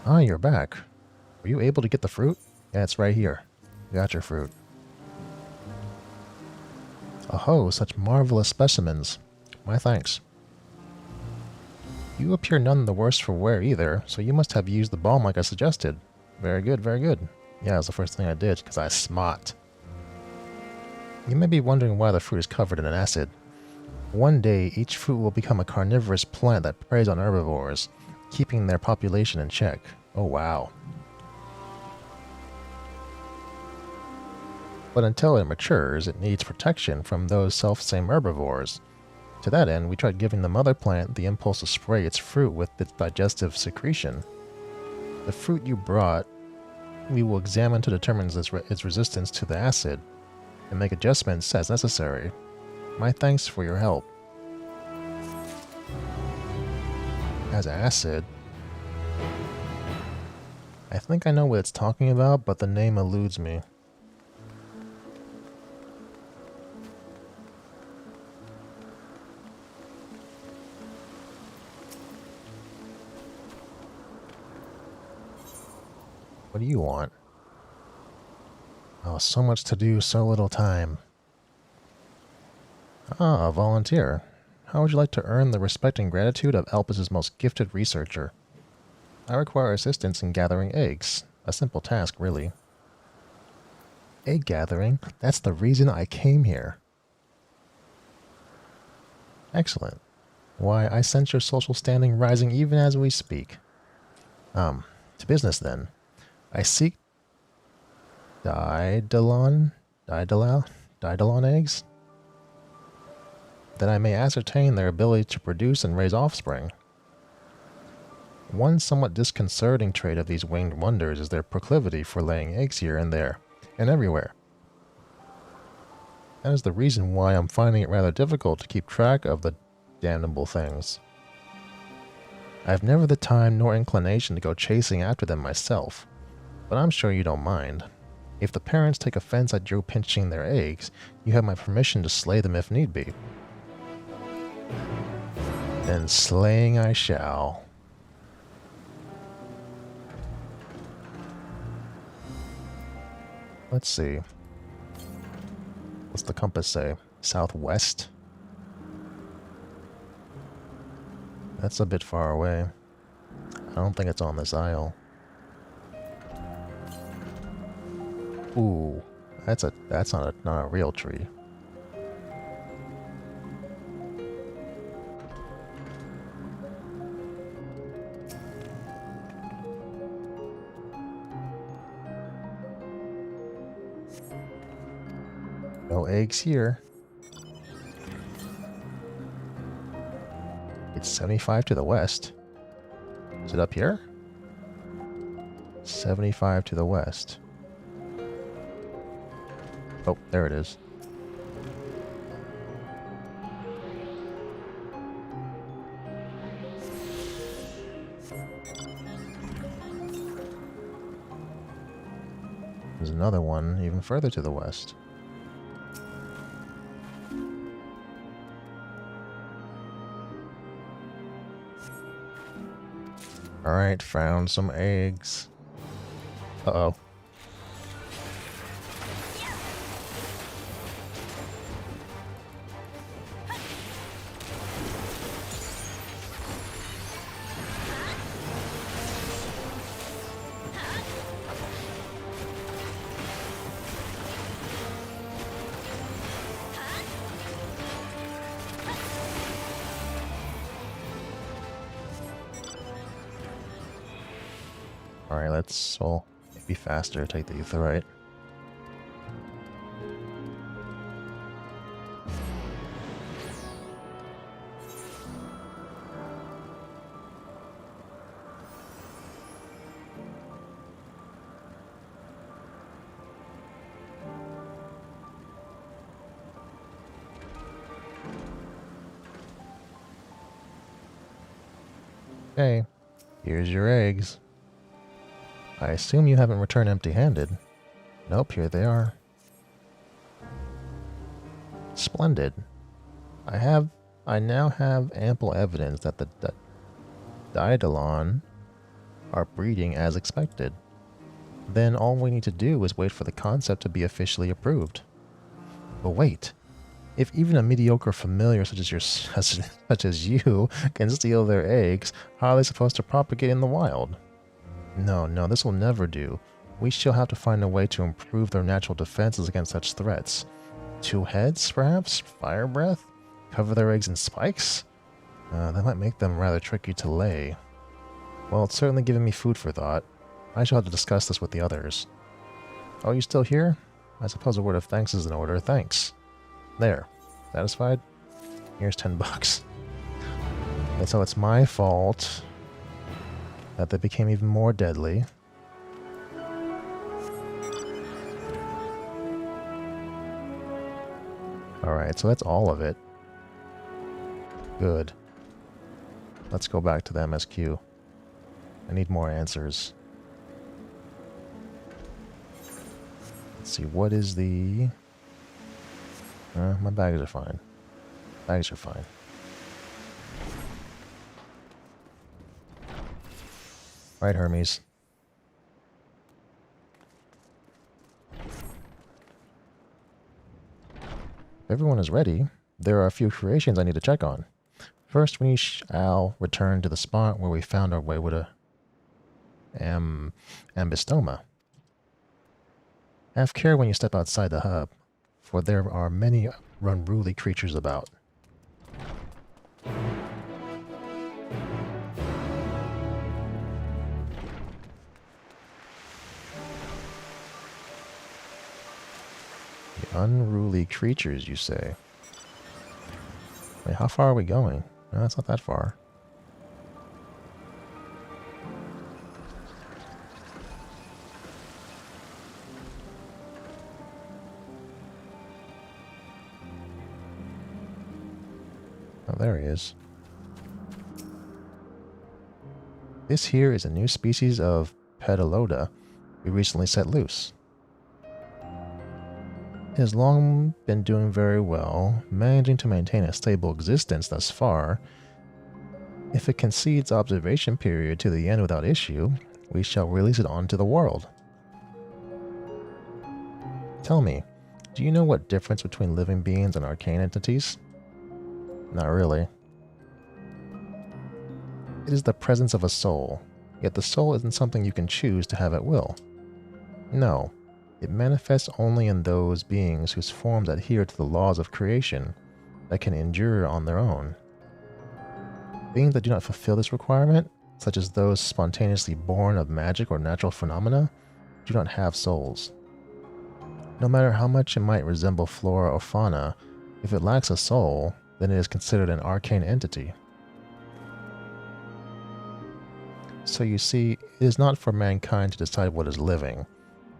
Ah, you're back. Were you able to get the fruit? Yeah, it's right here. Got your fruit. Oh, such marvelous specimens. My thanks. You appear none the worse for wear either, so you must have used the balm like I suggested. Very good, very good. Yeah, it was the first thing I did, because I smart. You may be wondering why the fruit is covered in an acid. One day, each fruit will become a carnivorous plant that preys on herbivores, keeping their population in check. Oh, wow. But until it matures, it needs protection from those self-same herbivores. To that end, we tried giving the mother plant the impulse to spray its fruit with its digestive secretion. The fruit you brought, we will examine to determine its resistance to the acid, and make adjustments as necessary. My thanks for your help. As acid? I think I know what it's talking about, but the name eludes me. What do you want? Oh, so much to do, so little time. Ah, a volunteer. How would you like to earn the respect and gratitude of Elpis' most gifted researcher? I require assistance in gathering eggs. A simple task, really. Egg gathering? That's the reason I came here. Excellent. Why, I sense your social standing rising even as we speak. To business then. I seek Daedalon eggs, that I may ascertain their ability to produce and raise offspring. One somewhat disconcerting trait of these winged wonders is their proclivity for laying eggs here and there, and everywhere. That is the reason why I'm finding it rather difficult to keep track of the damnable things. I have never the time nor inclination to go chasing after them myself, but I'm sure you don't mind. If the parents take offense at you pinching their eggs, you have my permission to slay them if need be. Then slaying I shall. Let's see. What's the compass say? Southwest? That's a bit far away. I don't think it's on this isle. Ooh, that's not a real tree. No eggs here. It's 75 to the west. Is it up here? 75 to the west. Oh, there it is. There's another one even further to the west. Alright, found some eggs. Uh-oh. Alright, let's all be faster, take the aetherite. Okay, here's your eggs. I assume you haven't returned empty-handed. Nope, here they are. Splendid. I now have ample evidence that the Daedalon are breeding as expected. Then all we need to do is wait for the concept to be officially approved. But wait, if even a mediocre familiar such as you can steal their eggs, how are they supposed to propagate in the wild? No, this will never do. We shall have to find a way to improve their natural defenses against such threats. 2 heads, perhaps? Fire breath? Cover their eggs in spikes? That might make them rather tricky to lay. Well, it's certainly given me food for thought. I shall have to discuss this with the others. Oh, you still here? I suppose a word of thanks is in order. Thanks. There. Satisfied? Here's 10 bucks. And so it's my fault that they became even more deadly. Alright, so that's all of it. Good. Let's go back to the MSQ. I need more answers. Let's see, what is the... my bags are fine. Bags are fine. Right, Hermes. If everyone is ready, there are a few creations I need to check on. First, we shall return to the spot where we found our way with a ambystoma. Have care when you step outside the hub, for there are many unruly creatures about. The unruly creatures, you say? Wait, how far are we going? No, it's not that far. Oh, there he is. This here is a new species of petalouda we recently set loose. It has long been doing very well, managing to maintain a stable existence thus far. If it concedes observation period to the end without issue, we shall release it onto the world. Tell me, do you know what difference between living beings and arcane entities? Not really. It is the presence of a soul, yet the soul isn't something you can choose to have at will. No. It manifests only in those beings whose forms adhere to the laws of creation that can endure on their own. Beings that do not fulfill this requirement, such as those spontaneously born of magic or natural phenomena, do not have souls. No matter how much it might resemble flora or fauna, if it lacks a soul, then it is considered an arcane entity. So you see, it is not for mankind to decide what is living.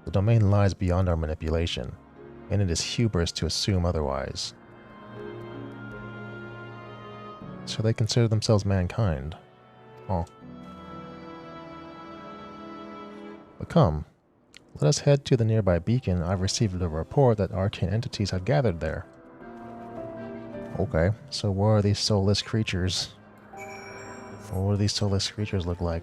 The domain lies beyond our manipulation, and it is hubris to assume otherwise. So they consider themselves mankind. Oh. But come, let us head to the nearby beacon. I've received a report that arcane entities have gathered there. Okay, so what are these soulless creatures? What do these soulless creatures look like?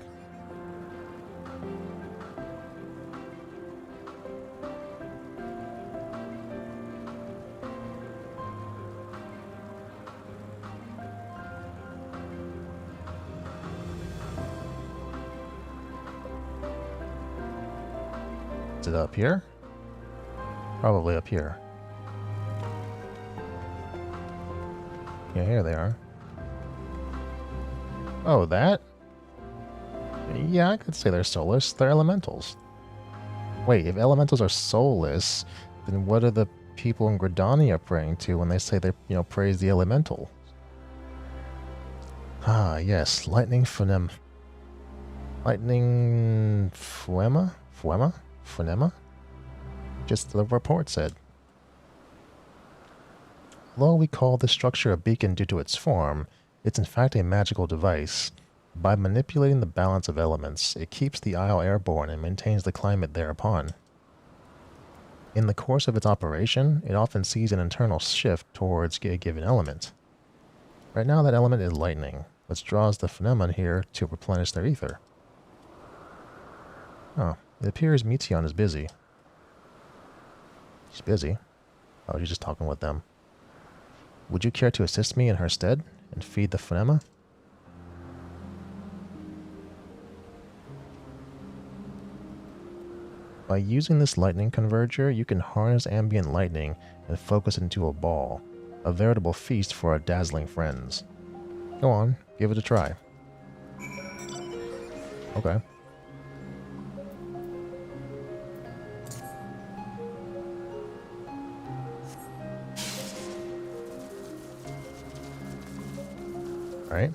Is it up here? Probably up here. Yeah, here they are. Oh, that? Yeah, I could say they're soulless. They're elementals. Wait, if elementals are soulless, then what are the people in Gridania praying to when they say they, praise the elemental? Ah, yes, lightning phonema. Lightning phonema? Phonema? Just the report said. Although we call this structure a beacon due to its form, it's in fact a magical device. By manipulating the balance of elements, it keeps the isle airborne and maintains the climate thereupon. In the course of its operation, it often sees an internal shift towards a given element. Right now that element is lightning, which draws the phenomenon here to replenish their ether. Oh, it appears Meteon is busy. She's busy? Oh, she's just talking with them. Would you care to assist me in her stead and feed the phonema? By using this lightning converger, you can harness ambient lightning and focus it into a ball, a veritable feast for our dazzling friends. Go on, give it a try. Okay. right?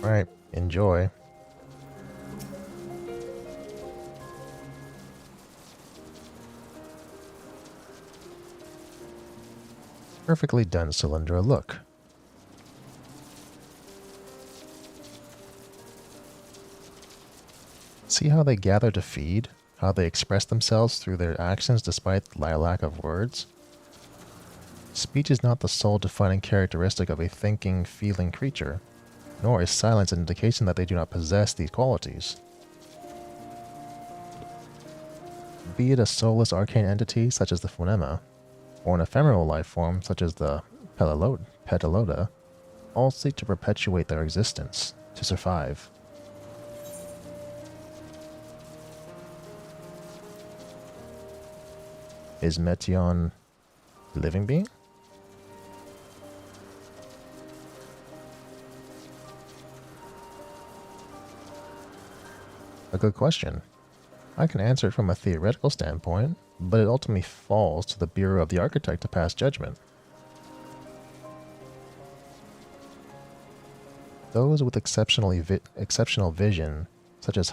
Alright, enjoy. Perfectly done, Cylindra. Look. See how they gather to feed? How they express themselves through their actions despite the lack of words? Speech is not the sole defining characteristic of a thinking, feeling creature, nor is silence an indication that they do not possess these qualities. Be it a soulless arcane entity such as the phonema, or an ephemeral life form such as the petalouda, all seek to perpetuate their existence, to survive. Is Meteion a living being? A good question. I can answer it from a theoretical standpoint, but it ultimately falls to the Bureau of the Architect to pass judgment. Those with exceptional vision, such as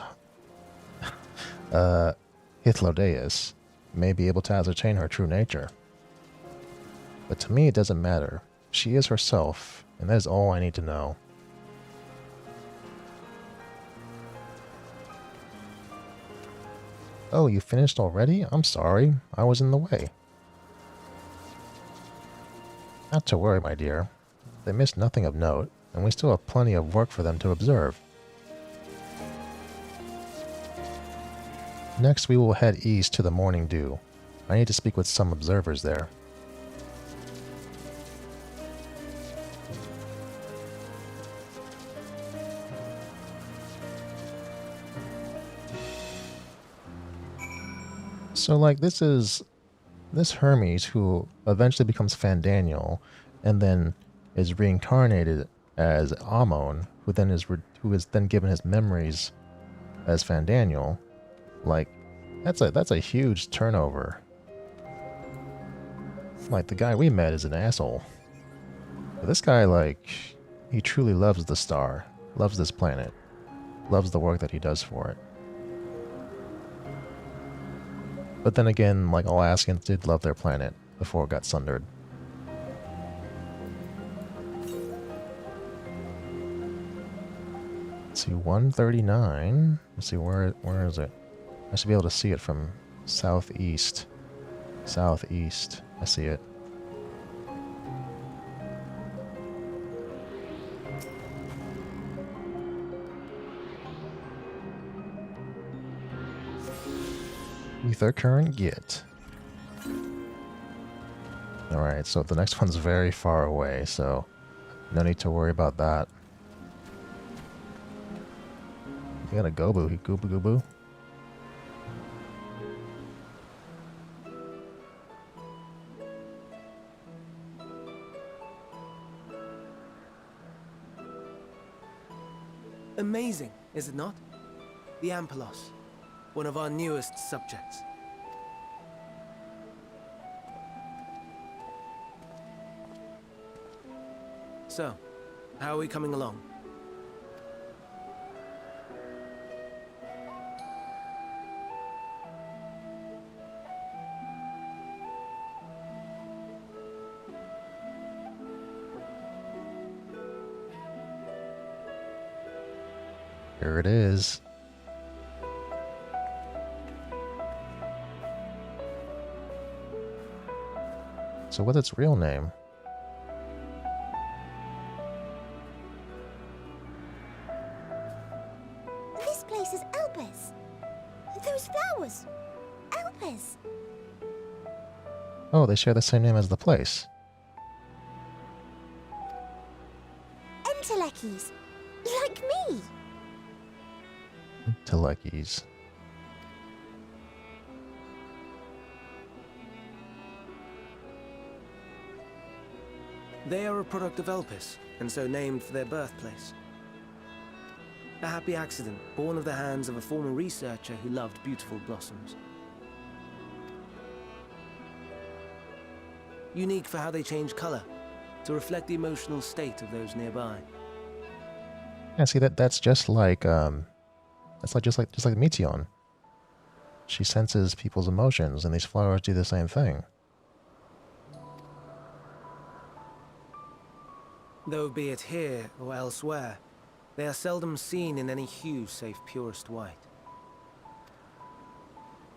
Hythlodaeus, may be able to ascertain her true nature. But to me it doesn't matter. She is herself, and that is all I need to know. Oh, you finished already? I'm sorry, I was in the way. Not to worry, my dear. They missed nothing of note, and we still have plenty of work for them to observe. Next we will head east to the Morning Dew. I need to speak with some observers there. So, like, this Hermes who eventually becomes Fandaniel, and then is reincarnated as Amon, who is then given his memories as Fandaniel. Like, that's a huge turnover. Like, the guy we met is an asshole. But this guy, like, he truly loves the star, loves this planet, loves the work that he does for it. But then again, like, all Askans did love their planet before it got sundered. Let's see, 139. Let's see, where is it? I should be able to see it from southeast. Southeast. I see it. Ether current get. Alright, so the next one's very far away, so no need to worry about that. You got a gobu, he gooba goobu. Amazing, is it not? The Ampelos, one of our newest subjects. So, how are we coming along? Here it is. So what's its real name? This place is Elpis. Those flowers. Elpis. Oh, they share the same name as the place. Entelekis. Like me. Telekis. They are a product of Elpis, and so named for their birthplace. A happy accident, born of the hands of a former researcher who loved beautiful blossoms. unique for how they change color, to reflect the emotional state of those nearby. Yeah, see that's just like just like Meteon. She senses people's emotions, and these flowers do the same thing. Though be it here or elsewhere, they are seldom seen in any hue save purest white.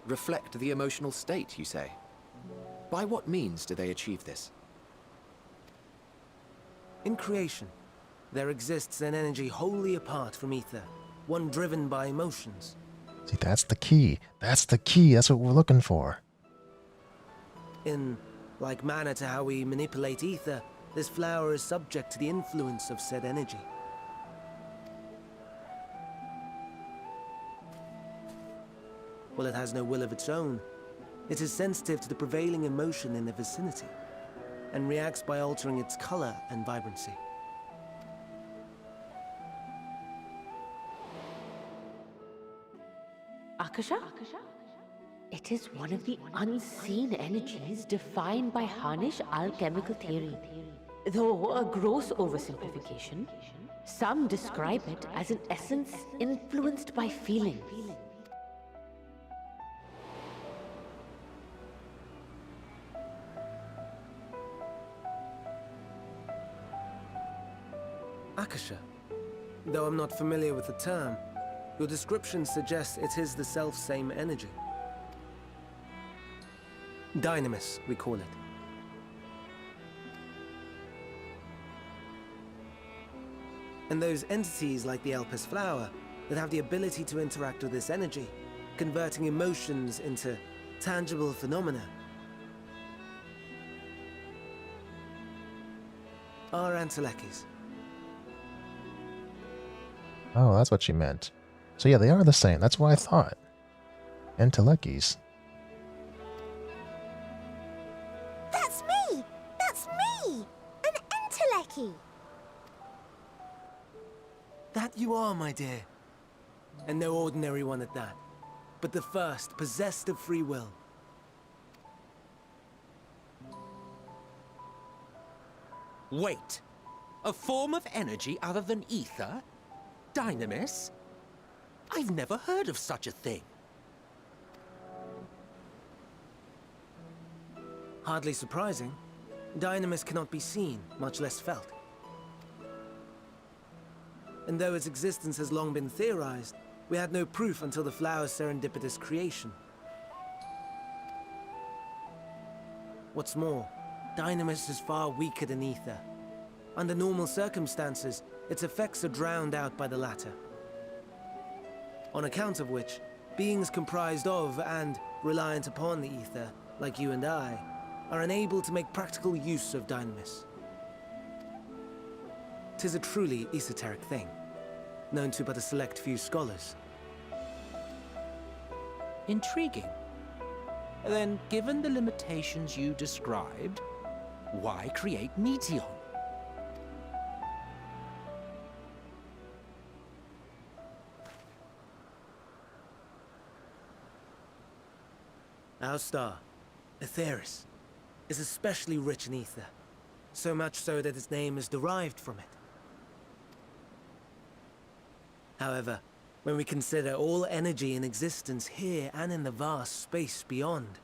Reflect the emotional state, you say? By what means do they achieve this? In creation, there exists an energy wholly apart from ether, one driven by emotions. See, that's the key. That's the key. That's what we're looking for. In like manner to how we manipulate ether, this flower is subject to the influence of said energy. While it has no will of its own, it is sensitive to the prevailing emotion in the vicinity, and reacts by altering its color and vibrancy. Akasha? It is one of the unseen energies defined by Harnish alchemical theory. Though a gross oversimplification, some describe it as an essence influenced by feeling. Akasha. Though I'm not familiar with the term, your description suggests it is the self-same energy. Dynamis, we call it. And those entities like the Elpis flower that have the ability to interact with this energy, converting emotions into tangible phenomena, are entelekis. Oh, that's what she meant. So yeah, they are the same. That's what I thought. Entelekis. That's me! That's me! An enteleki! That you are, my dear. And no ordinary one at that, but the first possessed of free will. Wait. A form of energy other than ether? Dynamis? I've never heard of such a thing. Hardly surprising. Dynamis cannot be seen, much less felt. And though its existence has long been theorized, we had no proof until the flower's serendipitous creation. What's more, Dynamis is far weaker than ether. Under normal circumstances, its effects are drowned out by the latter. On account of which, beings comprised of and reliant upon the ether, like you and I, are unable to make practical use of Dynamis. 'Tis a truly esoteric thing, known to but a select few scholars. Intriguing. Then, given the limitations you described, why create Meteon? Our star, Aetheris, is especially rich in ether, so much so that its name is derived from it. However, when we consider all energy in existence here and in the vast space beyond,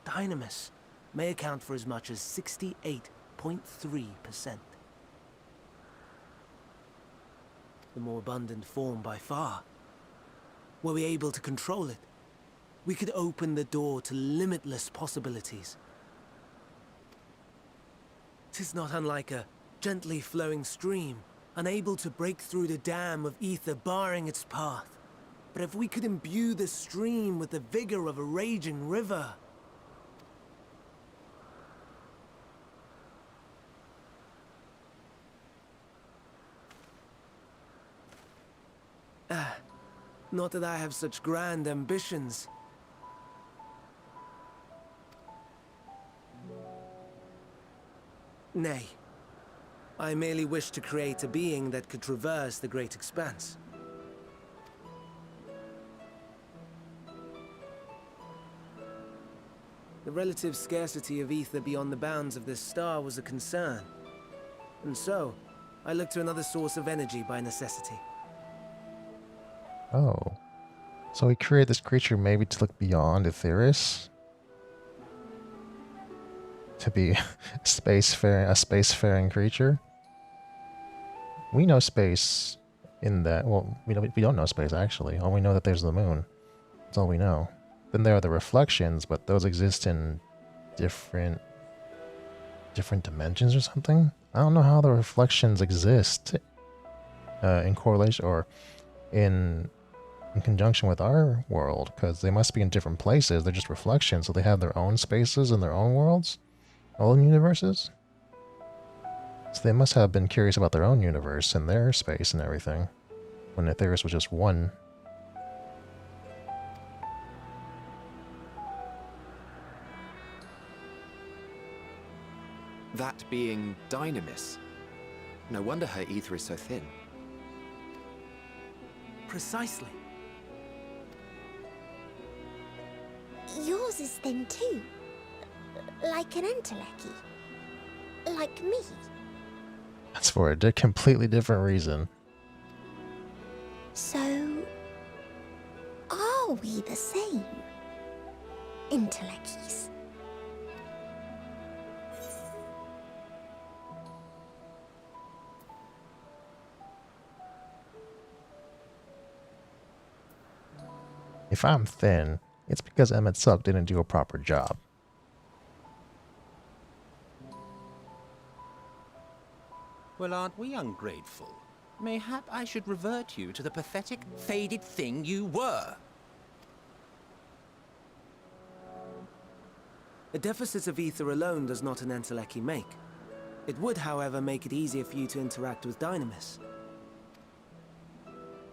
Dynamis may account for as much as 68.3%. The more abundant form by far. Were we able to control it, we could open the door to limitless possibilities. 'Tis not unlike a gently flowing stream, unable to break through the dam of ether barring its path. But if we could imbue the stream with the vigor of a raging river... Not that I have such grand ambitions. Nay. I merely wish to create a being that could traverse the great expanse. The relative scarcity of ether beyond the bounds of this star was a concern. And so, I looked to another source of energy by necessity. Oh. So he created this creature maybe to look beyond Aetheris? To be a spacefaring creature? We know space in that... Well, we don't know space, actually. All we know that there's the moon. That's all we know. Then there are the reflections, but those exist in different dimensions or something? I don't know how the reflections exist in correlation or in conjunction with our world, because they must be in different places. They're just reflections, so they have their own spaces and their own worlds, own universes. So they must have been curious about their own universe and their space and everything, when Aetheris was just one. That being Dynamis. No wonder her ether is so thin. Precisely. Yours is thin too. Like an enteleki. Like me. That's for a completely different reason. So, are we the same? Intelekis. If I'm thin, it's because Emmett Suck didn't do a proper job. Well, aren't we ungrateful? Mayhap I should revert you to the pathetic, faded thing you were. A deficit of ether alone does not an enteleki make. It would, however, make it easier for you to interact with Dynamis.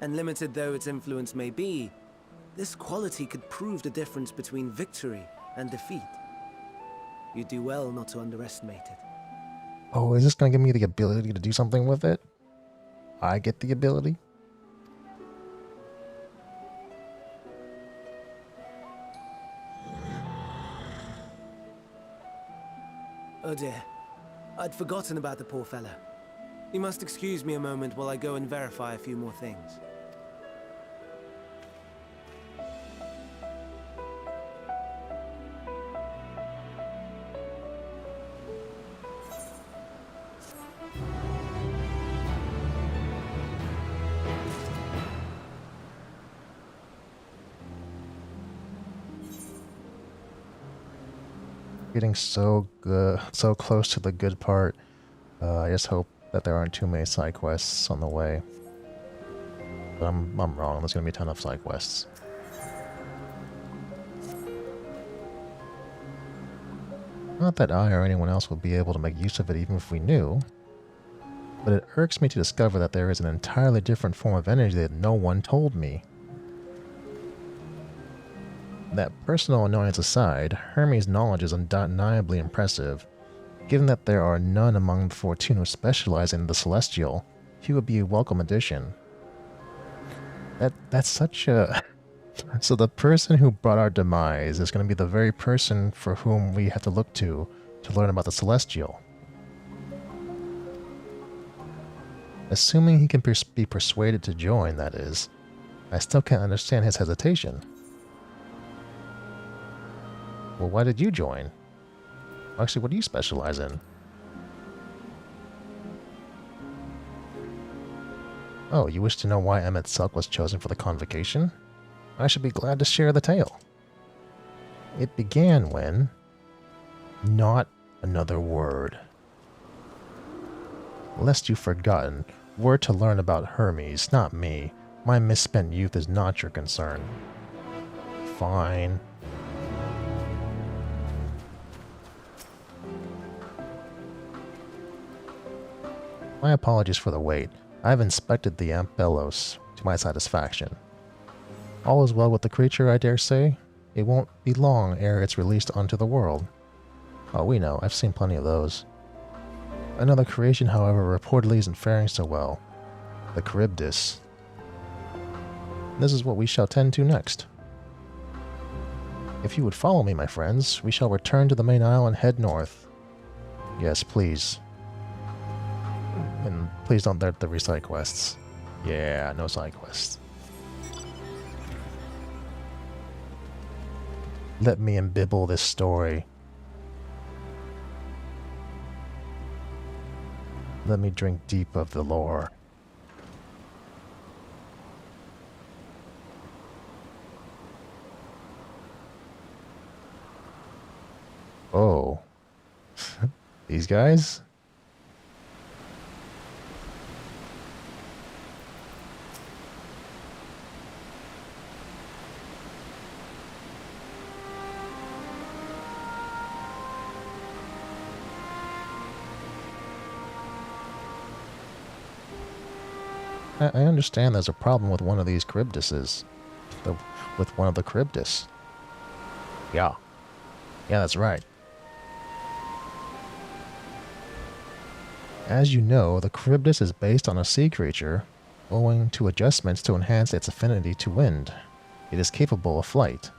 And limited though its influence may be, this quality could prove the difference between victory and defeat. You do well not to underestimate it. Oh, is this going to give me the ability to do something with it? I get the ability? Oh dear. I'd forgotten about the poor fella. You must excuse me a moment while I go and verify a few more things. Getting so good, so close to the good part. I just hope that there aren't too many side quests on the way. But I'm wrong. There's gonna be a ton of side quests. Not that I or anyone else would be able to make use of it even if we knew. But it irks me to discover that there is an entirely different form of energy that no one told me. That personal annoyance aside, Hermes' knowledge is undeniably impressive. Given that there are none among the Fortune who specialize in the Celestial, he would be a welcome addition. That's such a... So the person who brought our demise is going to be the very person for whom we have to look to learn about the Celestial. Assuming he can be persuaded to join, that is. I still can't understand his hesitation. Well, why did you join? Actually, what do you specialize in? Oh, you wish to know why Emmett Suck was chosen for the convocation? I should be glad to share the tale. It began when... Not another word. Lest you've forgotten, we're to learn about Hermes, not me. My misspent youth is not your concern. Fine. My apologies for the wait. I've inspected the Ampelos to my satisfaction. All is well with the creature, I dare say. It won't be long ere it's released onto the world. Oh, we know. I've seen plenty of those. Another creation, however, reportedly isn't faring so well. The Charybdis. This is what we shall tend to next. If you would follow me, my friends, we shall return to the main isle and head north. Yes, please. And please don't let the recite quests. Yeah, no side quests. Let me imbibble this story. Let me drink deep of the lore. Oh. These guys? I understand there's a problem with one of these cryptises. With one of the cryptis. Yeah. Yeah, that's right. As you know, the cryptis is based on a sea creature, owing to adjustments to enhance its affinity to wind. It is capable of flight.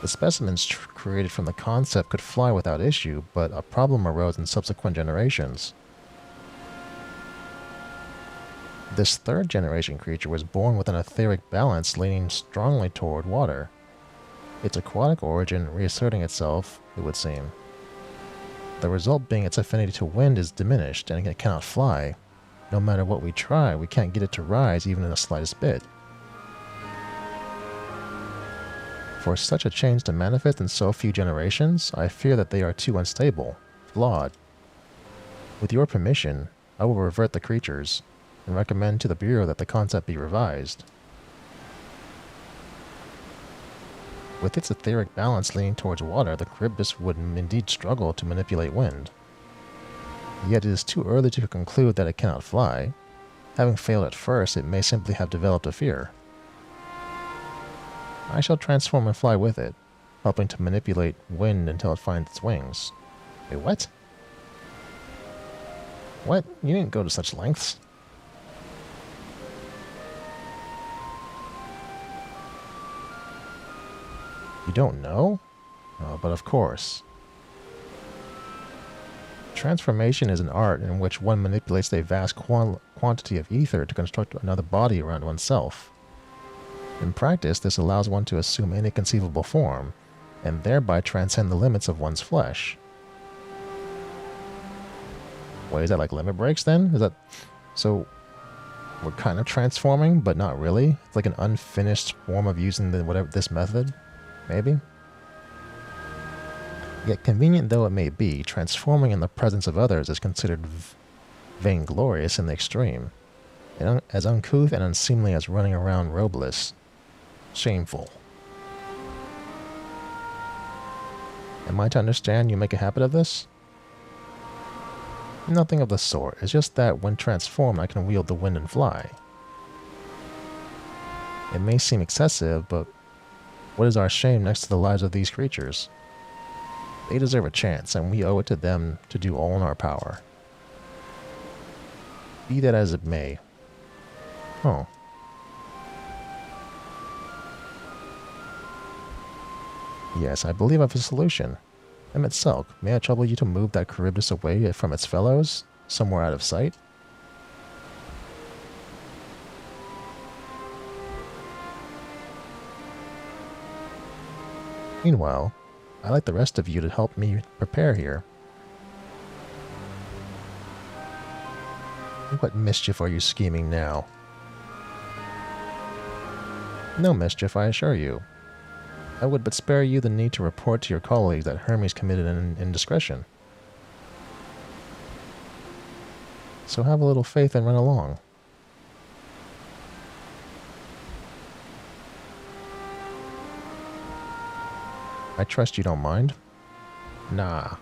The specimens created from the concept could fly without issue, but a problem arose in subsequent generations. This third generation creature was born with an etheric balance leaning strongly toward water. Its aquatic origin reasserting itself, it would seem. The result being its affinity to wind is diminished and it cannot fly. No matter what we try, we can't get it to rise even in the slightest bit. For such a change to manifest in so few generations, I fear that they are too unstable, flawed. With your permission, I will revert the creatures, and recommend to the Bureau that the concept be revised. With its etheric balance leaning towards water, the cryptis would indeed struggle to manipulate wind. Yet it is too early to conclude that it cannot fly. Having failed at first, it may simply have developed a fear. I shall transform and fly with it, helping to manipulate wind until it finds its wings. Wait, what? What? You didn't go to such lengths. You don't know? Oh, but of course. Transformation is an art in which one manipulates a vast quantity of ether to construct another body around oneself. In practice, this allows one to assume any conceivable form, and thereby transcend the limits of one's flesh. Wait, is that like limit breaks then? Is that... So, we're kind of transforming, but not really? It's like an unfinished form of using this method? Maybe? Yet convenient though it may be, transforming in the presence of others is considered vainglorious in the extreme, and as uncouth and unseemly as running around robeless. Shameful. Am I to understand you make a habit of this? Nothing of the sort. It's just that when transformed I can wield the wind and fly. It may seem excessive, but what is our shame next to the lives of these creatures? They deserve a chance, and we owe it to them to do all in our power. Be that as it may. Oh. Yes, I believe I have a solution. Emmett Selk, may I trouble you to move that Charybdis away from its fellows, somewhere out of sight? Meanwhile, I'd like the rest of you to help me prepare here. What mischief are you scheming now? No mischief, I assure you. I would but spare you the need to report to your colleagues that Hermes committed an indiscretion. So have a little faith and run along. I trust you don't mind. Nah.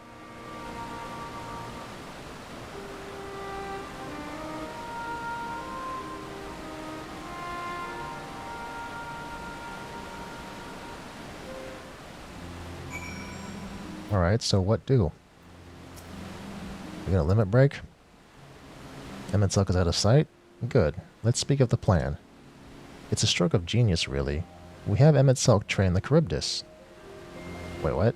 Alright, so what do? We got a limit break? Emmett Selk is out of sight? Good. Let's speak of the plan. It's a stroke of genius, really. We have Emmett Selk train the Charybdis. Wait, what?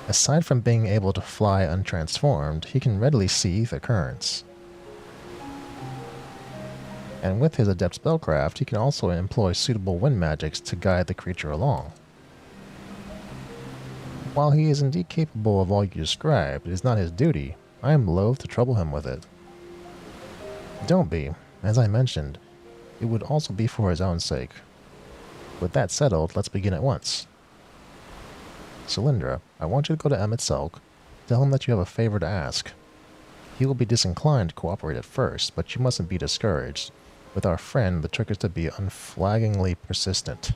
Aside from being able to fly untransformed, he can readily see ether currents. And with his adept spellcraft, he can also employ suitable wind magics to guide the creature along. While he is indeed capable of all you described, it is not his duty. I am loath to trouble him with it. Don't be. As I mentioned, it would also be for his own sake. With that settled, let's begin at once. Cylindra, I want you to go to Emet-Selch, tell him that you have a favor to ask. He will be disinclined to cooperate at first, but you mustn't be discouraged. With our friend, the trick is to be unflaggingly persistent.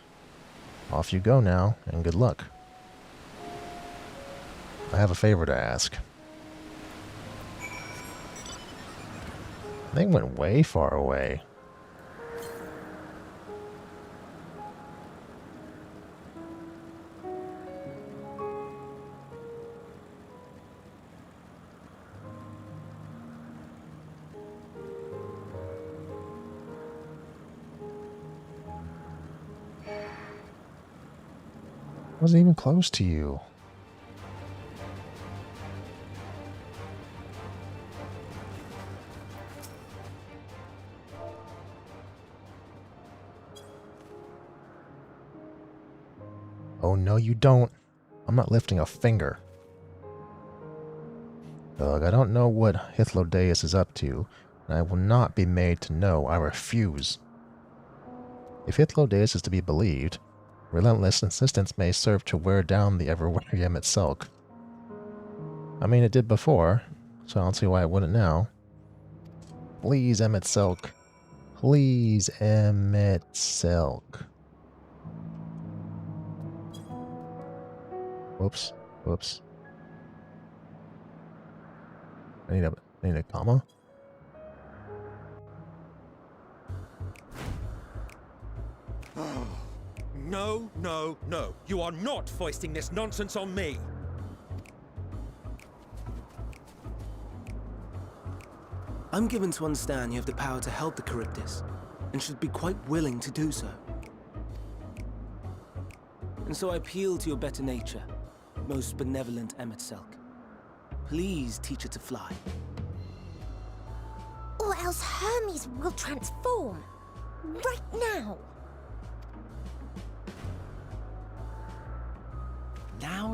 Off you go now, and good luck. I have a favor to ask. They went way far away. Wasn't even close to you. Oh, no, you don't. I'm not lifting a finger. Ugh, I don't know what Hythlodaeus is up to, and I will not be made to know. I refuse. If Hythlodaeus is to be believed, relentless insistence may serve to wear down the ever-wary Emet-Selch. I mean, it did before, so I don't see why it wouldn't now. Please, Emet-Selch. Please, Emet-Selch. Whoops. Whoops. I need a comma. No, no, no. You are not foisting this nonsense on me. I'm given to understand you have the power to help the Charybdis, and should be quite willing to do so. And so I appeal to your better nature, most benevolent Emet-Selch. Please teach her to fly. Or else Hermes will transform. Right now.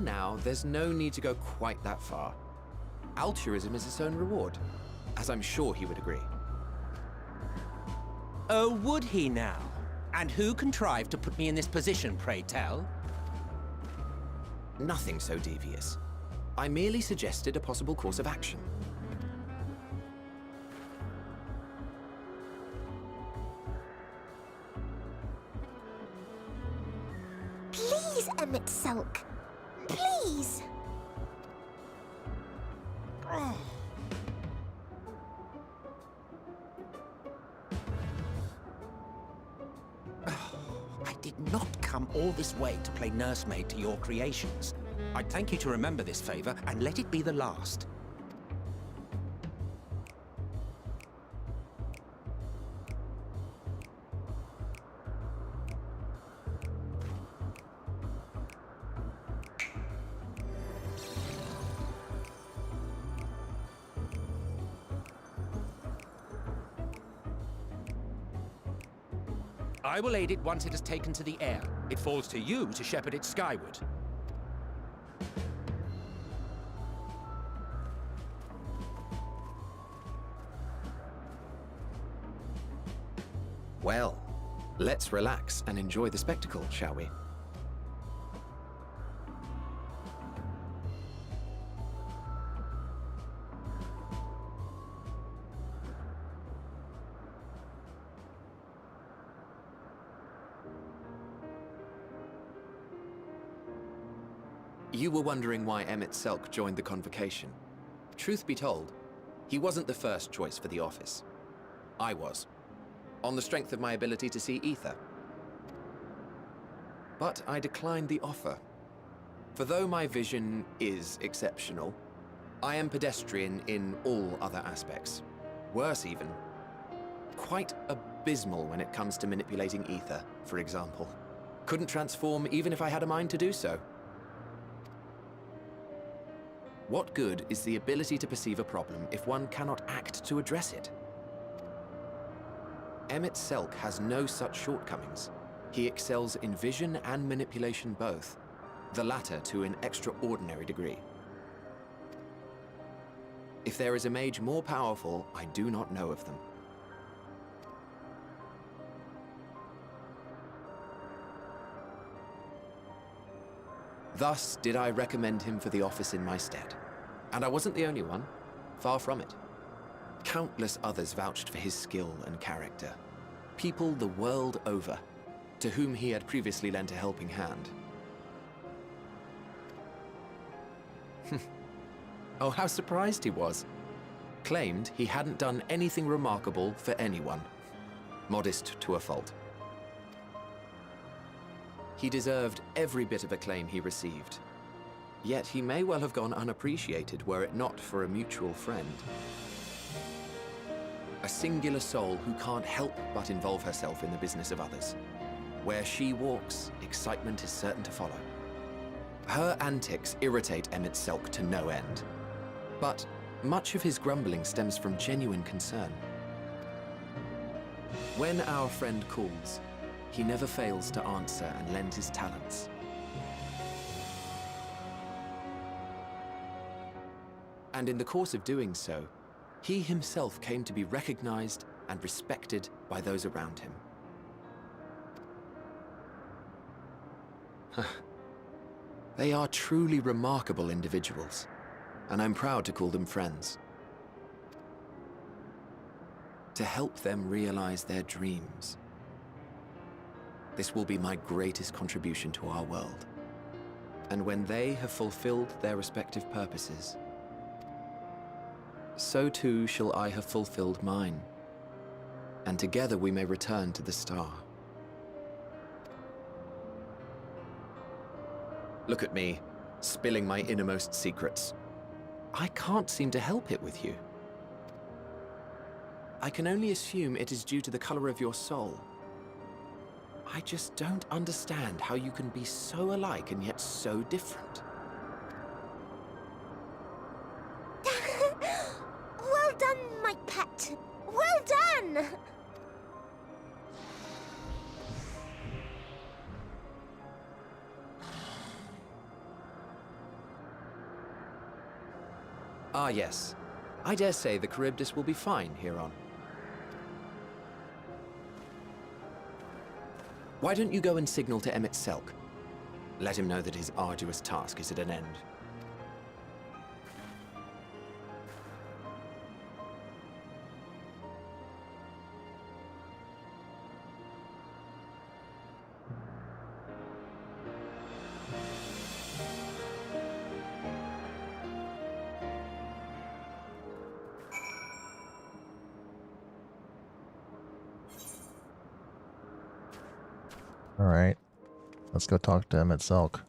Now, there's no need to go quite that far. Altruism is its own reward, as I'm sure he would agree. Oh, would he now? And who contrived to put me in this position, pray tell? Nothing so devious. I merely suggested a possible course of action. Please, Emet-Selch. Please. I did not come all this way to play nursemaid to your creations. I'd thank you to remember this favor and let it be the last. I will aid it once it has taken to the air. It falls to you to shepherd it skyward. Well, let's relax and enjoy the spectacle, shall we? You were wondering why Emet-Selch joined the convocation. Truth be told, he wasn't the first choice for the office. I was, on the strength of my ability to see ether. But I declined the offer. For though my vision is exceptional, I am pedestrian in all other aspects. Worse even, quite a abysmal when it comes to manipulating ether, for example. Couldn't transform even if I had a mind to do so. What good is the ability to perceive a problem if one cannot act to address it? Emmett Selk has no such shortcomings. He excels in vision and manipulation both, the latter to an extraordinary degree. If there is a mage more powerful, I do not know of them. Thus did I recommend him for the office in my stead. And I wasn't the only one. Far from it. Countless others vouched for his skill and character. People the world over, to whom he had previously lent a helping hand. Oh, how surprised he was. Claimed he hadn't done anything remarkable for anyone. Modest to a fault. He deserved every bit of acclaim he received. Yet he may well have gone unappreciated were it not for a mutual friend. A singular soul who can't help but involve herself in the business of others. Where she walks, excitement is certain to follow. Her antics irritate Emmett Selk to no end. But much of his grumbling stems from genuine concern. When our friend calls, he never fails to answer and lend his talents. And in the course of doing so, he himself came to be recognized and respected by those around him. They are truly remarkable individuals, and I'm proud to call them friends. To help them realize their dreams. This will be my greatest contribution to our world. And when they have fulfilled their respective purposes, so too shall I have fulfilled mine, and together we may return to the star. Look at me, spilling my innermost secrets. I can't seem to help it with you. I can only assume it is due to the color of your soul. I just don't understand how you can be so alike and yet so different. Well done, my pet. Well done! Ah, yes. I dare say the Charybdis will be fine here on. Why don't you go and signal to Emmett Selk? Let him know that his arduous task is at an end. Alright, let's go talk to Emmett Selk.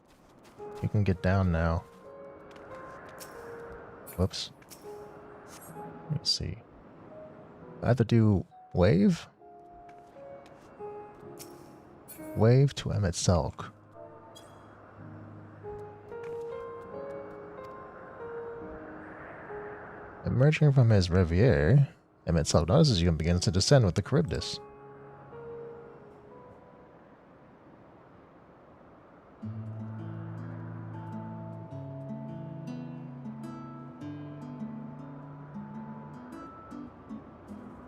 You can get down now. Whoops. Let's see. I have to do wave? Wave to Emmett Selk. Emerging from his revier, Emmett Selk notices you and begins to descend with the Charybdis.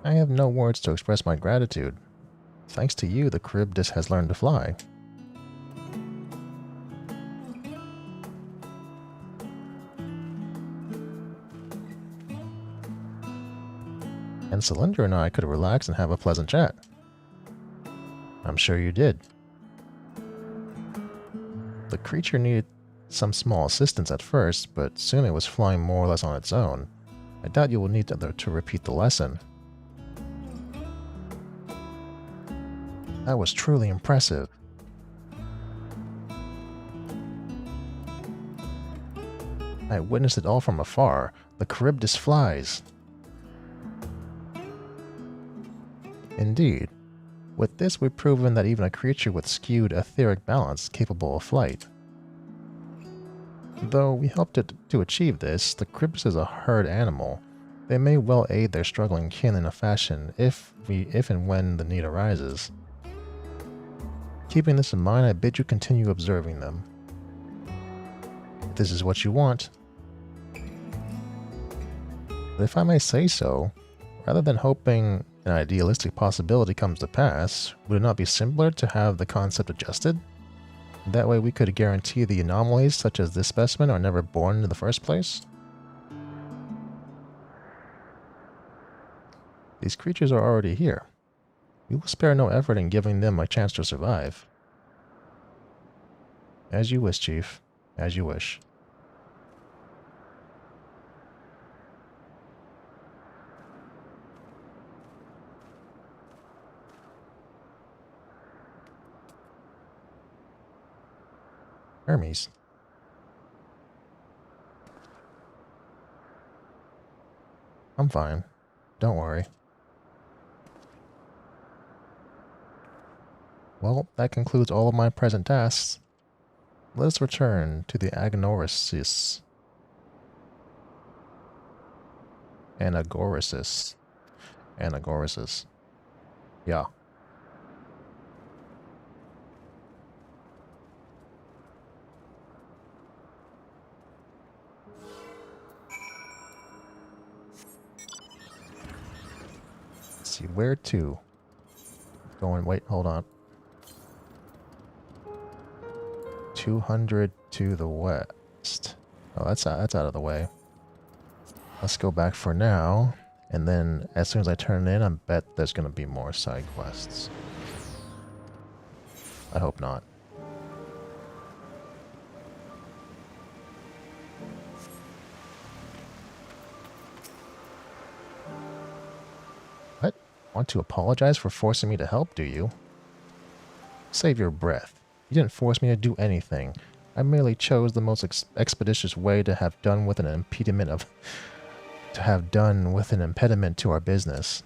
I have no words to express my gratitude. Thanks to you, the Charybdis has learned to fly. And Cylinder and I could relax and have a pleasant chat. I'm sure you did. The creature needed some small assistance at first, but soon it was flying more or less on its own. I doubt you will need to repeat the lesson. That was truly impressive. I witnessed it all from afar. The Charybdis flies. Indeed. With this, we've proven that even a creature with skewed etheric balance is capable of flight. Though we helped it to achieve this, the Cryptus is a herd animal. They may well aid their struggling kin in a fashion if and when the need arises. Keeping this in mind, I bid you continue observing them. If this is what you want. But if I may say so, rather than hoping an idealistic possibility comes to pass, would it not be simpler to have the concept adjusted? That way we could guarantee the anomalies such as this specimen are never born in the first place? These creatures are already here. We will spare no effort in giving them a chance to survive. As you wish, Chief. As you wish. Hermes. I'm fine. Don't worry. Well, that concludes all of my present tasks. Let us return to the anagnorisis. Anagnorisis. Yeah. Let's see, where to? Going, wait, hold on. 200 to the west. Oh, that's out of the way. Let's go back for now, and then as soon as I turn it in, I bet there's going to be more side quests. I hope not. What? Want to apologize for forcing me to help, do you? Save your breath. You didn't force me to do anything. I merely chose the most expeditious way to have done with an impediment to our business.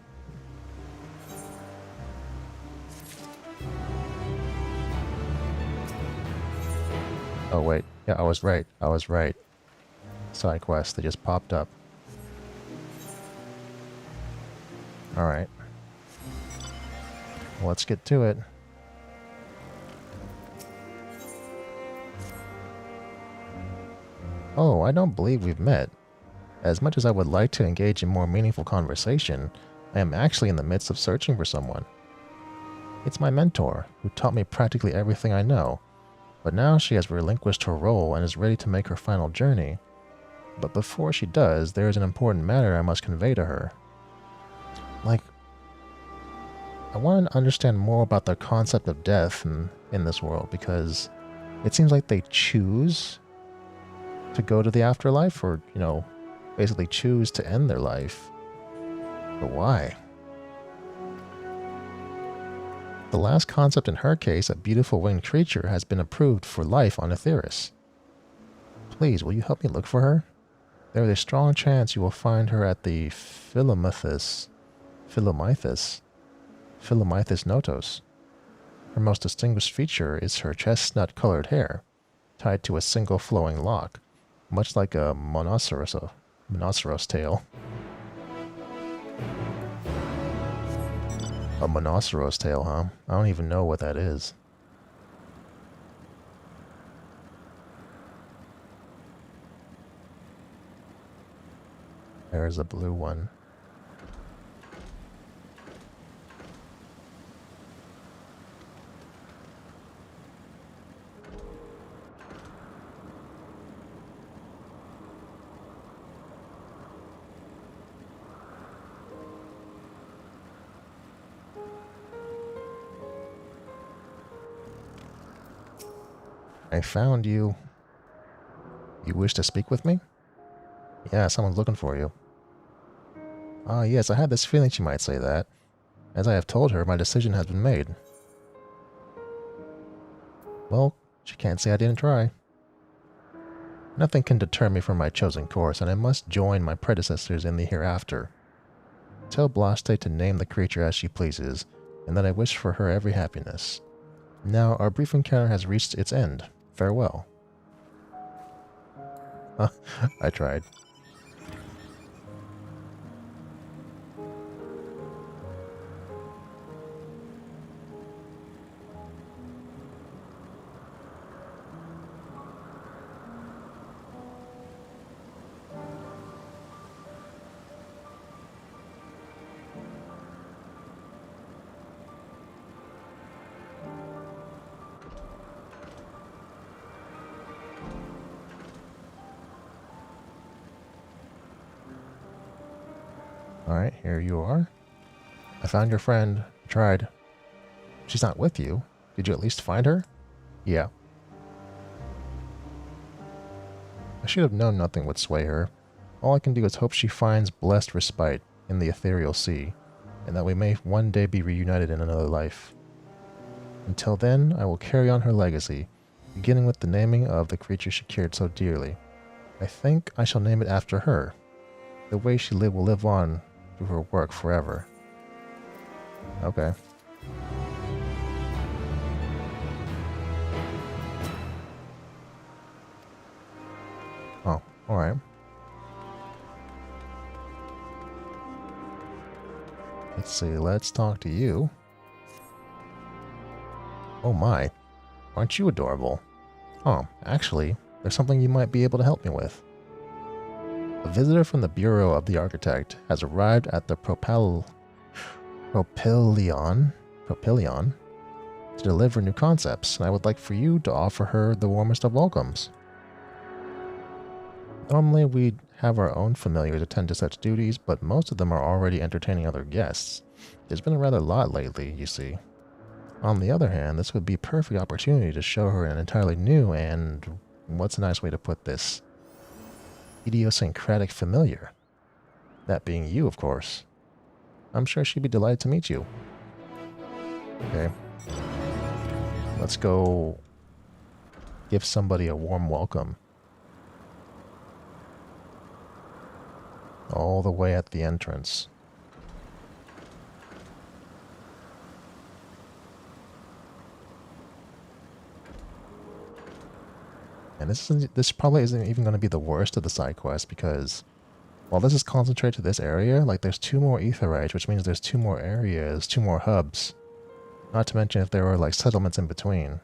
Oh wait, yeah, I was right. Side quest, they just popped up. Alright. Let's get to it. Oh, I don't believe we've met. As much as I would like to engage in more meaningful conversation, I am actually in the midst of searching for someone. It's my mentor, who taught me practically everything I know, but now she has relinquished her role and is ready to make her final journey. But before she does, there is an important matter I must convey to her. Like, I want to understand more about the concept of death in this world, because it seems like they choose to go to the afterlife, or, you know, basically choose to end their life. But why? The last concept in her case, a beautiful winged creature, has been approved for life on Aetheris. Please, will you help me look for her? There is a strong chance you will find her at the Philomythus notos. Her most distinguished feature is her chestnut-colored hair, tied to a single flowing lock, much like a monoceros tail. A monoceros tail, huh? I don't even know what that is. There's a blue one. I found you. You wish to speak with me? Yeah, someone's looking for you. Ah, yes, I had this feeling she might say that. As I have told her, my decision has been made. Well, she can't say I didn't try. Nothing can deter me from my chosen course, and I must join my predecessors in the hereafter. Tell Blaste to name the creature as she pleases, and that I wish for her every happiness. Now our brief encounter has reached its end. Farewell. I tried. Alright, here you are. I found your friend. I tried. She's not with you. Did you at least find her? Yeah. I should have known nothing would sway her. All I can do is hope she finds blessed respite in the ethereal sea, and that we may one day be reunited in another life. Until then, I will carry on her legacy, beginning with the naming of the creature she cared so dearly. I think I shall name it after her. The way she lived will live on through her work forever. Okay. Oh, alright. Let's see, let's talk to you. Oh my, aren't you adorable? Oh, actually, there's something you might be able to help me with. A visitor from the Bureau of the Architect has arrived at the Propylion to deliver new concepts, and I would like for you to offer her the warmest of welcomes. Normally, we'd have our own familiars attend to such duties, but most of them are already entertaining other guests. There's been a rather lot lately, you see. On the other hand, this would be a perfect opportunity to show her an entirely new and, what's a nice way to put this, idiosyncratic familiar. That being you, of course. I'm sure she'd be delighted to meet you. Okay. Let's go give somebody a warm welcome. All the way at the entrance. And this probably isn't even going to be the worst of the side quests, because while this is concentrated to this area, like there's 2 more aetherites, which means there's 2 more areas, 2 more hubs. Not to mention if there were like settlements in between.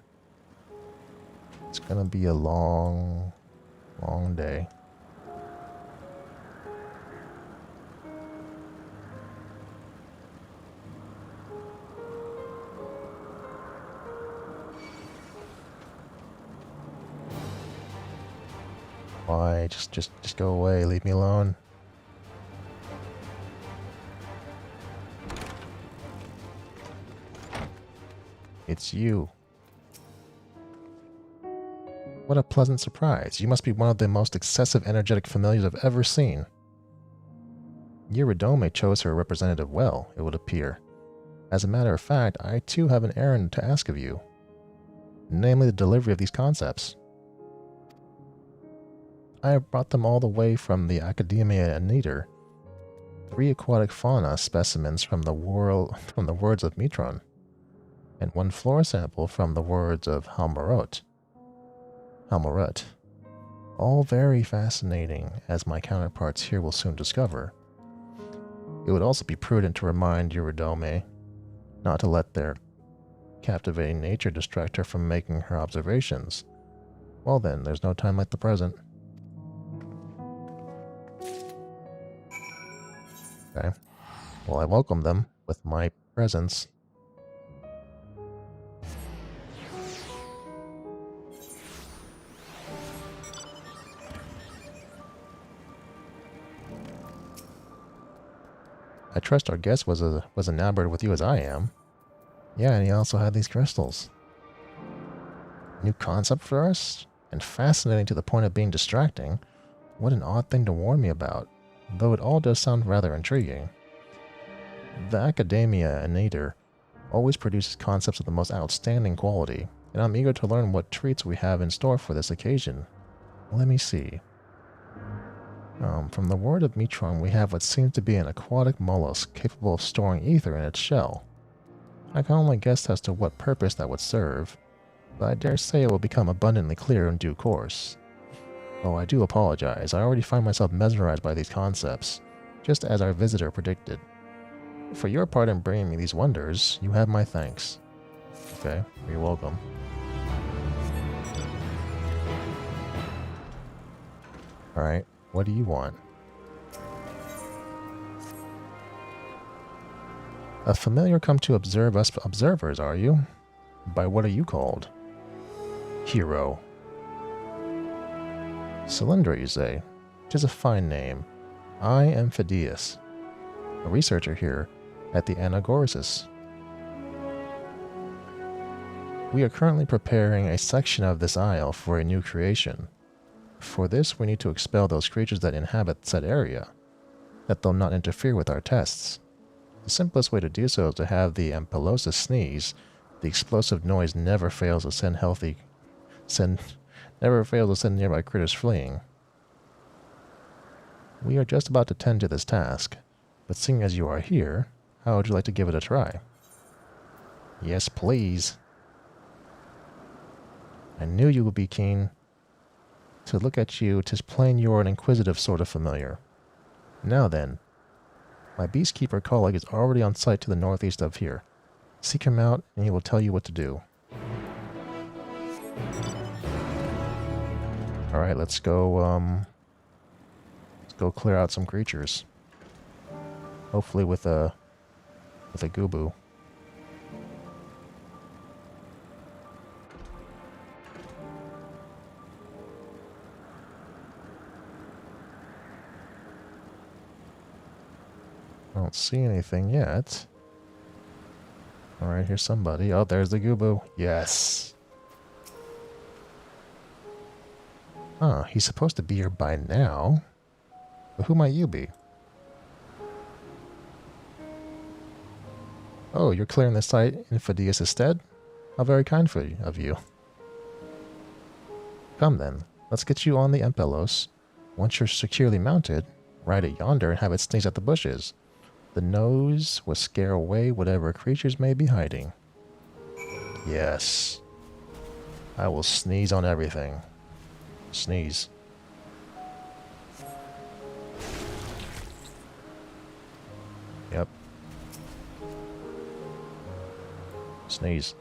It's going to be a long, long day. Why? Just go away. Leave me alone. It's you. What a pleasant surprise. You must be one of the most excessive energetic familiars I've ever seen. Eurydice chose her representative well, it would appear. As a matter of fact, I too have an errand to ask of you. Namely the delivery of these concepts. I have brought them all the way from the Academia and Aether. 3 aquatic fauna specimens from the words of Mitron, and 1 flora sample from the words of Halmarot. All very fascinating, as my counterparts here will soon discover. It would also be prudent to remind Eurydice not to let their captivating nature distract her from making her observations. Well then, there's no time like the present. Okay. Well, I welcome them with my presence. I trust our guest was enamored with you as I am. Yeah, and he also had these crystals. New concept for us? And fascinating to the point of being distracting. What an odd thing to warn me about. Though it all does sound rather intriguing. The Academia and Aether always produces concepts of the most outstanding quality, and I'm eager to learn what treats we have in store for this occasion. Let me see. From the word of Mitron, we have what seems to be an aquatic mollusk capable of storing ether in its shell. I can only guess as to what purpose that would serve, but I dare say it will become abundantly clear in due course. Oh, I do apologize. I already find myself mesmerized by these concepts, just as our visitor predicted. For your part in bringing me these wonders, you have my thanks. Okay, you're welcome. Alright, what do you want? A familiar come to observe us observers, are you? By what are you called? Hero. Cylindra, you say? 'Tis a fine name. I am Phidias, a researcher here at the anagnorisis. We are currently preparing a section of this isle for a new creation. For this, we need to expel those creatures that inhabit said area, that they'll not interfere with our tests. The simplest way to do so is to have the endwalker sneeze. The explosive noise never fails to send nearby critters fleeing. We are just about to tend to this task, but seeing as you are here, how would you like to give it a try? Yes, please. I knew you would be keen. To look at you, 'tis plain you're an inquisitive sort of familiar. Now then, my beastkeeper colleague is already on site to the northeast of here. Seek him out, and he will tell you what to do. Alright, let's go clear out some creatures. Hopefully with a Gubu. I don't see anything yet. Alright, here's somebody. Oh, there's the Gubu. Yes! Huh, he's supposed to be here by now. But who might you be? Oh, you're clearing the site in Phidias' stead? How very kind of you. Come then, let's get you on the Empelos. Once you're securely mounted, ride it yonder and have it sneeze at the bushes. The nose will scare away whatever creatures may be hiding. Yes. I will sneeze on everything. Sneeze. Yep. Sneeze.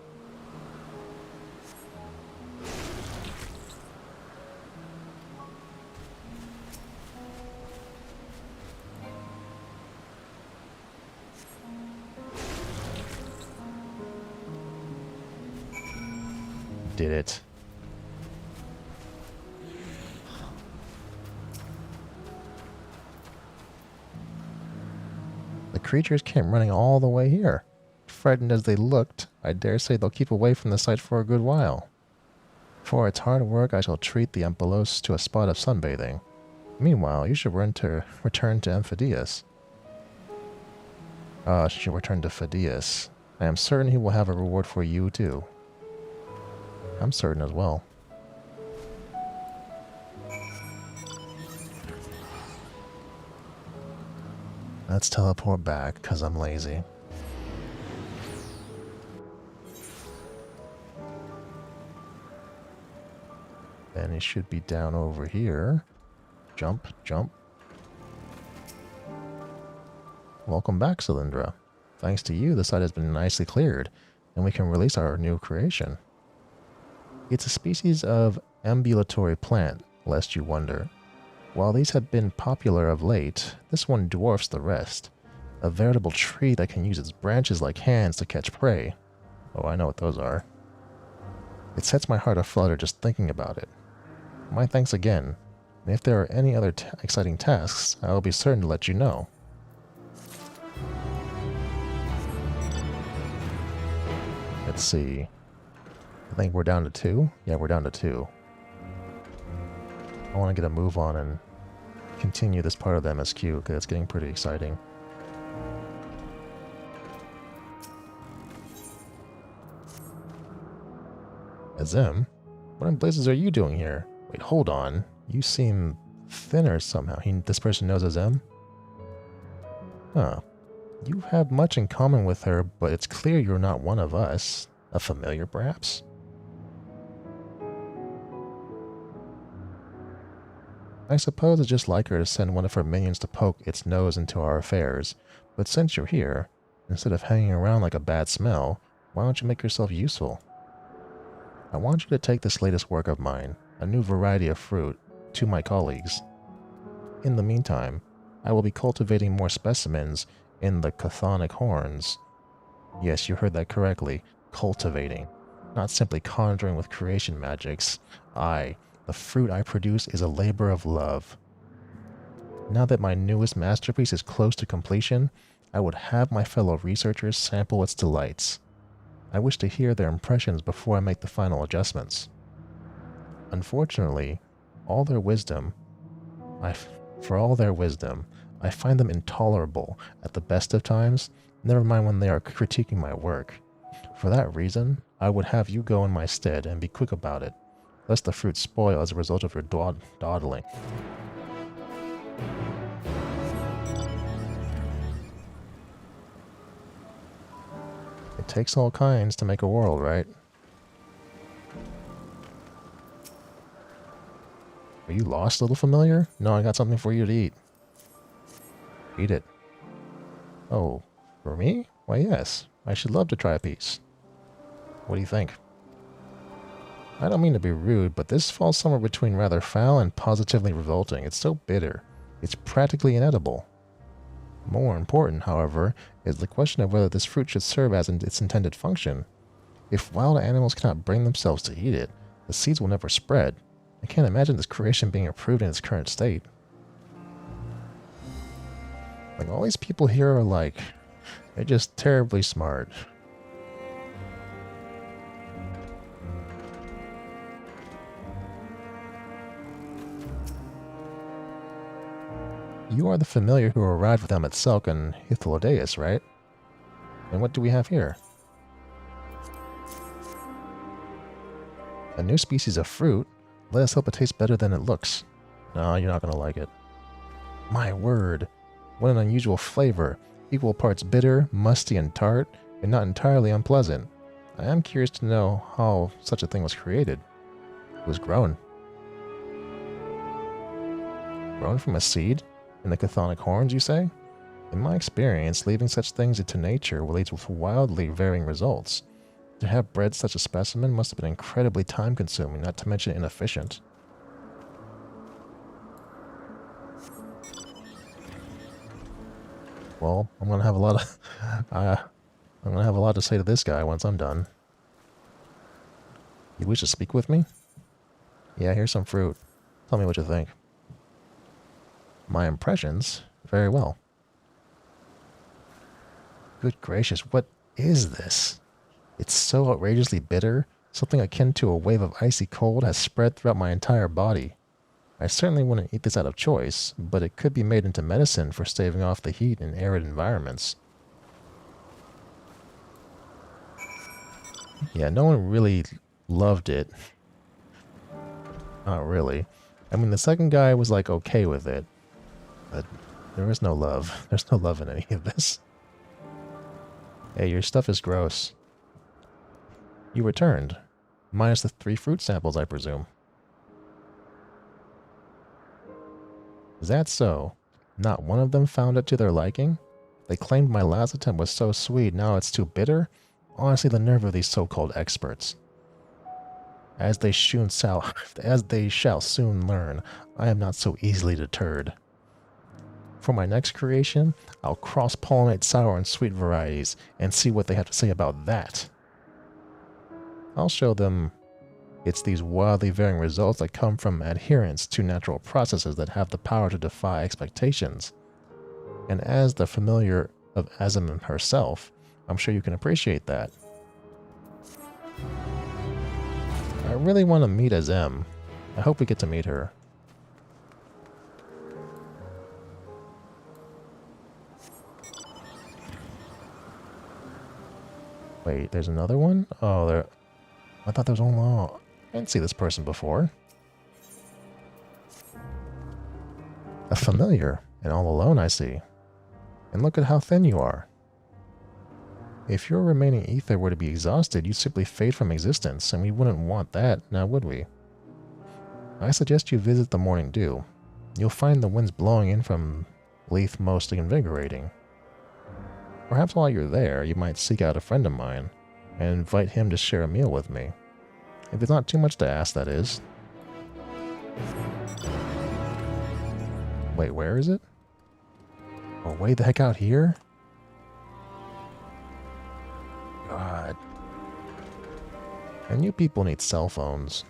Did it. The creatures came running all the way here. Frightened as they looked, I dare say they'll keep away from the site for a good while. For its hard work, I shall treat the Empelos to a spot of sunbathing. Meanwhile, you should return to Phidias. She should return to Phidias. I am certain he will have a reward for you too. I'm certain as well. Let's teleport back, because I'm lazy. Then it should be down over here. Jump, jump. Welcome back, Cylindra. Thanks to you, the site has been nicely cleared, and we can release our new creation. It's a species of ambulatory plant, lest you wonder. While these have been popular of late, this one dwarfs the rest. A veritable tree that can use its branches like hands to catch prey. Oh, I know what those are. It sets my heart aflutter just thinking about it. My thanks again, and if there are any other exciting tasks, I will be certain to let you know. Let's see. I think we're down to 2. Yeah, we're down to 2. I want to get a move on and continue this part of the MSQ because it's getting pretty exciting. Azim? What in blazes are you doing here? Wait, hold on. You seem thinner somehow. This person knows Azem? Huh. You have much in common with her, but it's clear you're not one of us. A familiar, perhaps? I suppose it's just like her to send one of her minions to poke its nose into our affairs, but since you're here, instead of hanging around like a bad smell, why don't you make yourself useful? I want you to take this latest work of mine, a new variety of fruit, to my colleagues. In the meantime, I will be cultivating more specimens in the chthonic horns. Yes, you heard that correctly. Cultivating. Not simply conjuring with creation magics. The fruit I produce is a labor of love. Now that my newest masterpiece is close to completion, I would have my fellow researchers sample its delights. I wish to hear their impressions before I make the final adjustments. Unfortunately, for all their wisdom, I find them intolerable at the best of times, never mind when they are critiquing my work. For that reason, I would have you go in my stead and be quick about it, lest the fruit spoil as a result of your dawdling. It takes all kinds to make a world, right? Are you lost, little familiar? No, I got something for you to eat. Eat it. Oh, for me? Why, yes. I should love to try a piece. What do you think? I don't mean to be rude, but this falls somewhere between rather foul and positively revolting. It's so bitter. It's practically inedible. More important, however, is the question of whether this fruit should serve as its intended function. If wild animals cannot bring themselves to eat it, the seeds will never spread. I can't imagine this creation being approved in its current state. Like, all these people here are like, they're just terribly smart. You are the familiar who arrived with them at Selk and Hythlodeus, right? And what do we have here? A new species of fruit? Let us hope it tastes better than it looks. No, you're not going to like it. My word. What an unusual flavor. Equal parts bitter, musty, and tart, and not entirely unpleasant. I am curious to know how such a thing was created. It was grown. Grown from a seed? In the chthonic horns, you say? In my experience, leaving such things into nature will lead to wildly varying results. To have bred such a specimen must have been incredibly time-consuming, not to mention inefficient. Well, I'm gonna have a lot of I'm gonna have a lot to say to this guy once I'm done. You wish to speak with me? Yeah, here's some fruit. Tell me what you think. My impressions? Very well. Good gracious, what is this? It's so outrageously bitter, something akin to a wave of icy cold has spread throughout my entire body. I certainly wouldn't eat this out of choice, but it could be made into medicine for staving off the heat in arid environments. Yeah, no one really loved it. Not really. I mean, the second guy was like okay with it, but there is no love. There's no love in any of this. Hey, your stuff is gross. You returned. Minus the 3 fruit samples, I presume. Is that so? Not one of them found it to their liking? They claimed my last attempt was so sweet, now it's too bitter? Honestly, the nerve of these so-called experts. As they shall soon learn, I am not so easily deterred. For my next creation, I'll cross-pollinate sour and sweet varieties and see what they have to say about that. I'll show them it's these wildly varying results that come from adherence to natural processes that have the power to defy expectations. And as the familiar of Azem herself, I'm sure you can appreciate that. I really want to meet Azem. I hope we get to meet her. Wait, there's another one? Oh, there... I thought there was one more. I didn't see this person before. A familiar, and all alone, I see. And look at how thin you are. If your remaining ether were to be exhausted, you'd simply fade from existence, and we wouldn't want that, now would we? I suggest you visit the Morning Dew. You'll find the winds blowing in from Leith most invigorating. Perhaps while you're there, you might seek out a friend of mine, and invite him to share a meal with me. If it's not too much to ask, that is. Wait, where is it? Oh, way the heck out here? God. And you people need cell phones.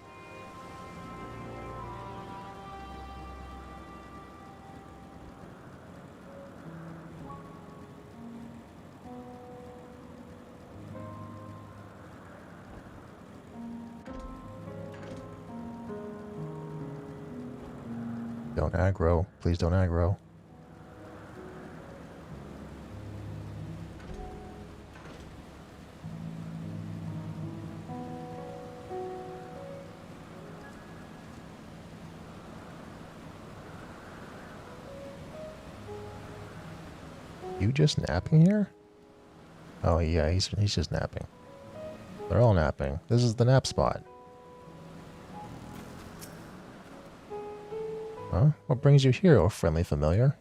Don't aggro. Please don't aggro. You just napping here? Oh yeah, he's just napping. They're all napping. This is the nap spot. Huh? What brings you here, oh friendly familiar?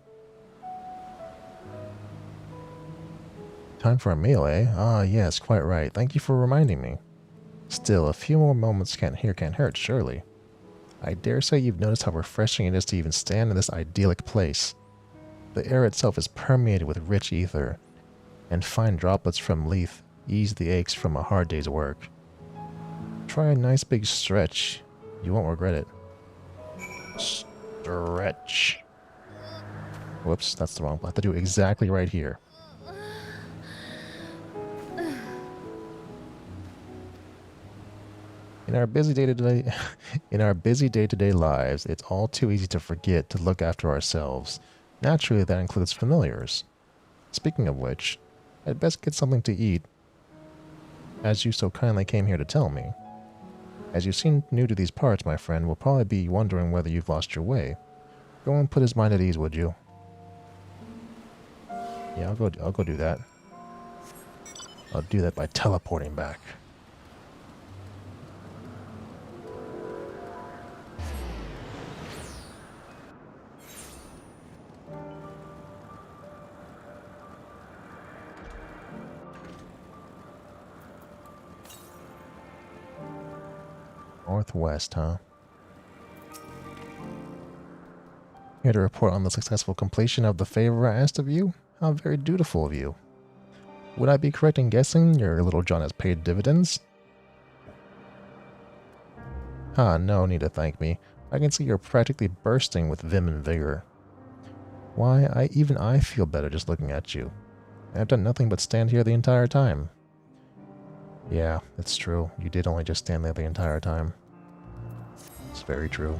Time for a meal, eh? Ah, yes, quite right. Thank you for reminding me. Still, a few more moments can't hurt, surely. I dare say you've noticed how refreshing it is to even stand in this idyllic place. The air itself is permeated with rich ether, and fine droplets from Leith ease the aches from a hard day's work. Try a nice big stretch. You won't regret it. Stretch. Whoops, that's the wrong one. I have to do it exactly right here. In our busy day-to-day lives, it's all too easy to forget to look after ourselves. Naturally, that includes familiars. Speaking of which, I'd best get something to eat, as you so kindly came here to tell me. As you seem new to these parts, my friend, will probably be wondering whether you've lost your way. Go and put his mind at ease, would you? Yeah, I'll go do that. I'll do that by teleporting back. Northwest, huh? Here to report on the successful completion of the favor I asked of you? How very dutiful of you. Would I be correct in guessing your little John has paid dividends? Ah, no need to thank me. I can see you're practically bursting with vim and vigor. Why, even I feel better just looking at you. I've done nothing but stand here the entire time. Yeah, it's true. You did only just stand there the entire time. It's very true.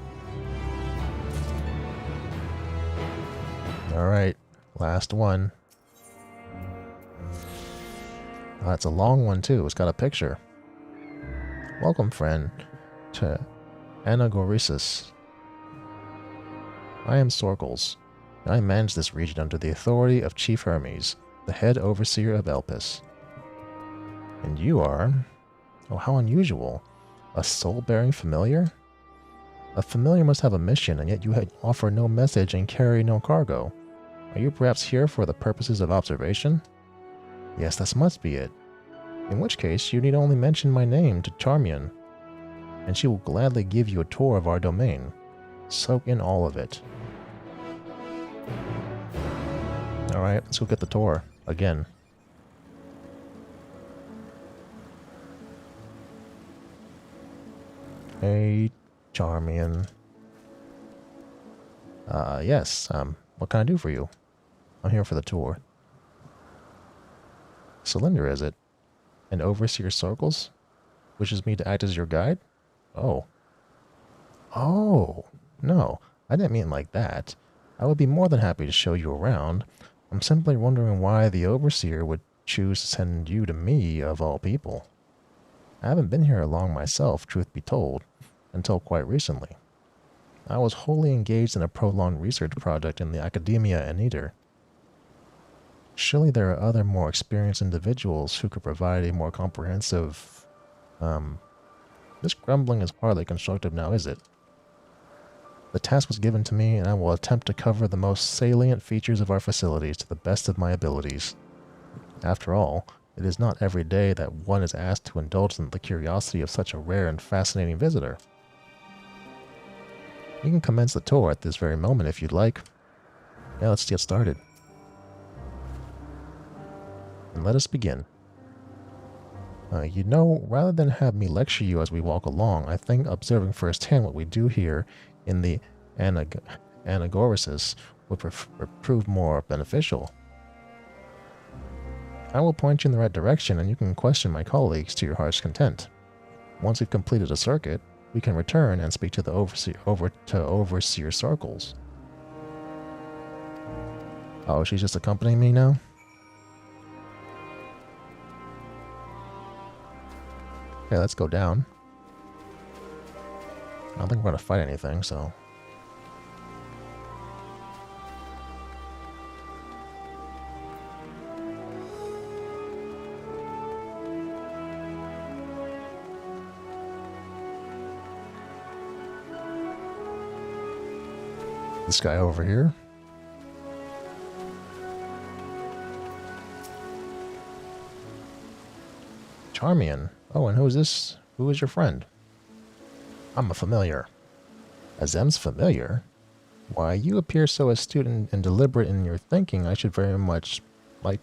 Alright, last one. Oh, that's a long one too. It's got a picture. Welcome, friend, to Anagnorisis. I am Sorkles. I manage this region under the authority of Chief Hermes, the head overseer of Elpis. And you are... oh, how unusual. A soul-bearing familiar? A familiar must have a mission, and yet you offer no message and carry no cargo. Are you perhaps here for the purposes of observation? Yes, this must be it. In which case, you need only mention my name to Charmian, and she will gladly give you a tour of our domain. Soak in all of it. Alright, let's go get the tour. Again. Hey, Charmian. Yes, what can I do for you? I'm here for the tour. Cylinder, is it? And Overseer Circles? Wishes me to act as your guide? Oh. Oh, no, I didn't mean like that. I would be more than happy to show you around. I'm simply wondering why the Overseer would choose to send you to me, of all people. I haven't been here long myself, truth be told, until quite recently. I was wholly engaged in a prolonged research project in the academia and aether. Surely there are other more experienced individuals who could provide a more comprehensive... This grumbling is hardly constructive now, is it? The task was given to me, and I will attempt to cover the most salient features of our facilities to the best of my abilities. After all, it is not every day that one is asked to indulge in the curiosity of such a rare and fascinating visitor. You can commence the tour at this very moment if you'd like. Yeah, let's get started. And let us begin. Rather than have me lecture you as we walk along, I think observing firsthand what we do here in the anagnorisis would prove more beneficial. I will point you in the right direction, and you can question my colleagues to your heart's content. Once we've completed a circuit, we can return and speak to the overseer circles. Oh, she's just accompanying me now? Okay, let's go down. I don't think we're going to fight anything, so... This guy over here. Charmian. Oh, and who's this? Who is your friend? I'm a familiar. A Zem's familiar? Why, you appear so astute and deliberate in your thinking. I should very much like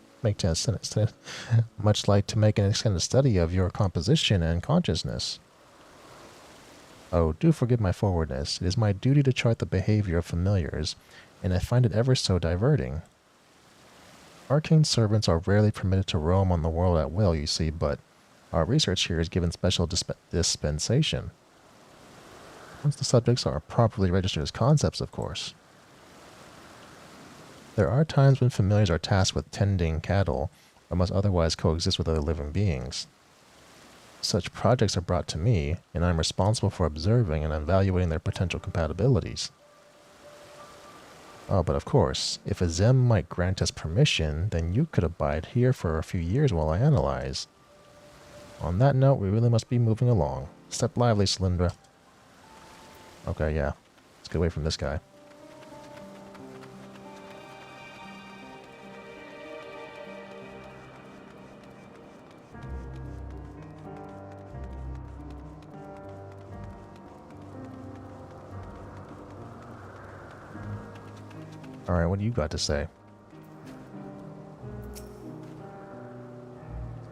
to make an extended study of your composition and consciousness. Oh, do forgive my forwardness. It is my duty to chart the behavior of familiars, and I find it ever so diverting. Arcane servants are rarely permitted to roam on the world at will, you see, but our research here is given special dispensation. Once the subjects are properly registered as concepts, of course. There are times when familiars are tasked with tending cattle, or must otherwise coexist with other living beings. Such projects are brought to me, and I am responsible for observing and evaluating their potential compatibilities. Oh, but of course, if a Zem might grant us permission, then you could abide here for a few years while I analyze. On that note, we really must be moving along. Step lively, Cylindra. Okay, yeah. Let's get away from this guy. Alright, what do you got to say?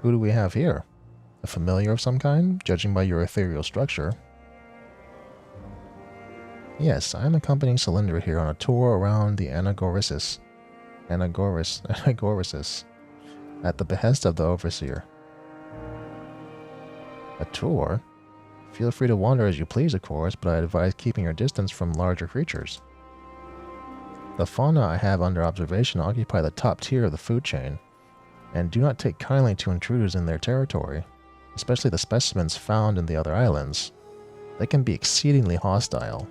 Who do we have here? A familiar of some kind, judging by your ethereal structure. Yes, I am accompanying Cylindra here on a tour around the anagnorisis, at the behest of the Overseer. A tour? Feel free to wander as you please, of course, but I advise keeping your distance from larger creatures. The fauna I have under observation occupy the top tier of the food chain, and do not take kindly to intruders in their territory, especially the specimens found in the other islands. They can be exceedingly hostile.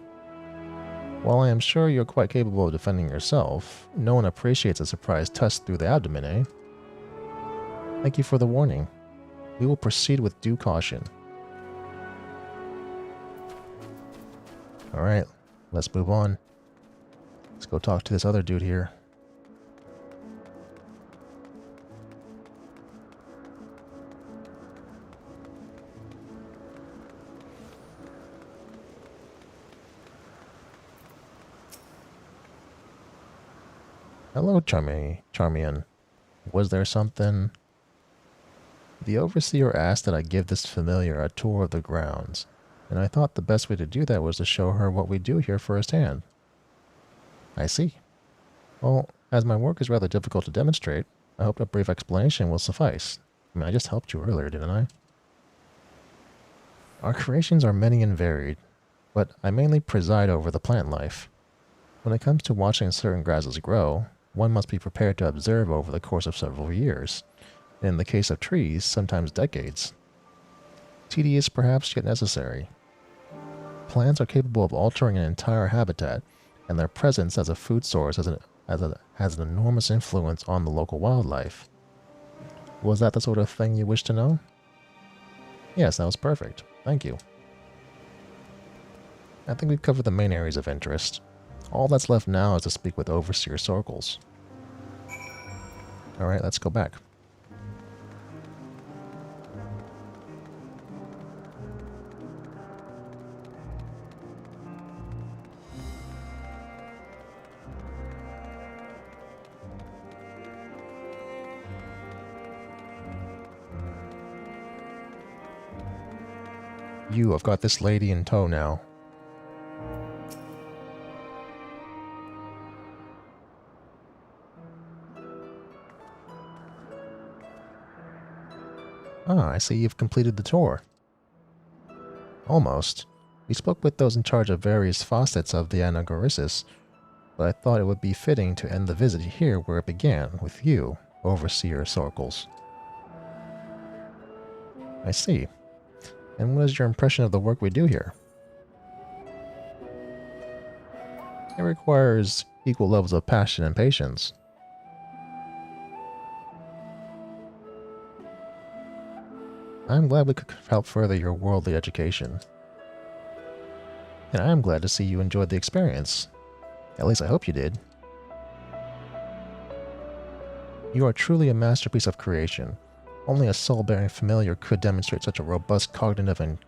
While I am sure you're quite capable of defending yourself, no one appreciates a surprise test through the abdomen, eh? Thank you for the warning. We will proceed with due caution. Alright, let's move on. Let's go talk to this other dude here. Hello, Charmian. Was there something? The Overseer asked that I give this familiar a tour of the grounds, and I thought the best way to do that was to show her what we do here firsthand. I see. Well, as my work is rather difficult to demonstrate, I hope a brief explanation will suffice. I mean, I just helped you earlier, didn't I? Our creations are many and varied, but I mainly preside over the plant life. When it comes to watching certain grasses grow, one must be prepared to observe over the course of several years, and in the case of trees, sometimes decades. Tedious perhaps, yet necessary. plants are capable of altering an entire habitat, and their presence as a food source has an enormous influence on the local wildlife. Was that the sort of thing you wish to know? Yes, that was perfect. Thank you. I think we've covered the main areas of interest. All that's left now is to speak with Overseer Circles. Alright, let's go back. I've got this lady in tow now. Ah, I see you've completed the tour. Almost. We spoke with those in charge of various facets of the anagnorisis, but I thought it would be fitting to end the visit here where it began, with you, Overseer Circles. I see. And what is your impression of the work we do here? It requires equal levels of passion and patience. I'm glad we could help further your worldly education. And I'm glad to see you enjoyed the experience. At least I hope you did. You are truly a masterpiece of creation. Only a soul-bearing familiar could demonstrate such a robust cognitive and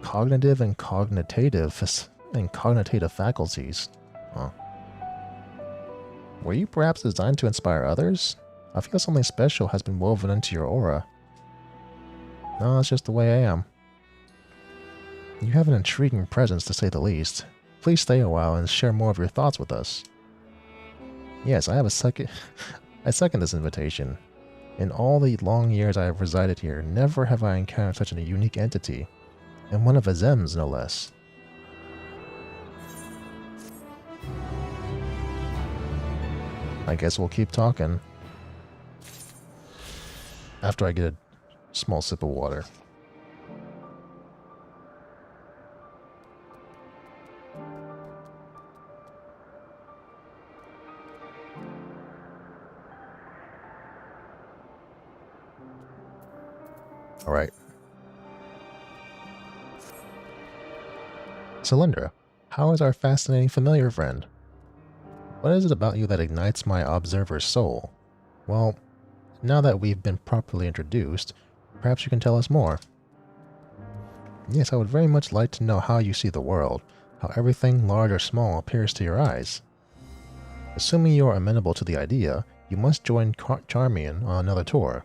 cognitive faculties. Huh. Were you perhaps designed to inspire others? I feel something special has been woven into your aura. No, it's just the way I am. You have an intriguing presence, to say the least. Please stay a while and share more of your thoughts with us. Yes, I second this invitation. In all the long years I have resided here, never have I encountered such a unique entity, and one of Azem's no less. I guess we'll keep talking after I get a small sip of water. All right. Cylindra, how is our fascinating familiar friend? What is it about you that ignites my observer's soul? Well, now that we've been properly introduced, perhaps you can tell us more. Yes, I would very much like to know how you see the world, how everything, large or small, appears to your eyes. Assuming you are amenable to the idea, you must join Charmian on another tour,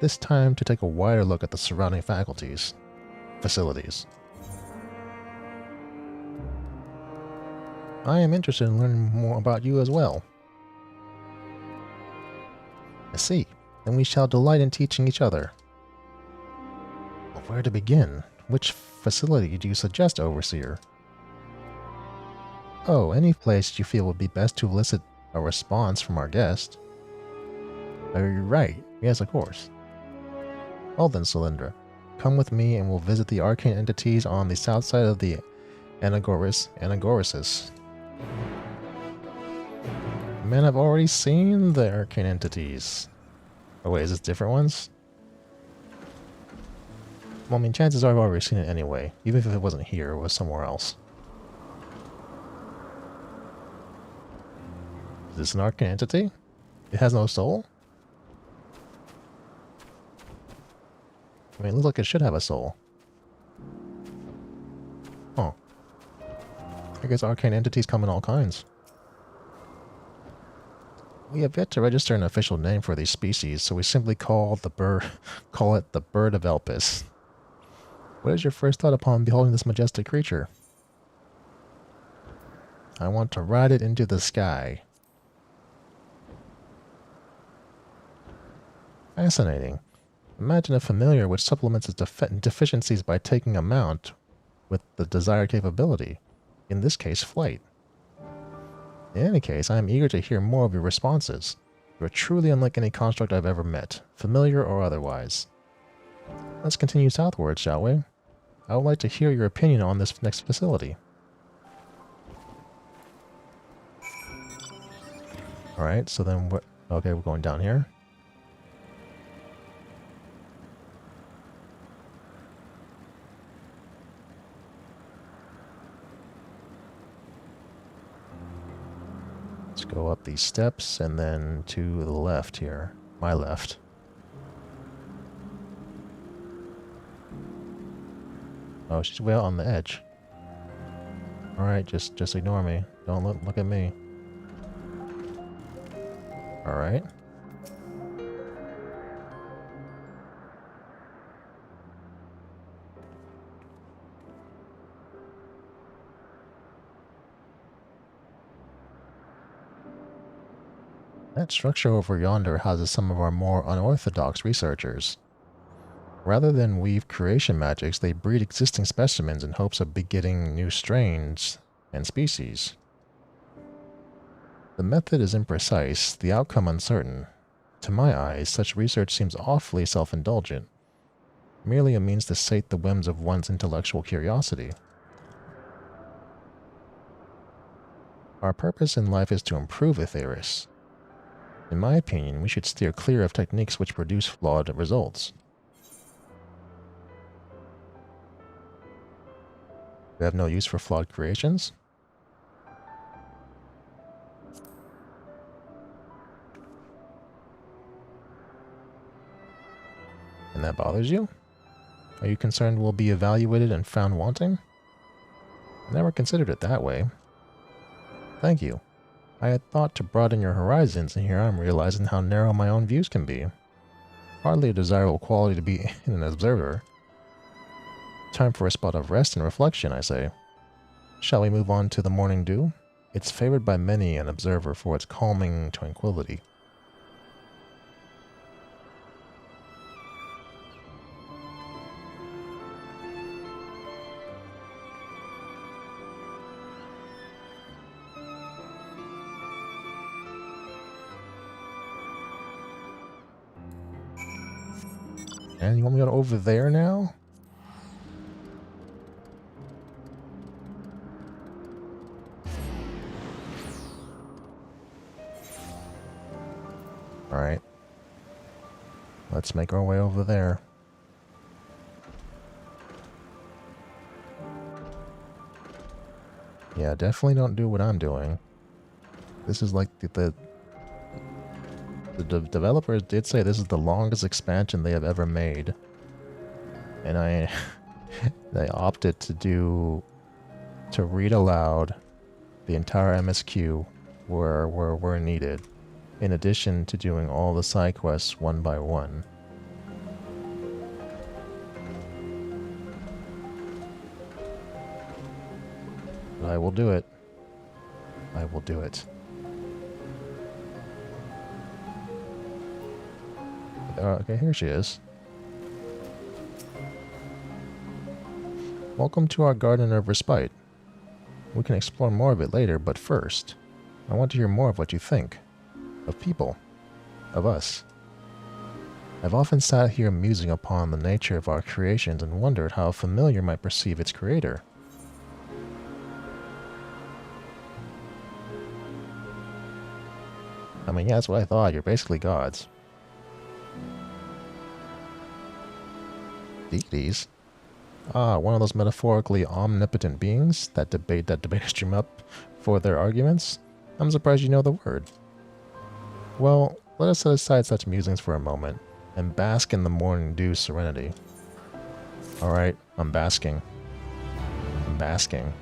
this time to take a wider look at the surrounding facilities. I am interested in learning more about you as well. I see. Then we shall delight in teaching each other. Where to begin? Which facility do you suggest, Overseer? Oh, any place you feel would be best to elicit a response from our guest. Are you right? Yes, of course. Well then, Cylindra, come with me and we'll visit the arcane entities on the south side of the anagnorisis. Man, I've already seen the arcane entities. Oh wait, is this different ones? Well, I mean, chances are I've already seen it anyway, even if it wasn't here, it was somewhere else. Is this an arcane entity? It has no soul? I mean, it looks like it should have a soul. Oh. I guess arcane entities come in all kinds. We have yet to register an official name for these species, so we simply call it the bird of Elpis. What is your first thought upon beholding this majestic creature? I want to ride it into the sky. Fascinating. Imagine a familiar which supplements its deficiencies by taking a mount with the desired capability, in this case flight. In any case, I am eager to hear more of your responses. You are truly unlike any construct I've ever met, familiar or otherwise. Let's continue southward, shall we? I would like to hear your opinion on this next facility. Alright, so then what? Okay, we're going down here. Let's go up these steps and then to the left here. My left. Oh, she's way out on the edge. Alright, just ignore me. Don't look at me. Alright. That structure over yonder houses some of our more unorthodox researchers. Rather than weave creation magics, they breed existing specimens in hopes of begetting new strains and species. The method is imprecise, the outcome uncertain. To my eyes, such research seems awfully self-indulgent, merely a means to sate the whims of one's intellectual curiosity. Our purpose in life is to improve Aetheris. In my opinion, we should steer clear of techniques which produce flawed results. We have no use for flawed creations? And that bothers you? Are you concerned we'll be evaluated and found wanting? I never considered it that way. Thank you. I had thought to broaden your horizons, and here I'm realizing how narrow my own views can be. Hardly a desirable quality to be an observer. Time for a spot of rest and reflection, I say. Shall we move on to the morning dew? It's favored by many an observer for its calming tranquility. And you want me to go over there now? Alright. Let's make our way over there. Yeah, definitely don't do what I'm doing. This is like the developers did say this is the longest expansion they have ever made. And they opted to read aloud the entire MSQ where needed, in addition to doing all the side quests one by one. But I will do it. I will do it. Okay, here she is. Welcome to our Garden of Respite. We can explore more of it later, but first, I want to hear more of what you think. Of people. Of us. I've often sat here musing upon the nature of our creations and wondered how a familiar might perceive its creator. I mean, yeah, that's what I thought. You're basically gods. Deities? Ah, one of those metaphorically omnipotent beings that debaters dream up for their arguments? I'm surprised you know the word. Well, let us set aside such musings for a moment and bask in the morning dew serenity. Alright, I'm basking. I'm basking.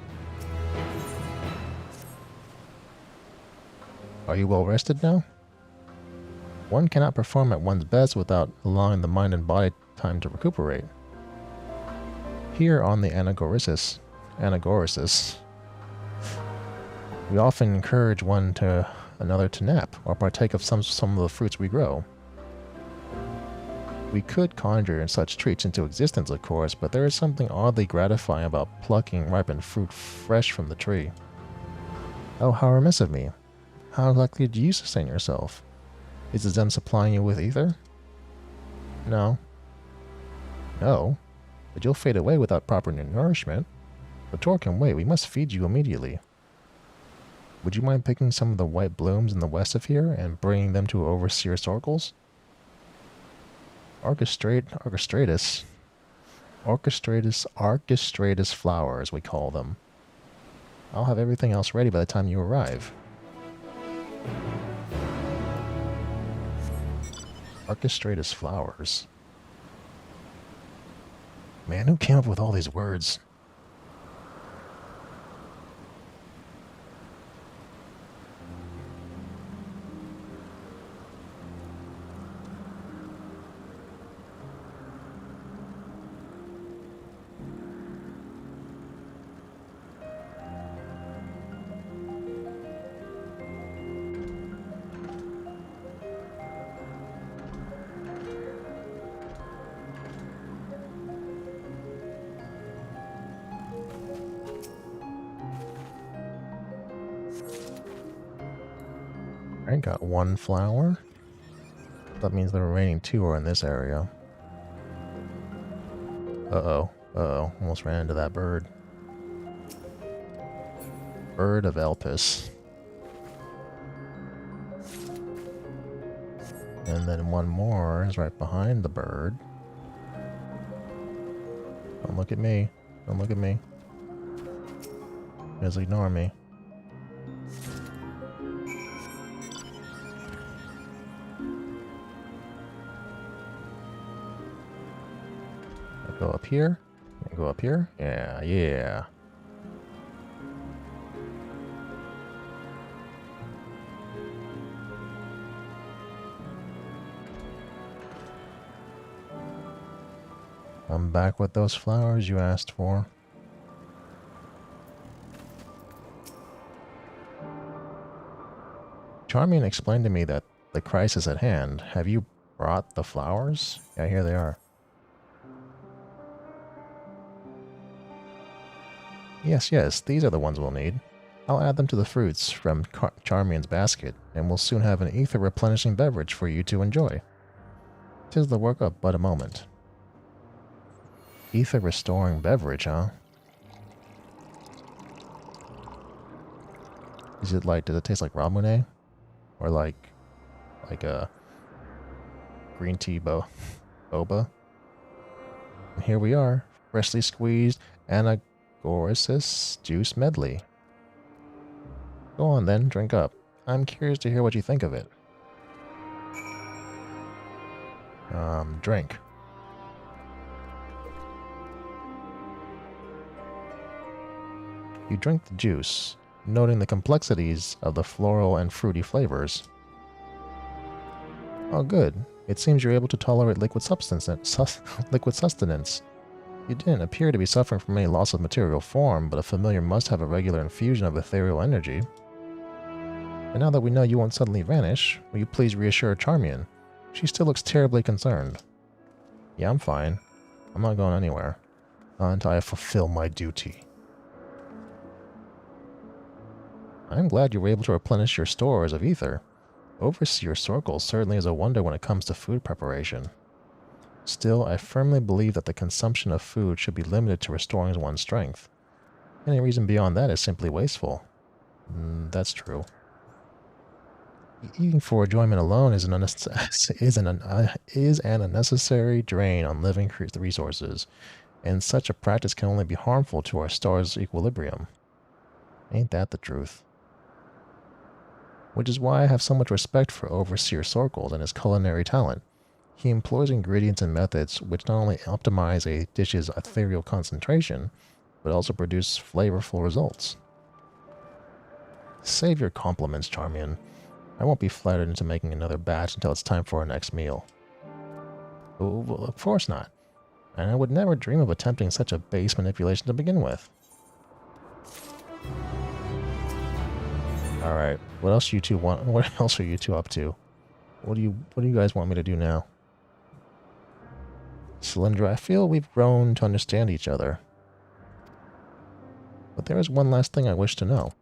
Are you well rested now? One cannot perform at one's best without allowing the mind and body time to recuperate. Here on the anagnorisis, we often encourage another to nap or partake of some of the fruits we grow. We could conjure such treats into existence, of course, but there is something oddly gratifying about plucking ripened fruit fresh from the tree. Oh, how remiss of me. How exactly do you sustain yourself? Is the Zem supplying you with ether? No. No? but you'll fade away without proper nourishment. The tour can wait. We must feed you immediately. Would you mind picking some of the white blooms in the west of here and bringing them to Overseer Sorkles? Orchestratus flowers, we call them. I'll have everything else ready by the time you arrive. Orchestratus flowers. Man, who came up with all these words? I got one flower. That means the remaining two are in this area. Uh-oh. Uh-oh. Almost ran into that bird. Bird of Elpis. And then one more is right behind the bird. Don't look at me. Don't look at me. Just ignore me. Go up here. Go up here. Yeah, yeah. I'm back with those flowers you asked for. Charmian explained to me that the crisis at hand. Have you brought the flowers? Yeah, here they are. Yes, these are the ones we'll need. I'll add them to the fruits from Charmian's basket, and we'll soon have an ether replenishing beverage for you to enjoy. 'Tis the work of but a moment. Ether restoring beverage, huh? Is it like, does it taste like Ramune? Or like a green tea boba? And here we are, freshly squeezed anagnorisis juice medley. Go on then, drink up. I'm curious to hear what you think of it. Drink. You drink the juice, noting the complexities of the floral and fruity flavors. Oh good. It seems you're able to tolerate liquid sustenance. You didn't appear to be suffering from any loss of material form, but a familiar must have a regular infusion of ethereal energy. And now that we know you won't suddenly vanish, will you please reassure Charmian? She still looks terribly concerned. Yeah, I'm fine. I'm not going anywhere. Not until I fulfill my duty. I'm glad you were able to replenish your stores of ether. Overseer Sorkles certainly is a wonder when it comes to food preparation. Still, I firmly believe that the consumption of food should be limited to restoring one's strength. Any reason beyond that is simply wasteful. That's true. Eating for enjoyment alone is an unnecessary drain on living resources, and such a practice can only be harmful to our star's equilibrium. Ain't that the truth? Which is why I have so much respect for Overseer Sorkles and his culinary talent. He employs ingredients and methods which not only optimize a dish's ethereal concentration, but also produce flavorful results. Save your compliments, Charmian. I won't be flattered into making another batch until it's time for our next meal. Oh, well, of course not. And I would never dream of attempting such a base manipulation to begin with. Alright, what else you two want? What else are you two up to? What do you guys want me to do now? Cylindra, I feel we've grown to understand each other. But there is one last thing I wish to know.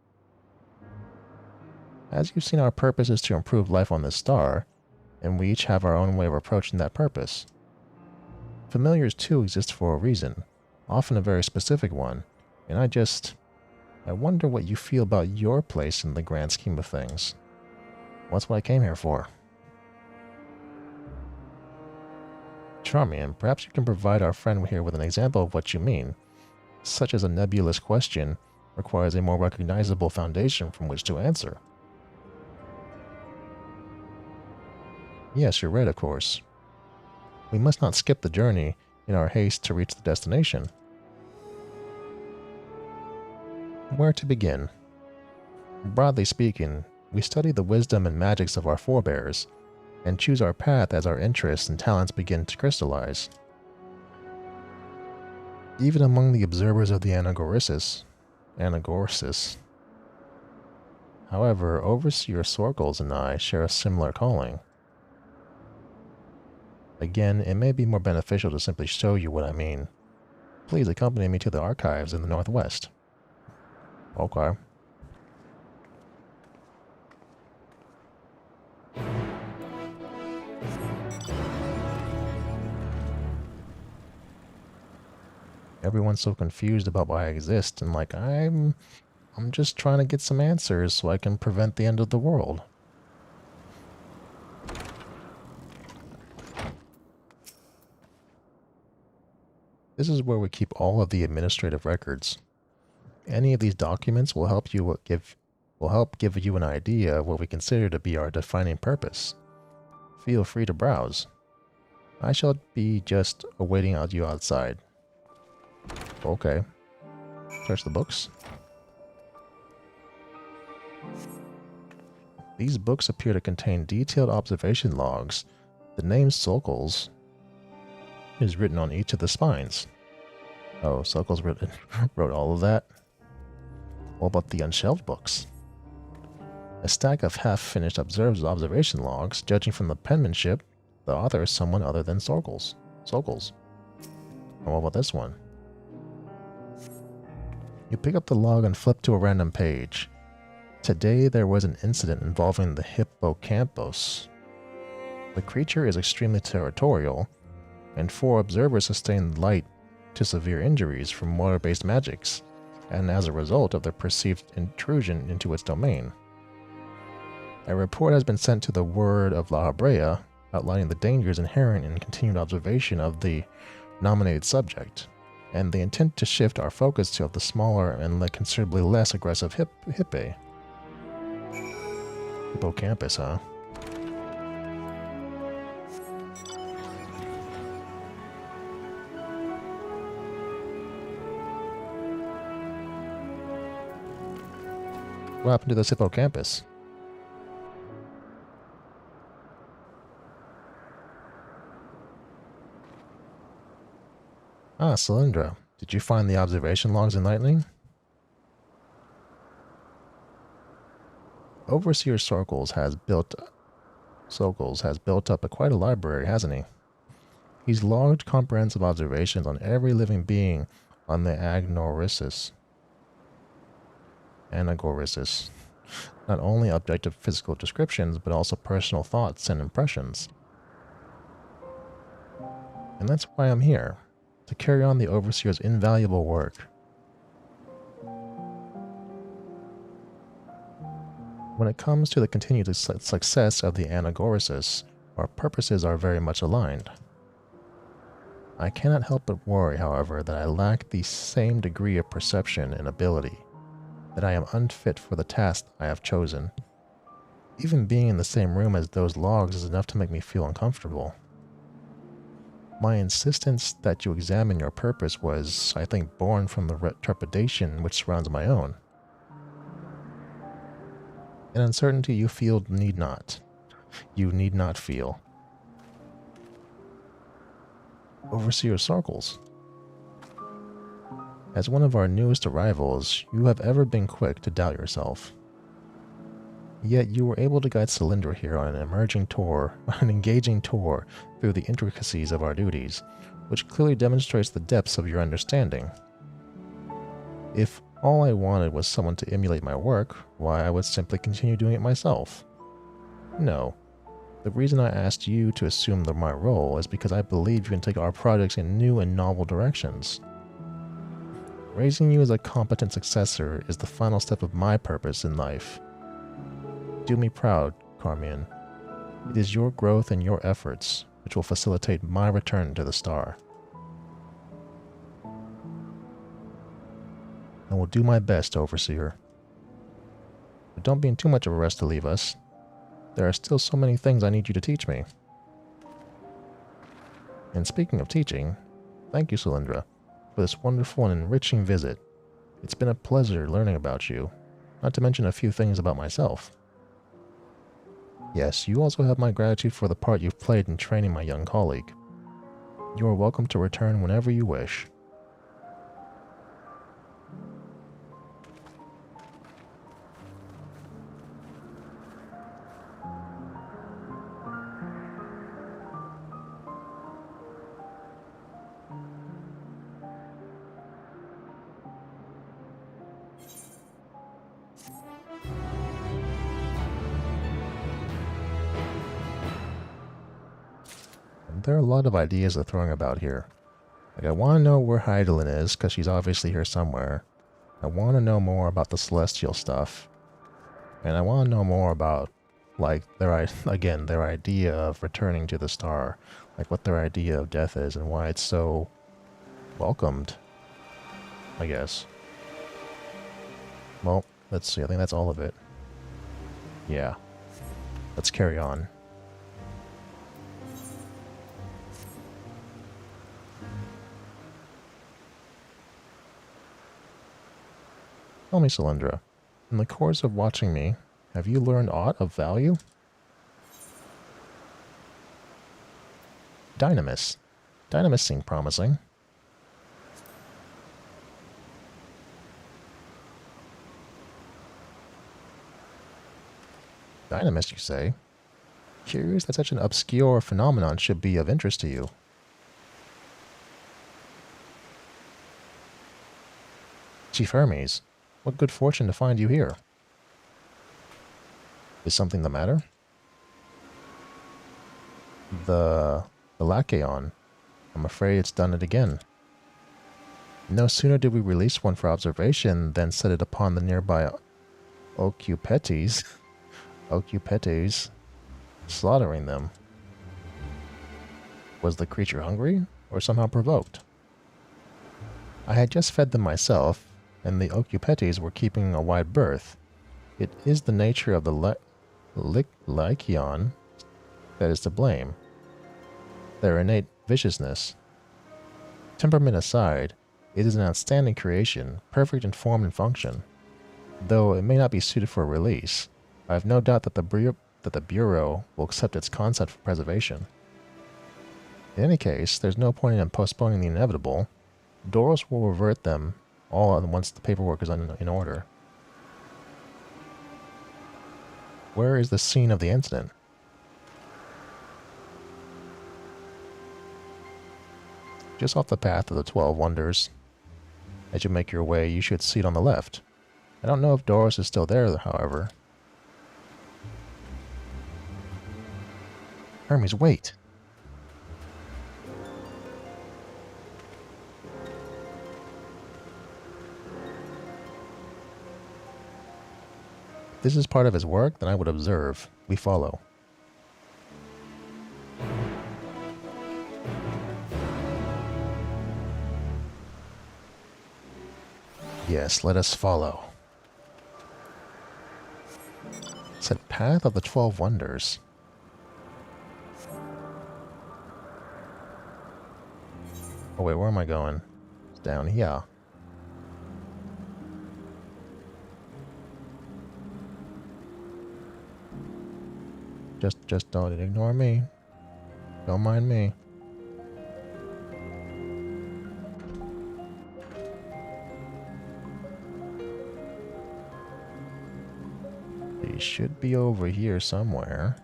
As you've seen, our purpose is to improve life on this star, and we each have our own way of approaching that purpose. Familiars too exist for a reason, often a very specific one, and I wonder what you feel about your place in the grand scheme of things. What's what I came here for? Charmian, perhaps you can provide our friend here with an example of what you mean. Such as a nebulous question requires a more recognizable foundation from which to answer. Yes, you're right, of course. We must not skip the journey in our haste to reach the destination. Where to begin? Broadly speaking, we study the wisdom and magics of our forebears, and choose our path as our interests and talents begin to crystallize. Even among the observers of the anagnorisis, however, Overseer Sorkles and I share a similar calling. Again, it may be more beneficial to simply show you what I mean. Please accompany me to the archives in the northwest. Okay. Everyone's so confused about why I exist, and like, I'm just trying to get some answers so I can prevent the end of the world. This is where we keep all of the administrative records. Any of these documents will help give you an idea of what we consider to be our defining purpose. Feel free to browse. I shall be just awaiting you outside. Okay. Search the books. These books appear to contain detailed observation logs. The name Sorkles is written on each of the spines. Oh, Sorkles wrote all of that? What about the unshelved books? A stack of half-finished observation logs. Judging from the penmanship, the author is someone other than Sorkles. And what about this one? You pick up the log and flip to a random page. Today there was an incident involving the hippocampus. The creature is extremely territorial, and 4 observers sustained light to severe injuries from water-based magics, and as a result of their perceived intrusion into its domain. A report has been sent to the Word of La Habrea, outlining the dangers inherent in continued observation of the nominated subject, and the intent to shift our focus to the smaller and considerably less aggressive hippocampus, huh? What happened to this hippocampus? Ah, Cylindra. Did you find the observation logs enlightening? Overseer Sorkles has built up quite a library, hasn't he? He's logged comprehensive observations on every living being on the anagnorisis. Not only objective physical descriptions, but also personal thoughts and impressions. And that's why I'm here, to carry on the Overseer's invaluable work. When it comes to the continued success of the anagnorisis, our purposes are very much aligned. I cannot help but worry, however, that I lack the same degree of perception and ability, that I am unfit for the task I have chosen. Even being in the same room as those logs is enough to make me feel uncomfortable. My insistence that you examine your purpose was, I think, born from the trepidation which surrounds my own. An uncertainty you need not feel. Overseer Sorkles. As one of our newest arrivals, you have ever been quick to doubt yourself. Yet you were able to guide Cylindra here on an engaging tour through the intricacies of our duties, which clearly demonstrates the depths of your understanding. If all I wanted was someone to emulate my work, why, I would simply continue doing it myself. No, The reason I asked you to assume my role is because I believe you can take our projects in new and novel directions. Raising you as a competent successor is the final step of my purpose in life. Do me proud, Carmian. It is your growth and your efforts which will facilitate my return to the star. I will do my best, Overseer. But don't be in too much of a rush to leave us. There are still so many things I need you to teach me. And speaking of teaching, thank you, Cylindra, for this wonderful and enriching visit. It's been a pleasure learning about you, not to mention a few things about myself. Yes, you also have my gratitude for the part you've played in training my young colleague. You are welcome to return whenever you wish. There are a lot of ideas they're throwing about here. Like, I want to know where Heidelin is, because she's obviously here somewhere. I want to know more about the celestial stuff. And I want to know more about, like, their idea of returning to the star. Like, what their idea of death is and why it's so welcomed, I guess. Well, let's see. I think that's all of it. Yeah. Let's carry on. Tell me, Cylindra, in the course of watching me, have you learned aught of value? Dynamis. Dynamis seemed promising. Dynamis, you say? Curious that such an obscure phenomenon should be of interest to you. Chief Hermes, what good fortune to find you here. Is something the matter? The Lacheon. I'm afraid it's done it again. No sooner did we release one for observation than set it upon the nearby Ocupetes, slaughtering them. Was the creature hungry, or somehow provoked? I had just fed them myself, and the Ocupetes were keeping a wide berth. It is the nature of the Lacheon that is to blame. Their innate viciousness. Temperament aside, it is an outstanding creation, perfect in form and function. Though it may not be suited for release, I have no doubt that the Bureau will accept its concept for preservation. In any case, there's no point in postponing the inevitable. Doros will revert them all once the paperwork is in order. Where is the scene of the incident? Just off the path of the 12 Wonders. As you make your way, you should see it on the left. I don't know if Doros is still there, however. Hermes, wait! If this is part of his work, then I would observe. We follow. Yes, let us follow. It said Path of the 12 Wonders. Oh wait, where am I going? It's down here. Just don't ignore me. Don't mind me. He should be over here somewhere.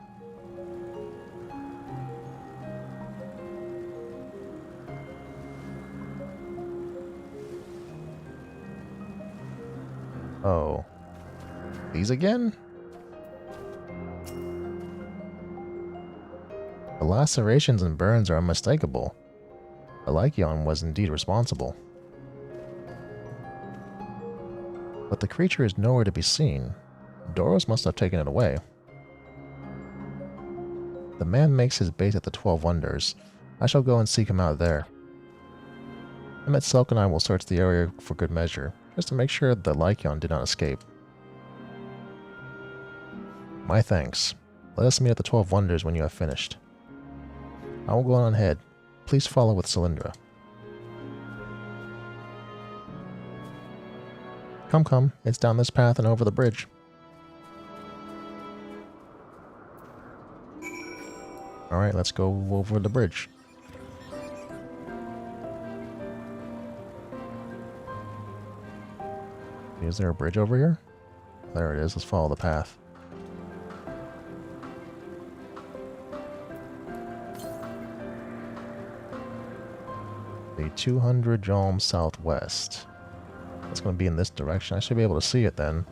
Oh. These again? lacerations and burns are unmistakable. The Lycion was indeed responsible. But the creature is nowhere to be seen. Doros must have taken it away. The man makes his base at the 12 Wonders. I shall go and seek him out there. Emmett Selk and I will search the area for good measure, just to make sure the Lycion did not escape. My thanks. Let us meet at the 12 Wonders when you have finished. I will go on ahead. Please follow with Cylindra. Come, come. It's down this path and over the bridge. Alright, let's go over the bridge. Is there a bridge over here? There it is. Let's follow the path. The 200 Jalm southwest. It's going to be in this direction. I should be able to see it then.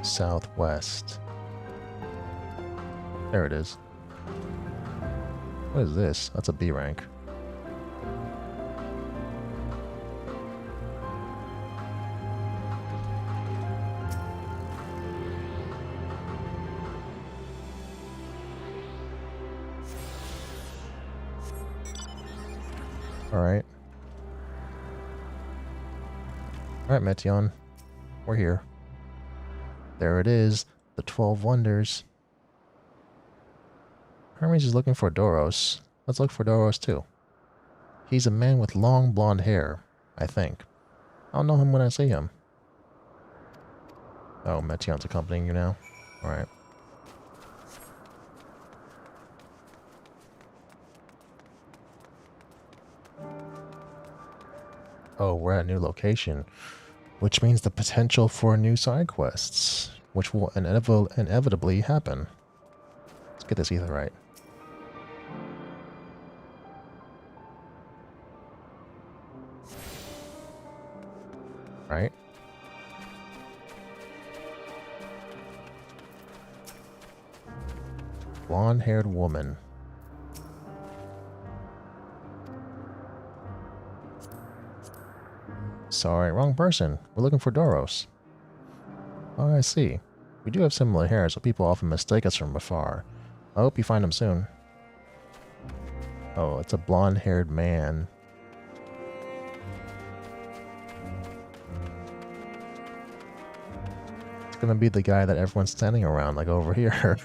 Southwest. There it is. What is this? That's a B rank. Alright. Alright, Meteion. We're here. There it is. The 12 Wonders. Hermes is looking for Doros. Let's look for Doros too. He's a man with long blonde hair, I think. I'll know him when I see him. Oh, Meteion's accompanying you now? Alright. Oh, we're at a new location, which means the potential for new side quests, which will inevitably happen. Let's get this ether right. Right? Blonde-haired woman. Sorry, wrong person. We're looking for Doros. Oh, I see. We do have similar hair, so people often mistake us from afar. I hope you find him soon. Oh, it's a blonde-haired man. It's gonna be the guy that everyone's standing around, like over here.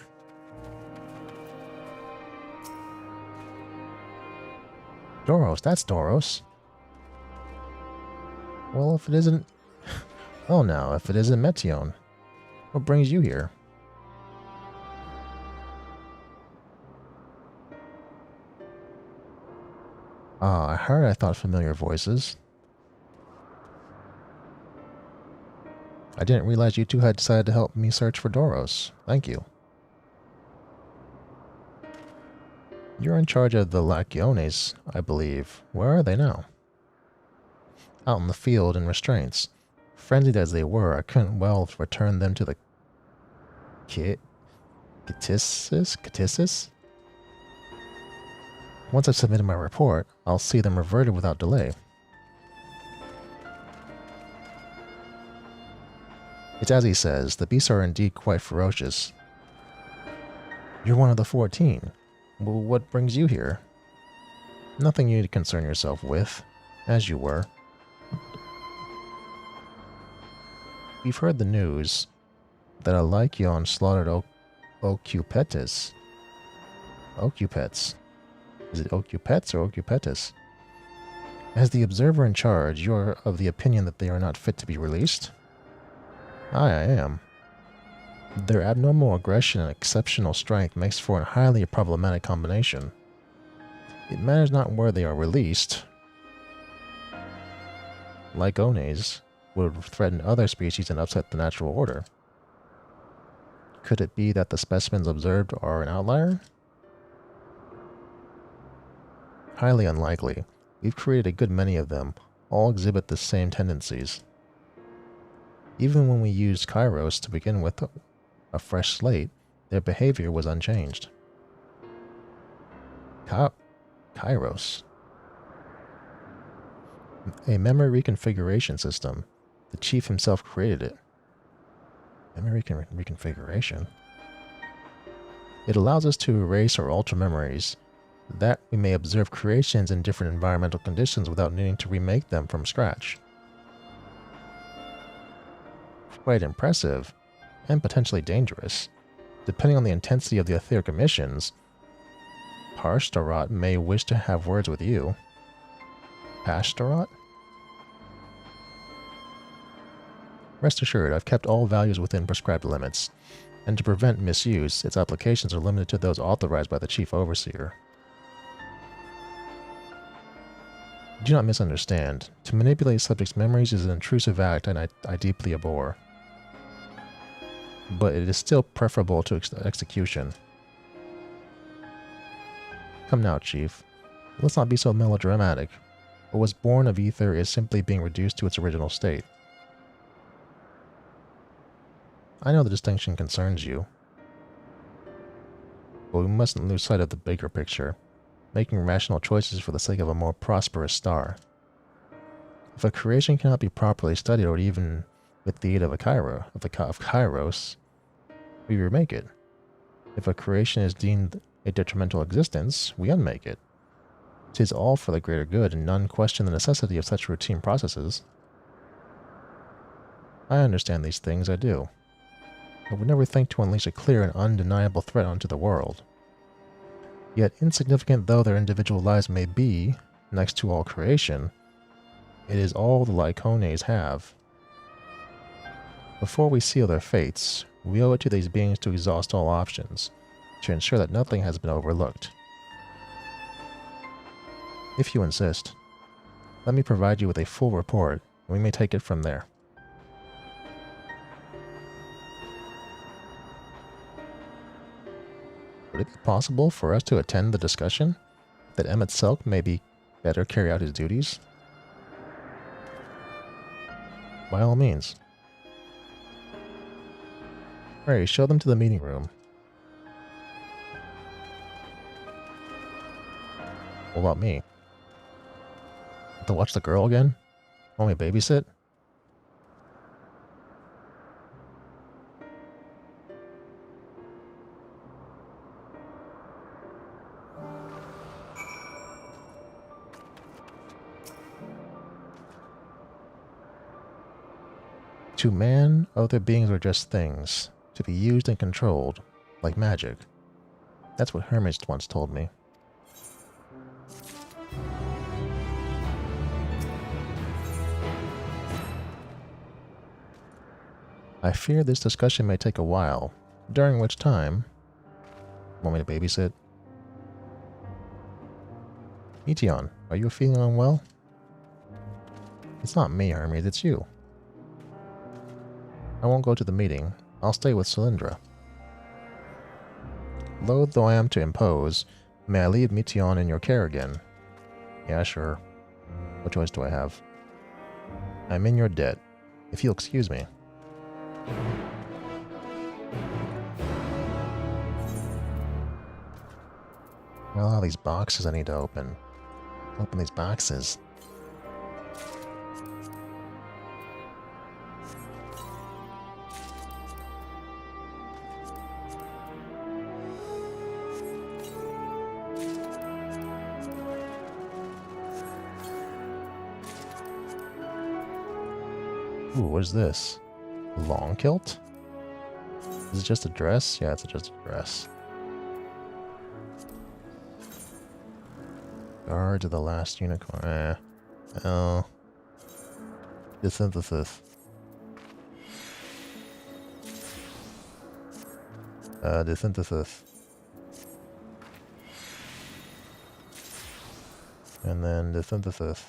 Doros, that's Doros. Well, if it isn't... Oh, now, if it isn't Meteion, what brings you here? Ah, I heard I thought familiar voices. I didn't realize you two had decided to help me search for Doros. Thank you. You're in charge of the Lyciones, I believe. Where are they now? Out in the field in restraints. Frenzied as they were, I couldn't well return them to the Catissus? Once I've submitted my report, I'll see them reverted without delay. It's as he says, the beasts are indeed quite ferocious. You're one of the 14. Well, what brings you here? Nothing you need to concern yourself with, as you were. We've heard the news that a Lycion slaughtered Ocupetus. Ocupets. Is it Ocupets or Ocupetus? As the observer in charge, you're of the opinion that they are not fit to be released? I am. Their abnormal aggression and exceptional strength makes for a highly problematic combination. It matters not where they are released. Lyciones would threaten other species and upset the natural order. Could it be that the specimens observed are an outlier? Highly unlikely. We've created a good many of them. All exhibit the same tendencies. Even when we used kairos to begin with a fresh slate, their behavior was unchanged. Kairos. A memory reconfiguration system. The chief himself created it. Memory reconfiguration? It allows us to erase or alter memories, that we may observe creations in different environmental conditions without needing to remake them from scratch. Quite impressive, and potentially dangerous. Depending on the intensity of the etheric emissions, Pashtarat may wish to have words with you. Pashtarat? Rest assured, I've kept all values within prescribed limits, and to prevent misuse, its applications are limited to those authorized by the Chief Overseer. Do not misunderstand. To manipulate subjects' memories is an intrusive act, and I deeply abhor. But it is still preferable to execution. Come now, Chief. Let's not be so melodramatic. What was born of Aether is simply being reduced to its original state. I know the distinction concerns you, but we mustn't lose sight of the bigger picture, making rational choices for the sake of a more prosperous star. If a creation cannot be properly studied, or even with the aid of kairos, we remake it. If a creation is deemed a detrimental existence, we unmake it. 'Tis all for the greater good, and none question the necessity of such routine processes. I understand these things, I do. I would never think to unleash a clear and undeniable threat onto the world. Yet, insignificant though their individual lives may be, next to all creation, it is all the Lycones have. Before we seal their fates, we owe it to these beings to exhaust all options, to ensure that nothing has been overlooked. If you insist, let me provide you with a full report, and we may take it from there. Would it be possible for us to attend the discussion, that Emmett Selk may be better carry out his duties? By all means. Ray, show them to the meeting room. What about me? Have to watch the girl again? Want me to babysit? To man, other beings are just things, to be used and controlled, like magic. That's what Hermes once told me. I fear this discussion may take a while, during which time... Want me to babysit? Meteon, are you feeling unwell? It's not me, Hermes, it's you. I won't go to the meeting. I'll stay with Cylindra. Loath though I am to impose, may I leave Meteon in your care again? Yeah, sure. What choice do I have? I'm in your debt, if you'll excuse me. Well, all these boxes I need to open. Open these boxes. Ooh, what is this? Long kilt? Is it just a dress? Yeah, it's just a dress. Guards of the last unicorn. Oh. The synthesis. The synthesis. And then the synthesis.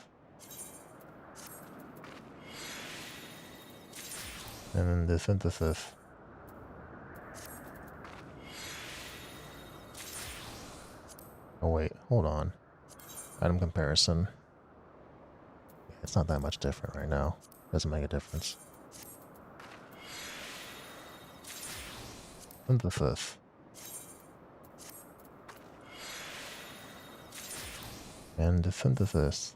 And then the synthesis. Oh wait, hold on. Item comparison. It's not that much different right now. Doesn't make a difference. Synthesis. And the synthesis.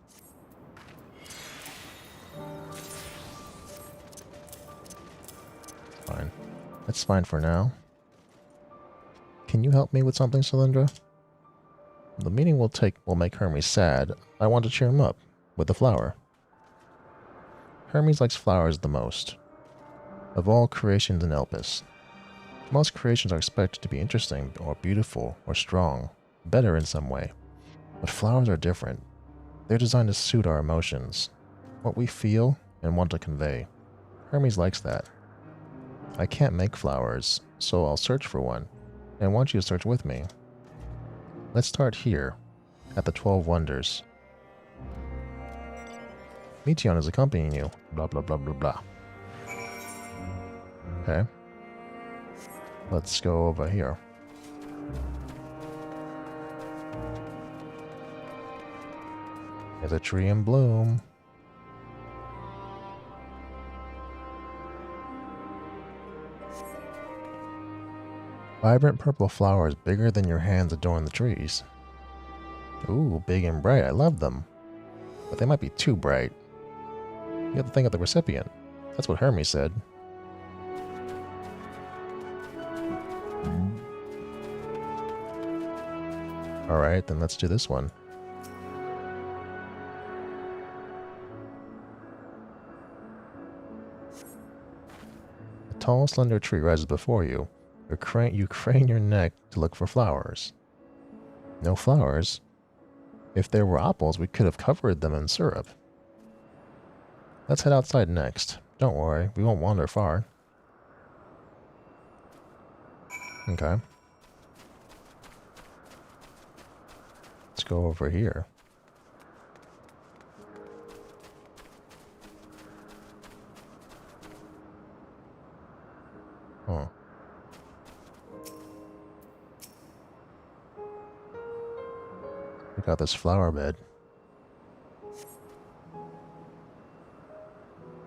Fine. That's fine for now. Can you help me with something, Cylindra? The meeting will make Hermes sad. I want to cheer him up with the flower. Hermes likes flowers the most. Of all creations in Elpis, most creations are expected to be interesting or beautiful or strong, better in some way. But flowers are different. They're designed to suit our emotions, what we feel and want to convey. Hermes likes that. I can't make flowers, so I'll search for one, and I want you to search with me. Let's start here, at the 12 Wonders. Meteon is accompanying you, blah blah blah blah blah. Okay. Let's go over here. There's a tree in bloom. Vibrant purple flowers bigger than your hands adorn the trees. Ooh, big and bright. I love them. But they might be too bright. You have to think of the recipient. That's what Hermes said. Alright, then let's do this one. A tall, slender tree rises before you. You crane your neck to look for flowers. No flowers? If there were apples, we could have covered them in syrup. Let's head outside next. Don't worry, we won't wander far. Okay. Let's go over here. Huh. We got this flower bed.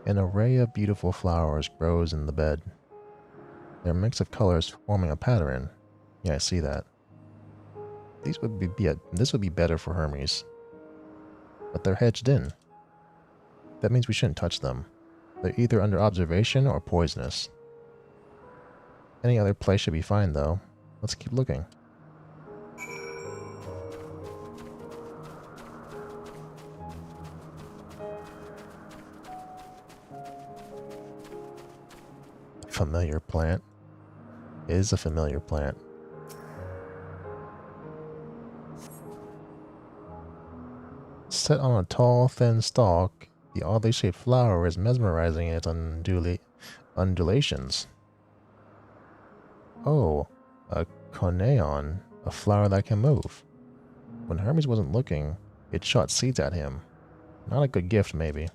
An array of beautiful flowers grows in the bed. Their mix of colors forming a pattern. Yeah, I see that. This would be better for Hermes. But they're hedged in. That means we shouldn't touch them. They're either under observation or poisonous. Any other place should be fine, though. Let's keep looking. Familiar plant. Is a familiar plant. Set on a tall, thin stalk, the oddly shaped flower is mesmerizing in its undulations. Oh, a coneon, a flower that can move. When Hermes wasn't looking, it shot seeds at him. Not a good gift, maybe.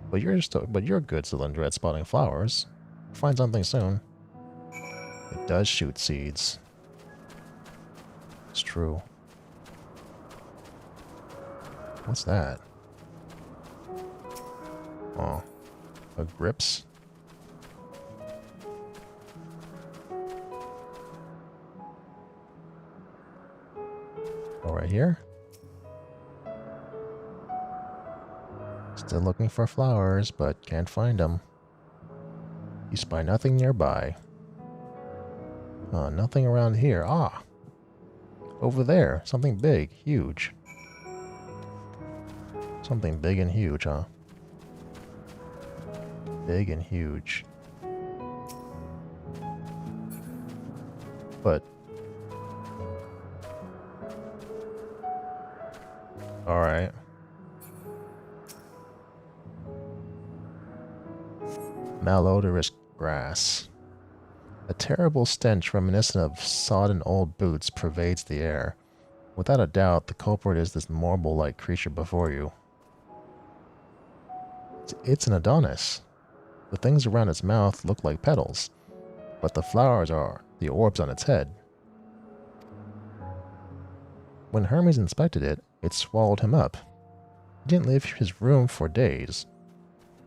But you're good, Cylindra, at spotting flowers. Find something soon. It does shoot seeds. It's true. What's that? Oh. A grips? Oh, right here? Still looking for flowers, but can't find them. You spy nothing nearby. Nothing around here. Ah! Over there. Something big. Huge. Something big and huge, huh? Big and huge. But... Alright. Malodorous grass. A terrible stench reminiscent of sodden old boots pervades the air. Without a doubt, the culprit is this marble-like creature before you. It's an Adonis. The things around its mouth look like petals, but the flowers are the orbs on its head. When Hermes inspected it, it swallowed him up. He didn't leave his room for days.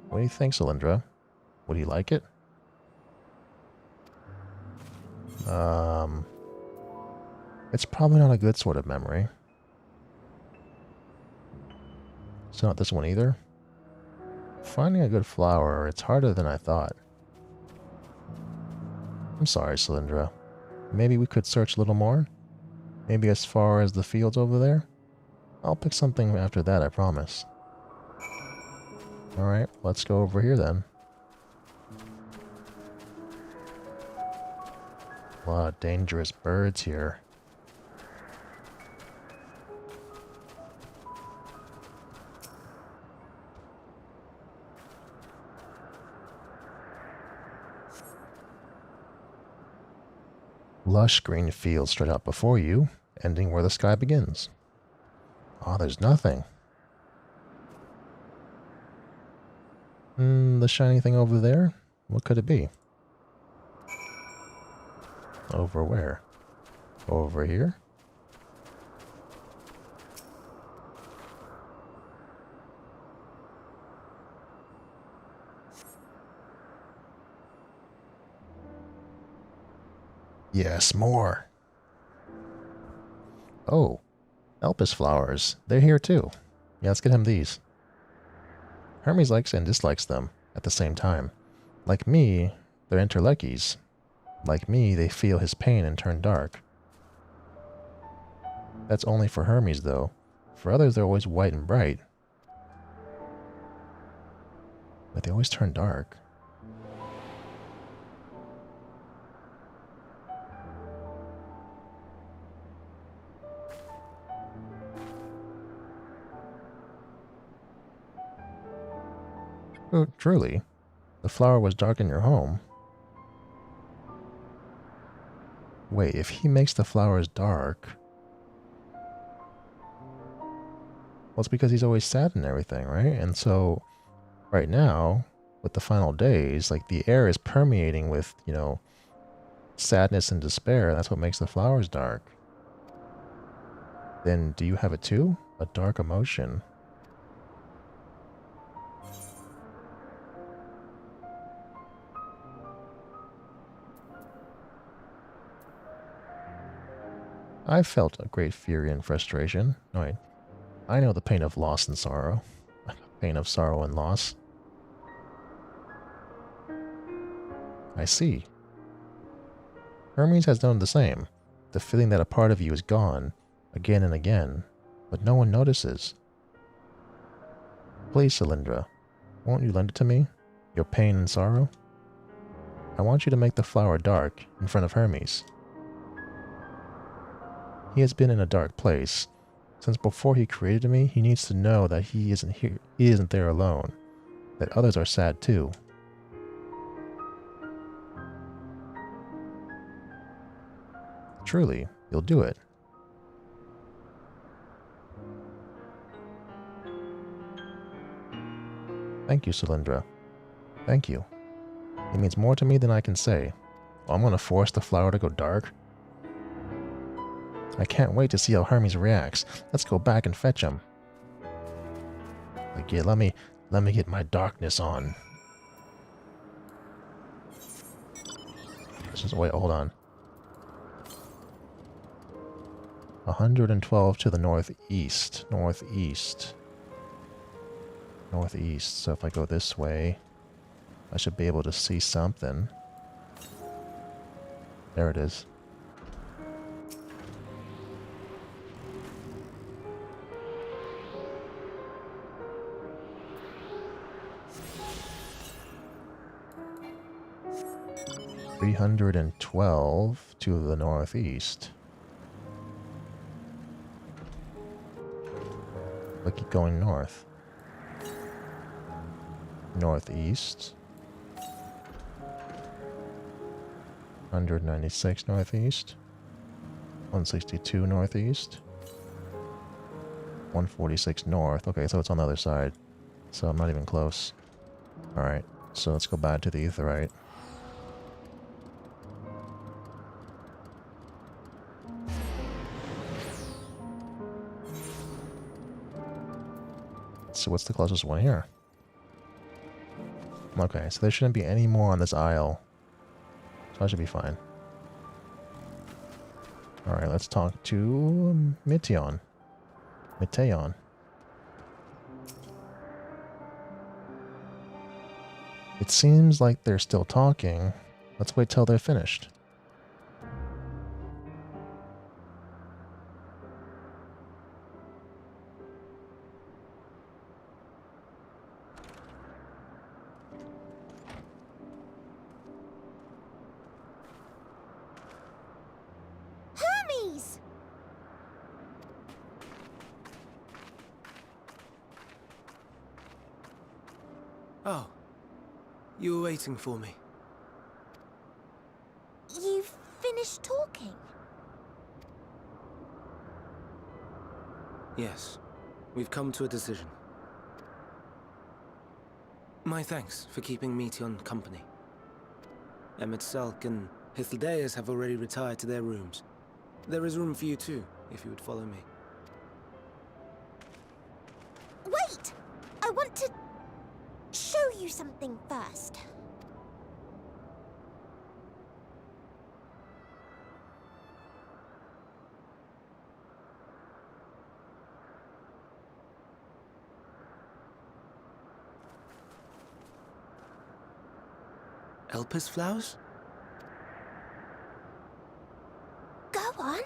What do you think, Cylindra? Would he like it? It's probably not a good sort of memory. It's not this one either. Finding a good flower, it's harder than I thought. I'm sorry, Cylindra. Maybe we could search a little more? Maybe as far as the fields over there? I'll pick something after that, I promise. Alright, let's go over here then. A lot of dangerous birds here. Lush green fields straight out before you, ending where the sky begins. Oh, there's nothing. The shiny thing over there? What could it be? Over where? Over here? Yes, more. Oh, Elpis flowers. They're here too. Yeah, let's get him these. Hermes likes and dislikes them at the same time. Like me, they're interlechies. Like me, they feel his pain and turn dark. That's only for Hermes though. For others, they're always white and bright. But they always turn dark. Oh, truly, the flower was dark in your home. Wait, if he makes the flowers dark... Well, it's because he's always sad and everything, right? And so, right now, with the final days, like, the air is permeating with, you know, sadness and despair. That's what makes the flowers dark. Then, do you have it too? A dark emotion. I've felt a great fury and frustration. No, I know the pain of loss and sorrow. Pain of sorrow and loss. I see. Hermes has known the same. The feeling that a part of you is gone, again and again, but no one notices. Please, Cylindra, won't you lend it to me? Your pain and sorrow? I want you to make the flower dark in front of Hermes. He has been in a dark place. Since before he created me, he needs to know that he isn't here. He isn't there alone. That others are sad too. Truly, you'll do it. Thank you, Cylindra. Thank you. It means more to me than I can say. Oh, I'm gonna force the flower to go dark? I can't wait to see how Hermes reacts. Let's go back and fetch him. Like, yeah, let me get my darkness on. Let's just wait, hold on. 112 to the northeast. Northeast. So if I go this way, I should be able to see something. There it is. $312 to the northeast. Look, keep going north. Northeast. 196 northeast. 162 northeast. 146 north. Okay, so it's on the other side. So I'm not even close. Alright, so let's go back to the aetherite. So what's the closest one here? Okay, so there shouldn't be any more on this aisle. So I should be fine. let's talk to Meteon. Meteon. It seems like they're still talking. Let's wait till they're finished. Hermes! Oh. You were waiting for me. You've finished talking? Yes. We've come to a decision. My thanks for keeping Meteon company. Emet-Selch and Hythlodaeus have already retired to their rooms. There is room for you too, if you would follow me. Wait! I want to show you something first. Elpis flowers? Go on.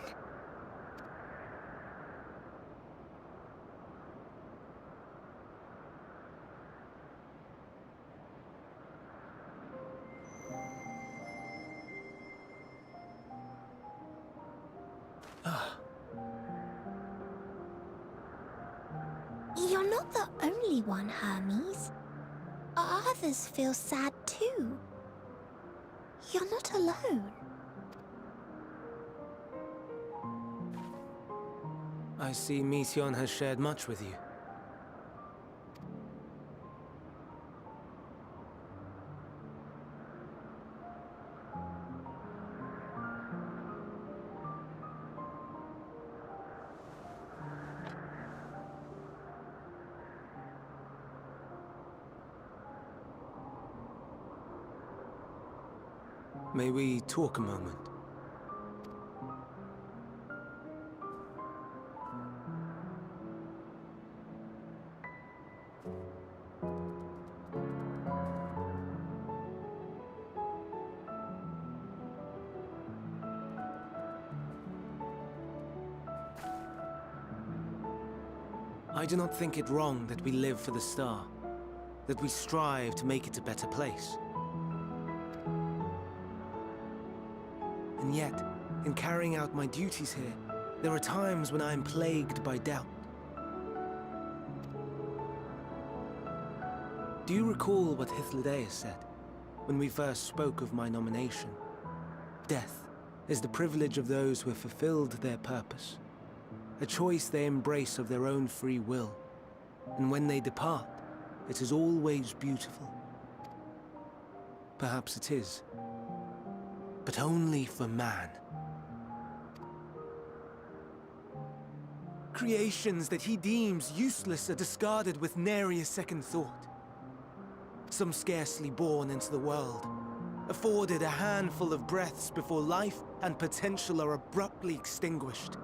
You're not the only one, Hermes. Others feel sad too. You're not alone. I see Meteon has shared much with you. May we talk a moment? I do not think it wrong that we live for the star, that we strive to make it a better place. And yet, in carrying out my duties here, there are times when I am plagued by doubt. Do you recall what Hythlodaeus said when we first spoke of my nomination? Death is the privilege of those who have fulfilled their purpose, a choice they embrace of their own free will, and when they depart, it is always beautiful. Perhaps it is, but only for man. Creations that he deems useless are discarded with nary a second thought. Some scarcely born into the world, afforded a handful of breaths before life and potential are abruptly extinguished.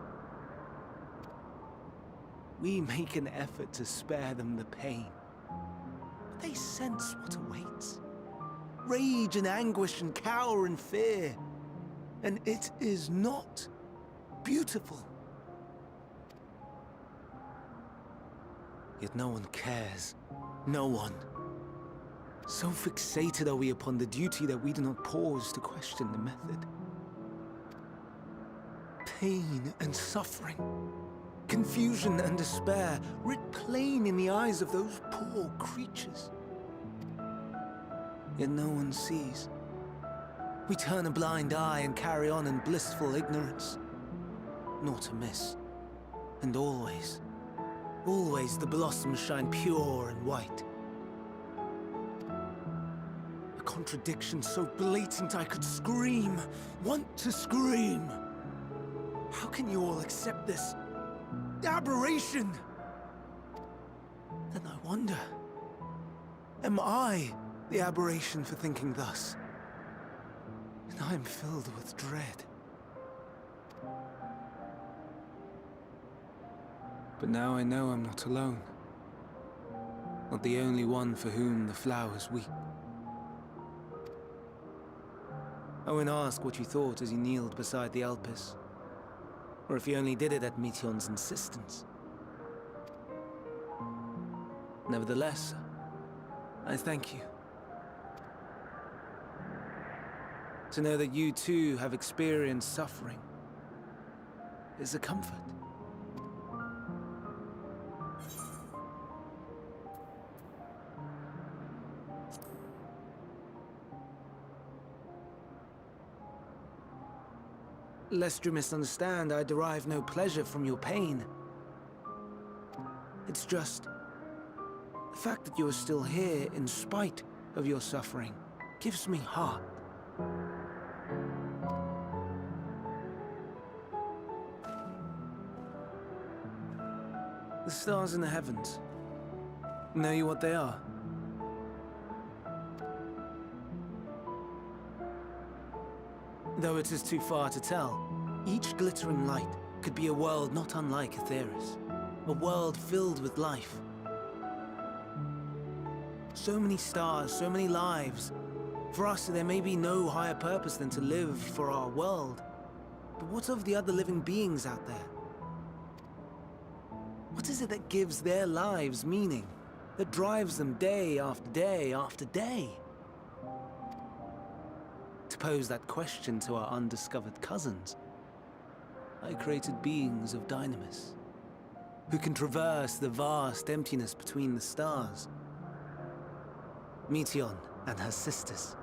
We make an effort to spare them the pain, but they sense what awaits. Rage and anguish and cower and fear, and it is not beautiful. Yet no one cares. No one. So fixated are we upon the duty that we do not pause to question the method. Pain and suffering, confusion and despair, writ plain in the eyes of those poor creatures. Yet no one sees. We turn a blind eye and carry on in blissful ignorance. Nor to miss. And always, always the blossoms shine pure and white. A contradiction so blatant I could scream, want to scream. How can you all accept this aberration? Then I wonder, am I the aberration for thinking thus? And I am filled with dread. But now I know I'm not alone. Not the only one for whom the flowers weep. I won't ask what you thought as you kneeled beside the Alpes, or if you only did it at Meteon's insistence. Nevertheless, I thank you. To know that you too have experienced suffering is a comfort. Lest you misunderstand, I derive no pleasure from your pain. It's just the fact that you are still here in spite of your suffering gives me heart. The stars in the heavens. Know you what they are? Though it is too far to tell, each glittering light could be a world not unlike Aetheris. A world filled with life. So many stars, so many lives. For us, there may be no higher purpose than to live for our world. But what of the other living beings out there? What is it that gives their lives meaning? That drives them day after day after day? To pose that question to our undiscovered cousins, I created beings of dynamis, who can traverse the vast emptiness between the stars. Meteon and her sisters.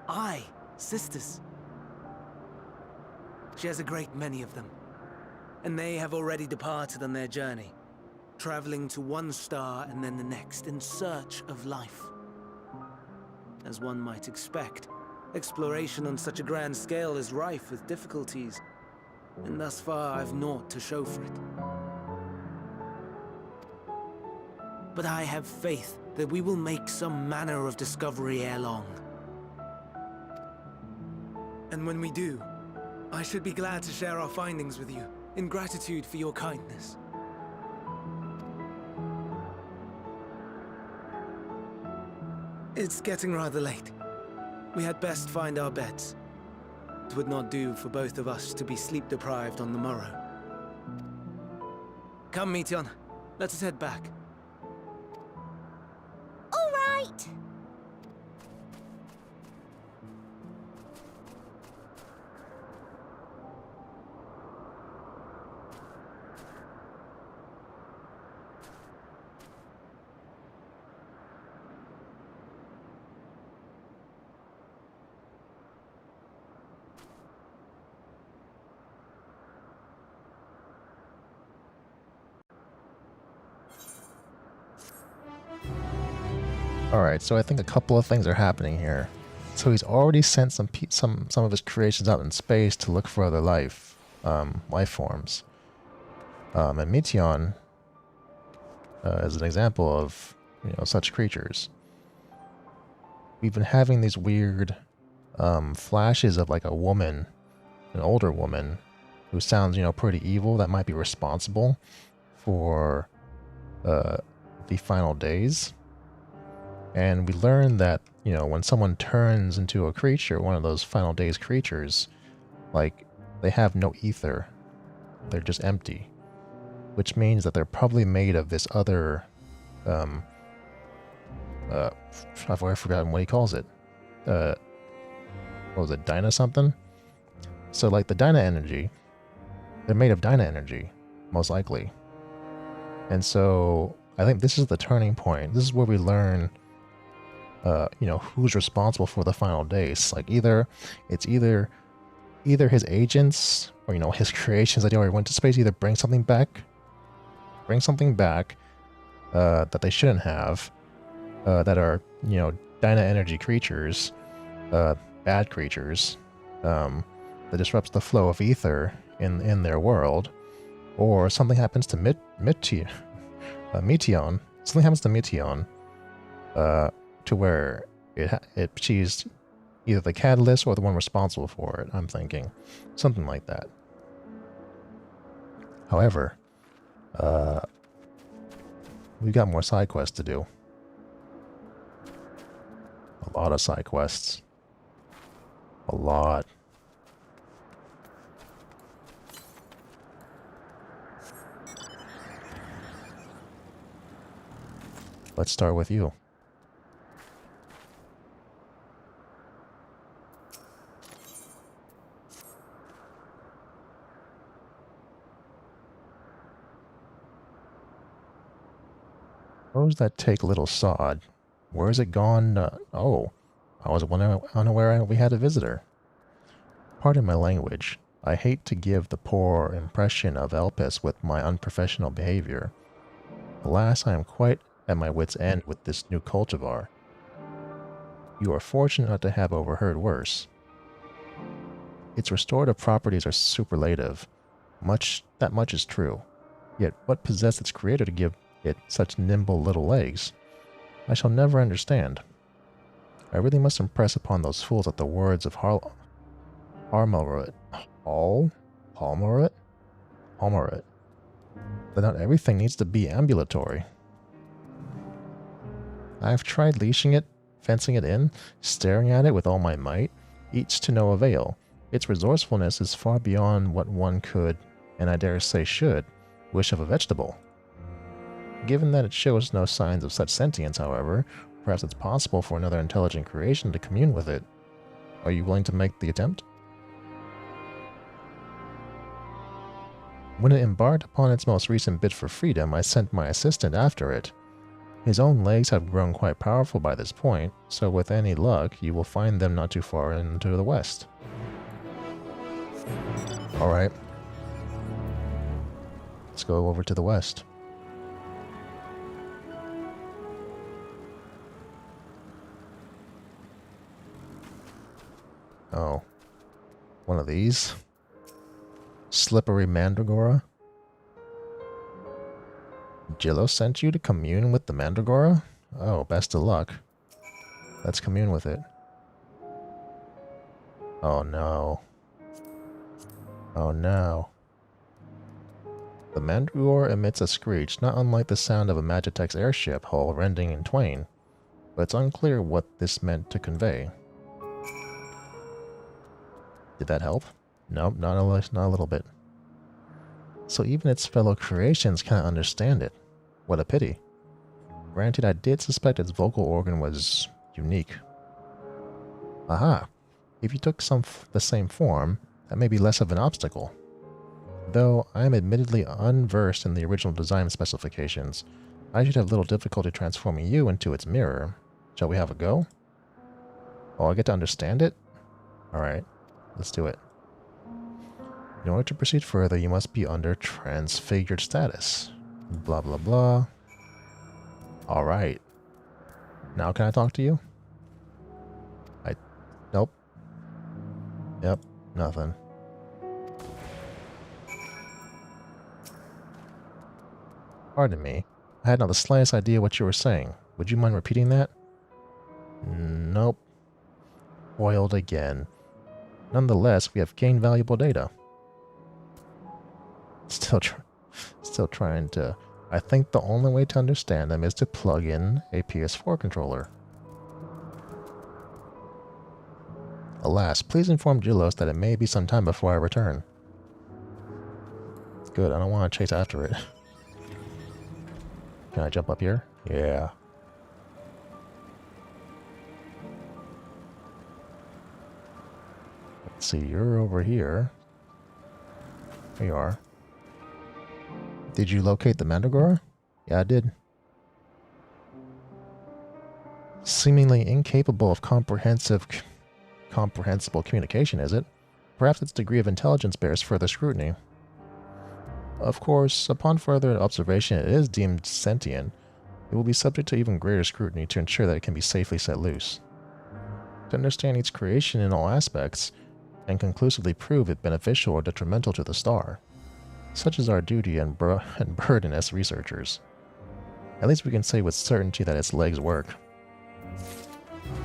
Aye, sisters. She has a great many of them, and they have already departed on their journey, traveling to one star and then the next in search of life. As one might expect, exploration on such a grand scale is rife with difficulties, and thus far I've naught to show for it. But I have faith that we will make some manner of discovery ere long. And when we do, I should be glad to share our findings with you, in gratitude for your kindness. It's getting rather late. We had best find our beds. It would not do for both of us to be sleep-deprived on the morrow. Come, Meteon. Let us head back. All right! Alright, so I think a couple of things are happening here. So he's already sent some of his creations out in space to look for other life forms. And Meteon is an example of such creatures. We've been having these weird flashes of like a woman, an older woman, who sounds pretty evil, that might be responsible for the final days. And we learned that, when someone turns into a creature, one of those final days creatures, like, they have no ether. They're just empty. Which means that they're probably made of this other, I've already forgotten what he calls it. What was it, Dyna something? So, like, the Dyna energy, they're made of Dyna energy, most likely. And so, I think this is the turning point. This is where we learn who's responsible for the final days. Like either his agents or his creations that he already went to space either bring something back that they shouldn't have, that are Dyna energy creatures, bad creatures, that disrupts the flow of ether in their world, or something happens to Meteon, something happens to Meteon, to where she's either the catalyst or the one responsible for it, I'm thinking. Something like that. However, we've got more side quests to do. A lot of side quests. A lot. Let's start with you. Where's that take little sod? Where's it gone? Oh, I was unaware we had a visitor. Pardon my language. I hate to give the poor impression of Elpis with my unprofessional behavior. Alas, I am quite at my wit's end with this new cultivar. You are fortunate not to have overheard worse. Its restorative properties are superlative. That much is true. Yet what possessed its creator to give it such nimble little legs? I shall never understand. I really must impress upon those fools that the words of Palmerit, that not everything needs to be ambulatory. I have tried leashing it, fencing it in, staring at it with all my might, each to no avail. Its resourcefulness is far beyond what one could, and I dare say should, wish of a vegetable. Given that it shows no signs of such sentience, however, perhaps it's possible for another intelligent creation to commune with it. Are you willing to make the attempt? When it embarked upon its most recent bid for freedom, I sent my assistant after it. His own legs have grown quite powerful by this point, so with any luck, you will find them not too far into the west. Alright. Let's go over to the west. Oh. One of these? Slippery Mandragora? Jillo sent you to commune with the Mandragora? Oh, best of luck. Let's commune with it. Oh no. Oh no. The Mandragora emits a screech not unlike the sound of a Magitech's airship hull rending in twain, but it's unclear what this meant to convey. Did that help? Nope, not a little bit. So even its fellow creations can't understand it. What a pity. Granted, I did suspect its vocal organ was unique. Aha! If you took the same form, that may be less of an obstacle. Though I am admittedly unversed in the original design specifications, I should have little difficulty transforming you into its mirror. Shall we have a go? Oh, I get to understand it? Alright, let's do it. In order to proceed further, you must be under transfigured status. Blah blah blah. Alright. Now can I talk to you? Nope. Yep, nothing. Pardon me. I had not the slightest idea what you were saying. Would you mind repeating that? Nope. Foiled again. Nonetheless, we have gained valuable data. Still trying to... I think the only way to understand them is to plug in a PS4 controller. Alas, please inform Julos that it may be some time before I return. Good, I don't want to chase after it. Can I jump up here? Yeah. Let's see, you're over here. There you are. Did you locate the Mandragora? Yeah, I did. Seemingly incapable of comprehensible communication, is it? Perhaps its degree of intelligence bears further scrutiny. Of course, upon further observation, it is deemed sentient. It will be subject to even greater scrutiny to ensure that it can be safely set loose. To understand each creation in all aspects, and conclusively prove it beneficial or detrimental to the star. Such is our duty and burden as researchers. At least we can say with certainty that its legs work.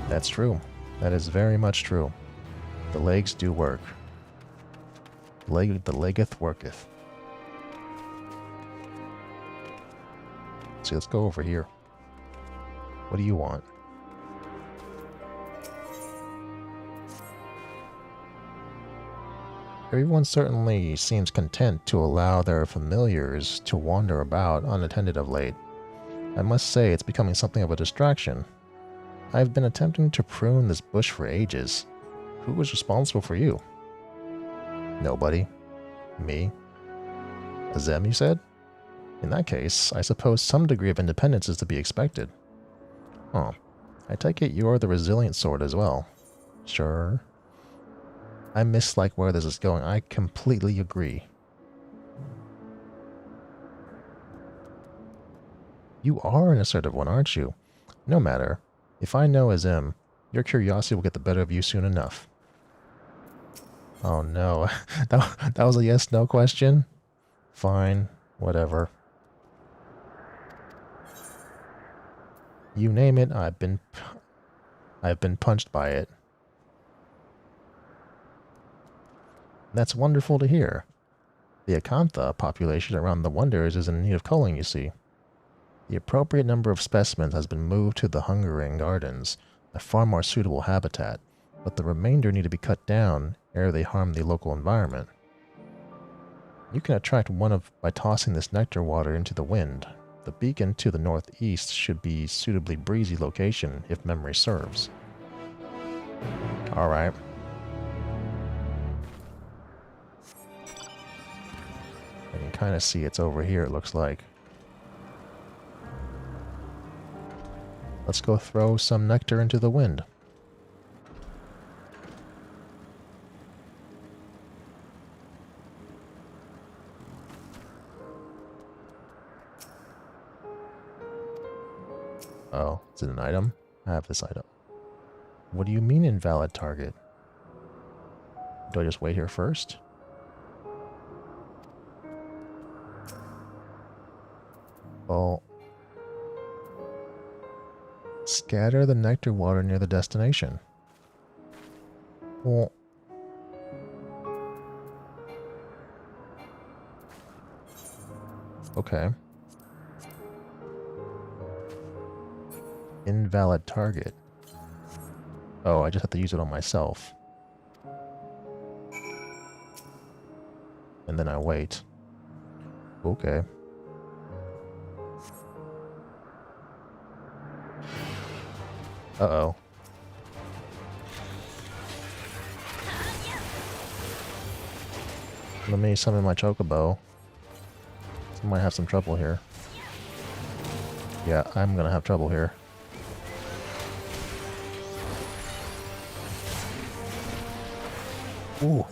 That's true. That is very much true. The legs do work. The leggeth worketh. See, let's go over here. What do you want? Everyone certainly seems content to allow their familiars to wander about unattended of late. I must say it's becoming something of a distraction. I've been attempting to prune this bush for ages. Who was responsible for you? Nobody. Me? Azem, you said? In that case, I suppose some degree of independence is to be expected. Oh, I take it you're the resilient sort as well. Sure. I mislike where this is going. I completely agree. You are an assertive one, aren't you? No matter. If I know Azem, your curiosity will get the better of you soon enough. Oh no. that was a yes-no question? Fine. Whatever. You name it, I've been punched by it. That's wonderful to hear. The Acantha population around the Wonders is in need of culling, you see. The appropriate number of specimens has been moved to the Hungering Gardens, a far more suitable habitat, but the remainder need to be cut down ere they harm the local environment. You can attract one by tossing this nectar water into the wind. The beacon to the northeast should be a suitably breezy location if memory serves. Alright. I can kind of see it's over here, it looks like. Let's go throw some nectar into the wind. Oh, is it an item? I have this item. What do you mean invalid target? Do I just wait here first? Well, scatter the nectar water near the destination. Well, okay. Invalid target. Oh, I just have to use it on myself. And then I wait. Okay. Uh-oh. Let me summon my chocobo. I might have some trouble here. Yeah, I'm gonna have trouble here. Ooh.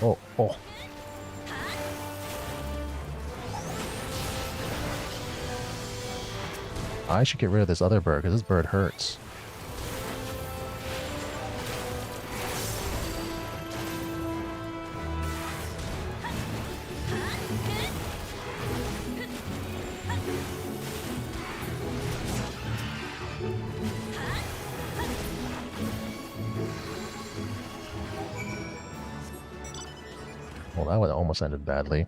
Oh, oh. I should get rid of this other bird, because this bird hurts. Well, that would almost ended badly.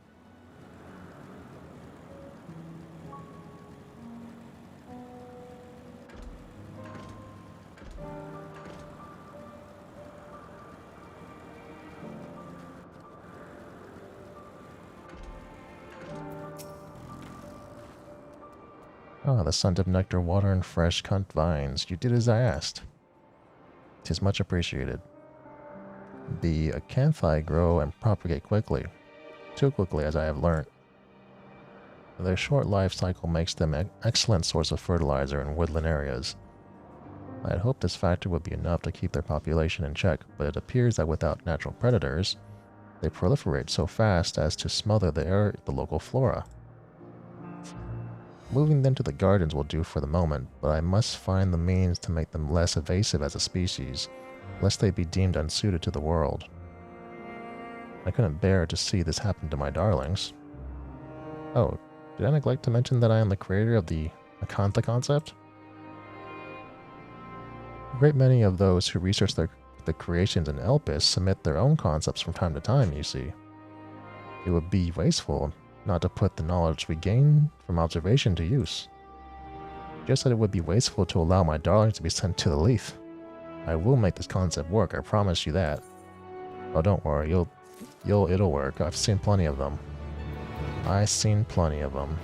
Ah, the scent of nectar, water, and fresh cut vines. You did as I asked. 'Tis much appreciated. The acanthi grow and propagate quickly. Too quickly, as I have learnt. Their short life cycle makes them an excellent source of fertilizer in woodland areas. I had hoped this factor would be enough to keep their population in check, but it appears that without natural predators, they proliferate so fast as to smother the local flora. Moving them to the gardens will do for the moment, but I must find the means to make them less evasive as a species, lest they be deemed unsuited to the world. I couldn't bear to see this happen to my darlings. Oh, did I neglect to mention that I am the creator of the Akantha concept? A great many of those who research the creations in Elpis submit their own concepts from time to time, you see. It would be wasteful not to put the knowledge we gain from observation to use. Just that it would be wasteful to allow my darlings to be sent to the Leaf. I will make this concept work, I promise you that. Oh, don't worry, it'll work. I've seen plenty of them. I've seen plenty of them.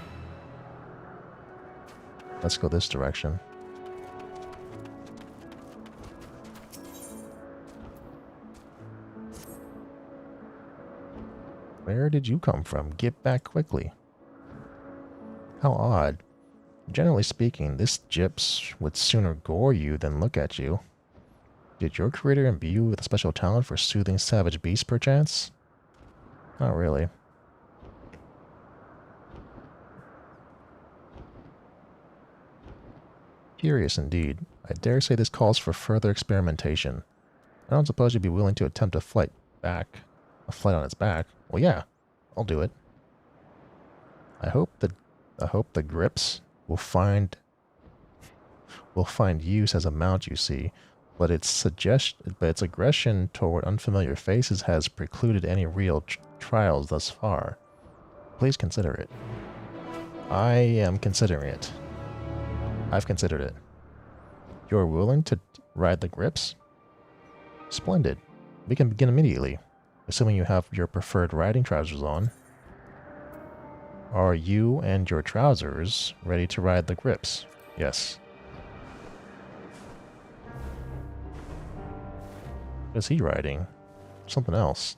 Let's go this direction. Where did you come from? Get back quickly. How odd. Generally speaking, this gyps would sooner gore you than look at you. Did your creator imbue you with a special talent for soothing savage beasts, perchance? Not really. Curious indeed. I dare say this calls for further experimentation. I don't suppose you'd be willing to attempt a flight on its back. Well, yeah, I'll do it. I hope the grips will find use as a mount, you see, but its aggression toward unfamiliar faces has precluded any real trials thus far. Please consider it. I am considering it. I've considered it. You're willing to ride the grips? Splendid. We can begin immediately, assuming you have your preferred riding trousers on. Are you and your trousers ready to ride the grips? Yes. What is he riding? Something else.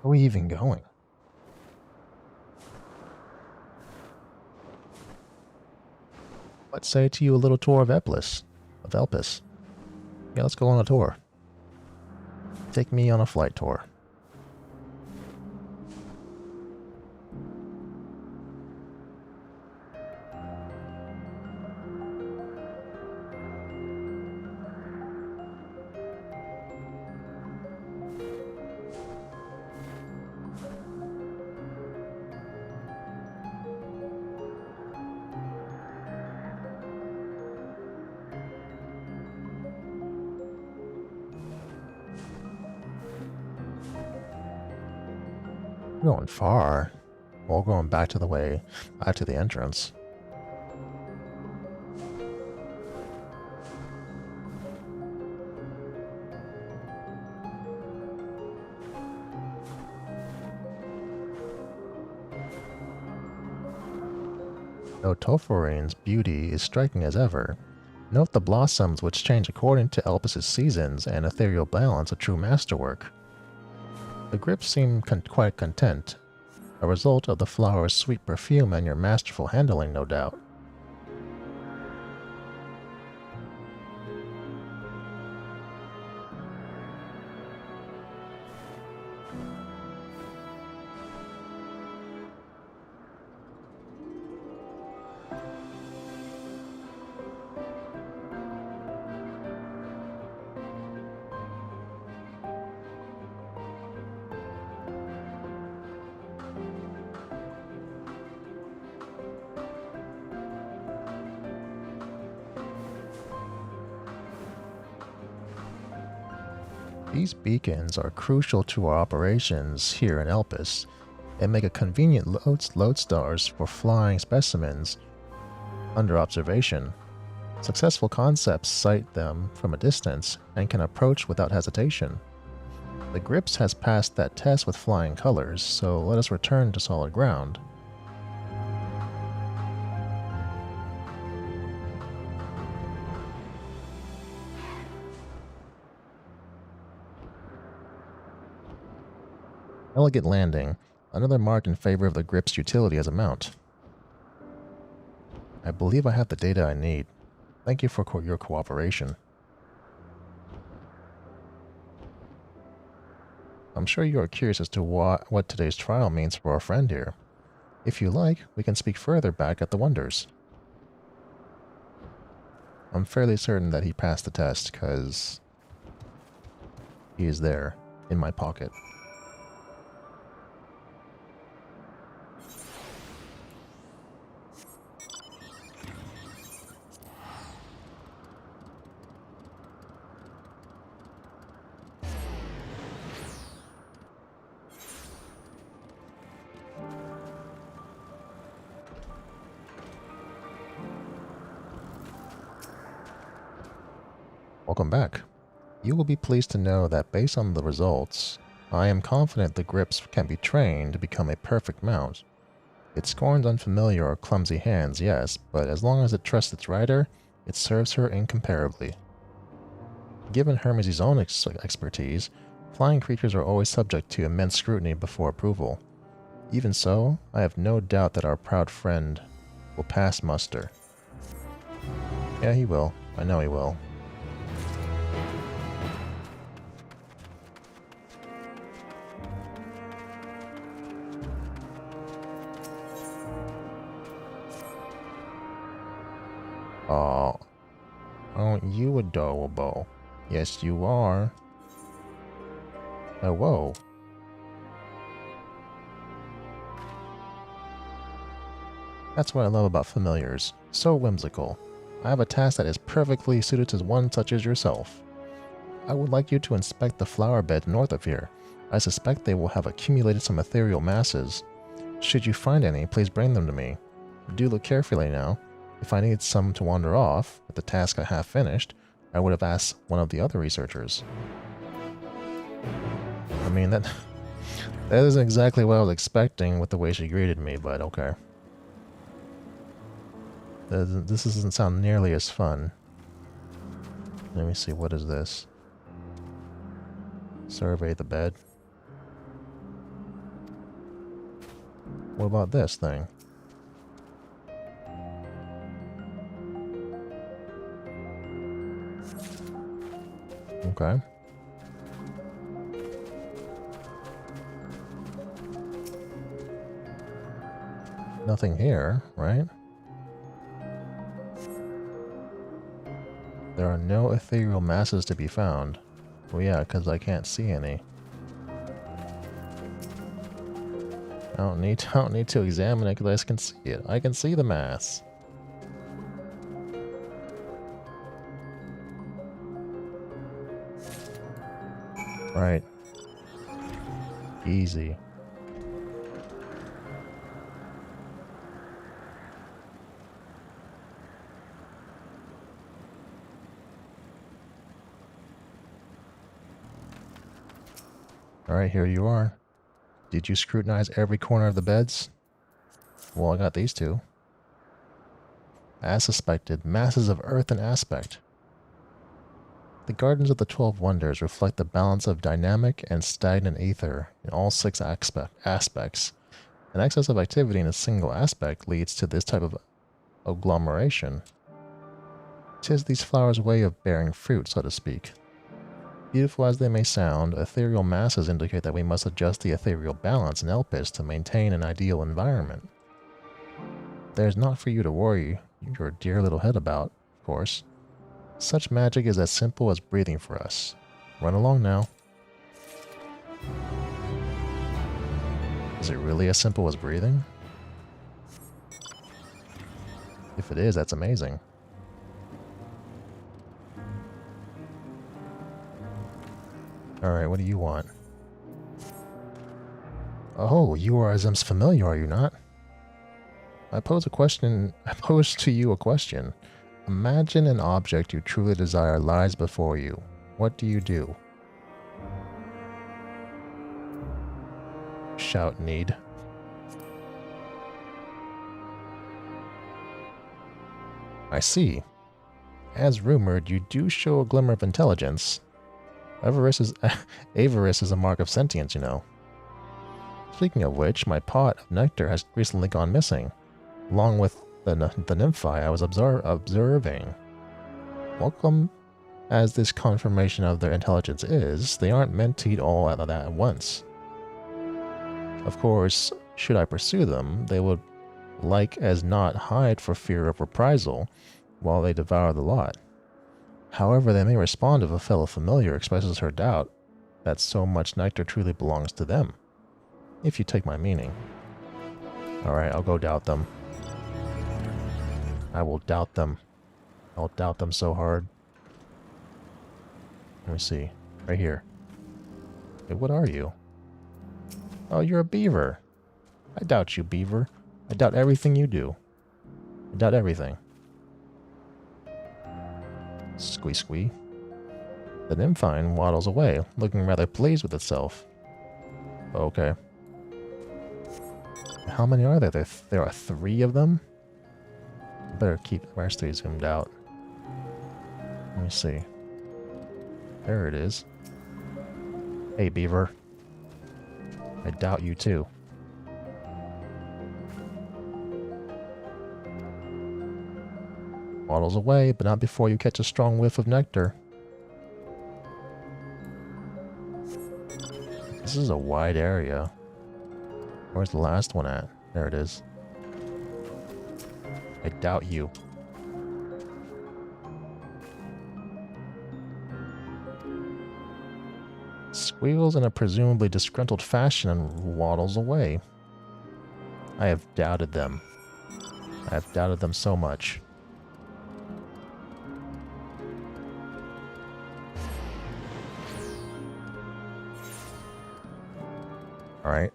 Where are we even going? Let's say to you a little tour of Elpis. Yeah, let's go on a tour. Take me on a flight tour. We're going far. We're going back to the entrance. Though Toforine's beauty is striking as ever, note the blossoms which change according to Elpis' seasons and ethereal balance, a true masterwork. The grips seem quite content, a result of the flower's sweet perfume and your masterful handling, no doubt. These beacons are crucial to our operations here in Elpis and make a convenient lodestars for flying specimens under observation. Successful concepts sight them from a distance and can approach without hesitation. The Grips has passed that test with flying colors, so let us return to solid ground. Elegant landing, another mark in favor of the Grip's utility as a mount. I believe I have the data I need. Thank you for your cooperation. I'm sure you are curious as to what today's trial means for our friend here. If you like, we can speak further back at the Wonders. I'm fairly certain that he passed the test, because he is there, in my pocket. Welcome back. You will be pleased to know that based on the results, I am confident the grips can be trained to become a perfect mount. It scorns unfamiliar or clumsy hands, yes, but as long as it trusts its rider, it serves her incomparably. Given Hermes' own expertise, flying creatures are always subject to immense scrutiny before approval. Even so, I have no doubt that our proud friend will pass muster. Yeah, he will. I know he will. Oh, aren't you adorable? Yes, you are. Oh, whoa. That's what I love about familiars. So whimsical. I have a task that is perfectly suited to one such as yourself. I would like you to inspect the flower beds north of here. I suspect they will have accumulated some ethereal masses. Should you find any, please bring them to me. Do look carefully now. If I need some to wander off, with the task I have finished, I would have asked one of the other researchers. I mean, that isn't exactly what I was expecting with the way she greeted me, but okay. This doesn't sound nearly as fun. Let me see, what is this? Survey the bed. What about this thing? Okay. Nothing here, right? There are no ethereal masses to be found. Well, yeah, because I can't see any. I don't need to examine it because I can see it. I can see the mass. Right. Easy. Alright, here you are. Did you scrutinize every corner of the beds? Well, I got these two. As suspected, masses of earth and aspect. The Gardens of the 12 Wonders reflect the balance of dynamic and stagnant aether in all 6 aspects. An excess of activity in a single aspect leads to this type of agglomeration. 'Tis these flowers' way of bearing fruit, so to speak. Beautiful as they may sound, ethereal masses indicate that we must adjust the ethereal balance in Elpis to maintain an ideal environment. There's not for you to worry your dear little head about, of course. Such magic is as simple as breathing for us. Run along now. Is it really as simple as breathing? If it is, that's amazing. Alright, what do you want? Oh, you are Azim's familiar, are you not? I pose to you a question. Imagine an object you truly desire lies before you. What do you do? Shout need. I see. As rumored, you do show a glimmer of intelligence. Avarice is a mark of sentience, you know. Speaking of which, my pot of nectar has recently gone missing, along with the nymphi I was observing. Welcome as this confirmation of their intelligence is, they aren't meant to eat all of that at once. Of course, should I pursue them, they would like as not hide for fear of reprisal while they devour the lot. However, they may respond if a fellow familiar expresses her doubt that so much nectar truly belongs to them, if you take my meaning. Alright, I'll go doubt them. I will doubt them. I'll doubt them so hard. Let me see. Right here. Hey, what are you? Oh, you're a beaver. I doubt you, beaver. I doubt everything you do. I doubt everything. Squee squee. The nymphine waddles away, looking rather pleased with itself. Okay. How many are there? There are 3 of them? Better keep the rest zoomed out. Let me see. There it is. Hey, beaver. I doubt you too. Waddles away, but not before you catch a strong whiff of nectar. This is a wide area. Where's the last one at? There it is. I doubt you. Squeals in a presumably disgruntled fashion and waddles away. I have doubted them. I have doubted them so much. Alright.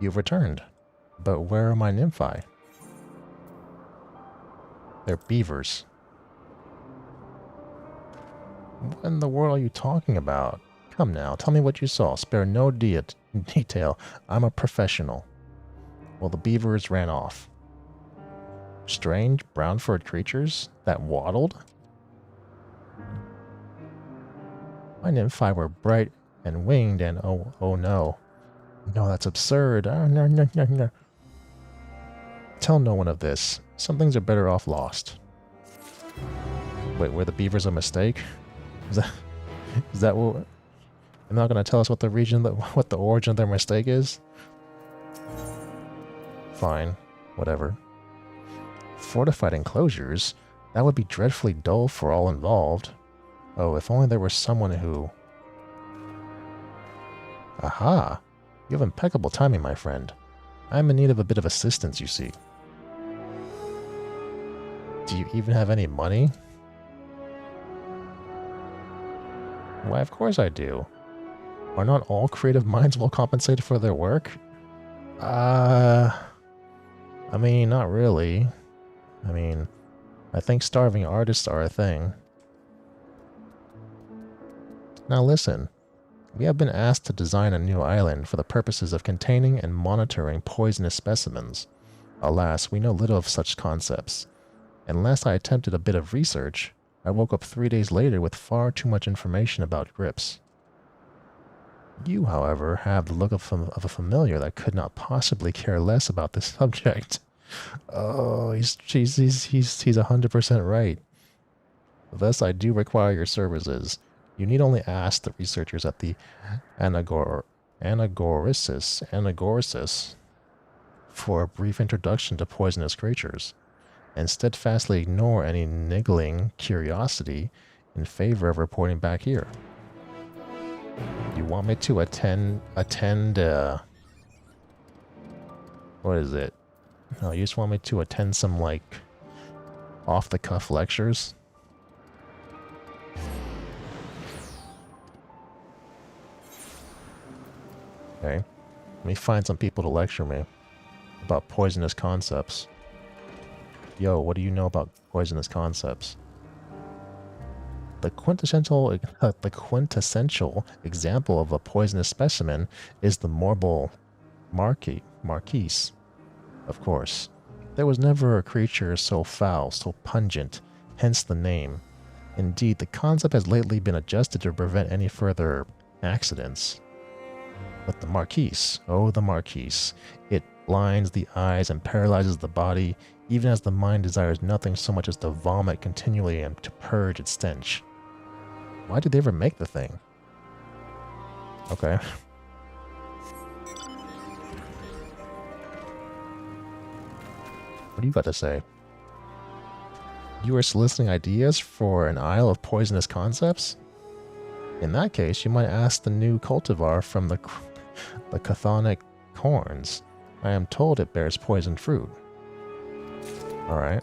You've returned. But where are my nymphi? They're beavers. What in the world are you talking about? Come now, tell me what you saw. Spare no detail. I'm a professional. Well, the beavers ran off. Strange, brown-furred creatures that waddled? My nymphi were bright and winged and oh no. No, that's absurd. Oh, no. Tell no one of this. Some things are better off lost. Wait, were the beavers a mistake? Is that what... You're not going to tell us what the what the origin of their mistake is? Fine. Whatever. Fortified enclosures? That would be dreadfully dull for all involved. Oh, if only there were someone who... Aha! You have impeccable timing, my friend. I am in need of a bit of assistance, you see. Do you even have any money? Why, of course I do. Are not all creative minds well compensated for their work? I mean, not really. I mean, I think starving artists are a thing. Now listen. We have been asked to design a new island for the purposes of containing and monitoring poisonous specimens. Alas, we know little of such concepts. And last I attempted a bit of research, I woke up 3 days later with far too much information about grips. You, however, have the look of a familiar that could not possibly care less about this subject. Oh, he's 100% right. Thus, I do require your services. You need only ask the researchers at the anagnorisis for a brief introduction to poisonous creatures, and steadfastly ignore any niggling curiosity in favor of reporting back here. You want me to attend, what is it? No, you just want me to attend some, like, off-the-cuff lectures? Okay, let me find some people to lecture me about poisonous concepts. Yo, what do you know about poisonous concepts? The quintessential example of a poisonous specimen is the marble marquise. Of course, there was never a creature so foul, so pungent, hence the name. Indeed, the concept has lately been adjusted to prevent any further accidents. But the marquise, oh the marquise, it blinds the eyes and paralyzes the body, even as the mind desires nothing so much as to vomit continually and to purge its stench. Why did they ever make the thing? Okay. What do you got to say? You are soliciting ideas for an isle of poisonous concepts? In that case, you might ask the new cultivar from the chthonic corns. I am told it bears poison fruit. Alright.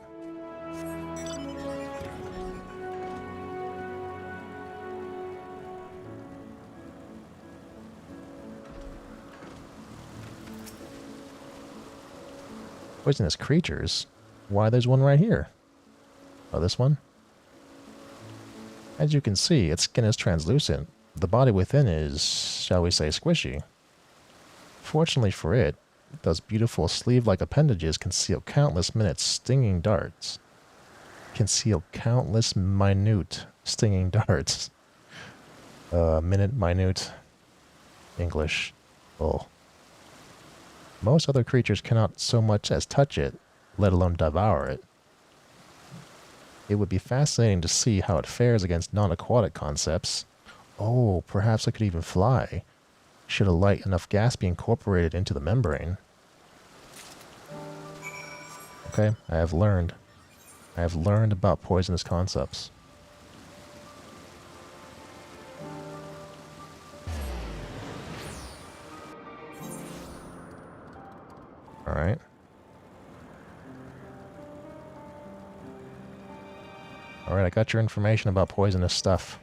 Poisonous creatures? Why, there's one right here. Oh, this one? As you can see, its skin is translucent. The body within is, shall we say, squishy. Fortunately for it, those beautiful sleeve-like appendages conceal countless stinging darts. Conceal countless minute stinging darts. Minute. English. Oh. Most other creatures cannot so much as touch it, let alone devour it. It would be fascinating to see how it fares against non-aquatic concepts. Oh, perhaps it could even fly, should a light enough gas be incorporated into the membrane. Okay, I have learned. I have learned about poisonous concepts. Alright. Alright, I got your information about poisonous stuff.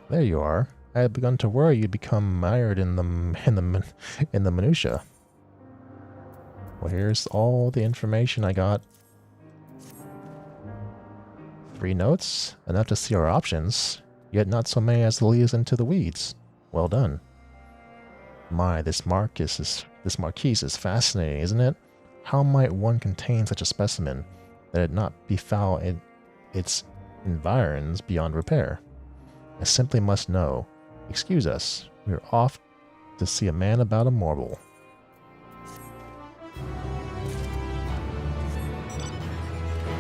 There you are. I had begun to worry you'd become mired in the minutia. Well, here's all the information I got. 3 notes, enough to see our options, yet not so many as to lead us into the weeds. Well done. My, this marquise is fascinating, isn't it? How might one contain such a specimen that it not befoul its environs beyond repair? I simply must know. Excuse us, we are off to see a man about a marble.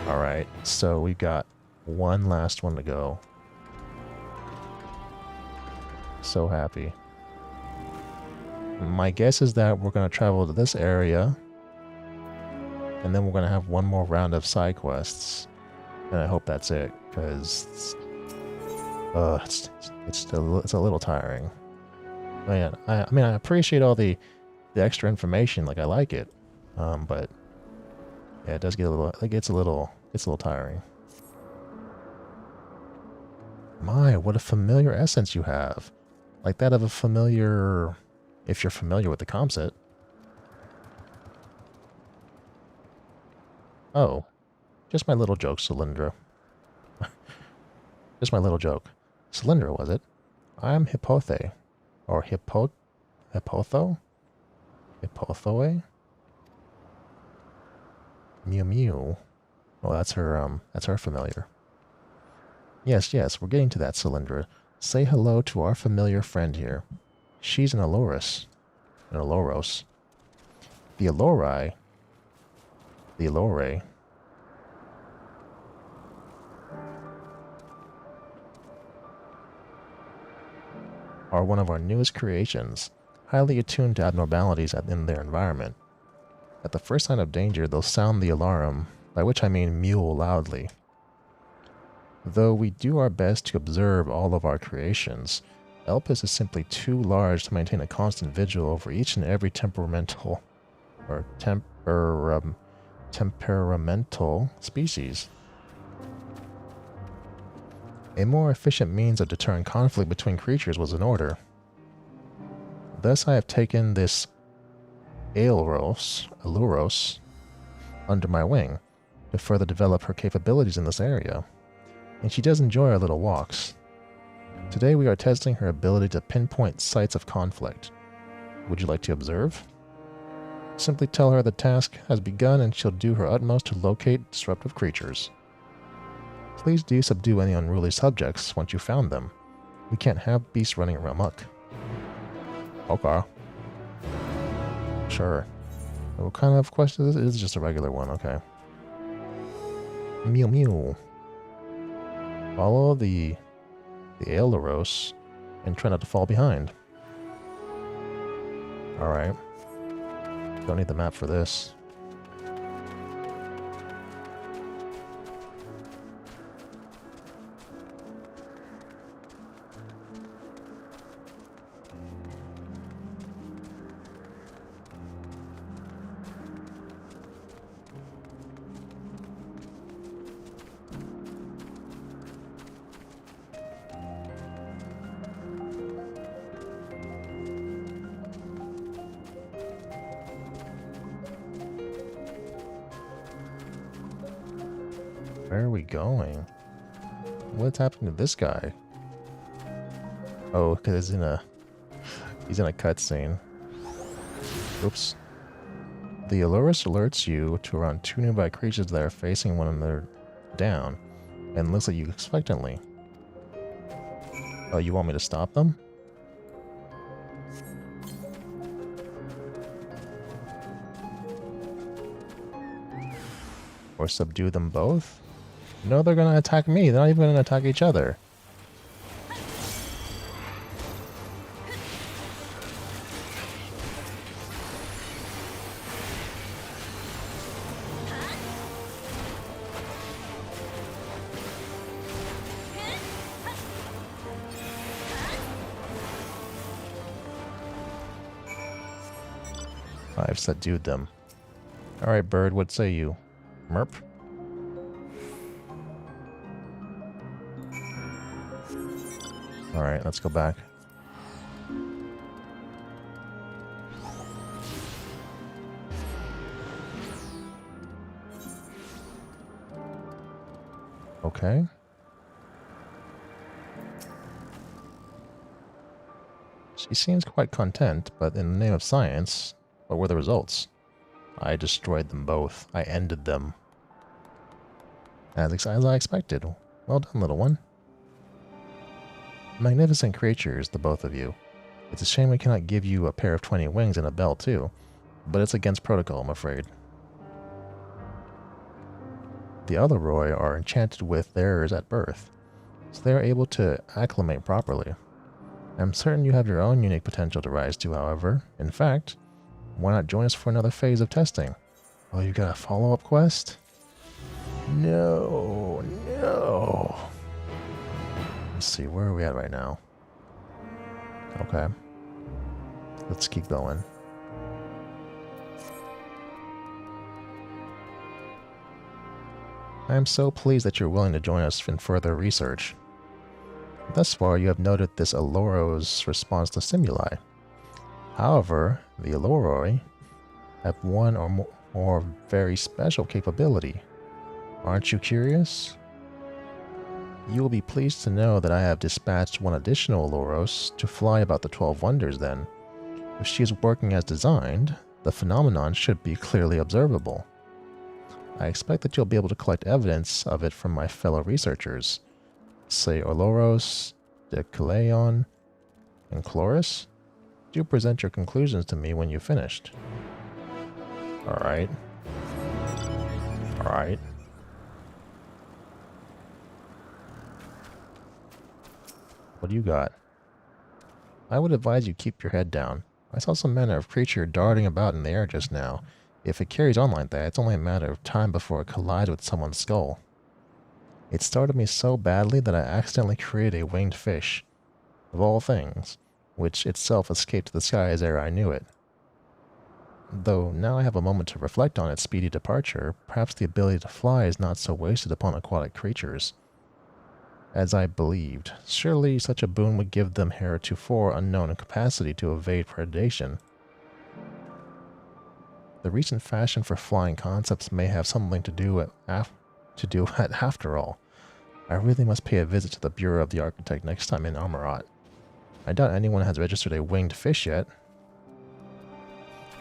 Alright, so we've got one last one to go. So happy. My guess is that we're going to travel to this area, and then we're going to have one more round of side quests. And I hope that's it, because it's a little tiring. Man, I mean, I appreciate all the extra information. Like, I like it, but yeah, it does get it's a little tiring. My, what a familiar essence you have, like that of a familiar. If you're familiar with the comset. Oh, just my little joke, Cylindra. Just my little joke. Cylindra, was it? I'm Hippothe. Or Hippotho? Hippothoe? Mew Mew. Oh, that's her familiar. Yes, we're getting to that, Cylindra. Say hello to our familiar friend here. She's an Aloris. An Aloros. The Alori. The Alore. Are one of our newest creations, highly attuned to abnormalities in their environment. At the first sign of danger, they'll sound the alarm, by which I mean mew loudly. Though we do our best to observe all of our creations, Elpis is simply too large to maintain a constant vigil over each and every temperamental species. A more efficient means of deterring conflict between creatures was in order. Thus I have taken this Aluros, under my wing, to further develop her capabilities in this area, and she does enjoy our little walks. Today we are testing her ability to pinpoint sites of conflict. Would you like to observe? Simply tell her the task has begun and she'll do her utmost to locate disruptive creatures. Please do subdue any unruly subjects once you've found them. We can't have beasts running around amok. Okay. Sure. What kind of quest is this? It's just a regular one, okay. Mew Mew. Follow the Aelderos and try not to fall behind. Alright. Don't need the map for this. Where are we going? What's happening to this guy? Oh, because he's in a cutscene. Oops. The Aluris alerts you to around 2 nearby creatures that are facing one another down, and looks at you expectantly. Oh, you want me to stop them? Or subdue them both? No, they're gonna attack me. They're not even gonna attack each other. I've subdued them. Alright, bird, what say you? Merp? Alright, let's go back. Okay. She seems quite content, but in the name of science, what were the results? I destroyed them both. I ended them. As I expected. Well done, little one. Magnificent creatures, the both of you. It's a shame we cannot give you a pair of 20 wings and a bell too, but it's against protocol, I'm afraid. The other Roy are enchanted with theirs at birth, so they are able to acclimate properly. I'm certain you have your own unique potential to rise to, however. In fact, why not join us for another phase of testing? Oh, you got a follow-up quest? No, no. Let's see, where are we at right now? Okay. Let's keep going. I am so pleased that you're willing to join us in further research. Thus far, you have noted this Aloro's response to stimuli. However, the Aloroi have one or more very special capability. Aren't you curious? You will be pleased to know that I have dispatched one additional Aloros to fly about the 12 wonders then. If she is working as designed, the phenomenon should be clearly observable. I expect that you'll be able to collect evidence of it from my fellow researchers, say Oloros, Decaleon, and Chloris. Do present your conclusions to me when you've finished. Alright. Alright. What do you got? I would advise you keep your head down. I saw some manner of creature darting about in the air just now. If it carries on like that, it's only a matter of time before it collides with someone's skull. It startled me so badly that I accidentally created a winged fish, of all things, which itself escaped the skies ere I knew it. Though now I have a moment to reflect on its speedy departure, perhaps the ability to fly is not so wasted upon aquatic creatures as I believed. Surely such a boon would give them heretofore unknown capacity to evade predation. The recent fashion for flying concepts may have something to do with after all. I really must pay a visit to the Bureau of the Architect next time in Armorat. I doubt anyone has registered a winged fish yet.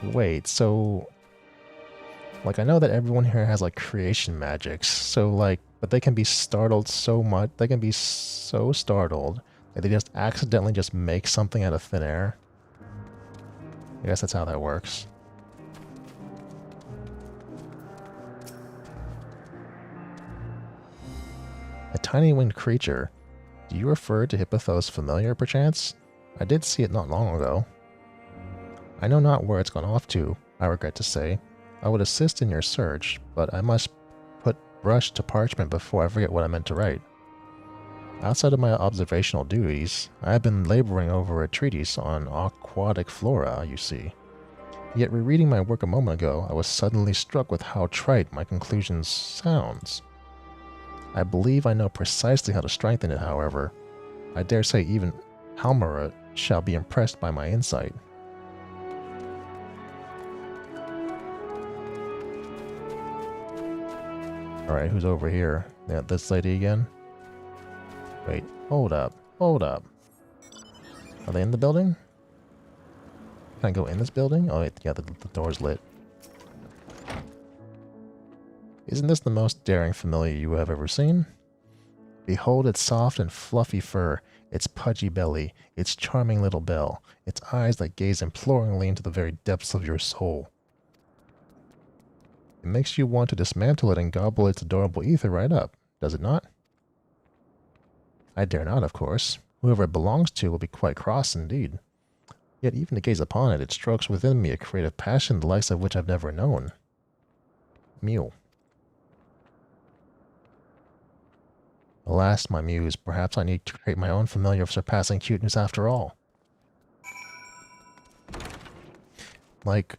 Wait, so... Like, I know that everyone here has, like, creation magics, so, like, but they can be startled so much, they can be so startled that they just accidentally just make something out of thin air. I guess that's how that works. A tiny winged creature. Do you refer to Hippotho's familiar, perchance? I did see it not long ago. I know not where it's gone off to, I regret to say. I would assist in your search, but I must put brush to parchment before I forget what I meant to write. Outside of my observational duties, I have been laboring over a treatise on aquatic flora, you see. Yet rereading my work a moment ago, I was suddenly struck with how trite my conclusions sounds. I believe I know precisely how to strengthen it, however. I dare say even Halmara shall be impressed by my insight. Alright, who's over here? Yeah, this lady again? Wait, hold up, hold up. Are they in the building? Can I go in this building? Oh, yeah, the door's lit. Isn't this the most daring familiar you have ever seen? Behold its soft and fluffy fur, its pudgy belly, its charming little bell, its eyes that gaze imploringly into the very depths of your soul. It makes you want to dismantle it and gobble its adorable ether right up, does it not? I dare not, of course. Whoever it belongs to will be quite cross indeed. Yet even to gaze upon it strokes within me a creative passion the likes of which I've never known. Mew. Alas, my muse, perhaps I need to create my own familiar of surpassing cuteness after all. Like,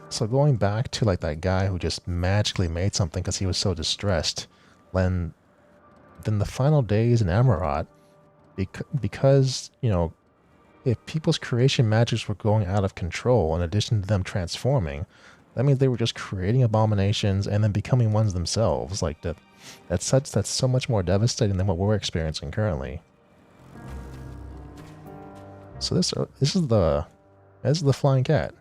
so going back to like that guy who just magically made something because he was so distressed, then the final days in Amarat, because, you know, if people's creation magics were going out of control in addition to them transforming, that means they were just creating abominations and then becoming ones themselves. Like that's so much more devastating than what we're experiencing currently. So this is the flying cat.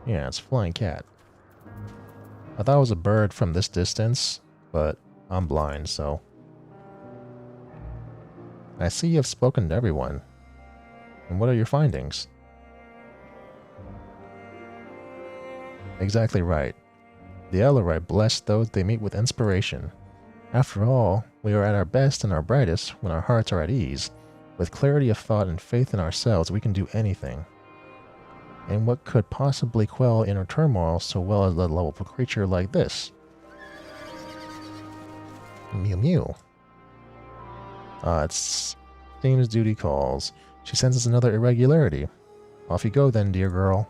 Yeah, it's a flying cat. I thought it was a bird from this distance, but I'm blind, so. I see you have spoken to everyone. And what are your findings? Exactly right. The Ellerai bless those they meet with inspiration. After all, we are at our best and our brightest when our hearts are at ease. With clarity of thought and faith in ourselves, we can do anything. And what could possibly quell inner turmoil so well as the lovable creature like this? Mew mew. It seems duty calls. She senses another irregularity. Off you go then, dear girl.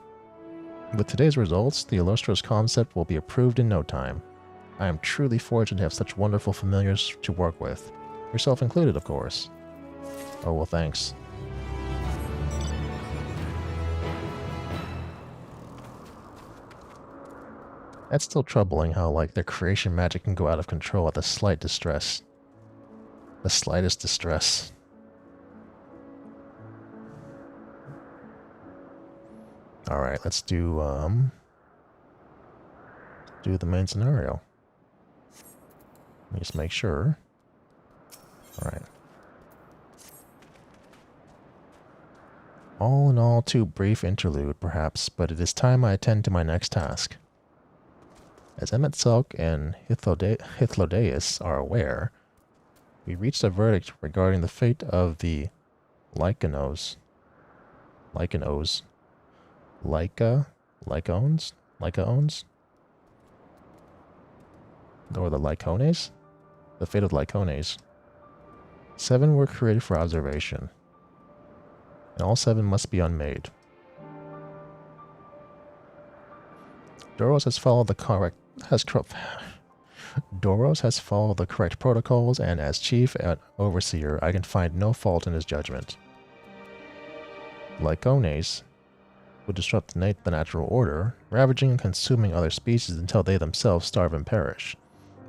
With today's results, the Illustros concept will be approved in no time. I am truly fortunate to have such wonderful familiars to work with. Yourself included, of course. Oh, well, thanks. That's still troubling how, like, their creation magic can go out of control at the slight distress. The slightest distress. Alright, let's do the main scenario. Let me just make sure. Alright. All in all, too brief interlude, perhaps, but it is time I attend to my next task. As Emet-Selch and Hythlodaeus are aware, we reached a verdict regarding the fate of the Lycaones, or the Lycones? The fate of the Lycones. 7 were created for observation, and all 7 must be unmade. Doros has followed the correct protocols, and as chief and overseer, I can find no fault in his judgment. Lycones would disrupt the natural order, ravaging and consuming other species until they themselves starve and perish.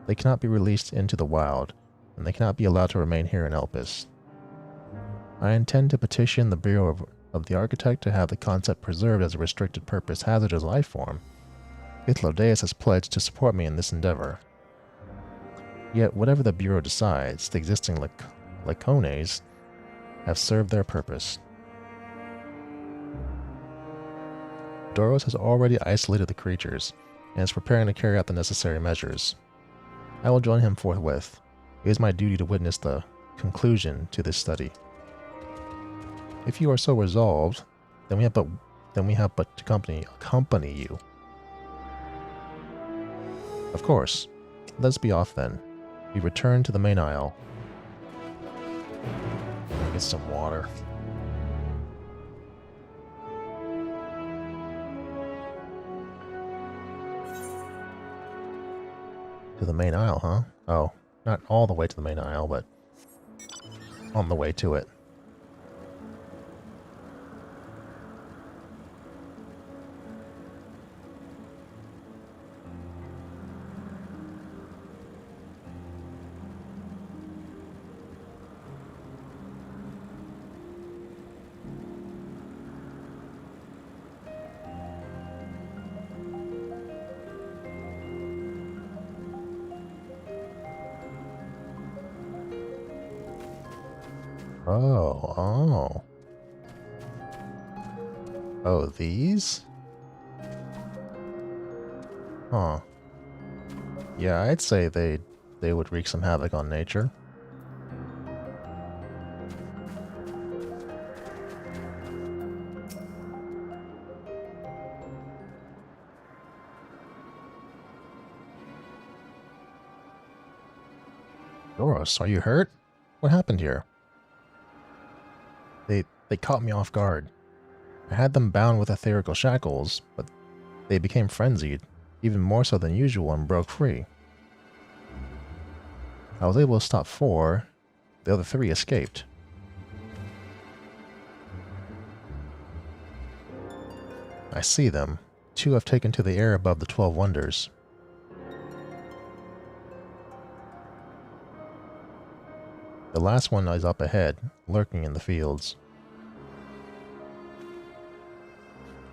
They cannot be released into the wild, and they cannot be allowed to remain here in Elpis. I intend to petition the Bureau of the Architect to have the concept preserved as a restricted purpose hazardous life form. Hythlodaeus has pledged to support me in this endeavor. Yet, whatever the Bureau decides, the existing Lycones have served their purpose. Doros has already isolated the creatures, and is preparing to carry out the necessary measures. I will join him forthwith. It is my duty to witness the conclusion to this study. If you are so resolved, then we have but to accompany you. Of course. Let's be off then. We return to the main aisle. Get some water. To the main aisle, huh? Oh, not all the way to the main aisle, but on the way to it. Oh, these? Huh. Yeah, I'd say they would wreak some havoc on nature. Doros, are you hurt? What happened here? They caught me off guard. I had them bound with etherical shackles, but they became frenzied, even more so than usual, and broke free. I was able to stop 4, the other 3 escaped. I see them. 2 have taken to the air above the 12 wonders. The last one is up ahead, lurking in the fields.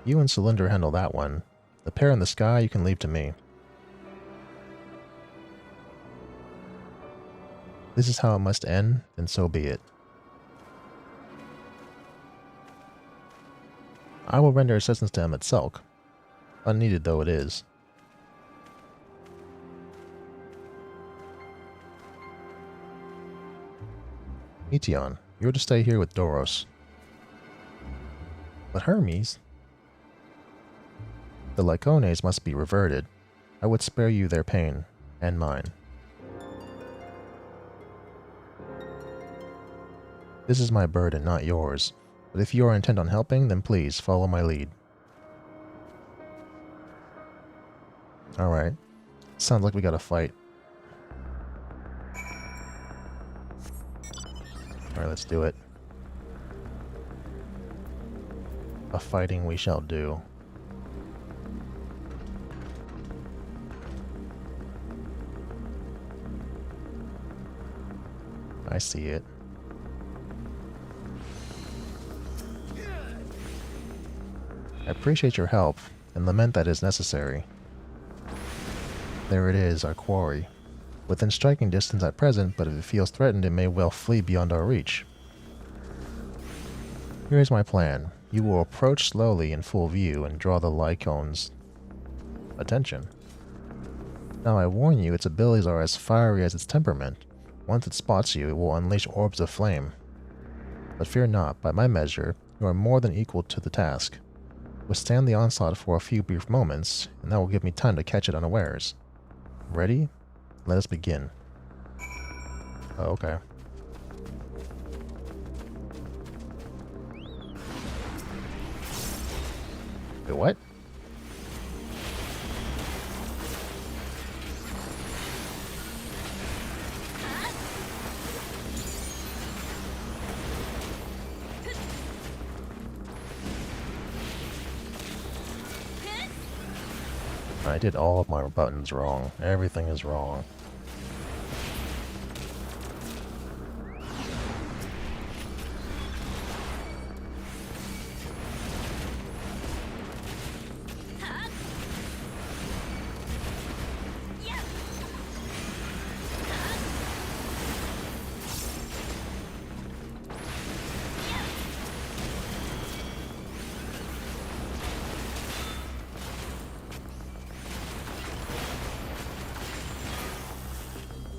You and Cylinder handle that one. The pair in the sky you can leave to me. This is how it must end, then so be it. I will render assistance to Emmett Selk, unneeded though it is. Etion, you're to stay here with Doros. But Hermes? The Lycones must be reverted. I would spare you their pain, and mine. This is my burden, not yours, but if you are intent on helping, then please follow my lead. Alright. Sounds like we got a fight. Alright, let's do it. A fighting we shall do. I see it. I appreciate your help, and lament that is necessary. There it is, our quarry. Within striking distance at present, but if it feels threatened, it may well flee beyond our reach. Here is my plan. You will approach slowly in full view and draw the Lycone's attention. Now I warn you, its abilities are as fiery as its temperament. Once it spots you, it will unleash orbs of flame. But fear not, by my measure, you are more than equal to the task. Withstand the onslaught for a few brief moments, and that will give me time to catch it unawares. Ready? Let us begin. Oh, okay. Wait, what? I did all of my buttons wrong. Everything is wrong.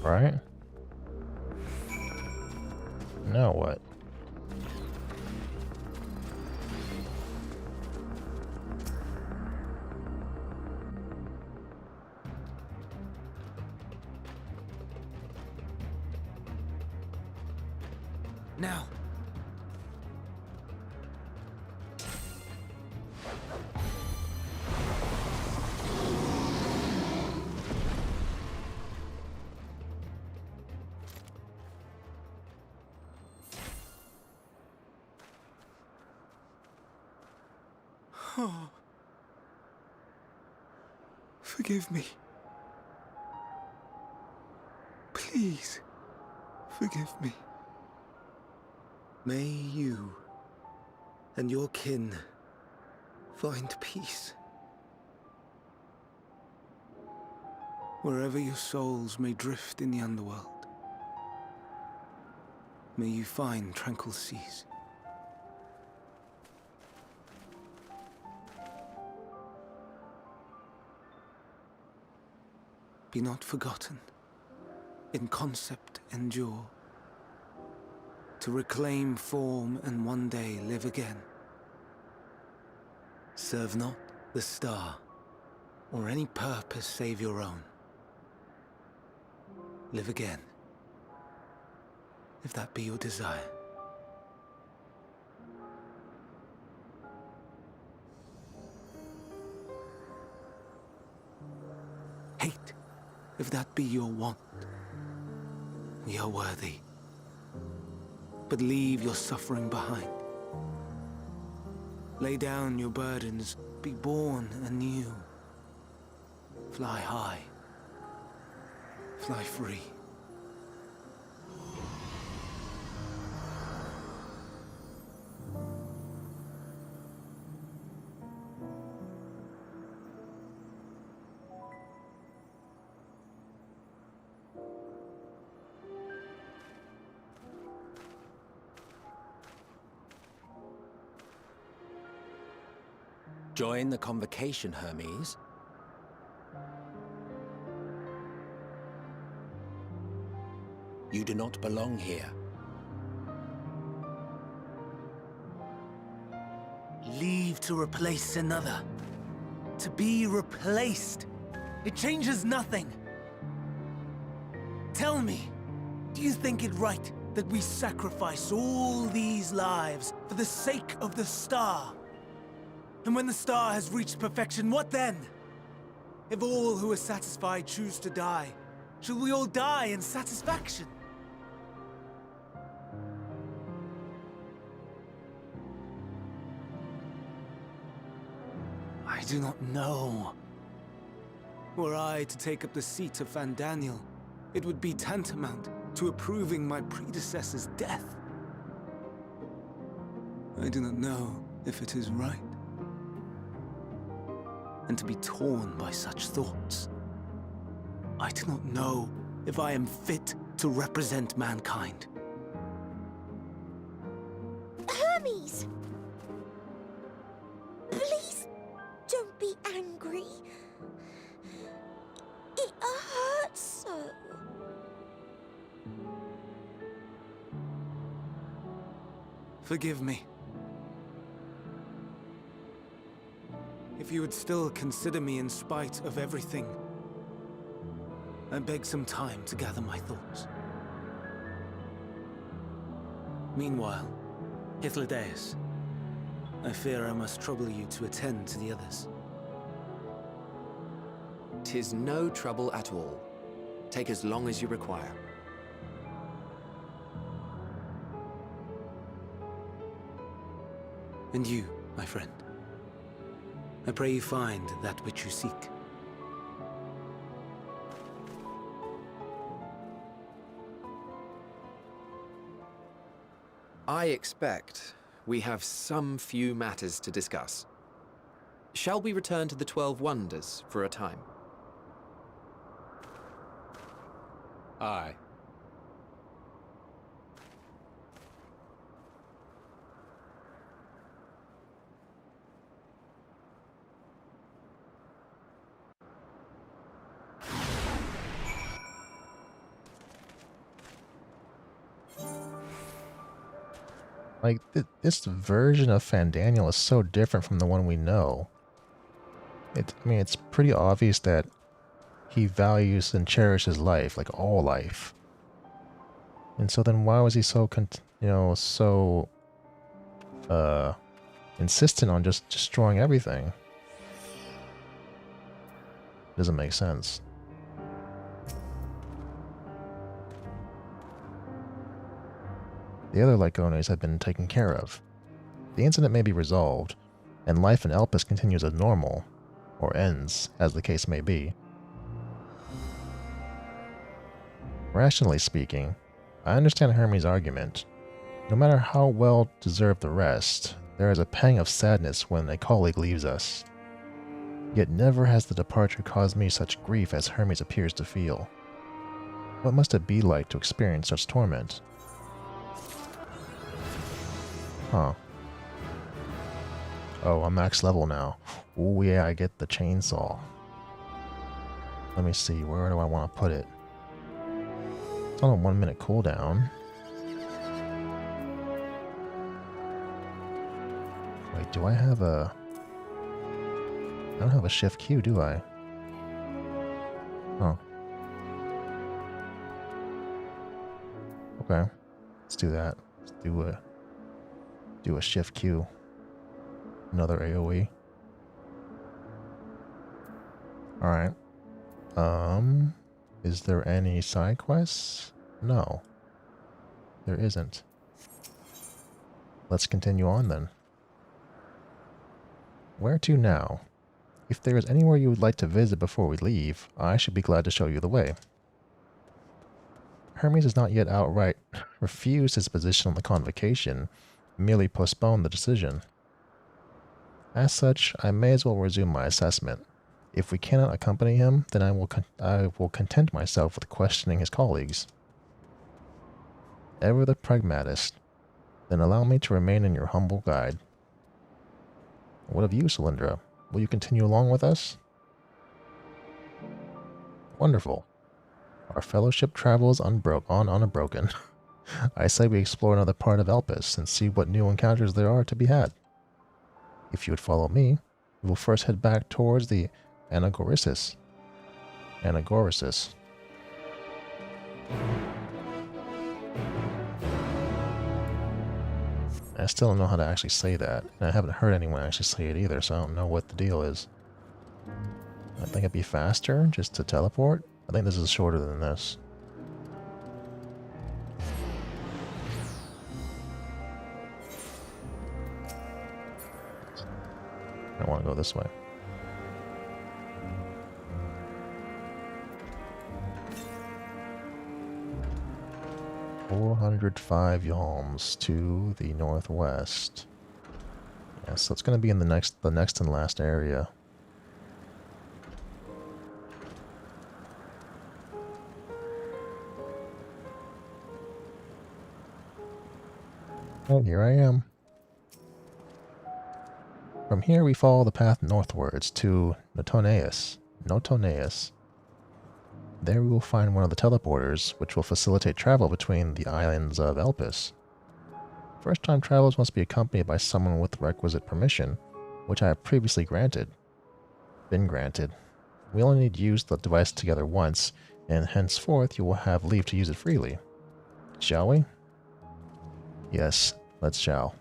Right? Now what? Now. Oh. Forgive me. Please, forgive me. May you and your kin find peace. Wherever your souls may drift in the underworld, may you find tranquil seas. Be not forgotten, in concept endure, to reclaim form and one day live again. Serve not the star, or any purpose save your own. Live again, if that be your desire. Hate, if that be your want. We are worthy. But leave your suffering behind. Lay down your burdens, be born anew. Fly high, fly free. Join the convocation, Hermes. You do not belong here. Leave to replace another. To be replaced. It changes nothing. Tell me, do you think it right that we sacrifice all these lives for the sake of the star? And when the star has reached perfection, what then? If all who are satisfied choose to die, shall we all die in satisfaction? I do not know. Were I to take up the seat of Fandaniel, it would be tantamount to approving my predecessor's death. I do not know if it is right. And to be torn by such thoughts. I do not know if I am fit to represent mankind. Hermes! Please don't be angry. It hurts so. Forgive me. If you would still consider me in spite of everything, I beg some time to gather my thoughts. Meanwhile, Hythlodaeus, I fear I must trouble you to attend to the others. 'Tis no trouble at all. Take as long as you require. And you, my friend, I pray you find that which you seek. I expect we have some few matters to discuss. Shall we return to the 12 Wonders for a time? Aye. Like, this version of Fandaniel is so different from the one we know. I mean, it's pretty obvious that he values and cherishes life, like all life. And so then why was he so, so insistent on just destroying everything? Doesn't make sense. The other Lycones have been taken care of. The incident may be resolved, and life in Elpis continues as normal, or ends, as the case may be. Rationally speaking, I understand Hermes' argument. No matter how well deserved the rest, there is a pang of sadness when a colleague leaves us. Yet never has the departure caused me such grief as Hermes appears to feel. What must it be like to experience such torment? Huh. Oh, I'm max level now. Oh yeah, I get the chainsaw. Let me see, where do I want to put it? It's on a 1 minute cooldown. Wait, do I have a... I don't have a shift Q, do I? Oh. Okay. Let's do that. Let's do a shift Q. Another AoE. Alright. Is there any side quests? No. There isn't. Let's continue on then. Where to now? If there is anywhere you would like to visit before we leave, I should be glad to show you the way. Hermes has not yet outright refused his position on the convocation, merely postponed the decision. As such, I may as well resume my assessment. If we cannot accompany him, then I will content myself with questioning his colleagues. Ever the pragmatist, then allow me to remain in your humble guide. What of you, Cylindra? Will you continue along with us? Wonderful. Our fellowship travels unbroken. I say we explore another part of Elpis and see what new encounters there are to be had. If you would follow me, we will first head back towards the anagnorisis. I still don't know how to actually say that, and I haven't heard anyone actually say it either, so I don't know what the deal is. I think it'd be faster just to teleport. I think this is shorter than this. I want to go this way. $405 yalms to the northwest. Yeah, so it's going to be in the next and last area. Oh, here I am. From here we follow the path northwards to Notoneus. There we will find one of the teleporters, which will facilitate travel between the islands of Elpis. First-time travelers must be accompanied by someone with requisite permission, which I have previously been granted. We only need to use the device together once, and henceforth you will have leave to use it freely. Shall we? Yes, let's shall.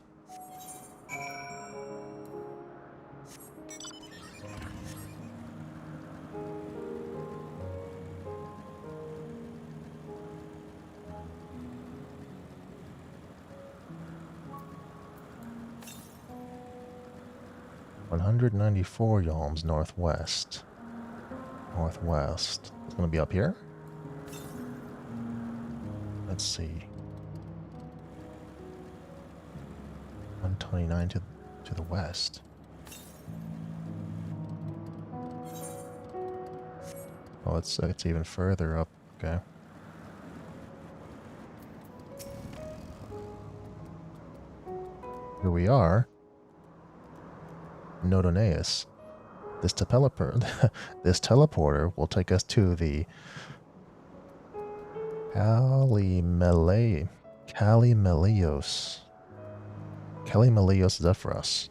$194 yalms northwest. It's going to be up here? Let's see. 129 to the west. Oh, it's even further up. Okay. Here we are. Notoneus. This teleporter will take us to the kallimelios. kallimelios zephyros.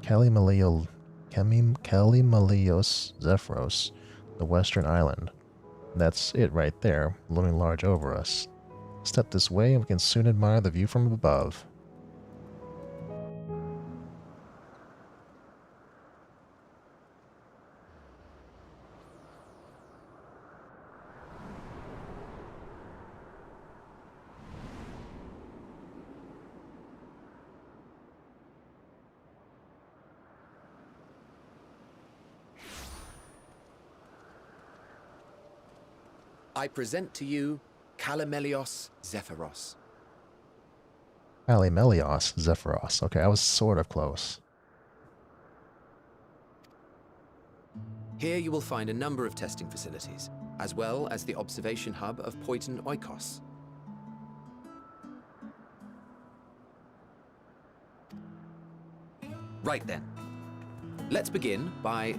Kallimelios zephyros, the western island. That's it right there, looming large over us. Step this way and we can soon admire the view from above. I present to you kallimelios zephyros. Kallimelios zephyros. Okay, I was sort of close. Here you will find a number of testing facilities, as well as the observation hub of Poiton Oikos. Right then. Let's begin by...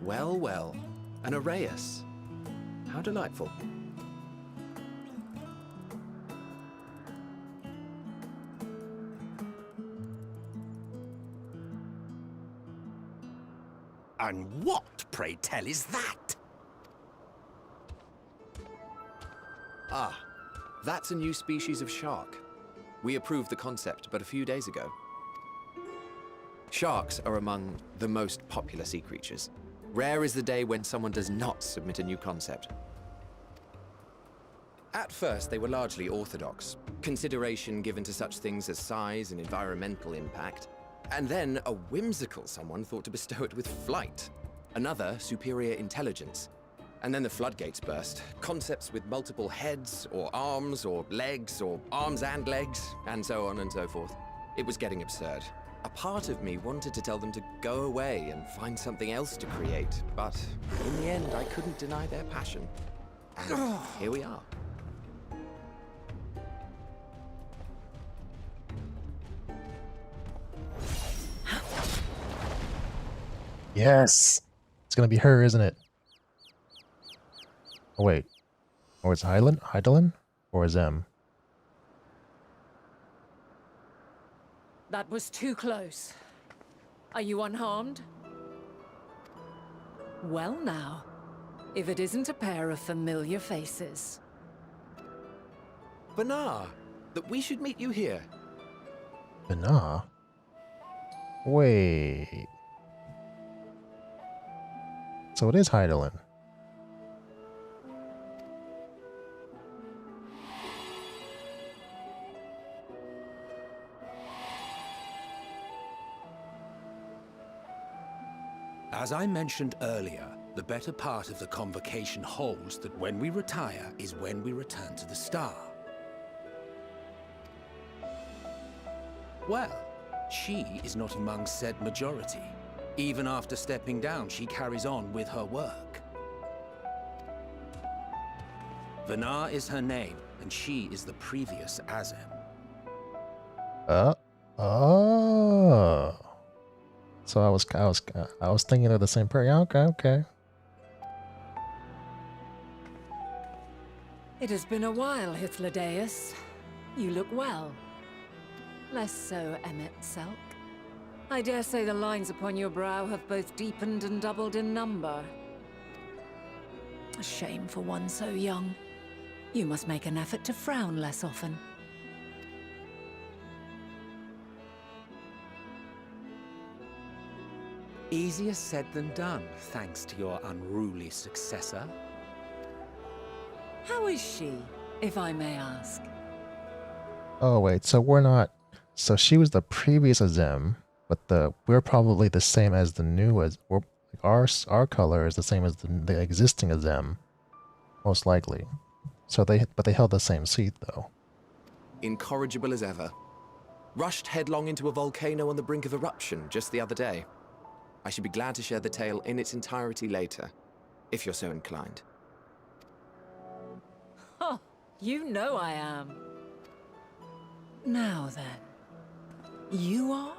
Well, well. An Arrayus. How delightful. And what, pray tell, is that? Ah, that's a new species of shark. We approved the concept but a few days ago. Sharks are among the most popular sea creatures. Rare is the day when someone does not submit a new concept. At first, they were largely orthodox, consideration given to such things as size and environmental impact, and then a whimsical someone thought to bestow it with flight, another superior intelligence. And then the floodgates burst, concepts with multiple heads, or arms arms and legs, and so on and so forth. It was getting absurd. A part of me wanted to tell them to go away and find something else to create, but in the end, I couldn't deny their passion. And here we are. Yes! It's gonna be her, isn't it? Oh, wait. Or it's Hydaelyn? Or Zem? That was too close. Are you unharmed? Well now, if it isn't a pair of familiar faces. Banar, that we should meet you here. Banar? Wait. So it is Hydaelyn. As I mentioned earlier, the better part of the convocation holds that when we retire is when we return to the star. Well, she is not among said majority. Even after stepping down, she carries on with her work. Vanar is her name, and she is the previous Azem. Oh. So I was thinking of the same person. Yeah, okay. It has been a while, Hythlodaeus. You look well. Less so, Emmet Selk. I dare say the lines upon your brow have both deepened and doubled in number. A shame for one so young. You must make an effort to frown less often. Easier said than done, thanks to your unruly successor. How is she, if I may ask? Oh wait, so we're not. So she was the previous Azem, but we're probably the same as the new as. Our color is the same as the existing Azem, most likely. So they held the same seat though. Incorrigible as ever. Rushed headlong into a volcano on the brink of eruption just the other day. I should be glad to share the tale in its entirety later, if you're so inclined. Oh, you know I am. Now then, you are?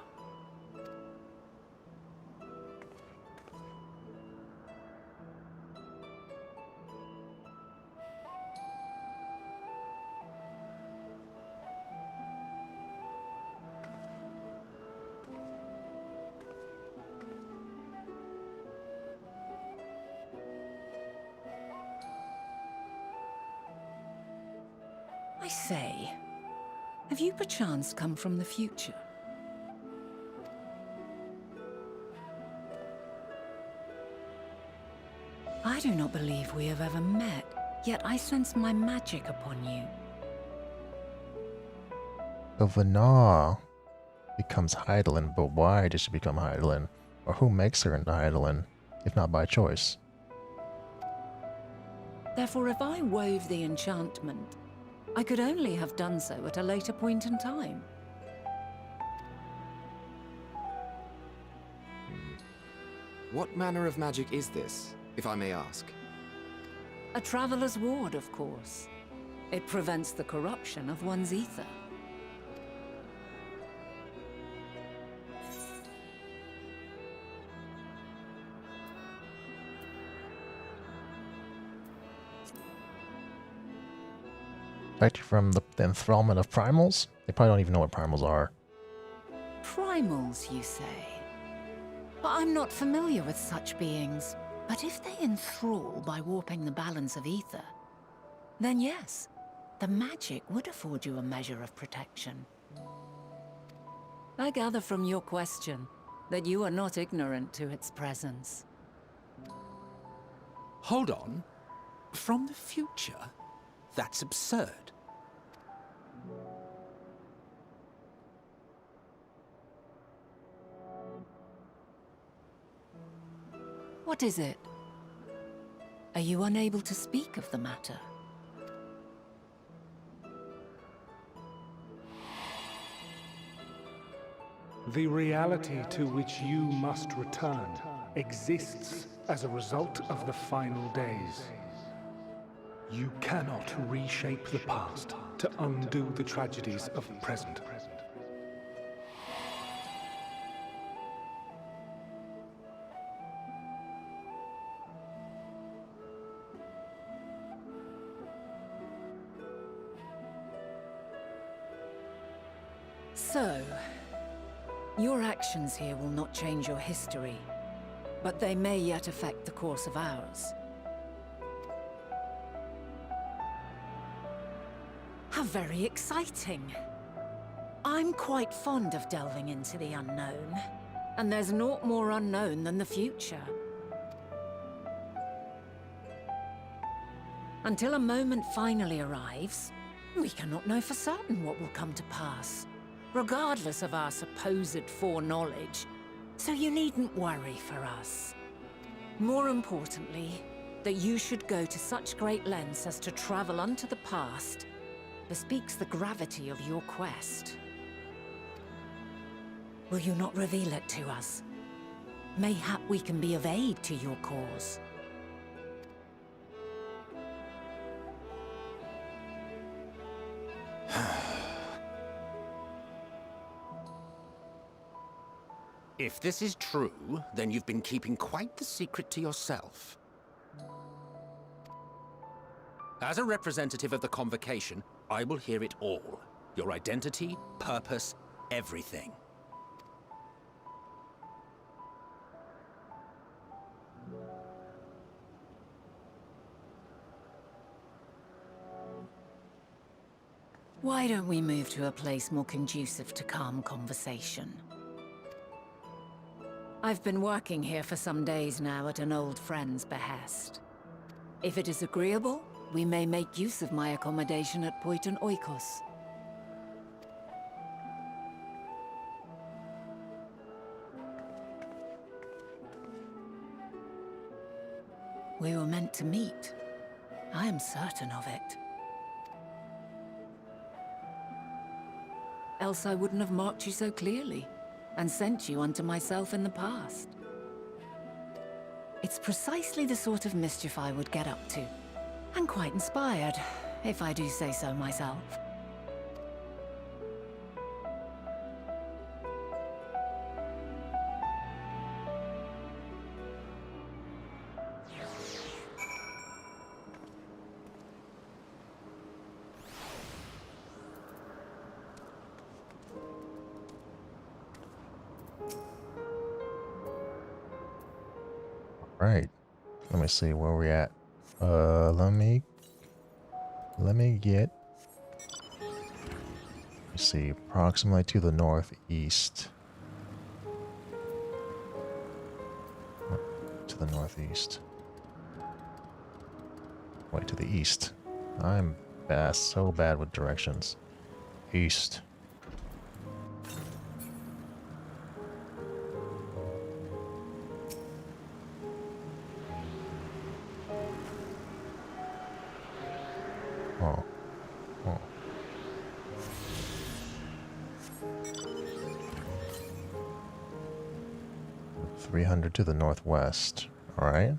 say, have you perchance come from the future? I do not believe we have ever met, yet I sense my magic upon you. The Vana becomes Hydaelyn, but why does she become Hydaelyn? Or who makes her into Hydaelyn, if not by choice? Therefore, if I wove the enchantment, I could only have done so at a later point in time. What manner of magic is this, if I may ask? A traveler's ward, of course. It prevents the corruption of one's ether. Protect you from the enthrallment of primals? They probably don't even know what primals are. Primals, you say? But I'm not familiar with such beings. But if they enthrall by warping the balance of ether, then yes, the magic would afford you a measure of protection. I gather from your question that you are not ignorant to its presence. Hold on. From the future? That's absurd. What is it? Are you unable to speak of the matter? The reality to which you must return exists as a result of the final days. You cannot reshape the past to undo the tragedies of the present. So, your actions here will not change your history, but they may yet affect the course of ours. How very exciting! I'm quite fond of delving into the unknown, and there's naught more unknown than the future. Until a moment finally arrives, we cannot know for certain what will come to pass, regardless of our supposed foreknowledge, so you needn't worry for us. More importantly, that you should go to such great lengths as to travel unto the past bespeaks the gravity of your quest. Will you not reveal it to us? Mayhap we can be of aid to your cause. If this is true, then you've been keeping quite the secret to yourself. As a representative of the Convocation, I will hear it all. Your identity, purpose, everything. Why don't we move to a place more conducive to calm conversation? I've been working here for some days now at an old friend's behest. If it is agreeable, we may make use of my accommodation at Poiton Oikos. We were meant to meet. I am certain of it. Else I wouldn't have marked you so clearly and sent you unto myself in the past. It's precisely the sort of mischief I would get up to, and quite inspired, if I do say so myself. Right. Let me see where we're at. Let me get You see, approximately to the northeast. To the northeast. Wait, to the east. I'm bad, so bad with directions. East. Oh. Oh. $300 to the northwest. Alright.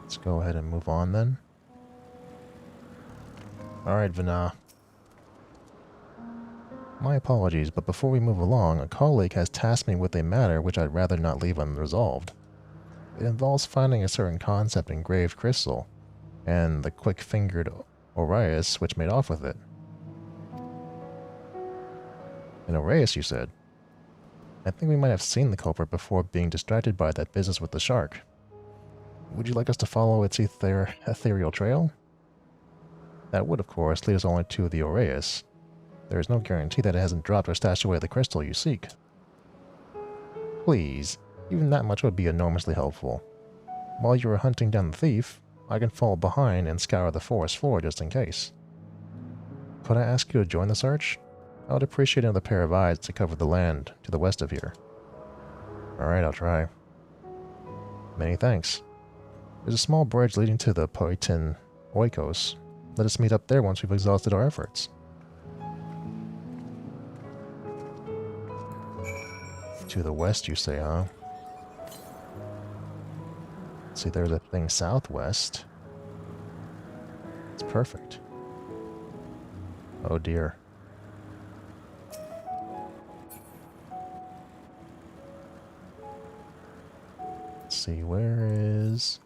Let's go ahead and move on then. Alright, Vana. My apologies, but before we move along, a colleague has tasked me with a matter which I'd rather not leave unresolved. It involves finding a certain concept engraved crystal, and the quick-fingered Orias which made off with it. An Orias, you said? I think we might have seen the culprit before being distracted by that business with the shark. Would you like us to follow its ethereal trail? That would, of course, lead us only to the Orias. There is no guarantee that it hasn't dropped or stashed away the crystal you seek. Please, even that much would be enormously helpful. While you are hunting down the thief, I can fall behind and scour the forest floor just in case. Could I ask you to join the search? I would appreciate another pair of eyes to cover the land to the west of here. Alright, I'll try. Many thanks. There's a small bridge leading to the Poitin Oikos. Let us meet up there once we've exhausted our efforts. To the west, you say, huh? See, there's a thing southwest. It's perfect. Oh dear. Let's see, where is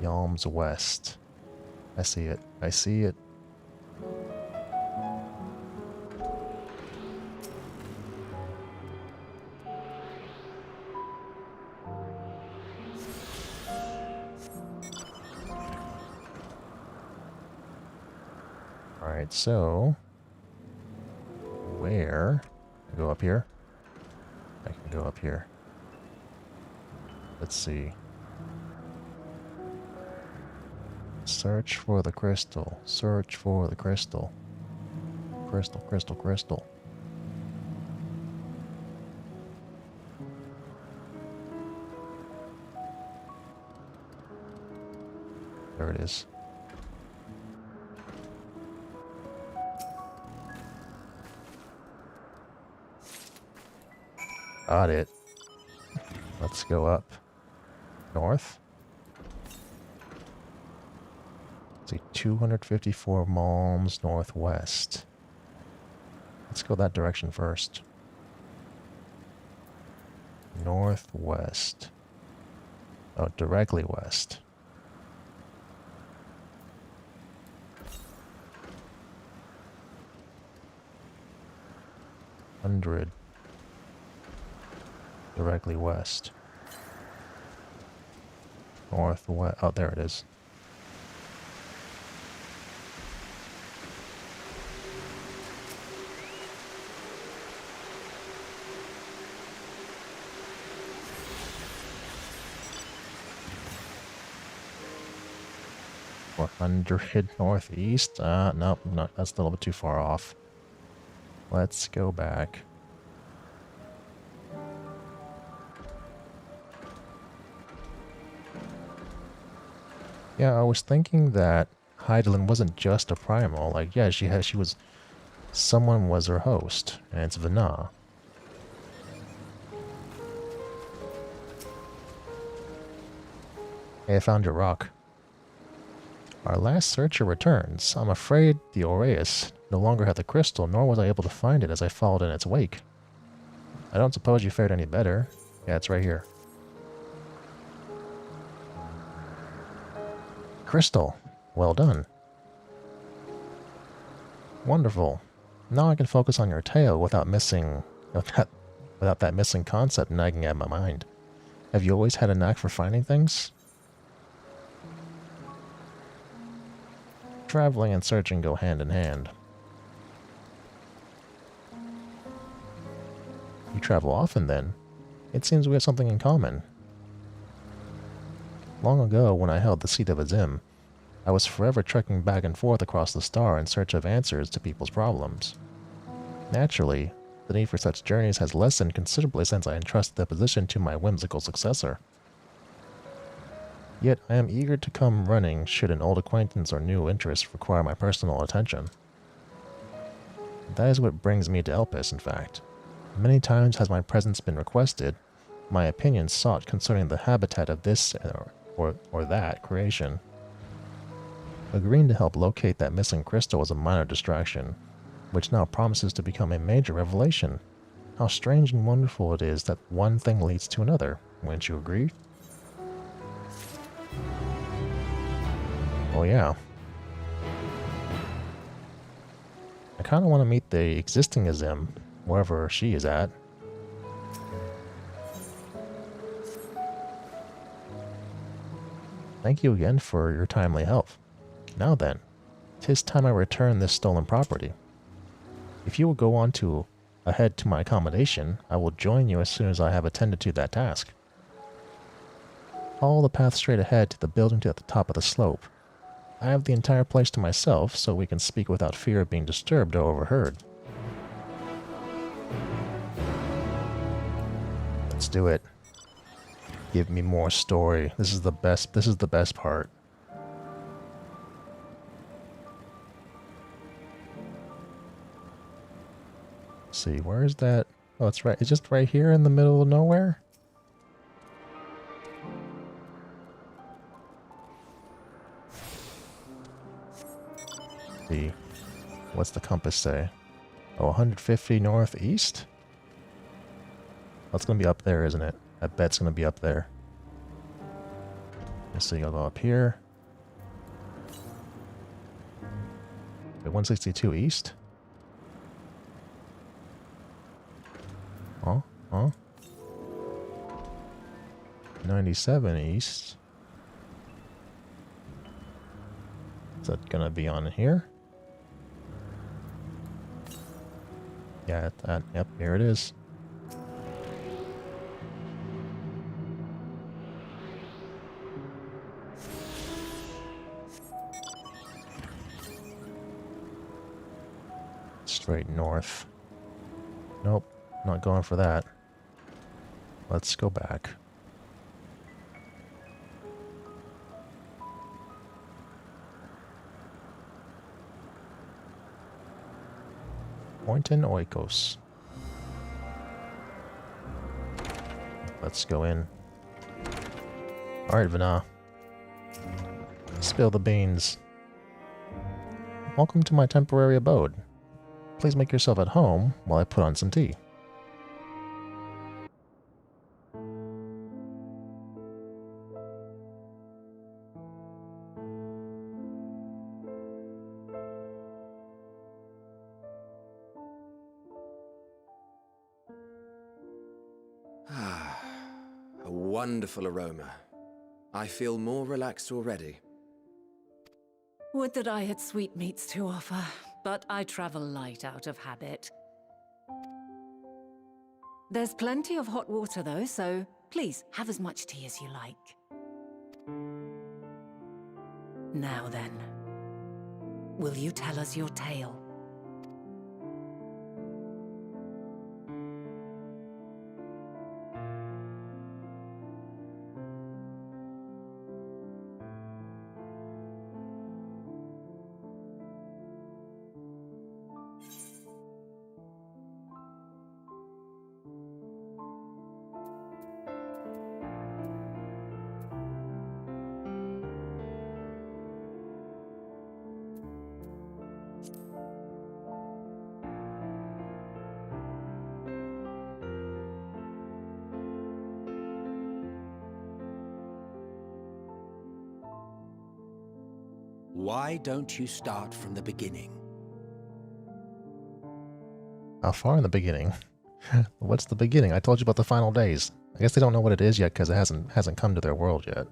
Yalm's West? I see it. I see it. Alright, so where? I go up here? I can go up here. Let's see. Search for the crystal. Search for the crystal. Crystal, crystal, crystal. There it is. Got it. Let's go up north. Let's see, 254 malms northwest. Let's go that direction first. Northwest. Oh, directly west. Hundred. Directly west. Northwest. Oh, there it is. $400 northeast. Nope, no, that's a little bit too far off. Let's go back. Yeah, I was thinking that Heidelin wasn't just a primal. Like, yeah, she was. Someone was her host, and it's Vana. Hey, I found your rock. Our last searcher returns. I'm afraid the Aureus no longer had the crystal, nor was I able to find it as I followed in its wake. I don't suppose you fared any better. Yeah, it's right here. Crystal. Well done. Wonderful. Now I can focus on your tale without that missing concept nagging at my mind. Have you always had a knack for finding things? Traveling and searching go hand in hand. We travel often then. It seems we have something in common. Long ago, when I held the seat of Azim, I was forever trekking back and forth across the star in search of answers to people's problems. Naturally, the need for such journeys has lessened considerably since I entrusted the position to my whimsical successor. Yet I am eager to come running should an old acquaintance or new interest require my personal attention. That is what brings me to Elpis, in fact. Many times has my presence been requested, my opinion sought concerning the habitat of this or that creation. Agreeing to help locate that missing crystal was a minor distraction, which now promises to become a major revelation. How strange and wonderful it is that one thing leads to another, wouldn't you agree? Oh yeah. I kind of want to meet the existing Azim, wherever she is at. Thank you again for your timely help. Now then, 'tis time I return this stolen property. If you will go on ahead to my accommodation, I will join you as soon as I have attended to that task. Follow the path straight ahead to the building at the top of the slope. I have the entire place to myself, so we can speak without fear of being disturbed or overheard. Let's do it. Give me more story. This is the best part. Let's see, where is that? Oh, it's right. It's just right here in the middle of nowhere? See, what's the compass say? Oh, 150 northeast? That's gonna be up there, isn't it? I bet it's gonna be up there. Let's see, I'll go up here. Wait, 162 east? Huh? 97 east. Is that gonna be on here? Yeah, yep, here it is. Straight north. Nope, not going for that. Let's go back. Pointon Oikos. Let's go in. Alright, Vana. Spill the beans. Welcome to my temporary abode. Please make yourself at home while I put on some tea. A wonderful aroma. I feel more relaxed already. Would that I had sweetmeats to offer, but I travel light out of habit. There's plenty of hot water though, so please have as much tea as you like. Now then, will you tell us your tale? Why don't you start from the beginning? How far in the beginning? What's the beginning? I told you about the final days. I guess they don't know what it is yet because it hasn't come to their world yet.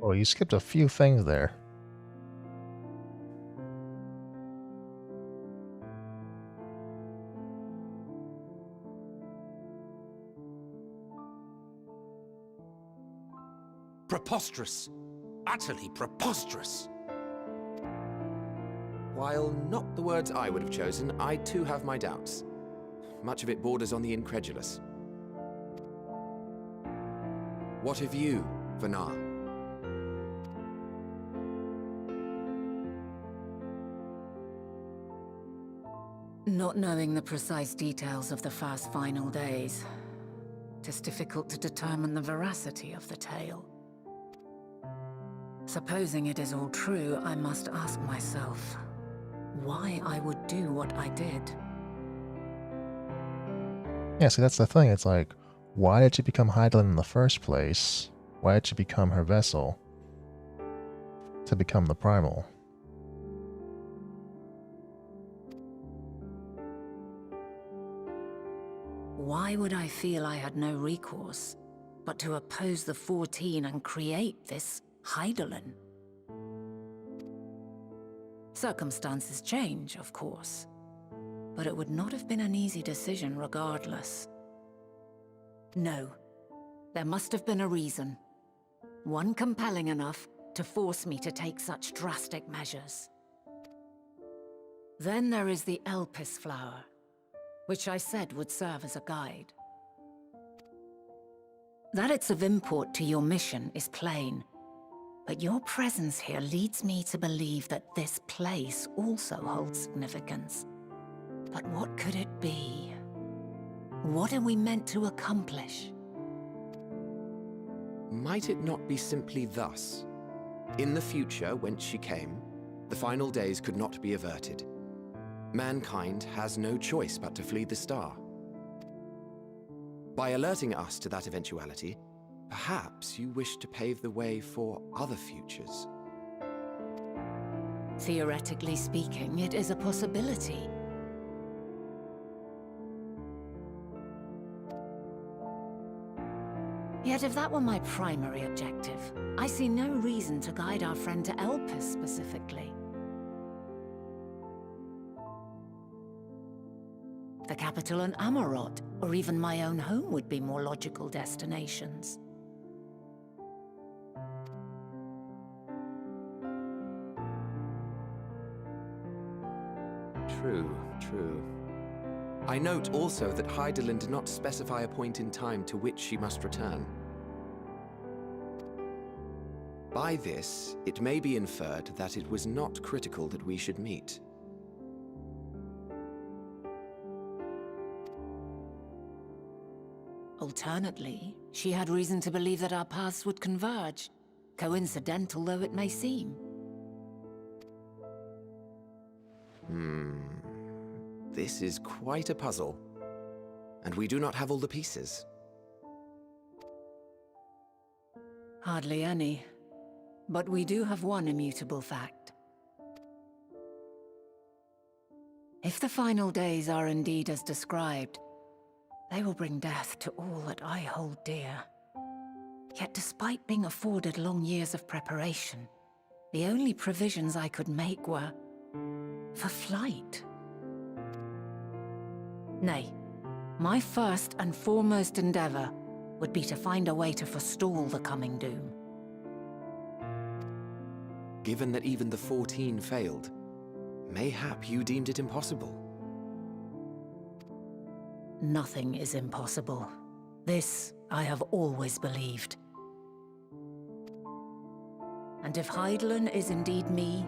Oh, you skipped a few things there. Preposterous. Utterly preposterous. While not the words I would have chosen, I too have my doubts. Much of it borders on the incredulous. What of you, Vanar? Not knowing the precise details of the first final days, it is difficult to determine the veracity of the tale. Supposing it is all true, I must ask myself why I would do what I did. Yeah, see, that's the thing. It's like, why did she become Hydaelyn in the first place? Why did she become her vessel to become the primal? Why would I feel I had no recourse but to oppose the 14 and create this Hydaelyn? Circumstances change, of course, but it would not have been an easy decision regardless. No, there must have been a reason. One compelling enough to force me to take such drastic measures. Then there is the Elpis flower, which I said would serve as a guide. That it's of import to your mission is plain, but your presence here leads me to believe that this place also holds significance. But what could it be? What are we meant to accomplish? Might it not be simply thus? In the future, whence she came, the final days could not be averted. Mankind has no choice but to flee the star. By alerting us to that eventuality, perhaps you wish to pave the way for other futures. Theoretically speaking, it is a possibility. Yet if that were my primary objective, I see no reason to guide our friend to Elpis specifically. The capital and Amarot, or even my own home would be more logical destinations. True, true. I note also that Hydaelyn did not specify a point in time to which she must return. By this, it may be inferred that it was not critical that we should meet. Alternately, she had reason to believe that our paths would converge, coincidental though it may seem. This is quite a puzzle, and we do not have all the pieces. Hardly any, but we do have one immutable fact. If the final days are indeed as described, they will bring death to all that I hold dear. Yet despite being afforded long years of preparation, the only provisions I could make were for flight. Nay, my first and foremost endeavor would be to find a way to forestall the coming doom. Given that even the 14 failed, mayhap you deemed it impossible. Nothing is impossible. This I have always believed. And if Hydaelyn is indeed me,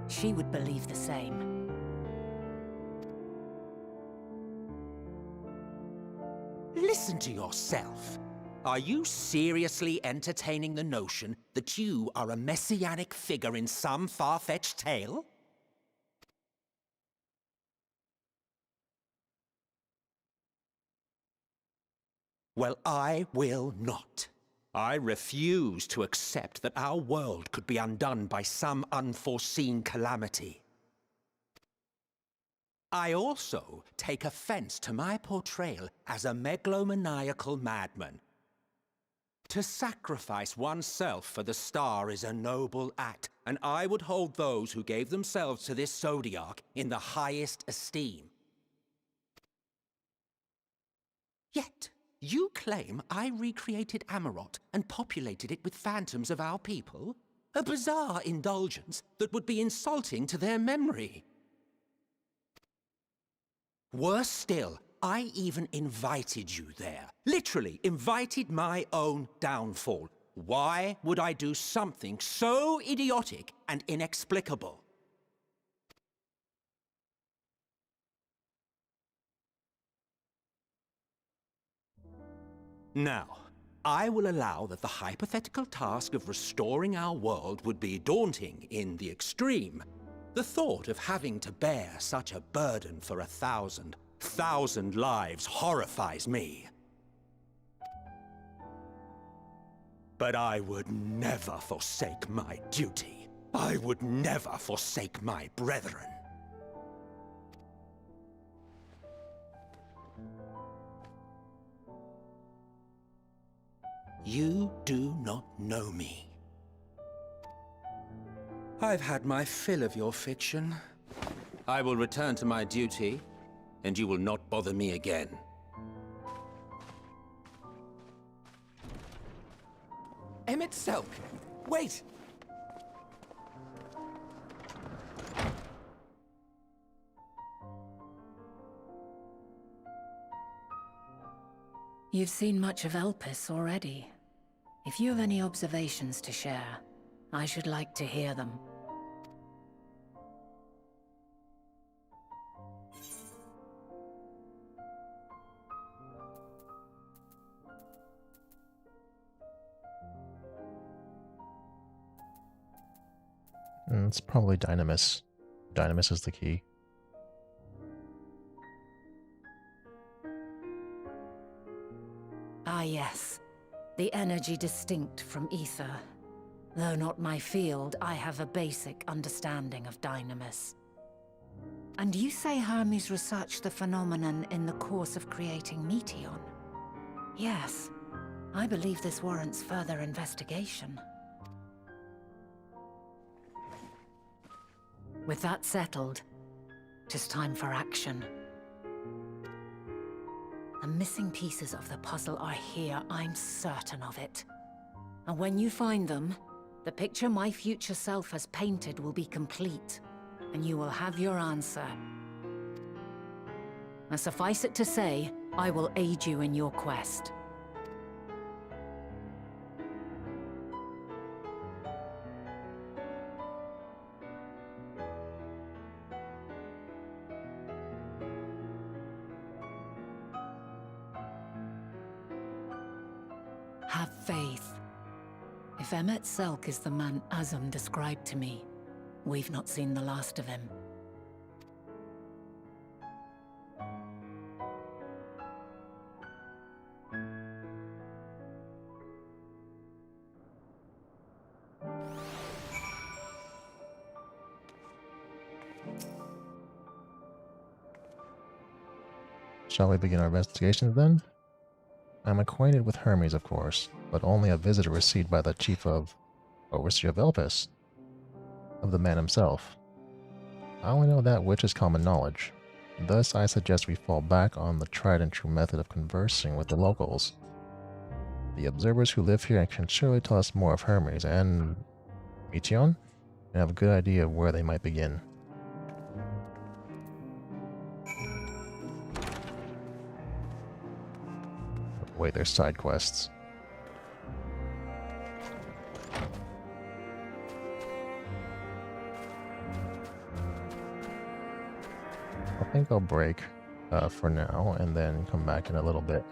she would believe the same. Listen to yourself. Are you seriously entertaining the notion that you are a messianic figure in some far-fetched tale? Well, I will not. I refuse to accept that our world could be undone by some unforeseen calamity. I also take offense to my portrayal as a megalomaniacal madman. To sacrifice oneself for the star is a noble act, and I would hold those who gave themselves to this zodiac in the highest esteem. Yet, you claim I recreated Amarot and populated it with phantoms of our people? A bizarre indulgence that would be insulting to their memory. Worse still, I even invited you there. Literally invited my own downfall. Why would I do something so idiotic and inexplicable? Now, I will allow that the hypothetical task of restoring our world would be daunting in the extreme. The thought of having to bear such a burden for 1,000 lives horrifies me. But I would never forsake my duty. I would never forsake my brethren. You do not know me. I've had my fill of your fiction. I will return to my duty, and you will not bother me again. Emmett Selk! Wait! You've seen much of Elpis already. If you have any observations to share, I should like to hear them. It's probably Dynamis. Dynamis is the key. Ah yes, the energy distinct from ether. Though not my field, I have a basic understanding of Dynamis. And you say Hermes researched the phenomenon in the course of creating Meteon? Yes, I believe this warrants further investigation. With that settled, it is time for action. The missing pieces of the puzzle are here, I'm certain of it. And when you find them, the picture my future self has painted will be complete, and you will have your answer. And suffice it to say, I will aid you in your quest. Have faith. If Emmett Selk is the man Azum described to me, we've not seen the last of him. Shall we begin our investigations then? I'm acquainted with Hermes, of course, but only a visitor received by the chief of Overseer of Elpis, of the man himself. I only know that which is common knowledge. Thus, I suggest we fall back on the tried and true method of conversing with the locals. The observers who live here can surely tell us more of Hermes and Meteon, and have a good idea of where they might begin. Wait, there's side quests. I think I'll break for now and then come back in a little bit.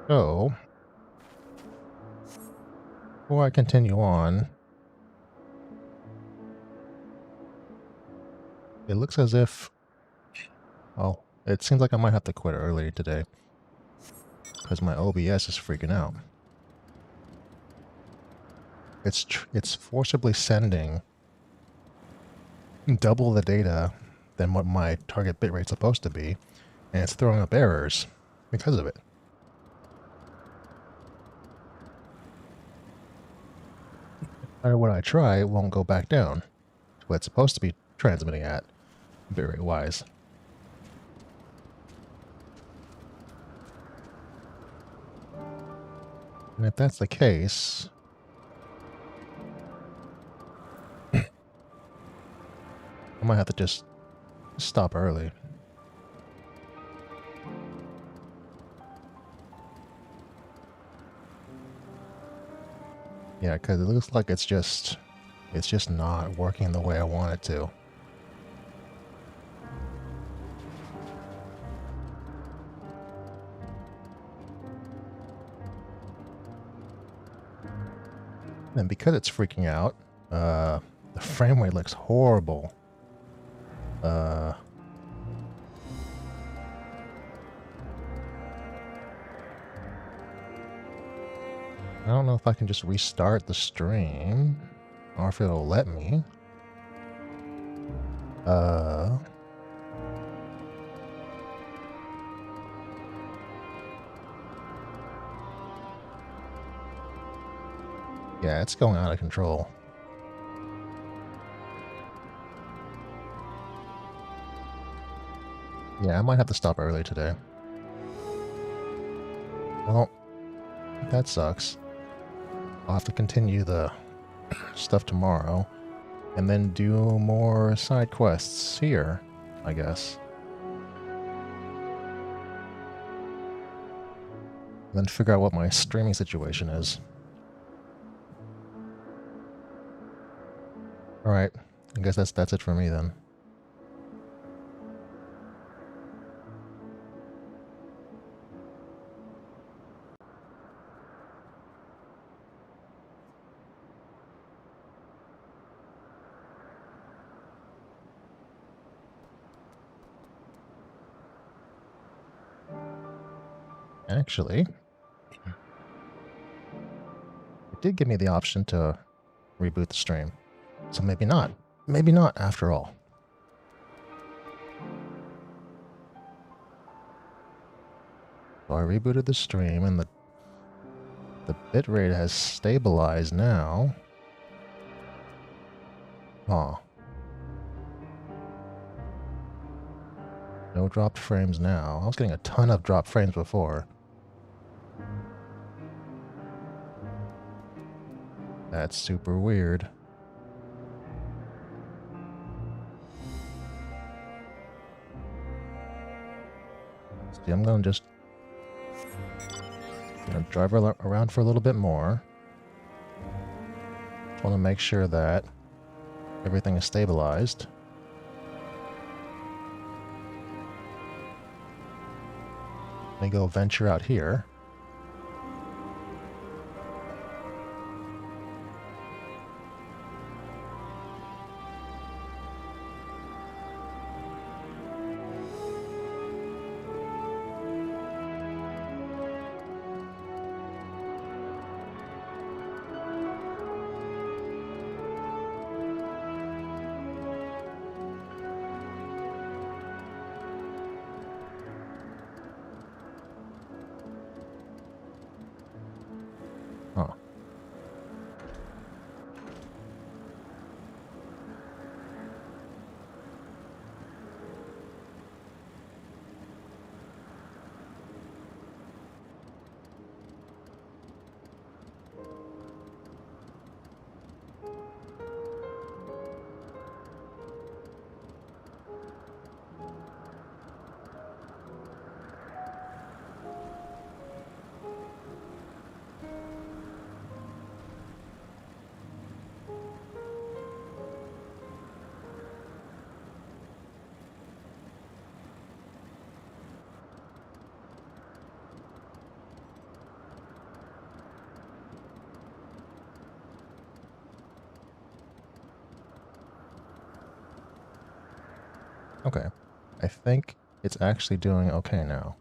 So, before I continue on, it looks as if, well, it seems like I might have to quit early today because my OBS is freaking out. It's forcibly sending double the data than what my target bitrate's supposed to be, and it's throwing up errors because of it. No matter what I try, it won't go back down to what it's supposed to be transmitting at, bitrate-wise. And if that's the case, I might have to just stop early. Yeah, because it looks like it's just not working the way I want it to. And because it's freaking out, the frame rate looks horrible. I don't know if I can just restart the stream or if it'll let me. Yeah, it's going out of control. Yeah, I might have to stop early today. Well, that sucks. I'll have to continue the stuff tomorrow and then do more side quests here, I guess. And then figure out what my streaming situation is. Alright, I guess that's it for me then. Actually, it did give me the option to reboot the stream. So maybe not. Maybe not after all. So I rebooted the stream and the bitrate has stabilized now. Huh. No dropped frames now. I was getting a ton of dropped frames before. That's super weird. See, I'm gonna just drive around for a little bit more. Just want to make sure that everything is stabilized. Let me go venture out here. Okay. I think it's actually doing okay now.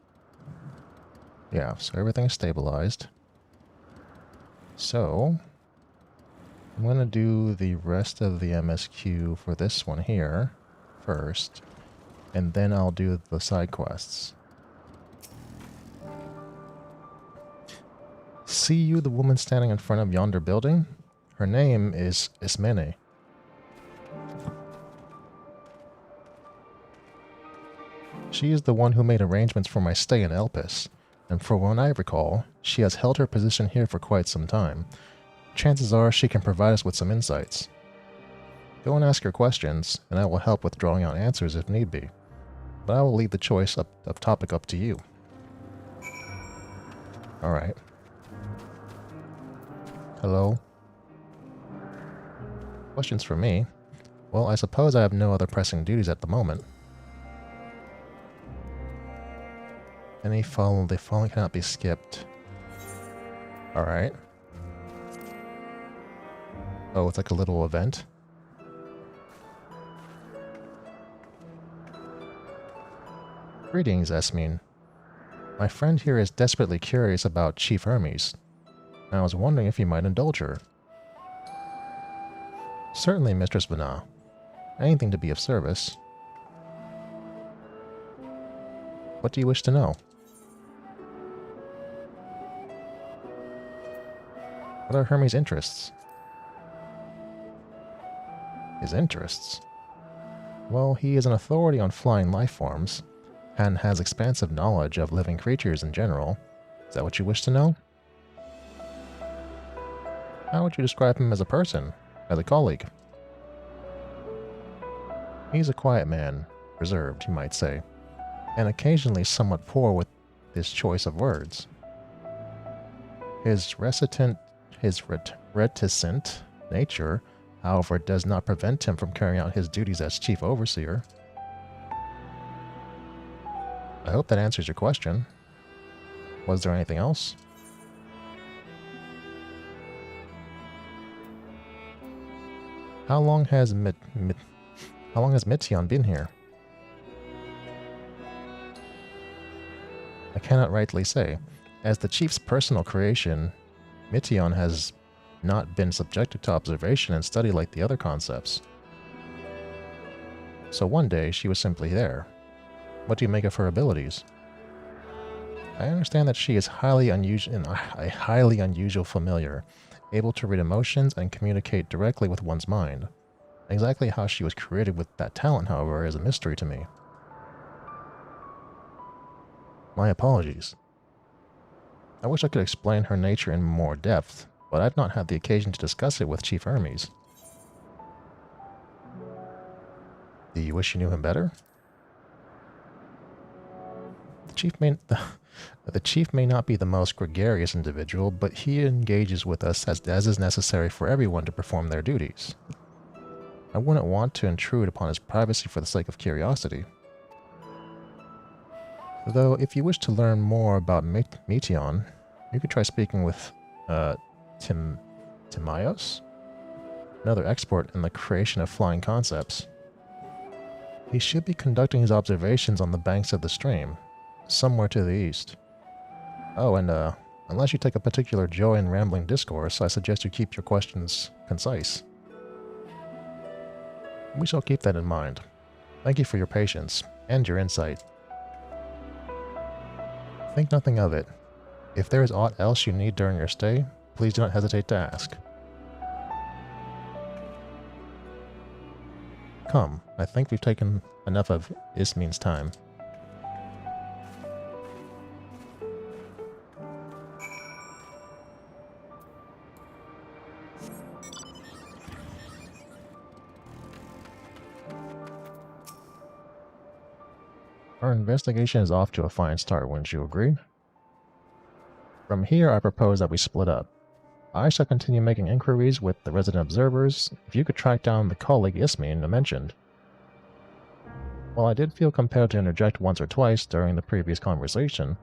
Yeah, so everything's stabilized. So, I'm going to do the rest of the MSQ for this one here first, and then I'll do the side quests. See you, the woman standing in front of yonder building? Her name is Ismene. She is the one who made arrangements for my stay in Elpis, and for what I recall, she has held her position here for quite some time. Chances are she can provide us with some insights. Go and ask her questions, and I will help with drawing out answers if need be. But I will leave the choice of topic up to you. Alright. Hello? Questions for me? Well, I suppose I have no other pressing duties at the moment. The following cannot be skipped. Alright. Oh, it's like a little event. Greetings, Esmene. My friend here is desperately curious about Chief Hermes. I was wondering if you might indulge her. Certainly, Mistress Vana. Anything to be of service. What do you wish to know? What are Hermes' interests? His interests? Well, he is an authority on flying life forms, and has expansive knowledge of living creatures in general. Is that what you wish to know? How would you describe him as a person, as a colleague? He's a quiet man, reserved, you might say, and occasionally somewhat poor with his choice of words. His reticent nature, however, does not prevent him from carrying out his duties as chief overseer. I hope that answers your question. Was there anything else? How long has Mityon been here? I cannot rightly say. As the chief's personal creation, Mityon has not been subjected to observation and study like the other concepts. So one day she was simply there. What do you make of her abilities? I understand that she is a highly unusual familiar, able to read emotions and communicate directly with one's mind. Exactly how she was created with that talent, however, is a mystery to me. My apologies. I wish I could explain her nature in more depth, but I've not had the occasion to discuss it with Chief Hermes. Do you wish you knew him better? The chief may not be the most gregarious individual, but he engages with us as is necessary for everyone to perform their duties. I wouldn't want to intrude upon his privacy for the sake of curiosity. Though, if you wish to learn more about Mityon, you could try speaking with Timaios, another expert in the creation of flying concepts. He should be conducting his observations on the banks of the stream, somewhere to the east. Oh, and unless you take a particular joy in rambling discourse, I suggest you keep your questions concise. We shall keep that in mind. Thank you for your patience, and your insight. Think nothing of it. If there is aught else you need during your stay, please do not hesitate to ask. Come, I think we've taken enough of Ismene's time. Our investigation is off to a fine start, wouldn't you agree? From here, I propose that we split up. I shall continue making inquiries with the resident observers, if you could track down the colleague Ismene mentioned. While I did feel compelled to interject once or twice during the previous conversation,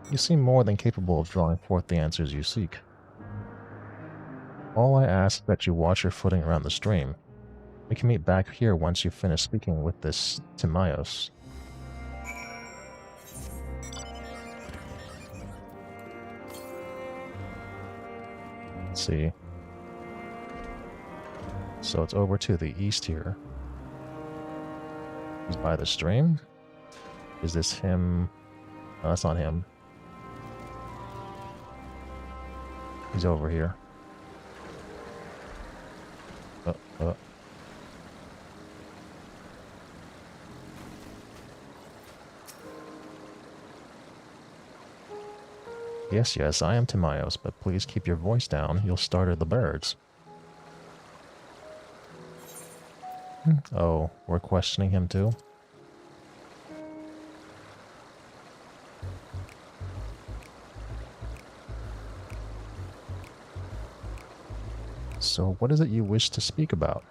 you seem more than capable of drawing forth the answers you seek. All I ask is that you watch your footing around the stream. We can meet back here once you finish speaking with this Timaeus. Let's see. So it's over to the east here. He's by the stream? Is this him? No, that's not him. He's over here. Yes, yes, I am Timaeus, but please keep your voice down. You'll startle the birds. Oh, we're questioning him too? So what is it you wish to speak about?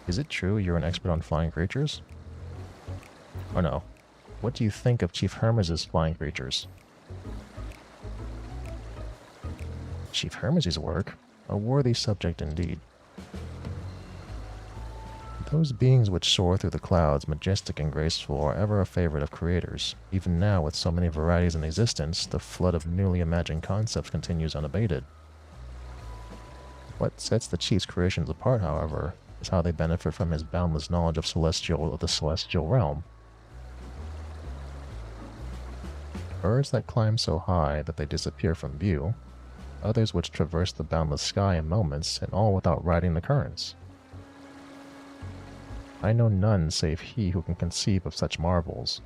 Is it true you're an expert on flying creatures? Or no? What do you think of Chief Hermes' flying creatures? Chief Hermes' work? A worthy subject indeed. Those beings which soar through the clouds, majestic and graceful, are ever a favorite of creators. Even now, with so many varieties in existence, the flood of newly imagined concepts continues unabated. What sets the Chief's creations apart, however, is how they benefit from his boundless knowledge of the celestial realm. Birds that climb so high that they disappear from view, others which traverse the boundless sky in moments, and all without riding the currents. I know none save he who can conceive of such marvels.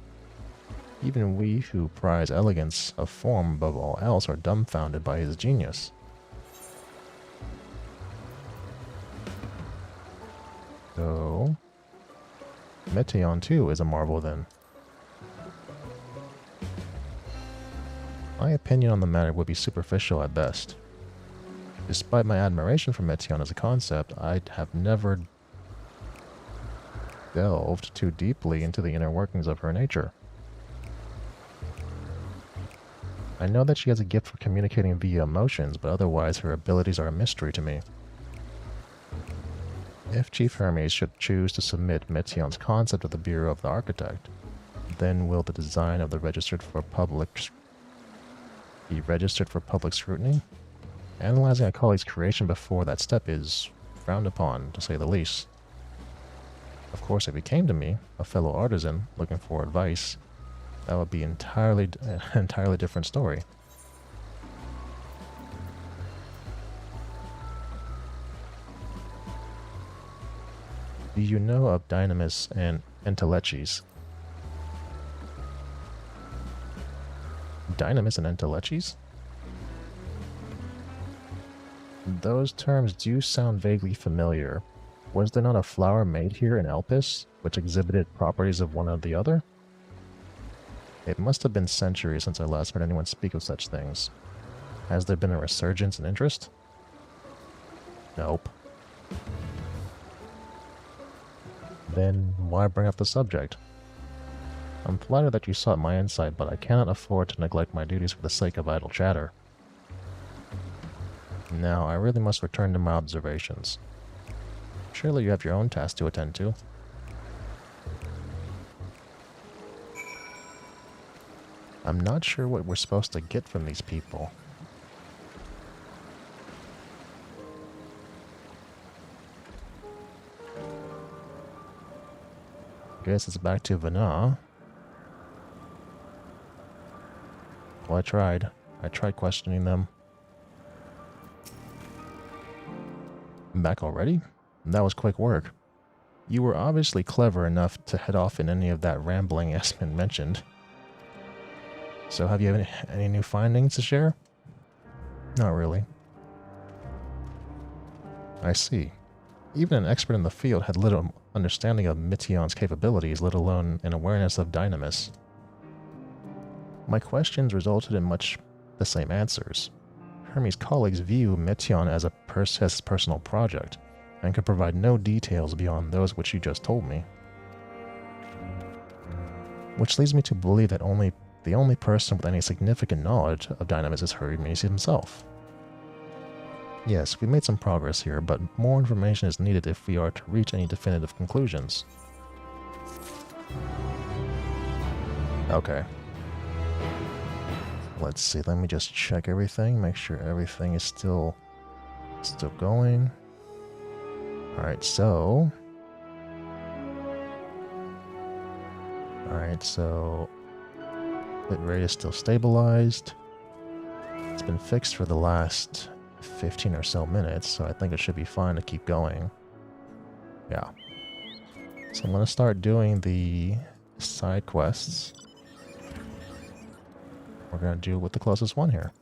Even we who prize elegance of form above all else are dumbfounded by his genius. So, Meteion too is a marvel then. My opinion on the matter would be superficial at best. Despite my admiration for Meteion as a concept, I have never delved too deeply into the inner workings of her nature. I know that she has a gift for communicating via emotions, but otherwise her abilities are a mystery to me. If Chief Hermes should choose to submit Meteion's concept to the Bureau of the Architect, then will the design of the be registered for public scrutiny? Analyzing a colleague's creation before that step is frowned upon, to say the least. Of course, if he came to me, a fellow artisan, looking for advice, that would be an entirely different story. Do you know of Dynamis and Entelechis? Dynamis and Entelechis? Those terms do sound vaguely familiar. Was there not a flower made here in Elpis, which exhibited properties of one or the other? It must have been centuries since I last heard anyone speak of such things. Has there been a resurgence in interest? Nope. Then why bring up the subject? I'm flattered that you sought my insight, but I cannot afford to neglect my duties for the sake of idle chatter. Now, I really must return to my observations. Surely you have your own tasks to attend to. I'm not sure what we're supposed to get from these people. Guess it's back to Vana. Well, I tried questioning them. Back already? That was quick work. You were obviously clever enough to head off in any of that rambling Esmond mentioned. So have you any new findings to share? Not really. I see. Even an expert in the field had little understanding of Meteion's capabilities, let alone an awareness of Dynamis. My questions resulted in much the same answers. Hermes' colleagues view Meteion as a personal project, and could provide no details beyond those which you just told me. Which leads me to believe that the only person with any significant knowledge of Dynamis is Hermes himself. Yes, we made some progress here, but more information is needed if we are to reach any definitive conclusions. Okay. Let's see, let me just check everything, make sure everything is still going. Alright, so bit rate is still stabilized. It's been fixed for the last 15 or so minutes, so I think it should be fine to keep going. Yeah. So I'm going to start doing the side quests. We're going to do with the closest one here.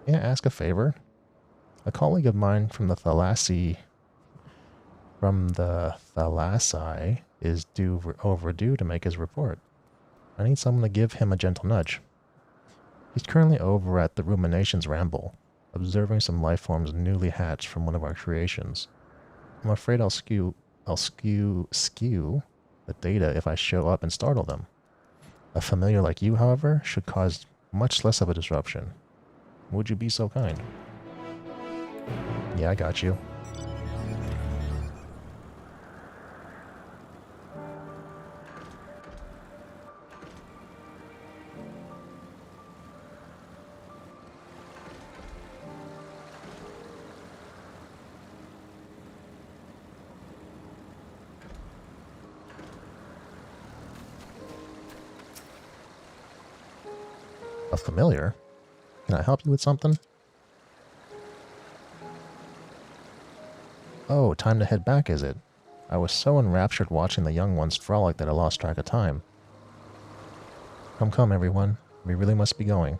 Yeah, ask a favor. A colleague of mine from the Thalassi is overdue to make his report. I need someone to give him a gentle nudge. He's currently over at the Ruminations Ramble, observing some life forms newly hatched from one of our creations. I'm afraid I'll skew the data if I show up and startle them. A familiar like you, however, should cause much less of a disruption. Would you be so kind? Yeah, I got you. A familiar? Can I help you with something? Oh, time to head back, is it? I was so enraptured watching the young ones frolic that I lost track of time. Come, everyone. We really must be going.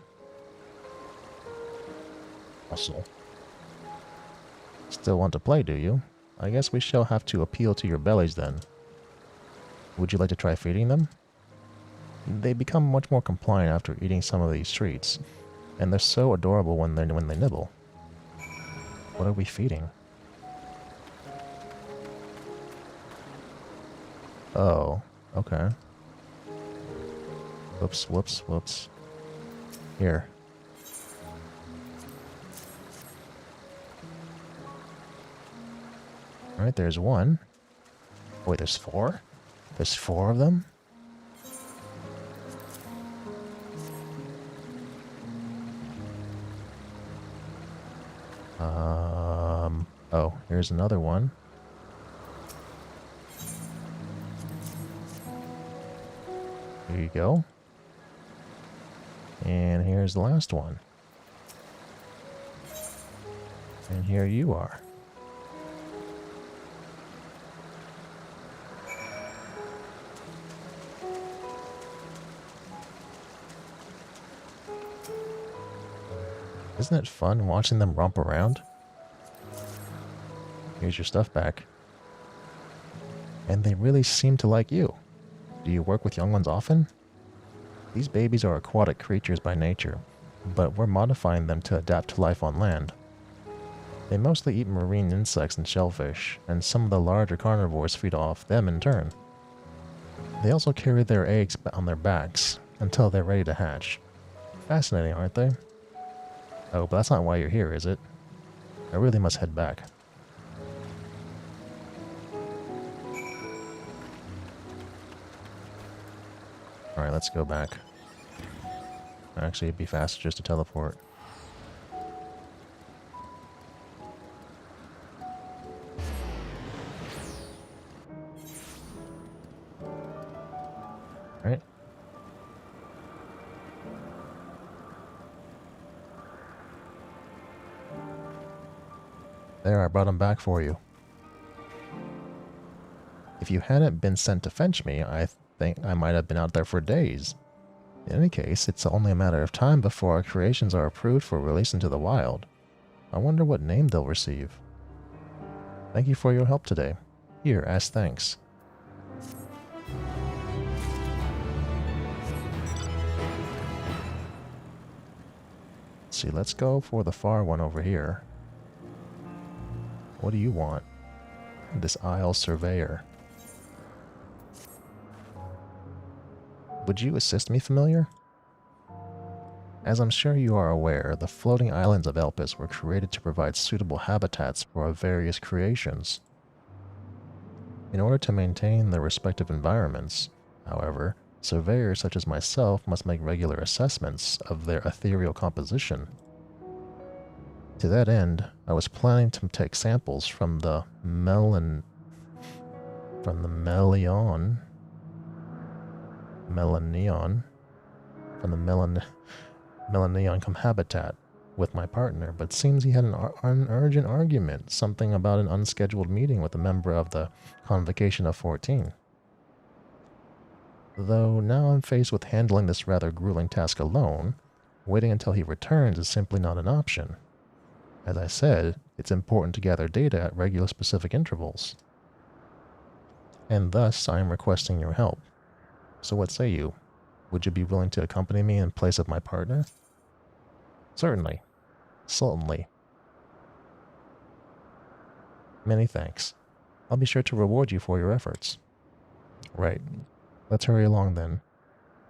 Hustle. Still want to play, do you? I guess we shall have to appeal to your bellies then. Would you like to try feeding them? They become much more compliant after eating some of these treats, and they're so adorable when they nibble. What are we feeding? Oh, okay. Whoops. Here. Alright, there's one. Wait, there's four? There's four of them? Oh, here's another one. Here you go. And here's the last one. And here you are. Isn't it fun watching them romp around? Here's your stuff back. And they really seem to like you. Do you work with young ones often? These babies are aquatic creatures by nature, but we're modifying them to adapt to life on land. They mostly eat marine insects and shellfish, and some of the larger carnivores feed off them in turn. They also carry their eggs on their backs until they're ready to hatch. Fascinating, aren't they? Oh, but that's not why you're here, is it? I really must head back. Alright, let's go back. Actually, it'd be faster just to teleport. Alright. There, I brought him back for you. If you hadn't been sent to fetch me, I think I might have been out there for days. In any case, it's only a matter of time before our creations are approved for release into the wild. I wonder what name they'll receive. Thank you for your help today. Here, as thanks. Let's see, let's go for the far one over here. What do you want? This Isle Surveyor. Would you assist me, familiar? As I'm sure you are aware, the floating islands of Elpis were created to provide suitable habitats for our various creations. In order to maintain their respective environments, however, surveyors such as myself must make regular assessments of their ethereal composition. To that end, I was planning to take samples from the melaneon habitat with my partner, but seems he had an urgent argument, something about an unscheduled meeting with a member of the Convocation of 14. Though now I'm faced with handling this rather grueling task alone, waiting until he returns is simply not an option. As I said, it's important to gather data at regular specific intervals. And thus, I am requesting your help. So what say you? Would you be willing to accompany me in place of my partner? Certainly. Sultanly. Many thanks. I'll be sure to reward you for your efforts. Right. Let's hurry along then.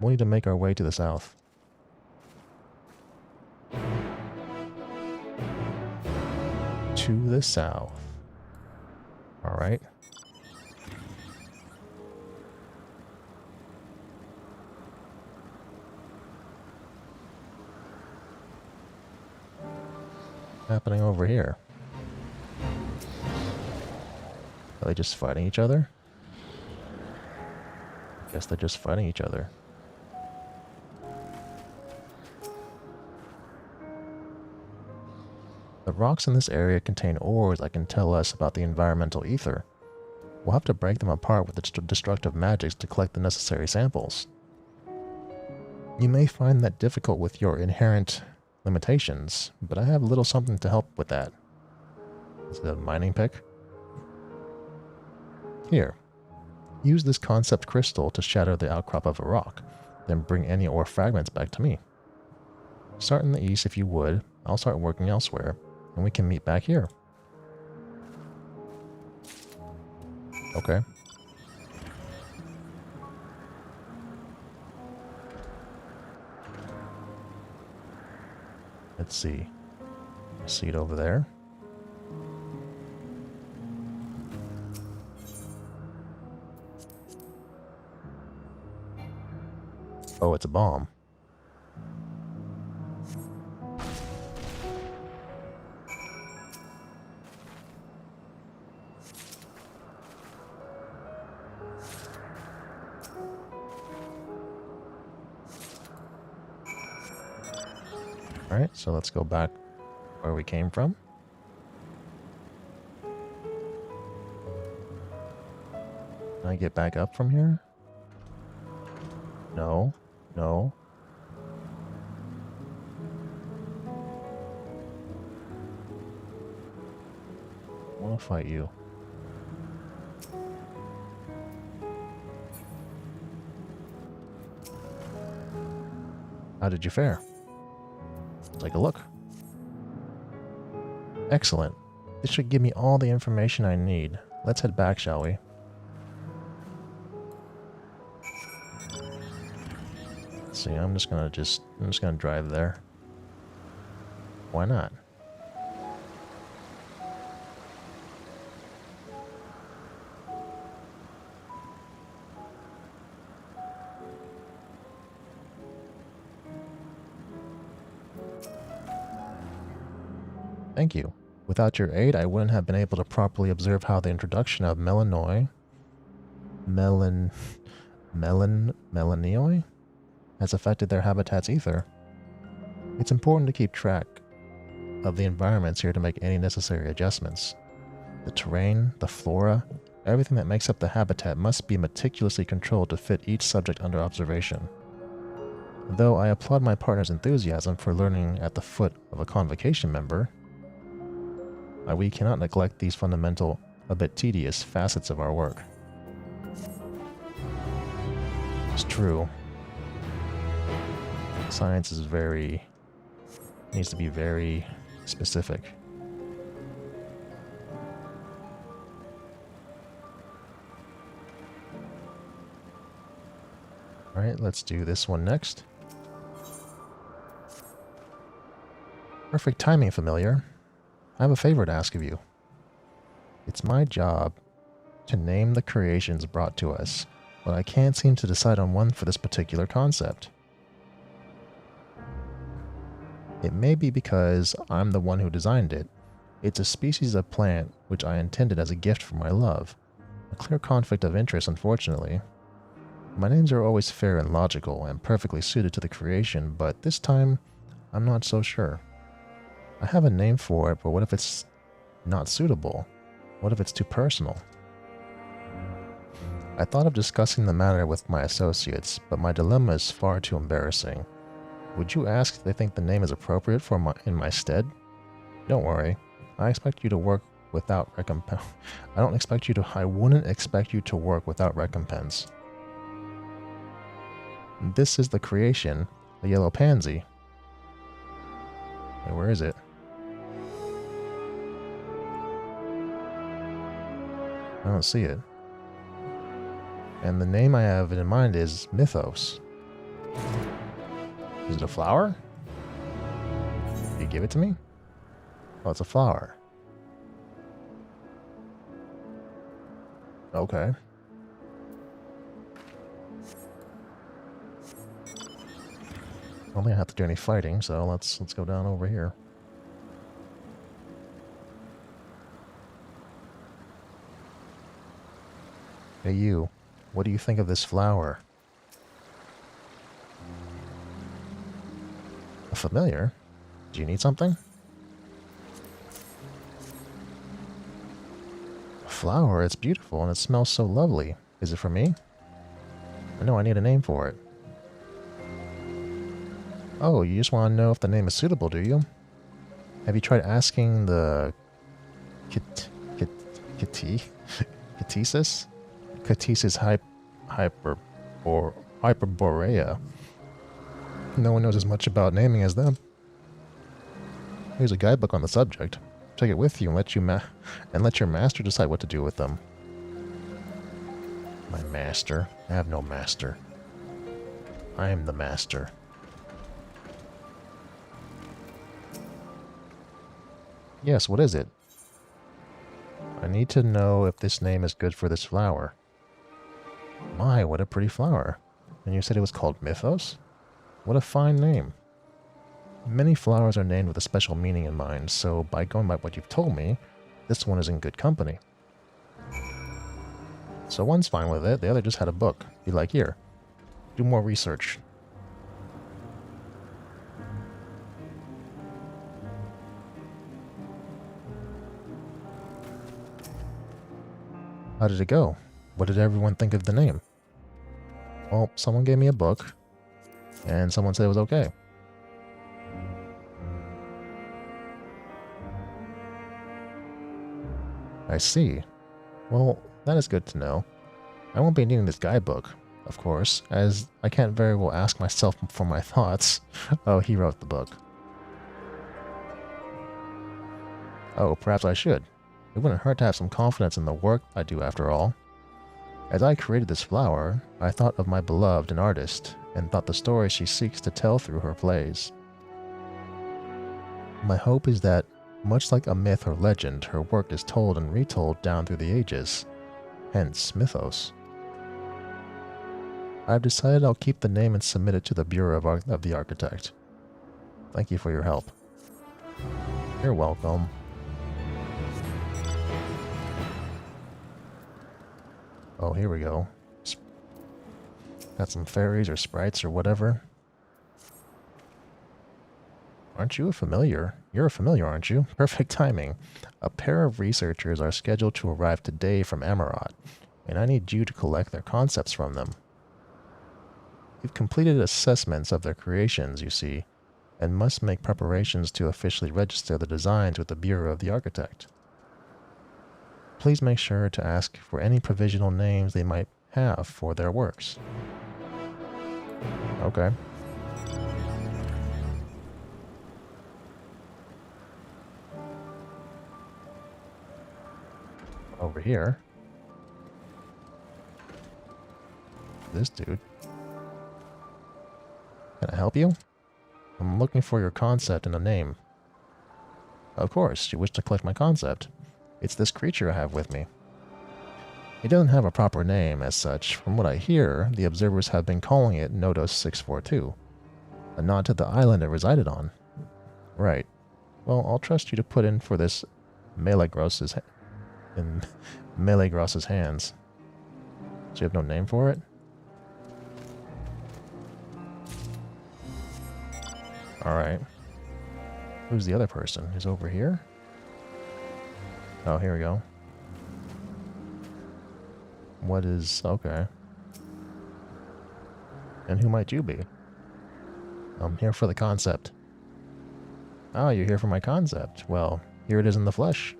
We'll need to make our way to the south. To the south. Alright. Happening over here? Are they just fighting each other? Guess they're just fighting each other. The rocks in this area contain ores that can tell us about the environmental ether. We'll have to break them apart with the destructive magics to collect the necessary samples. You may find that difficult with your inherent limitations, but I have little something to help with that. Is it a mining pick? Here. Use this concept crystal to shatter the outcrop of a rock, then bring any ore fragments back to me. Start in the east if you would. I'll start working elsewhere, and we can meet back here. Okay. Let's see. See it over there. Oh, it's a bomb. Alright, so let's go back where we came from. Can I get back up from here? No. No. I want to fight you. How did you fare? Take a look. Excellent. This should give me all the information I need. Let's head back, shall we? Let's see, I'm just gonna drive there. Why not? Thank you. Without your aid, I wouldn't have been able to properly observe how the introduction of melanoi has affected their habitat's ether. It's important to keep track of the environments here to make any necessary adjustments. The terrain, the flora, everything that makes up the habitat must be meticulously controlled to fit each subject under observation. Though I applaud my partner's enthusiasm for learning at the foot of a convocation member, we cannot neglect these fundamental, a bit tedious facets of our work. It's true. Science is needs to be very specific. Alright, let's do this one next. Perfect timing, familiar. I have a favor to ask of you. It's my job to name the creations brought to us, but I can't seem to decide on one for this particular concept. It may be because I'm the one who designed it. It's a species of plant which I intended as a gift for my love. A clear conflict of interest, unfortunately. My names are always fair and logical and perfectly suited to the creation, but this time, I'm not so sure. I have a name for it, but what if it's not suitable? What if it's too personal? I thought of discussing the matter with my associates, but my dilemma is far too embarrassing. Would you ask if they think the name is appropriate in my stead? Don't worry. I expect you to work without recompense. I wouldn't expect you to work without recompense. This is the creation, the yellow pansy. Hey, where is it? I don't see it. And the name I have in mind is Mythos. Is it a flower? Did you give it to me? Oh, it's a flower. Okay. I don't think I have to do any fighting, so let's go down over here. Hey you, what do you think of this flower? A familiar? Do you need something? A flower, it's beautiful and it smells so lovely. Is it for me? I know I need a name for it. Oh, you just want to know if the name is suitable, do you? Have you tried asking the Catesis? Catesis hyperborea. No one knows as much about naming as them. Here's a guidebook on the subject. Take it with you and let your master decide what to do with them. My master? I have no master. I am the master. Yes, what is it? I need to know if this name is good for this flower. My, what a pretty flower. And you said it was called Mythos? What a fine name. Many flowers are named with a special meaning in mind, so by going by what you've told me, this one is in good company. So one's fine with it, the other just had a book. Be like, here, do more research. How did it go? What did everyone think of the name? Well, someone gave me a book, and someone said it was okay. I see. Well, that is good to know. I won't be needing this guidebook, of course, as I can't very well ask myself for my thoughts. Oh, he wrote the book. Oh, perhaps I should. It wouldn't hurt to have some confidence in the work I do after all. As I created this flower, I thought of my beloved, an artist, and thought the story she seeks to tell through her plays. My hope is that, much like a myth or legend, her work is told and retold down through the ages, hence Mythos. I've decided I'll keep the name and submit it to the Bureau of the Architect. Thank you for your help. You're welcome. Oh, here we go. Got some fairies or sprites or whatever. Aren't you a familiar? You're a familiar, aren't you? Perfect timing. A pair of researchers are scheduled to arrive today from Amarat, and I need you to collect their concepts from them. You've completed assessments of their creations, you see, and must make preparations to officially register the designs with the Bureau of the Architect. Please make sure to ask for any provisional names they might have for their works. Okay. Over here. This dude. Can I help you? I'm looking for your concept and a name. Of course, you wish to collect my concept. It's this creature I have with me. It doesn't have a proper name as such. From what I hear, the observers have been calling it Nodos 642, a nod to the island it resided on. Right. Well, I'll trust you to put in for this Melegros's in Melegros's hands. So you have no name for it? Alright. Who's the other person? He's over here? Oh, here we go. What is... okay. And who might you be? I'm here for the concept. Ah, you're here for my concept. Well, here it is in the flesh.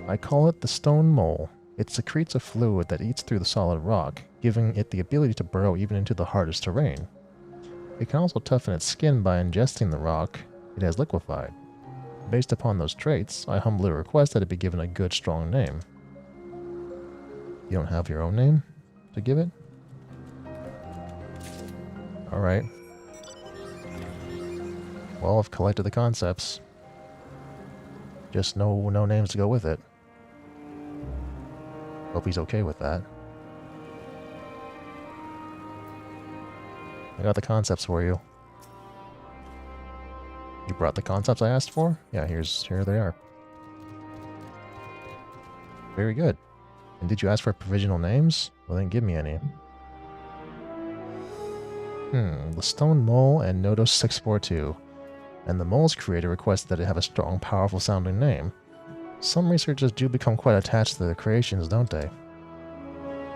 I call it the stone mole. It secretes a fluid that eats through the solid rock, giving it the ability to burrow even into the hardest terrain. It can also toughen its skin by ingesting the rock it has liquefied. Based upon those traits, I humbly request that it be given a good, strong name. You don't have your own name to give it? Alright. Well, I've collected the concepts. Just no names to go with it. Hope he's okay with that. I got the concepts for you. You brought the concepts I asked for? Yeah, here they are. Very good. And did you ask for provisional names? Well, then give me any. The Stone Mole and Nodos 642. And the mole's creator requested that it have a strong, powerful sounding name. Some researchers do become quite attached to their creations, don't they?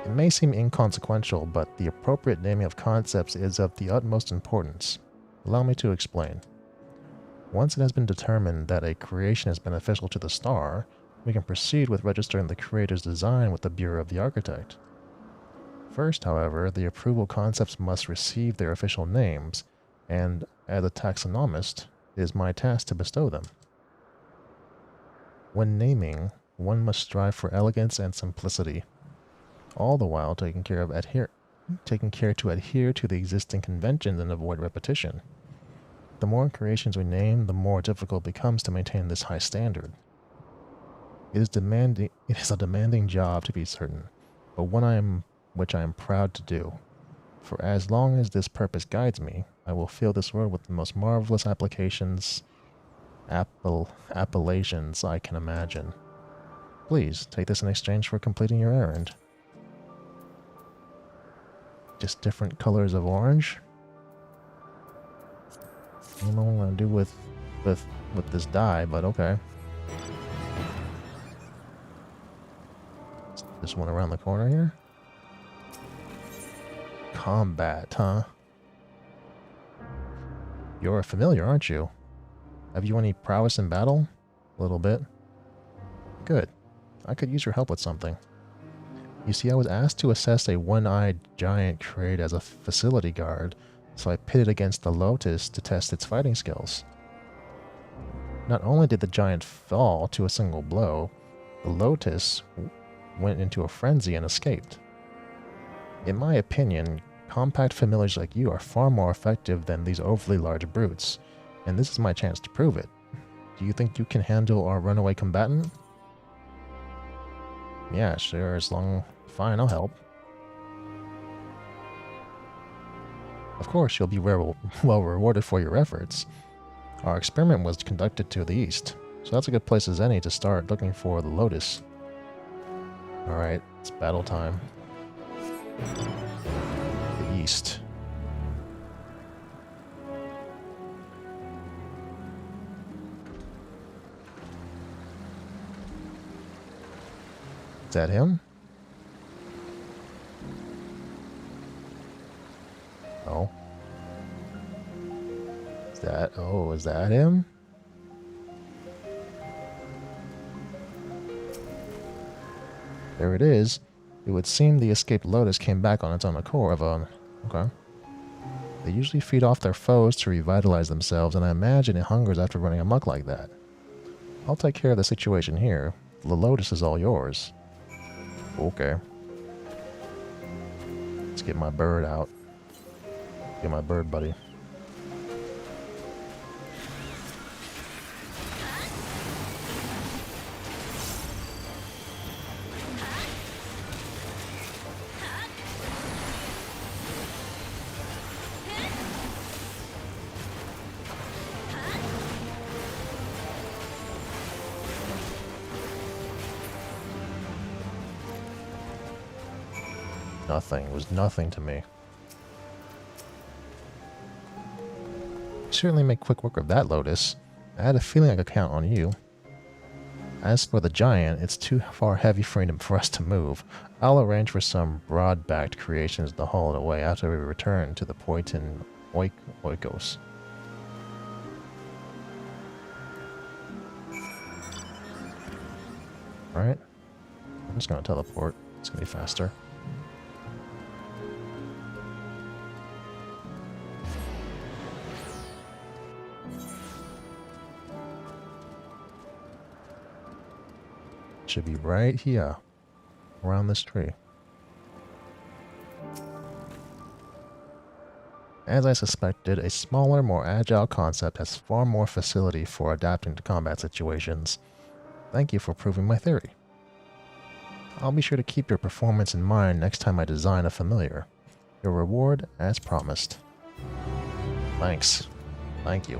It may seem inconsequential, but the appropriate naming of concepts is of the utmost importance. Allow me to explain. Once it has been determined that a creation is beneficial to the star, we can proceed with registering the creator's design with the Bureau of the Architect. First, however, the approval concepts must receive their official names, and as a taxonomist, it is my task to bestow them. When naming, one must strive for elegance and simplicity, all the while taking care to adhere to the existing conventions and avoid repetition. The more creations we name, the more difficult it becomes to maintain this high standard. It is a demanding job, to be certain, but one which I am proud to do. For as long as this purpose guides me, I will fill this world with the most marvelous appellations I can imagine. Please, take this in exchange for completing your errand. Just different colors of orange? I don't know what I'm gonna do with this dye, but okay. This one around the corner here? Combat, huh? You're a familiar, aren't you? Have you any prowess in battle? A little bit. Good. I could use your help with something. You see, I was asked to assess a one-eyed giant created as a facility guard, so I pitted against the Lotus to test its fighting skills. Not only did the giant fall to a single blow, the Lotus went into a frenzy and escaped. In my opinion, compact familiars like you are far more effective than these overly large brutes, and this is my chance to prove it. Do you think you can handle our runaway combatant? Yeah, sure, fine, I'll help. Of course, you'll be well rewarded for your efforts. Our experiment was conducted to the east, so that's a good place as any to start looking for the Lotus. Alright, it's battle time. The east. Is that him? Oh. Is that him? There it is. It would seem the escaped Lotus came back on its own accord. Okay. They usually feed off their foes to revitalize themselves, and I imagine it hungers after running amok like that. I'll take care of the situation here. The Lotus is all yours. Okay. Let's get my bird out. Get my bird buddy. Nothing. It was nothing to me. Certainly make quick work of that, Lotus. I had a feeling I could count on you. As for the giant, it's too far heavy for us to move. I'll arrange for some broad-backed creations to haul it away after we return to the Poitin Oikos. Alright. I'm just gonna teleport. It's gonna be faster. Should be right here, around this tree. As I suspected, a smaller, more agile concept has far more facility for adapting to combat situations. Thank you for proving my theory. I'll be sure to keep your performance in mind next time I design a familiar. Your reward, as promised. Thanks. Thank you.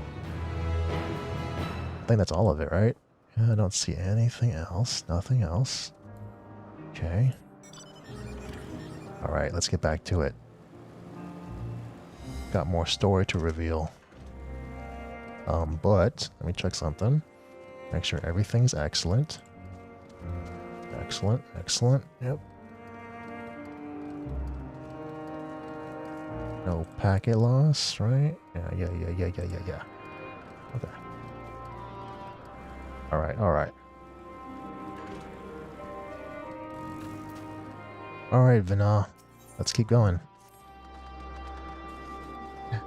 I think that's all of it, right? I don't see anything else. Nothing else. Okay. Alright, let's get back to it. Got more story to reveal. But let me check something. Make sure everything's excellent. Excellent, excellent. Yep. No packet loss, right? Yeah. Okay. Alright. Alright, Vina. Let's keep going.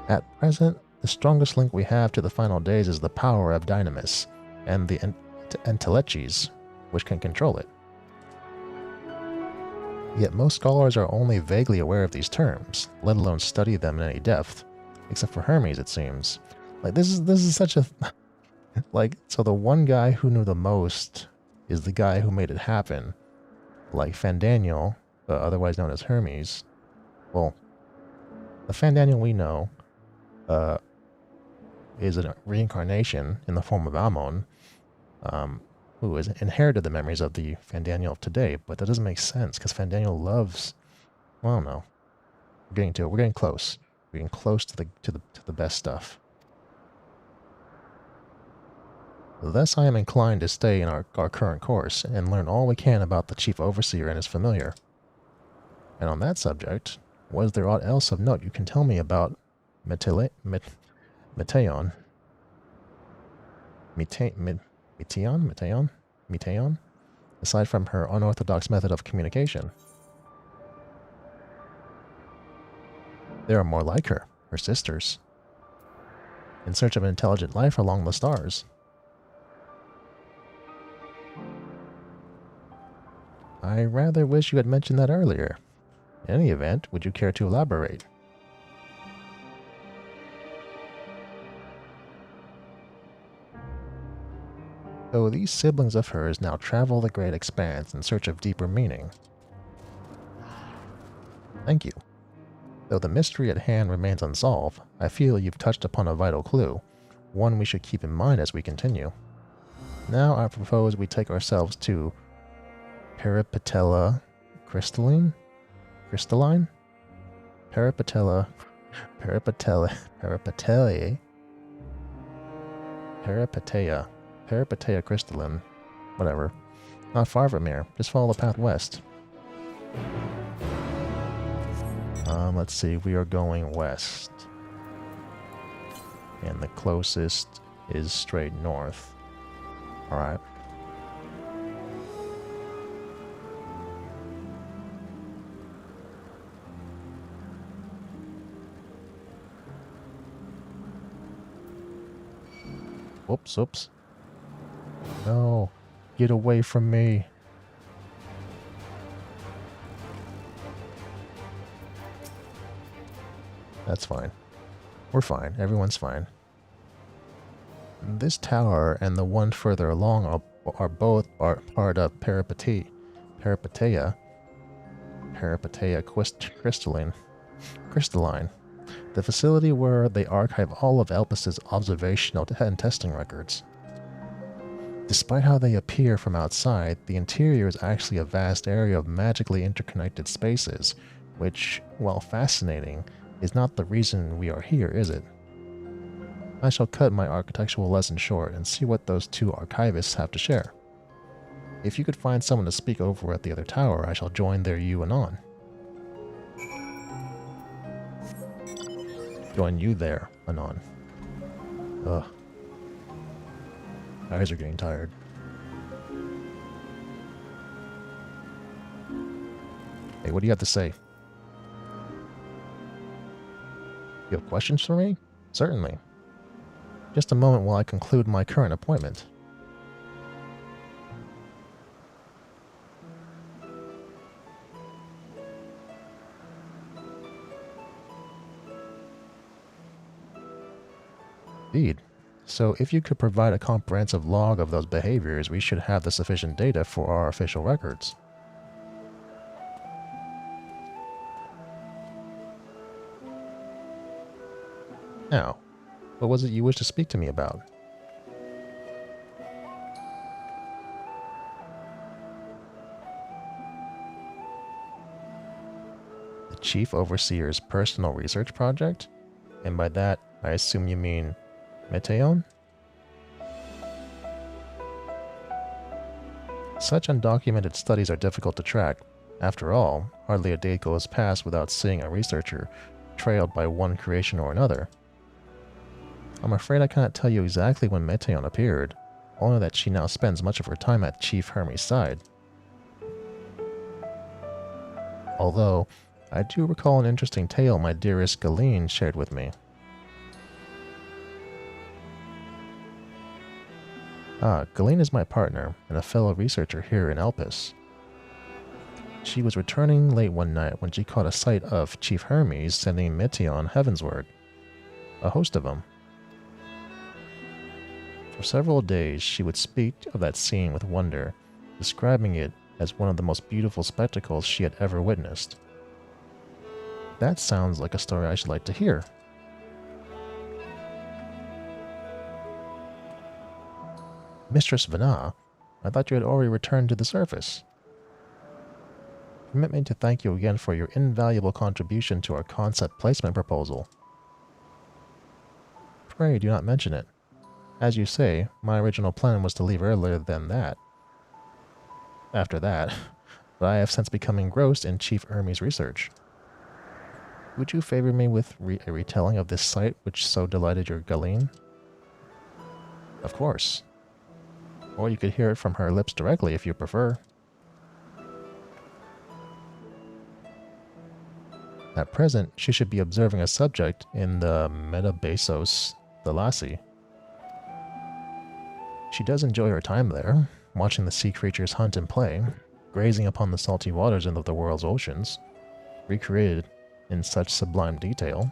At present, the strongest link we have to the final days is the power of Dynamis, and the entelechis, which can control it. Yet most scholars are only vaguely aware of these terms, let alone study them in any depth. Except for Hermes, it seems. Like, this is such a... Like, so the one guy who knew the most is the guy who made it happen. Like Fandaniel, otherwise known as Hermes. Well, the Fandaniel we know is a reincarnation in the form of Ammon, who has inherited the memories of the Fandaniel of today, but that doesn't make sense, because Fandaniel loves... Well, I don't know. We're getting to it. We're getting close. We're getting close to the best stuff. Thus, I am inclined to stay in our current course and learn all we can about the Chief Overseer and his familiar. And on that subject, was there aught else of note you can tell me about Meteon? Aside from her unorthodox method of communication? There are more like her sisters, in search of intelligent life along the stars. I rather wish you had mentioned that earlier. In any event, would you care to elaborate? So these siblings of hers now travel the great expanse in search of deeper meaning. Thank you. Though the mystery at hand remains unsolved, I feel you've touched upon a vital clue, one we should keep in mind as we continue. Now I propose we take ourselves to Peripatella crystalline? Peripatella crystalline. Whatever. Not far from here. Just follow the path west. Let's see. We are going west. And the closest is straight north. Alright. Oops. No. Get away from me. That's fine. We're fine. Everyone's fine. This tower and the one further along are both part of Peripateia crystalline. The facility where they archive all of Elpis's observational and testing records. Despite how they appear from outside, the interior is actually a vast area of magically interconnected spaces, which, while fascinating, is not the reason we are here, is it? I shall cut my architectural lesson short and see what those two archivists have to share. If you could find someone to speak over at the other tower, I shall join their you anon. Join you there, anon. Ugh. Eyes are getting tired. Hey, what do you have to say? You have questions for me? Certainly. Just a moment while I conclude my current appointment. Indeed. So if you could provide a comprehensive log of those behaviors, we should have the sufficient data for our official records. Now, what was it you wished to speak to me about? The Chief Overseer's personal research project? And by that, I assume you mean Meteion? Such undocumented studies are difficult to track. After all, hardly a day goes past without seeing a researcher trailed by one creation or another. I'm afraid I cannot tell you exactly when Meteion appeared, only that she now spends much of her time at Chief Hermes' side. Although, I do recall an interesting tale my dearest Galeen shared with me. Galeen is my partner and a fellow researcher here in Elpis. She was returning late one night when she caught a sight of Chief Hermes sending Meteion heavensward. A host of them. For several days she would speak of that scene with wonder, describing it as one of the most beautiful spectacles she had ever witnessed. That sounds like a story I should like to hear. Mistress Vana, I thought you had already returned to the surface. Permit me to thank you again for your invaluable contribution to our concept placement proposal. Pray do not mention it. As you say, my original plan was to leave earlier than that. After that, but I have since become engrossed in Chief Hermes' research. Would you favor me with a retelling of this sight which so delighted your Galeen? Of course. Or you could hear it from her lips directly if you prefer. At present, she should be observing a subject in the Metabasos Thalassa. She does enjoy her time there, watching the sea creatures hunt and play, grazing upon the salty waters of the world's oceans, recreated in such sublime detail.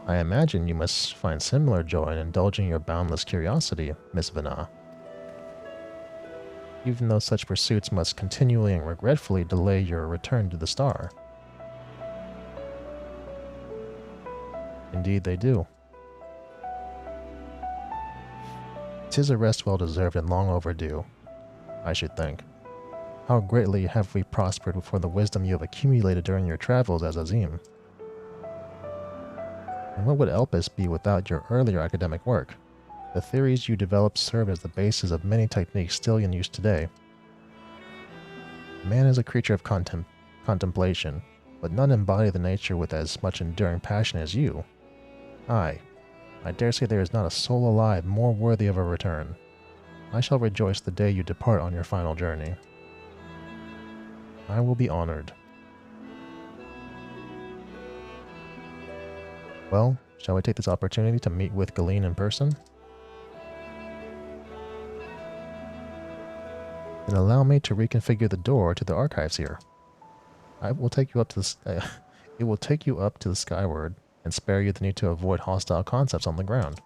I imagine you must find similar joy in indulging your boundless curiosity, Miss Vana. Even though such pursuits must continually and regretfully delay your return to the star. Indeed they do. 'Tis a rest well deserved and long overdue, I should think. How greatly have we prospered for the wisdom you have accumulated during your travels as Azim. And what would Elpis be without your earlier academic work? The theories you developed served as the basis of many techniques still in use today. Man is a creature of contemplation, but none embody the nature with as much enduring passion as you. I dare say there is not a soul alive more worthy of a return. I shall rejoice the day you depart on your final journey. I will be honored. Well, shall we take this opportunity to meet with Galeen in person? Then allow me to reconfigure the door to the archives here. It will take you up to the skyward and spare you the need to avoid hostile concepts on the ground.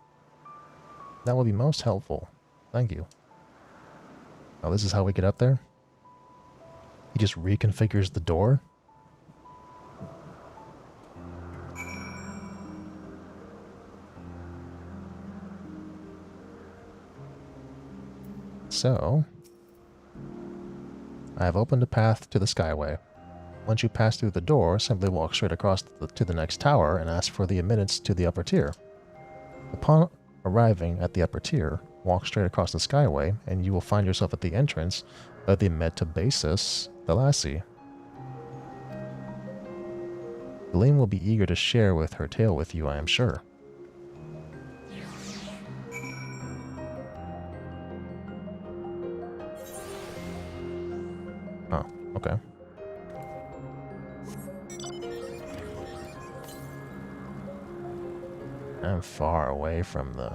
That will be most helpful. Thank you. Oh, this is how we get up there? He just reconfigures the door? So, I have opened a path to the Skyway. Once you pass through the door, simply walk straight across to the next tower and ask for the admittance to the upper tier. Upon arriving at the upper tier, walk straight across the Skyway, and you will find yourself at the entrance of the Metabasis Thalassa. Galene will be eager to share with her tale with you, I am sure. Oh, okay. I'm far away from the...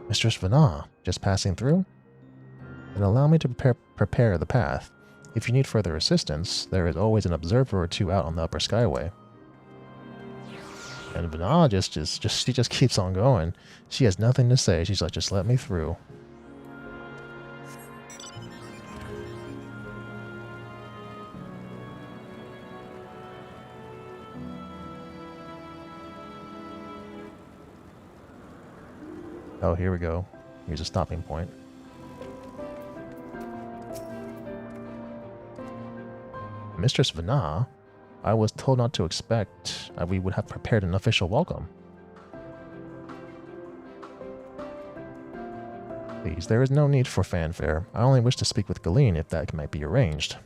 Mistress Vana, just passing through? Then allow me to prepare the path. If you need further assistance, there is always an observer or two out on the upper Skyway. And Vana she just keeps on going. She has nothing to say. She's like, just let me through. Oh, here we go. Here's a stopping point. Mistress Vana, I was told not to expect we would have prepared an official welcome. Please, there is no need for fanfare. I only wish to speak with Galene if that might be arranged.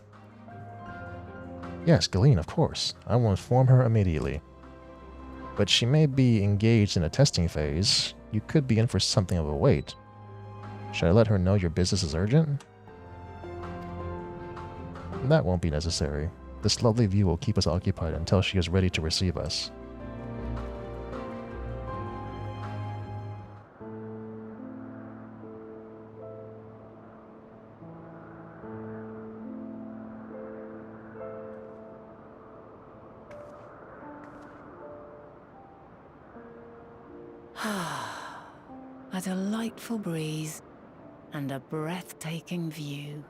Yes, Galene, of course. I will inform her immediately. But she may be engaged in a testing phase. You could be in for something of a wait. Should I let her know your business is urgent? That won't be necessary. This lovely view will keep us occupied until she is ready to receive us. A delightful breeze and a breathtaking view.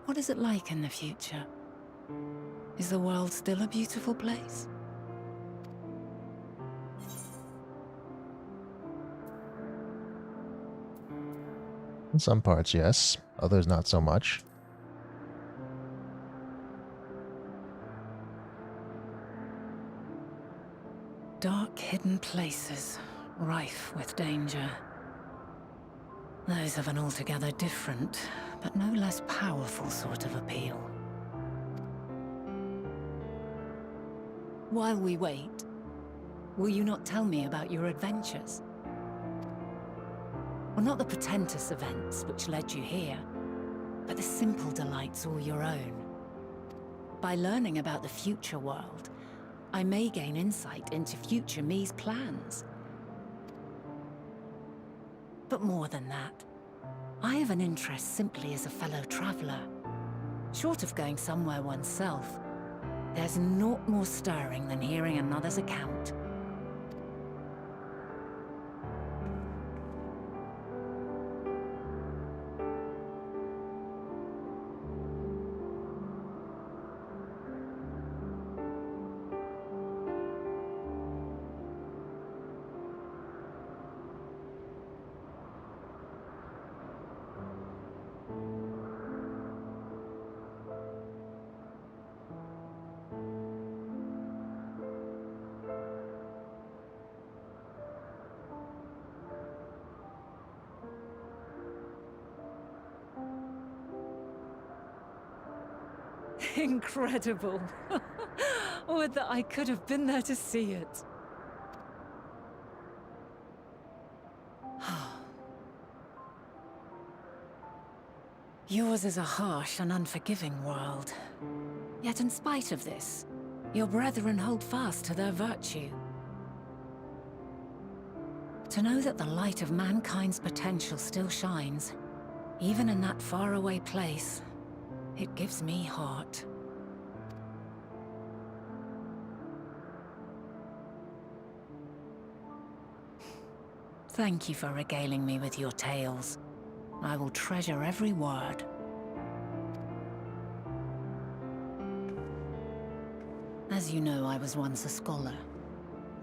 What is it like in the future? Is the world still a beautiful place? In some parts, yes. Others, not so much. Dark, hidden places, rife with danger. Those have an altogether different, but no less powerful sort of appeal. While we wait, will you not tell me about your adventures? Well, not the portentous events which led you here, but the simple delights all your own. By learning about the future world, I may gain insight into future me's plans. But more than that, I have an interest simply as a fellow traveler. Short of going somewhere oneself, there's naught more stirring than hearing another's account. Incredible. Would that I could have been there to see it. Yours is a harsh and unforgiving world. Yet in spite of this, your brethren hold fast to their virtue. To know that the light of mankind's potential still shines, even in that faraway place, it gives me heart. Thank you for regaling me with your tales. I will treasure every word. As you know, I was once a scholar.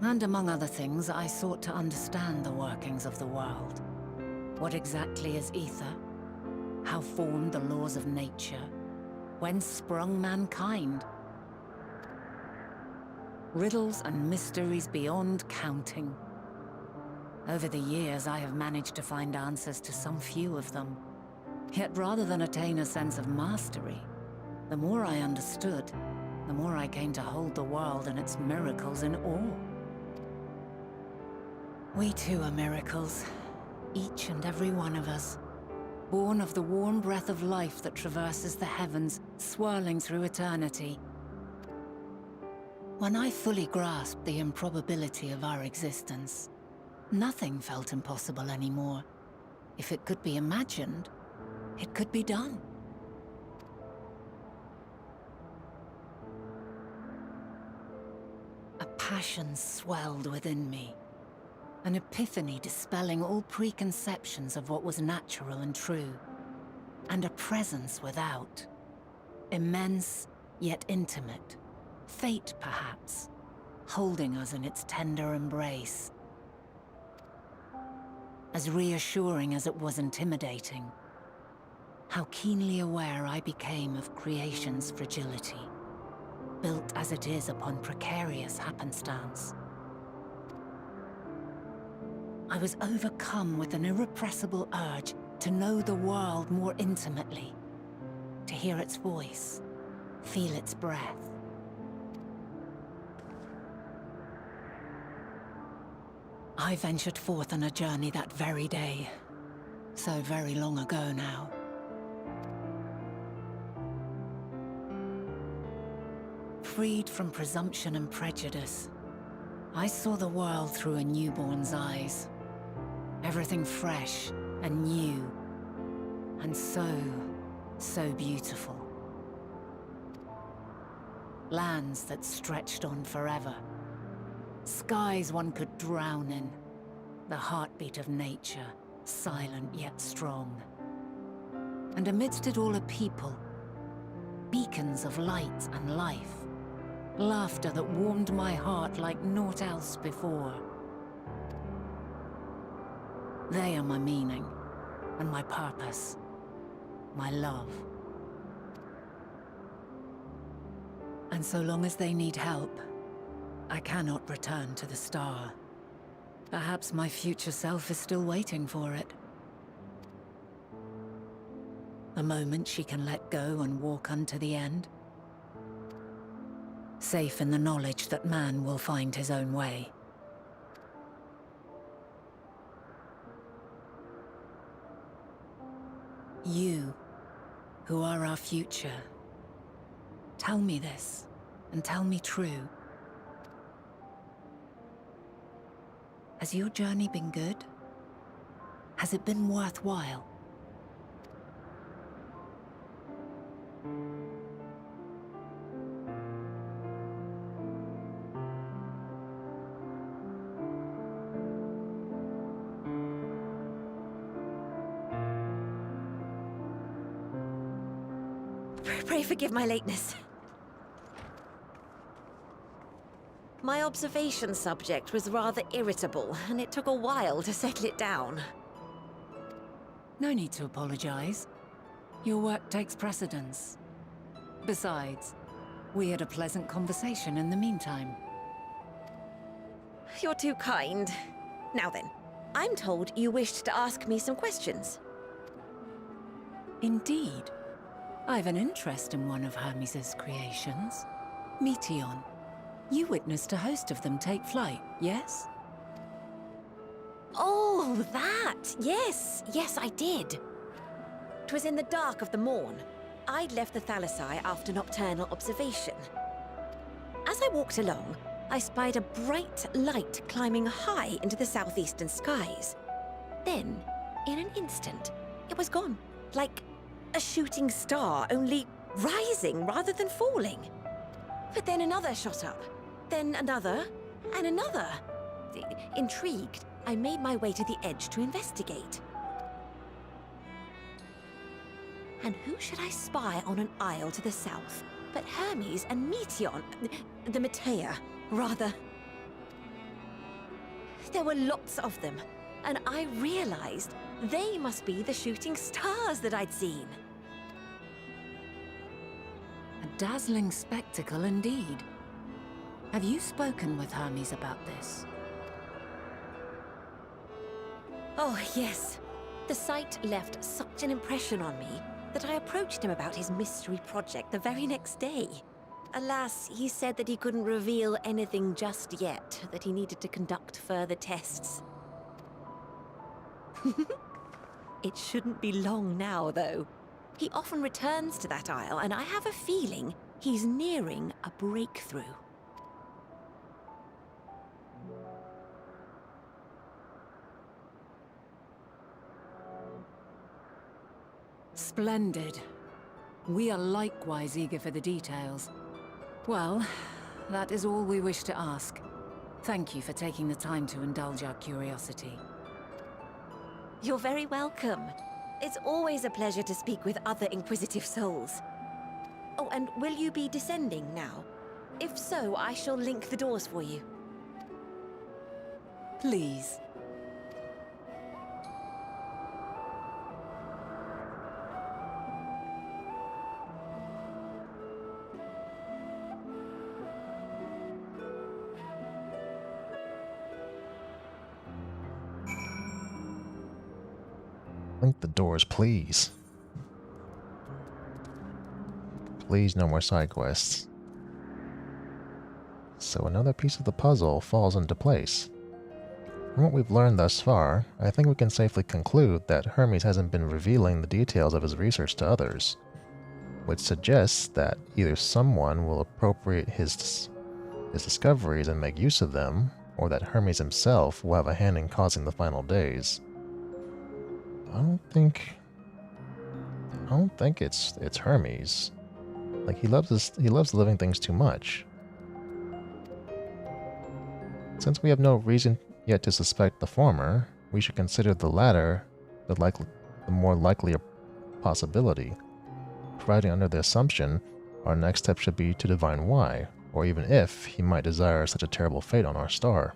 And among other things, I sought to understand the workings of the world. What exactly is ether? How formed the laws of nature? Whence sprung mankind? Riddles and mysteries beyond counting. Over the years, I have managed to find answers to some few of them. Yet rather than attain a sense of mastery, the more I understood, the more I came to hold the world and its miracles in awe. We too are miracles, each and every one of us, born of the warm breath of life that traverses the heavens, swirling through eternity. When I fully grasped the improbability of our existence, nothing felt impossible anymore. If it could be imagined, it could be done. A passion swelled within me. An epiphany dispelling all preconceptions of what was natural and true. And a presence without. Immense, yet intimate. Fate, perhaps, holding us in its tender embrace. As reassuring as it was intimidating. How keenly aware I became of creation's fragility. Built as it is upon precarious happenstance. I was overcome with an irrepressible urge to know the world more intimately, to hear its voice, feel its breath. I ventured forth on a journey that very day, so very long ago now. Freed from presumption and prejudice, I saw the world through a newborn's eyes. Everything fresh and new, and so beautiful. Lands that stretched on forever. Skies one could drown in. The heartbeat of nature, silent yet strong. And amidst it all a people, beacons of light and life. Laughter that warmed my heart like naught else before. They are my meaning, and my purpose, my love. And so long as they need help, I cannot return to the star. Perhaps my future self is still waiting for it. A moment she can let go and walk unto the end. Safe in the knowledge that man will find his own way. You, who are our future, tell me this, and tell me true. Has your journey been good? Has it been worthwhile? Pray forgive my lateness. My observation subject was rather irritable, and it took a while to settle it down. No need to apologize. Your work takes precedence. Besides, we had a pleasant conversation in the meantime. You're too kind. Now then, I'm told you wished to ask me some questions. Indeed. I've an interest in one of Hermes' creations. Meteon. You witnessed a host of them take flight, yes? Oh, that! Yes, yes, I did. 'Twas in the dark of the morn. I'd left the Thalassai after nocturnal observation. As I walked along, I spied a bright light climbing high into the southeastern skies. Then, in an instant, it was gone, like a shooting star, only rising rather than falling. But then another shot up, then another, and another. Intrigued, I made my way to the edge to investigate. And who should I spy on an isle to the south but Hermes and Meteon, the Matea, rather. There were lots of them, and I realized they must be the shooting stars that I'd seen. A dazzling spectacle indeed. Have you spoken with Hermes about this? Oh, yes. The sight left such an impression on me that I approached him about his mystery project the very next day. Alas, he said that he couldn't reveal anything just yet, that he needed to conduct further tests. It shouldn't be long now, though. He often returns to that isle, and I have a feeling he's nearing a breakthrough. Splendid. We are likewise eager for the details. Well, that is all we wish to ask. Thank you for taking the time to indulge our curiosity. You're very welcome. It's always a pleasure to speak with other inquisitive souls. Oh, and will you be descending now? If so, I shall link the doors for you. Please. Link the doors, please. Please, no more side quests. So another piece of the puzzle falls into place. From what we've learned thus far, I think we can safely conclude that Hermes hasn't been revealing the details of his research to others, which suggests that either someone will appropriate his discoveries and make use of them, or that Hermes himself will have a hand in causing the final days. I don't think it's Hermes. Like, he loves living things too much. Since we have no reason yet to suspect the former, we should consider the latter the more likely possibility. Providing under the assumption, our next step should be to divine why, or even if he might desire such a terrible fate on our star.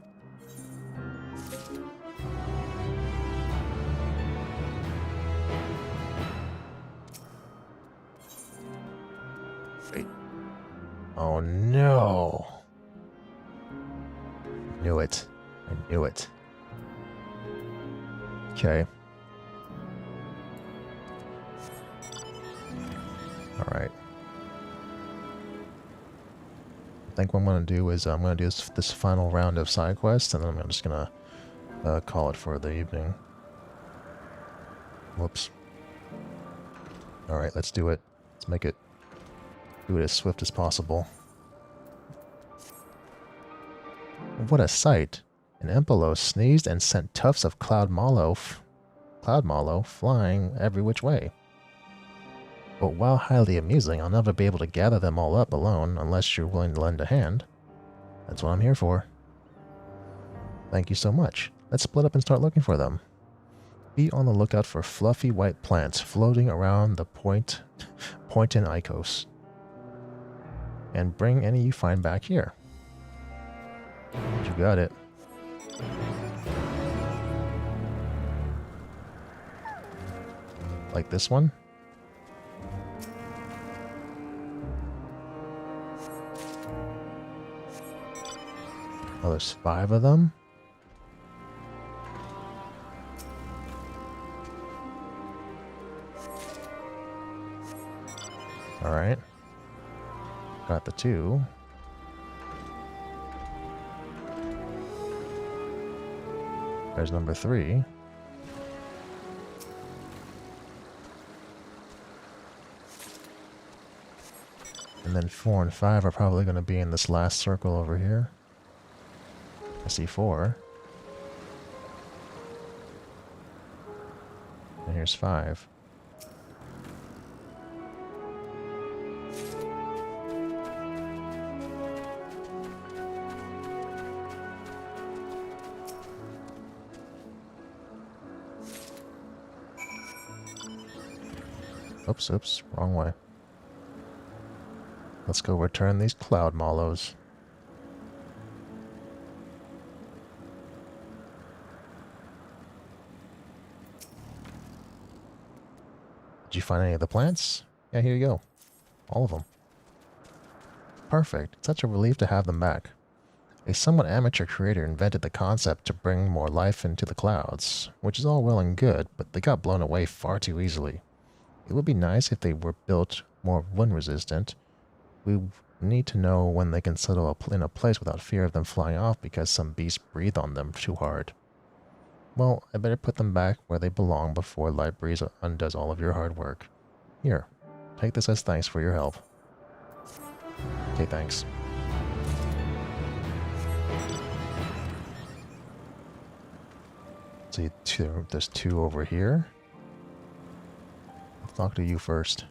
Oh no! Knew it. I knew it. Okay. Alright. I think what I'm going to do is I'm going to do this final round of side quests, and then I'm just going to call it for the evening. Whoops. Alright, let's do it. Let's make it do it as swift as possible. What a sight! An Empelos sneezed and sent tufts of cloud mallow flying every which way. But while highly amusing, I'll never be able to gather them all up alone unless you're willing to lend a hand. That's what I'm here for. Thank you so much. Let's split up and start looking for them. Be on the lookout for fluffy white plants floating around the point in Icos. And bring any you find back here. You got it. Like this one? Oh, there's 5 of them? Alright. Got the 2. There's number 3. And then 4 and 5 are probably going to be in this last circle over here. I see 4. And here's 5. Oops, wrong way. Let's go return these cloud mallows. Did you find any of the plants? Yeah, here you go. All of them. Perfect. It's such a relief to have them back. A somewhat amateur creator invented the concept to bring more life into the clouds, which is all well and good, but they got blown away far too easily. It would be nice if they were built more wind resistant. We need to know when they can settle in a place without fear of them flying off because some beast breathed on them too hard. Well, I better put them back where they belong before Light Breeze undoes all of your hard work. Here, take this as thanks for your help. Okay, thanks. See, there's two over here. Let's talk to you first.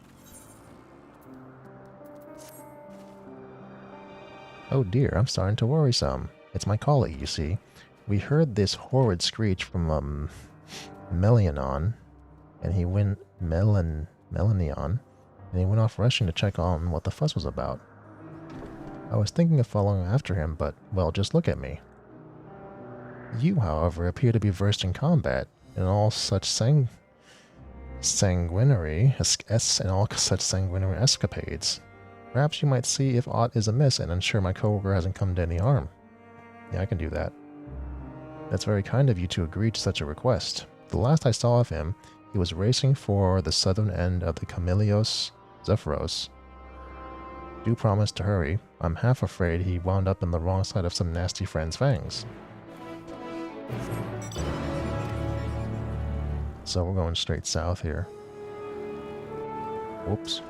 Oh dear, I'm starting to worry some. It's my colleague, you see. We heard this horrid screech from, Melianon, and he went, Melanion, and he went off rushing to check on what the fuss was about. I was thinking of following after him, but, well, just look at me. You, however, appear to be versed in combat, and all such sanguinary escapades. Perhaps you might see if aught is amiss and ensure my coworker hasn't come to any harm. Yeah, I can do that. That's very kind of you to agree to such a request. The last I saw of him, he was racing for the southern end of the kallimelios, Zephyros. Do promise to hurry. I'm half afraid he wound up on the wrong side of some nasty friend's fangs. So we're going straight south here. Whoops.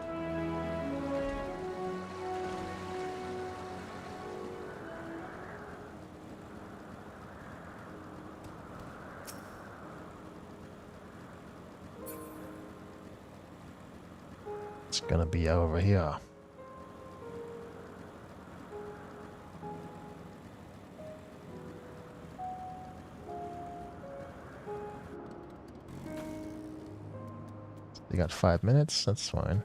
It's gonna be over here. You got 5 minutes, that's fine.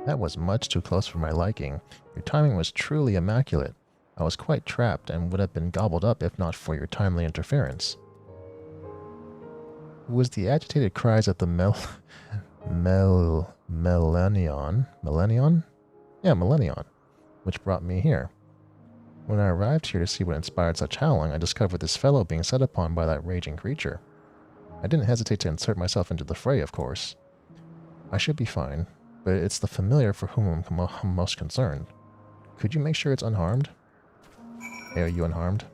That was much too close for my liking. Your timing was truly immaculate. I was quite trapped and would have been gobbled up if not for your timely interference. It was the agitated cries of the Melanion, which brought me here. When I arrived here to see what inspired such howling, I discovered this fellow being set upon by that raging creature. I didn't hesitate to insert myself into the fray, of course. I should be fine, but it's the familiar for whom I'm most concerned. Could you make sure it's unharmed? Hey, are you unharmed?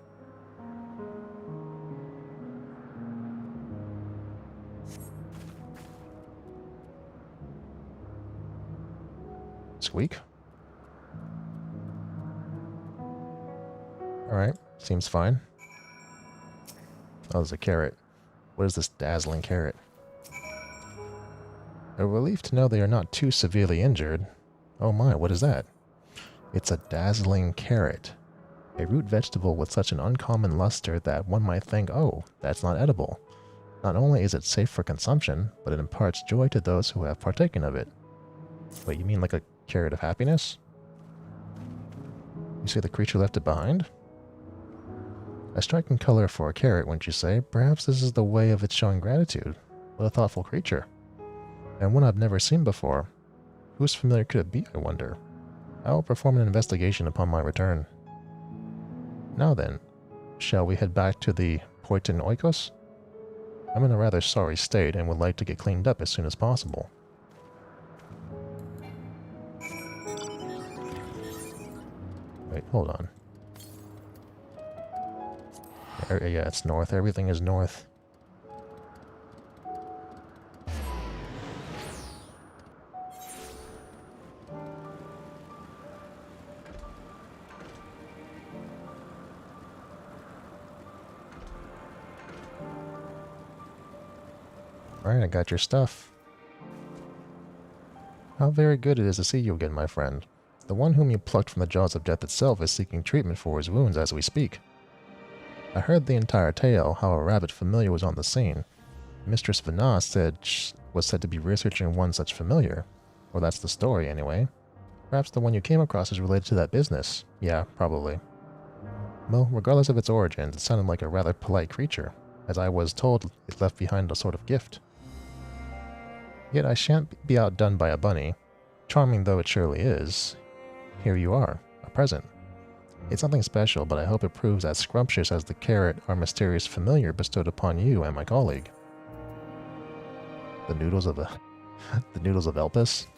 Squeak? Alright, seems fine. Oh, there's a carrot. What is this dazzling carrot? A relief to know they are not too severely injured. Oh my, what is that? It's a dazzling carrot. A root vegetable with such an uncommon luster that one might think, oh, that's not edible. Not only is it safe for consumption, but it imparts joy to those who have partaken of it. Wait, you mean like a carrot of happiness? You say the creature left it behind? A striking color for a carrot, wouldn't you say? Perhaps this is the way of its showing gratitude. What a thoughtful creature. And one I've never seen before. Whose familiar could it be, I wonder? I will perform an investigation upon my return. Now then, shall we head back to the Poitin Oikos? I'm in a rather sorry state and would like to get cleaned up as soon as possible. Wait, hold on. Yeah, it's north. Everything is north. Alright, I got your stuff. How very good it is to see you again, my friend. The one whom you plucked from the jaws of death itself is seeking treatment for his wounds as we speak. I heard the entire tale, how a rabbit familiar was on the scene. Mistress Vana was said to be researching one such familiar. Well, that's the story, anyway. Perhaps the one you came across is related to that business. Yeah, probably. Well, regardless of its origins, it sounded like a rather polite creature. As I was told, it left behind a sort of gift. Yet I shan't be outdone by a bunny. Charming though it surely is, here you are, a present. It's something special, but I hope it proves as scrumptious as the carrot our mysterious familiar bestowed upon you and my colleague. The noodles of the noodles of Elpis?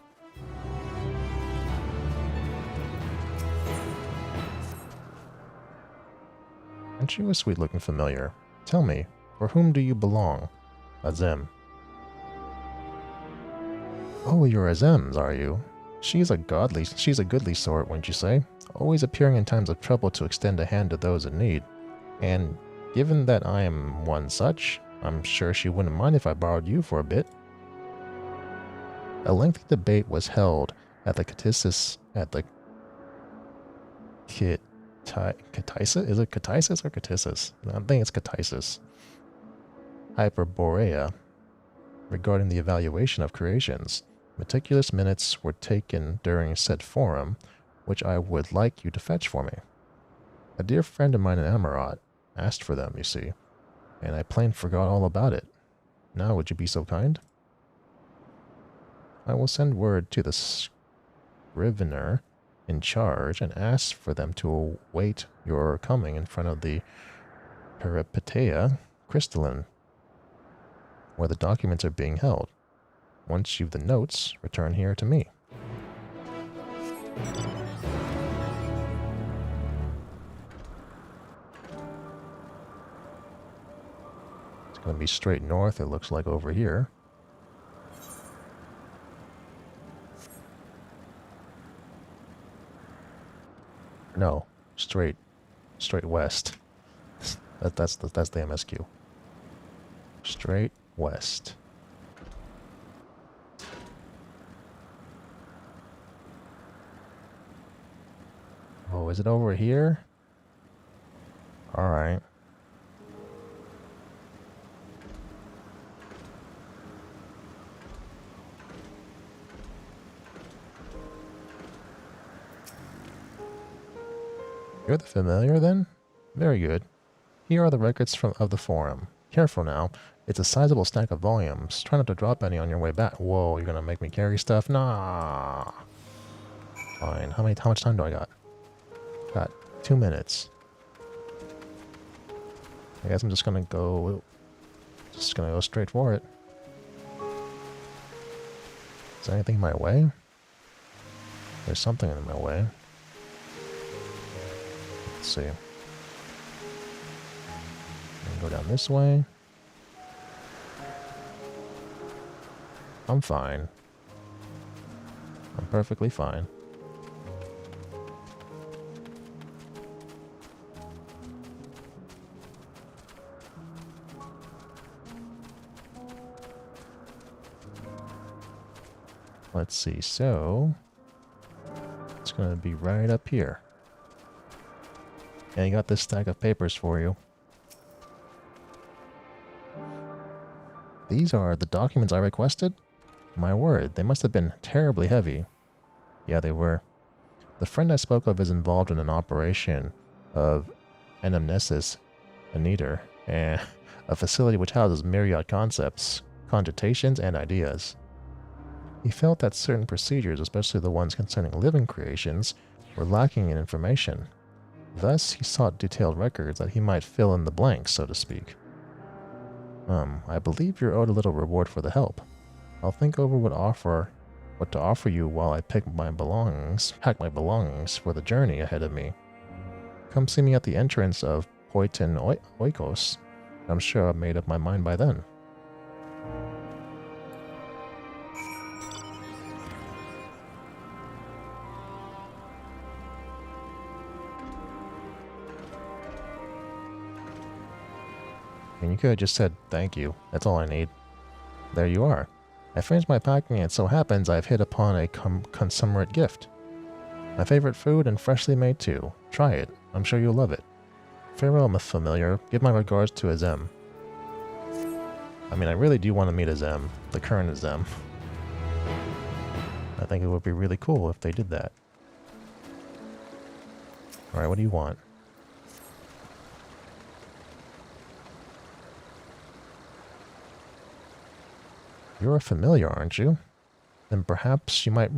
Aren't you a sweet-looking familiar? Tell me, for whom do you belong? Azem. Oh, you're Azem's, are you? She's a goodly sort, wouldn't you say? Always appearing in times of trouble to extend a hand to those in need. And given that I am one such, I'm sure she wouldn't mind if I borrowed you for a bit. A lengthy debate was held at the Katisis Is it Katisis or Katisis? I think it's Katisis. Hyperborea regarding the evaluation of creations. Meticulous minutes were taken during said forum, which I would like you to fetch for me. A dear friend of mine in Amarat asked for them, you see, and I plain forgot all about it. Now would you be so kind? I will send word to the scrivener in charge and ask for them to await your coming in front of the peripeteia crystalline, where the documents are being held. Once you've the notes, return here to me. It's going to be straight north, it looks like, over here. No, straight west. That's the MSQ. Straight west. Oh, is it over here? All right. You're the familiar, then? Very good. Here are the records of the forum. Careful now. It's a sizable stack of volumes. Try not to drop any on your way back. Whoa, you're gonna make me carry stuff? Nah. Fine. How much time do I got? Got 2 minutes. I guess I'm just gonna go straight for it. Is there anything in my way? There's something in my way. Let's see. Go down this way. I'm fine. I'm perfectly fine. Let's see, so it's going to be right up here. And I got this stack of papers for you. These are the documents I requested? My word, they must have been terribly heavy. Yeah, they were. The friend I spoke of is involved in an operation of anagnorisis, an aether, and a facility which houses myriad concepts, cogitations, and ideas. He felt that certain procedures, especially the ones concerning living creations, were lacking in information. Thus, he sought detailed records that he might fill in the blanks, so to speak. I believe you're owed a little reward for the help. I'll think over what to offer you while I pack my belongings for the journey ahead of me. Come see me at the entrance of Poitin Oikos. I'm sure I've made up my mind by then. And you could have just said thank you. That's all I need. there you are. I finished my packing and it so happens I've hit upon a consummate gift. My favorite food and freshly made too. Try it. I'm sure you'll love it. Farewell, my familiar. Give my regards to Azem. I mean, I really do want to meet Azem, the current Azem. I think it would be really cool if they did that. Alright, what do you want? You're a familiar, aren't you? Then perhaps you might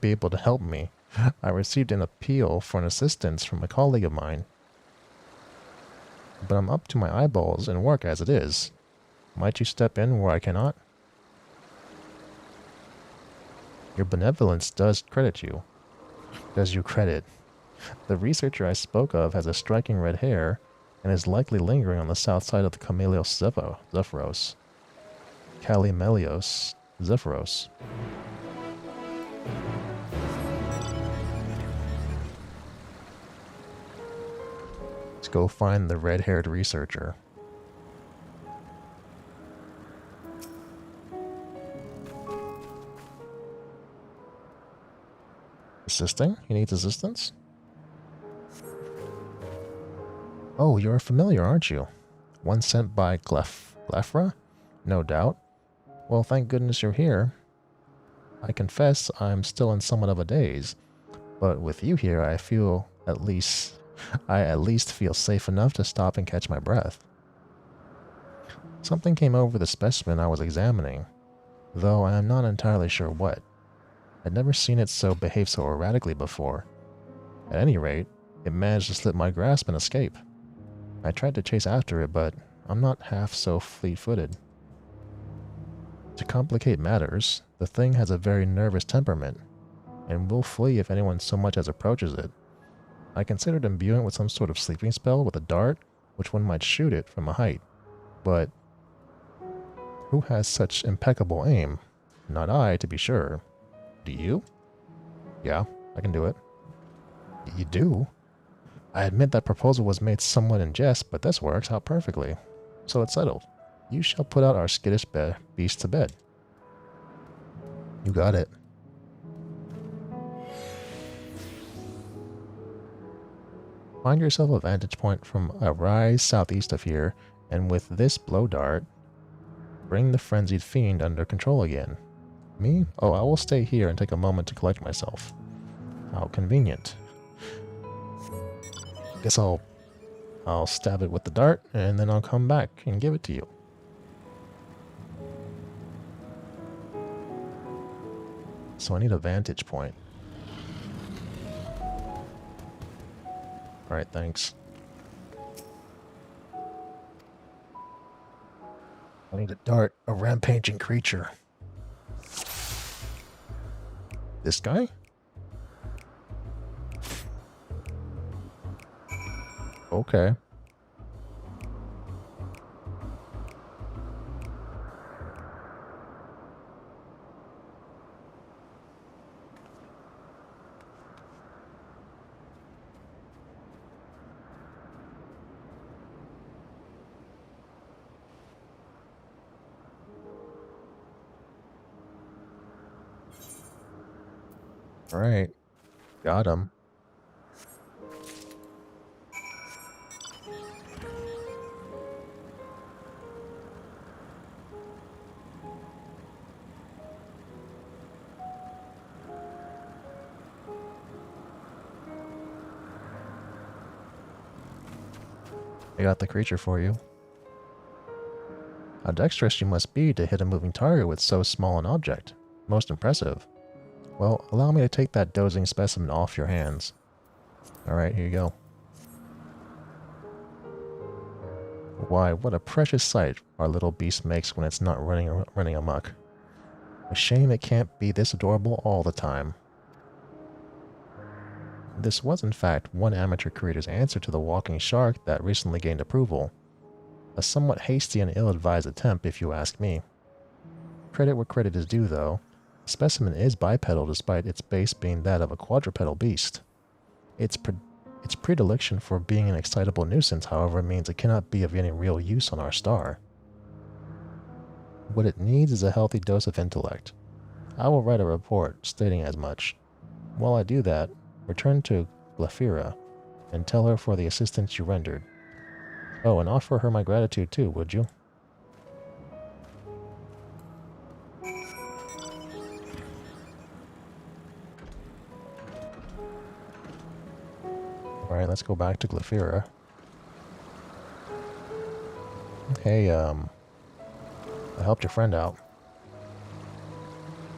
be able to help me. I received an appeal for an assistance from a colleague of mine. But I'm up to my eyeballs in work as it is. Might you step in where I cannot? Your benevolence does credit you. Does you credit. The researcher I spoke of has a striking red hair and is likely lingering on the south side of the kallimelios zephyros. Kallimelios zephyros. Let's go find the red-haired researcher. Assisting? He needs assistance? Oh, you're a familiar, aren't you? One sent by Glefra? No doubt. Well, thank goodness you're here. I confess I'm still in somewhat of a daze, but with you here I at least feel safe enough to stop and catch my breath. Something came over the specimen I was examining, though I am not entirely sure what. I'd never seen it behave so erratically before. At any rate, it managed to slip my grasp and escape. I tried to chase after it, but I'm not half so fleet-footed. To complicate matters, the thing has a very nervous temperament, and will flee if anyone so much as approaches it. I considered imbuing it with some sort of sleeping spell with a dart, which one might shoot it from a height. But who has such impeccable aim? Not I, to be sure. Do you? Yeah, I can do it. You do? I admit that proposal was made somewhat in jest, but this works out perfectly. So it's settled. You shall put out our skittish beast to bed. You got it. Find yourself a vantage point from a rise southeast of here, and with this blow dart, bring the frenzied fiend under control again. Me? Oh, I will stay here and take a moment to collect myself. How convenient. Guess I'll stab it with the dart, and then I'll come back and give it to you. So I need a vantage point. Alright, thanks. I need to dart a rampaging creature. This guy? Okay. All right. Got him. I got the creature for you. How dexterous you must be to hit a moving target with so small an object. Most impressive. Well, allow me to take that dozing specimen off your hands. Alright, here you go. Why, what a precious sight our little beast makes when it's not running amok. A shame it can't be this adorable all the time. This was in fact one amateur creator's answer to the walking shark that recently gained approval. A somewhat hasty and ill-advised attempt, if you ask me. Credit where credit is due, though. The specimen is bipedal despite its base being that of a quadrupedal beast. Its predilection for being an excitable nuisance, however, means it cannot be of any real use on our star. What it needs is a healthy dose of intellect. I will write a report stating as much. While I do that, return to Glafira and tell her for the assistance you rendered. Oh, and offer her my gratitude too, would you? Alright, let's go back to Glafira. Hey, I helped your friend out.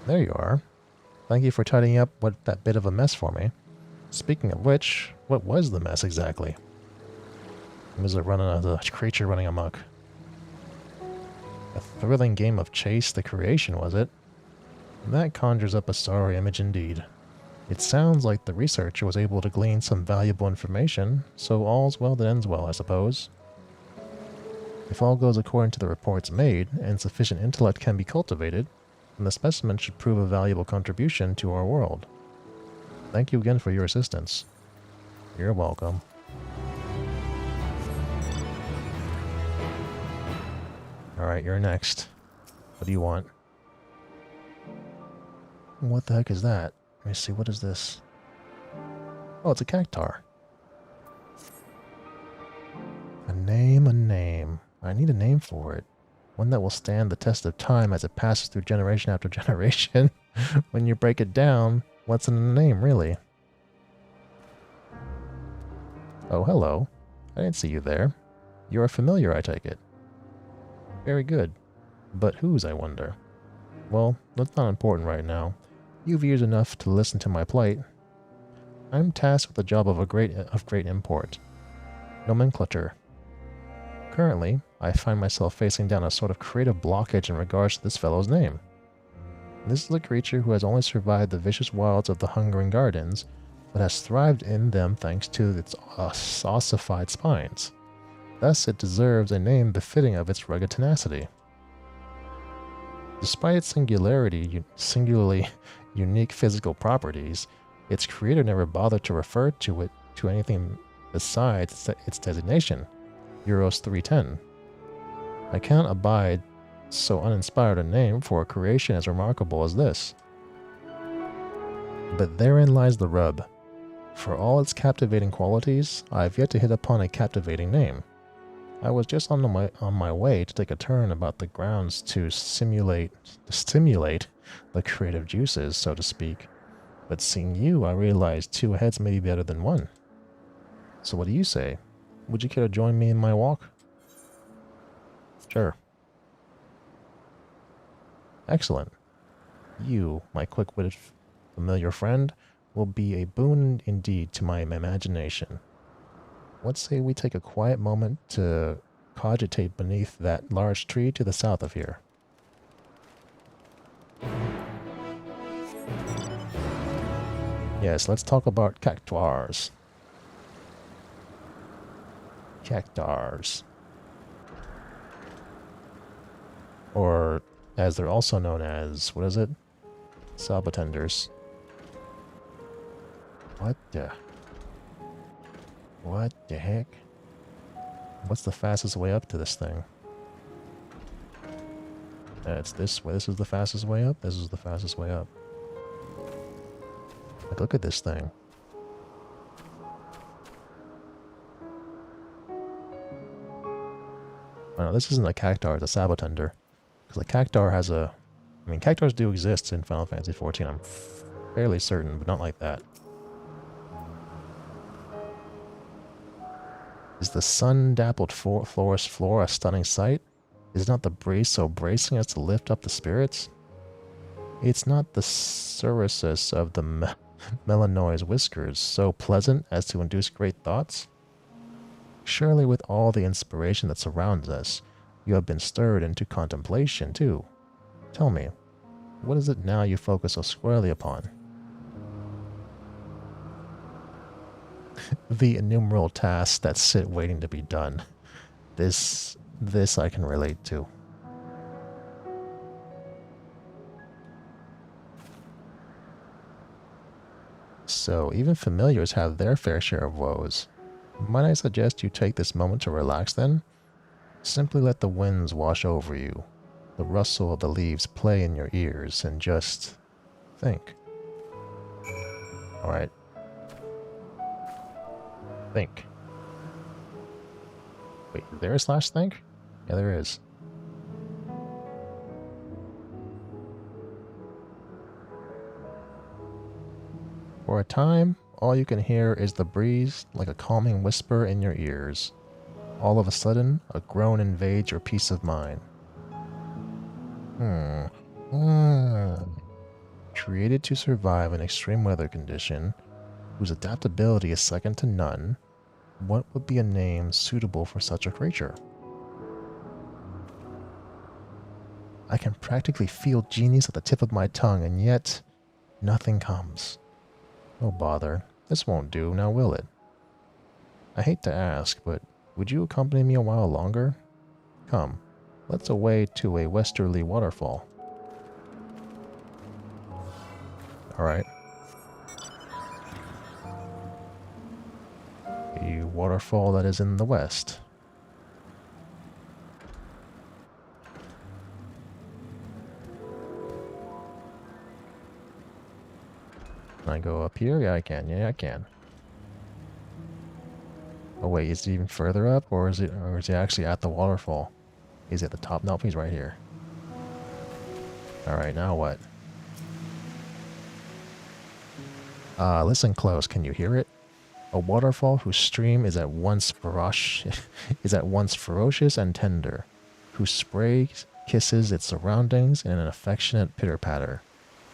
There you are. Thank you for tidying up that bit of a mess for me. Speaking of which, what was the mess exactly? Was it the creature running amok? A thrilling game of chase the creation, was it? That conjures up a sorry image indeed. It sounds like the researcher was able to glean some valuable information, so all's well that ends well, I suppose. If all goes according to the reports made, and sufficient intellect can be cultivated, then the specimen should prove a valuable contribution to our world. Thank you again for your assistance. You're welcome. Alright, you're next. What do you want? What the heck is that? Let me see, what is this? Oh, it's a cactar. A name. I need a name for it. One that will stand the test of time as it passes through generation after generation. When you break it down, what's in the name, really? Oh, hello. I didn't see you there. You're a familiar, I take it. Very good. But whose, I wonder? Well, that's not important right now. You've ears enough to listen to my plight. I'm tasked with the job of great import. Nomenclature. Currently, I find myself facing down a sort of creative blockage in regards to this fellow's name. This is a creature who has only survived the vicious wilds of the Hungering Gardens, but has thrived in them thanks to its ossified spines. Thus, it deserves a name befitting of its rugged tenacity. Despite its singularly unique physical properties, its creator never bothered to refer to it to anything besides its designation, Euros 310. I can't abide so uninspired a name for a creation as remarkable as this. But therein lies the rub. For all its captivating qualities, I have yet to hit upon a captivating name. I was just on my way to take a turn about the grounds to stimulate the creative juices, so to speak. But seeing you, I realized 2 heads may be better than 1. So what do you say? Would you care to join me in my walk? Sure. Excellent. You, my quick-witted familiar friend, will be a boon indeed to my imagination. Let's say we take a quiet moment to cogitate beneath that large tree to the south of here. Yes, let's talk about cactuars. Cactars. Or, as they're also known as, what is it? Salbatenders. What the heck? What's the fastest way up to this thing? It's this way. This is the fastest way up. This is the fastest way up. Like, look at this thing. Oh, no, this isn't a cactar, it's a sabatender. Because a cactar has a... I mean, cactars do exist in Final Fantasy XIV, I'm fairly certain, but not like that. Is the sun-dappled forest floor a stunning sight? Is not the breeze so bracing as to lift up the spirits? It's not the surrosis of the Melanoi's whiskers so pleasant as to induce great thoughts? Surely with all the inspiration that surrounds us, you have been stirred into contemplation too. Tell me, what is it now you focus so squarely upon? The innumerable tasks that sit waiting to be done. This I can relate to. So, even familiars have their fair share of woes. Might I suggest you take this moment to relax then? Simply let the winds wash over you. the rustle of the leaves play in your ears and just think. Alright. Think. Wait, is there a slash think? Yeah, there is. For a time, all you can hear is the breeze like a calming whisper in your ears. All of a sudden, a groan invades your peace of mind. Created to survive an extreme weather condition, whose adaptability is second to none, what would be a name suitable for such a creature? I can practically feel genius at the tip of my tongue, and yet nothing comes. Oh bother, this won't do, now will it? I hate to ask, but would you accompany me a while longer? Come, let's away to a westerly waterfall. Alright. A waterfall that is in the west. Can I go up here? Yeah, I can. Yeah, I can. Oh wait, is it even further up, or is it actually at the waterfall? Is it at the top? Nope, he's right here. Alright, now what? Listen close, can you hear it? A waterfall whose stream is at once ferocious and tender, whose spray kisses its surroundings in an affectionate pitter-patter,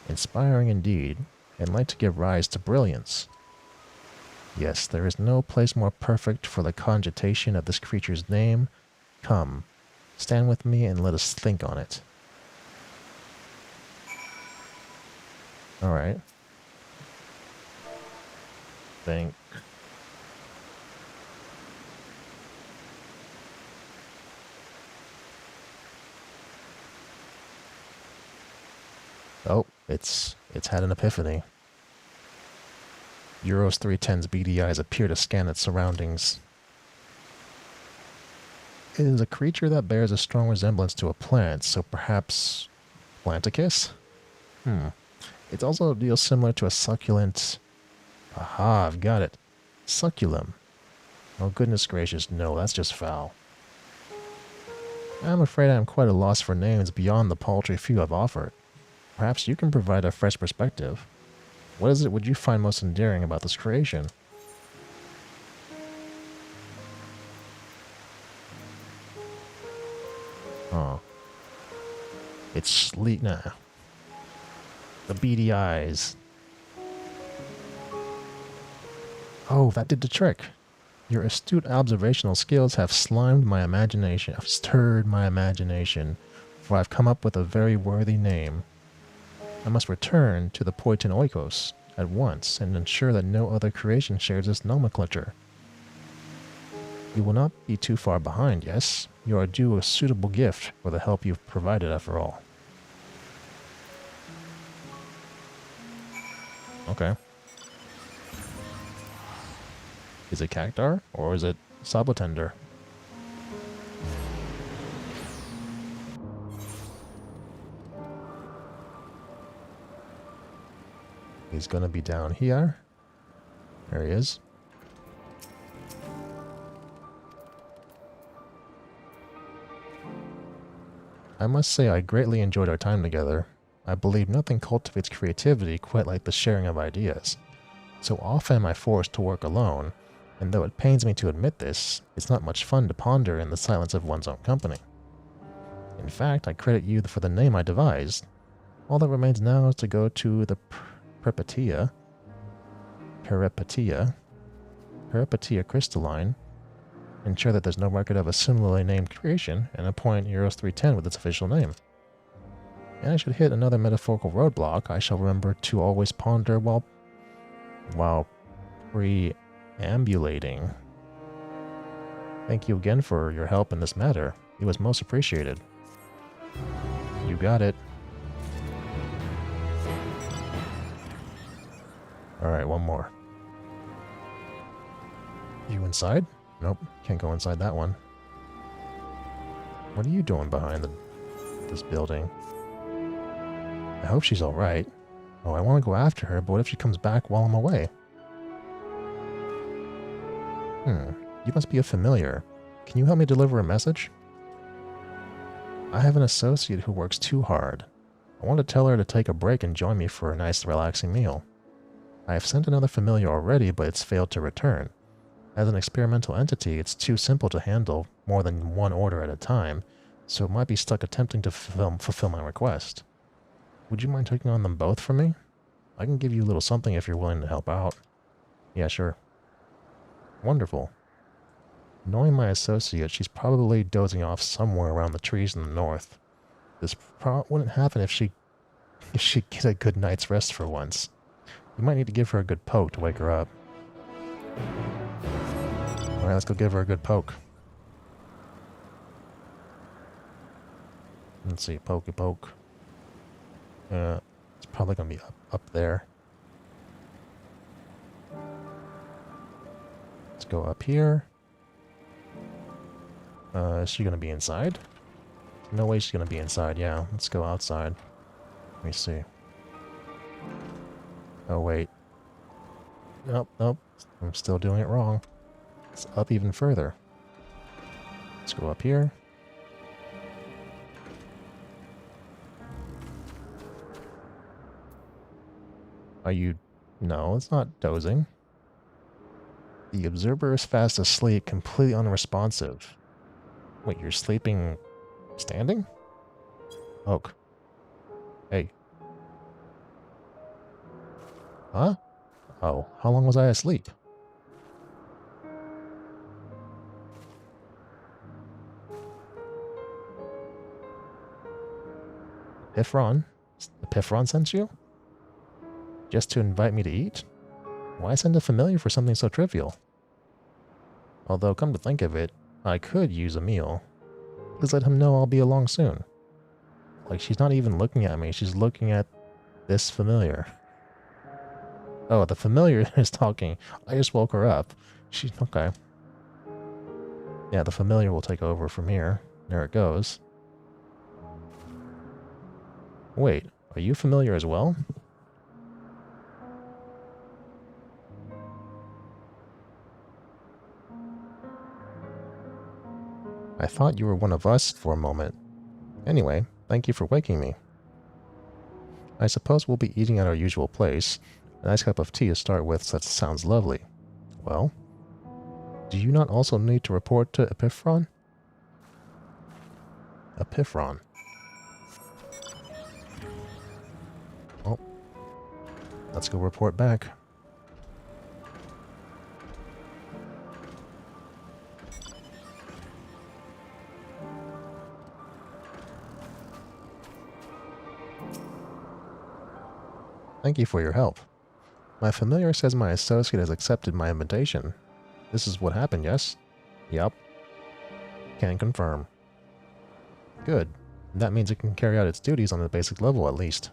inspiring indeed, and like to give rise to brilliance. Yes, there is no place more perfect for the conjutation of this creature's name. Come, stand with me and let us think on it. Alright. Think. Oh, it's had an epiphany. Euros 310's beady eyes appear to scan its surroundings. It is a creature that bears a strong resemblance to a plant, so perhaps Planticus? It's also a deal similar to a succulent. Aha, I've got it. Succulum. Oh goodness gracious, no, that's just foul. I'm afraid I am quite a loss for names beyond the paltry few I've offered. Perhaps you can provide a fresh perspective. What is it would you find most endearing about this creation? Oh. It's sleek now. The beady eyes. Oh, that did the trick. Your astute observational skills have stirred my imagination, for I've come up with a very worthy name. I must return to the Poitin Oikos at once and ensure that no other creation shares this nomenclature. You will not be too far behind, yes? You are due a suitable gift for the help you've provided after all. Okay. Is it Cactar or is it Sabotender? He's gonna be down here. There he is. I must say I greatly enjoyed our time together. I believe nothing cultivates creativity quite like the sharing of ideas. So often am I forced to work alone, and though it pains me to admit this, it's not much fun to ponder in the silence of one's own company. In fact, I credit you for the name I devised. All that remains now is to go to the Peripetia crystalline, ensure that there's no record of a similarly named creation, and appoint Euros 310 with its official name. And I should hit another metaphorical roadblock I shall remember to always ponder while preambulating. Thank you again for your help in this matter. It was most appreciated. You got it. Alright, one more. You inside? Nope, can't go inside that one. What are you doing behind the this building. I hope she's alright. Oh, I want to go after her, but what if she comes back while I'm away? You must be a familiar. Can you help me deliver a message? I have an associate who works too hard. I want to tell her to take a break and join me for a nice relaxing meal. I have sent another familiar already, but it's failed to return. As an experimental entity, it's too simple to handle more than one order at a time, so it might be stuck attempting to fulfill my request. Would you mind taking on them both for me? I can give you a little something if you're willing to help out. Yeah, sure. Wonderful. Knowing my associate, she's probably dozing off somewhere around the trees in the north. This wouldn't happen if she'd get a good night's rest for once. You might need to give her a good poke to wake her up. Alright, let's go give her a good poke. Let's see, pokey poke. It's probably gonna be up there. Let's go up here. Is she gonna be inside? No way she's gonna be inside. Yeah, let's go outside. Let me see. Oh, wait. Nope, nope. I'm still doing it wrong. It's up even further. Let's go up here. Are you... No, it's not dozing. The observer is fast asleep, completely unresponsive. Wait, you're sleeping... standing? Oak. Hey. Huh? Oh, how long was I asleep? Pifron? The Pifron sent you? Just to invite me to eat? Why send a familiar for something so trivial? Although, come to think of it, I could use a meal. Please let him know I'll be along soon. Like, she's not even looking at me, she's looking at this familiar. Oh, the familiar is talking. I just woke her up. She's okay. Yeah, the familiar will take over from here. There it goes. Wait, are you familiar as well? I thought you were one of us for a moment. Anyway, thank you for waking me. I suppose we'll be eating at our usual place. A nice cup of tea to start with, so that sounds lovely. Well, do you not also need to report to Epifron? Epifron. Oh. Let's go report back. Thank you for your help. My familiar says my associate has accepted my invitation. This is what happened, yes? Yup. Can confirm. Good. That means it can carry out its duties on a basic level at least.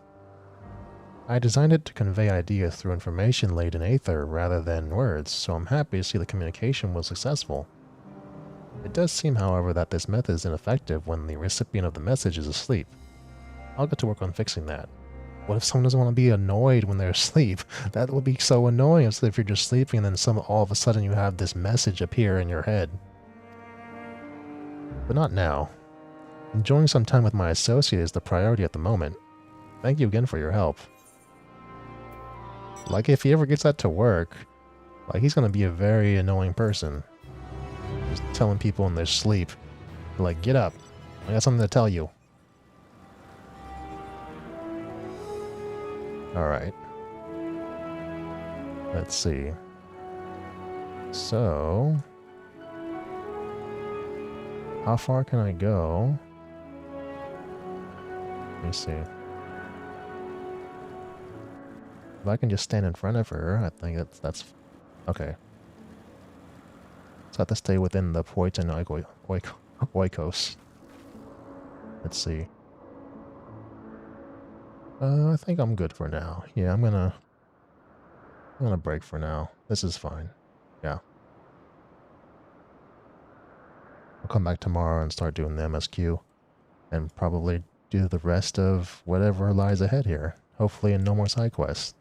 I designed it to convey ideas through information laid in aether rather than words, so I'm happy to see the communication was successful. It does seem, however, that this method is ineffective when the recipient of the message is asleep. I'll get to work on fixing that. What if someone doesn't want to be annoyed when they're asleep? That would be so annoying if you're just sleeping and then all of a sudden you have this message appear in your head. But not now. Enjoying some time with my associate is the priority at the moment. Thank you again for your help. Like, if he ever gets that to work, like, he's gonna be a very annoying person. Just telling people in their sleep, like, get up, I got something to tell you. Alright. Let's see. So... how far can I go? Let me see. If I can just stand in front of her, I think that's okay. So I have to stay within the Poitin oikos. Let's see. I think I'm good for now. Yeah, I'm gonna break for now. This is fine. Yeah. I'll come back tomorrow and start doing the MSQ. And probably do the rest of whatever lies ahead here. Hopefully no more side quests.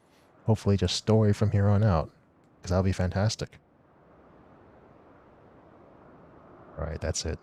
Hopefully just story from here on out, because that'll be fantastic. Alright, that's it.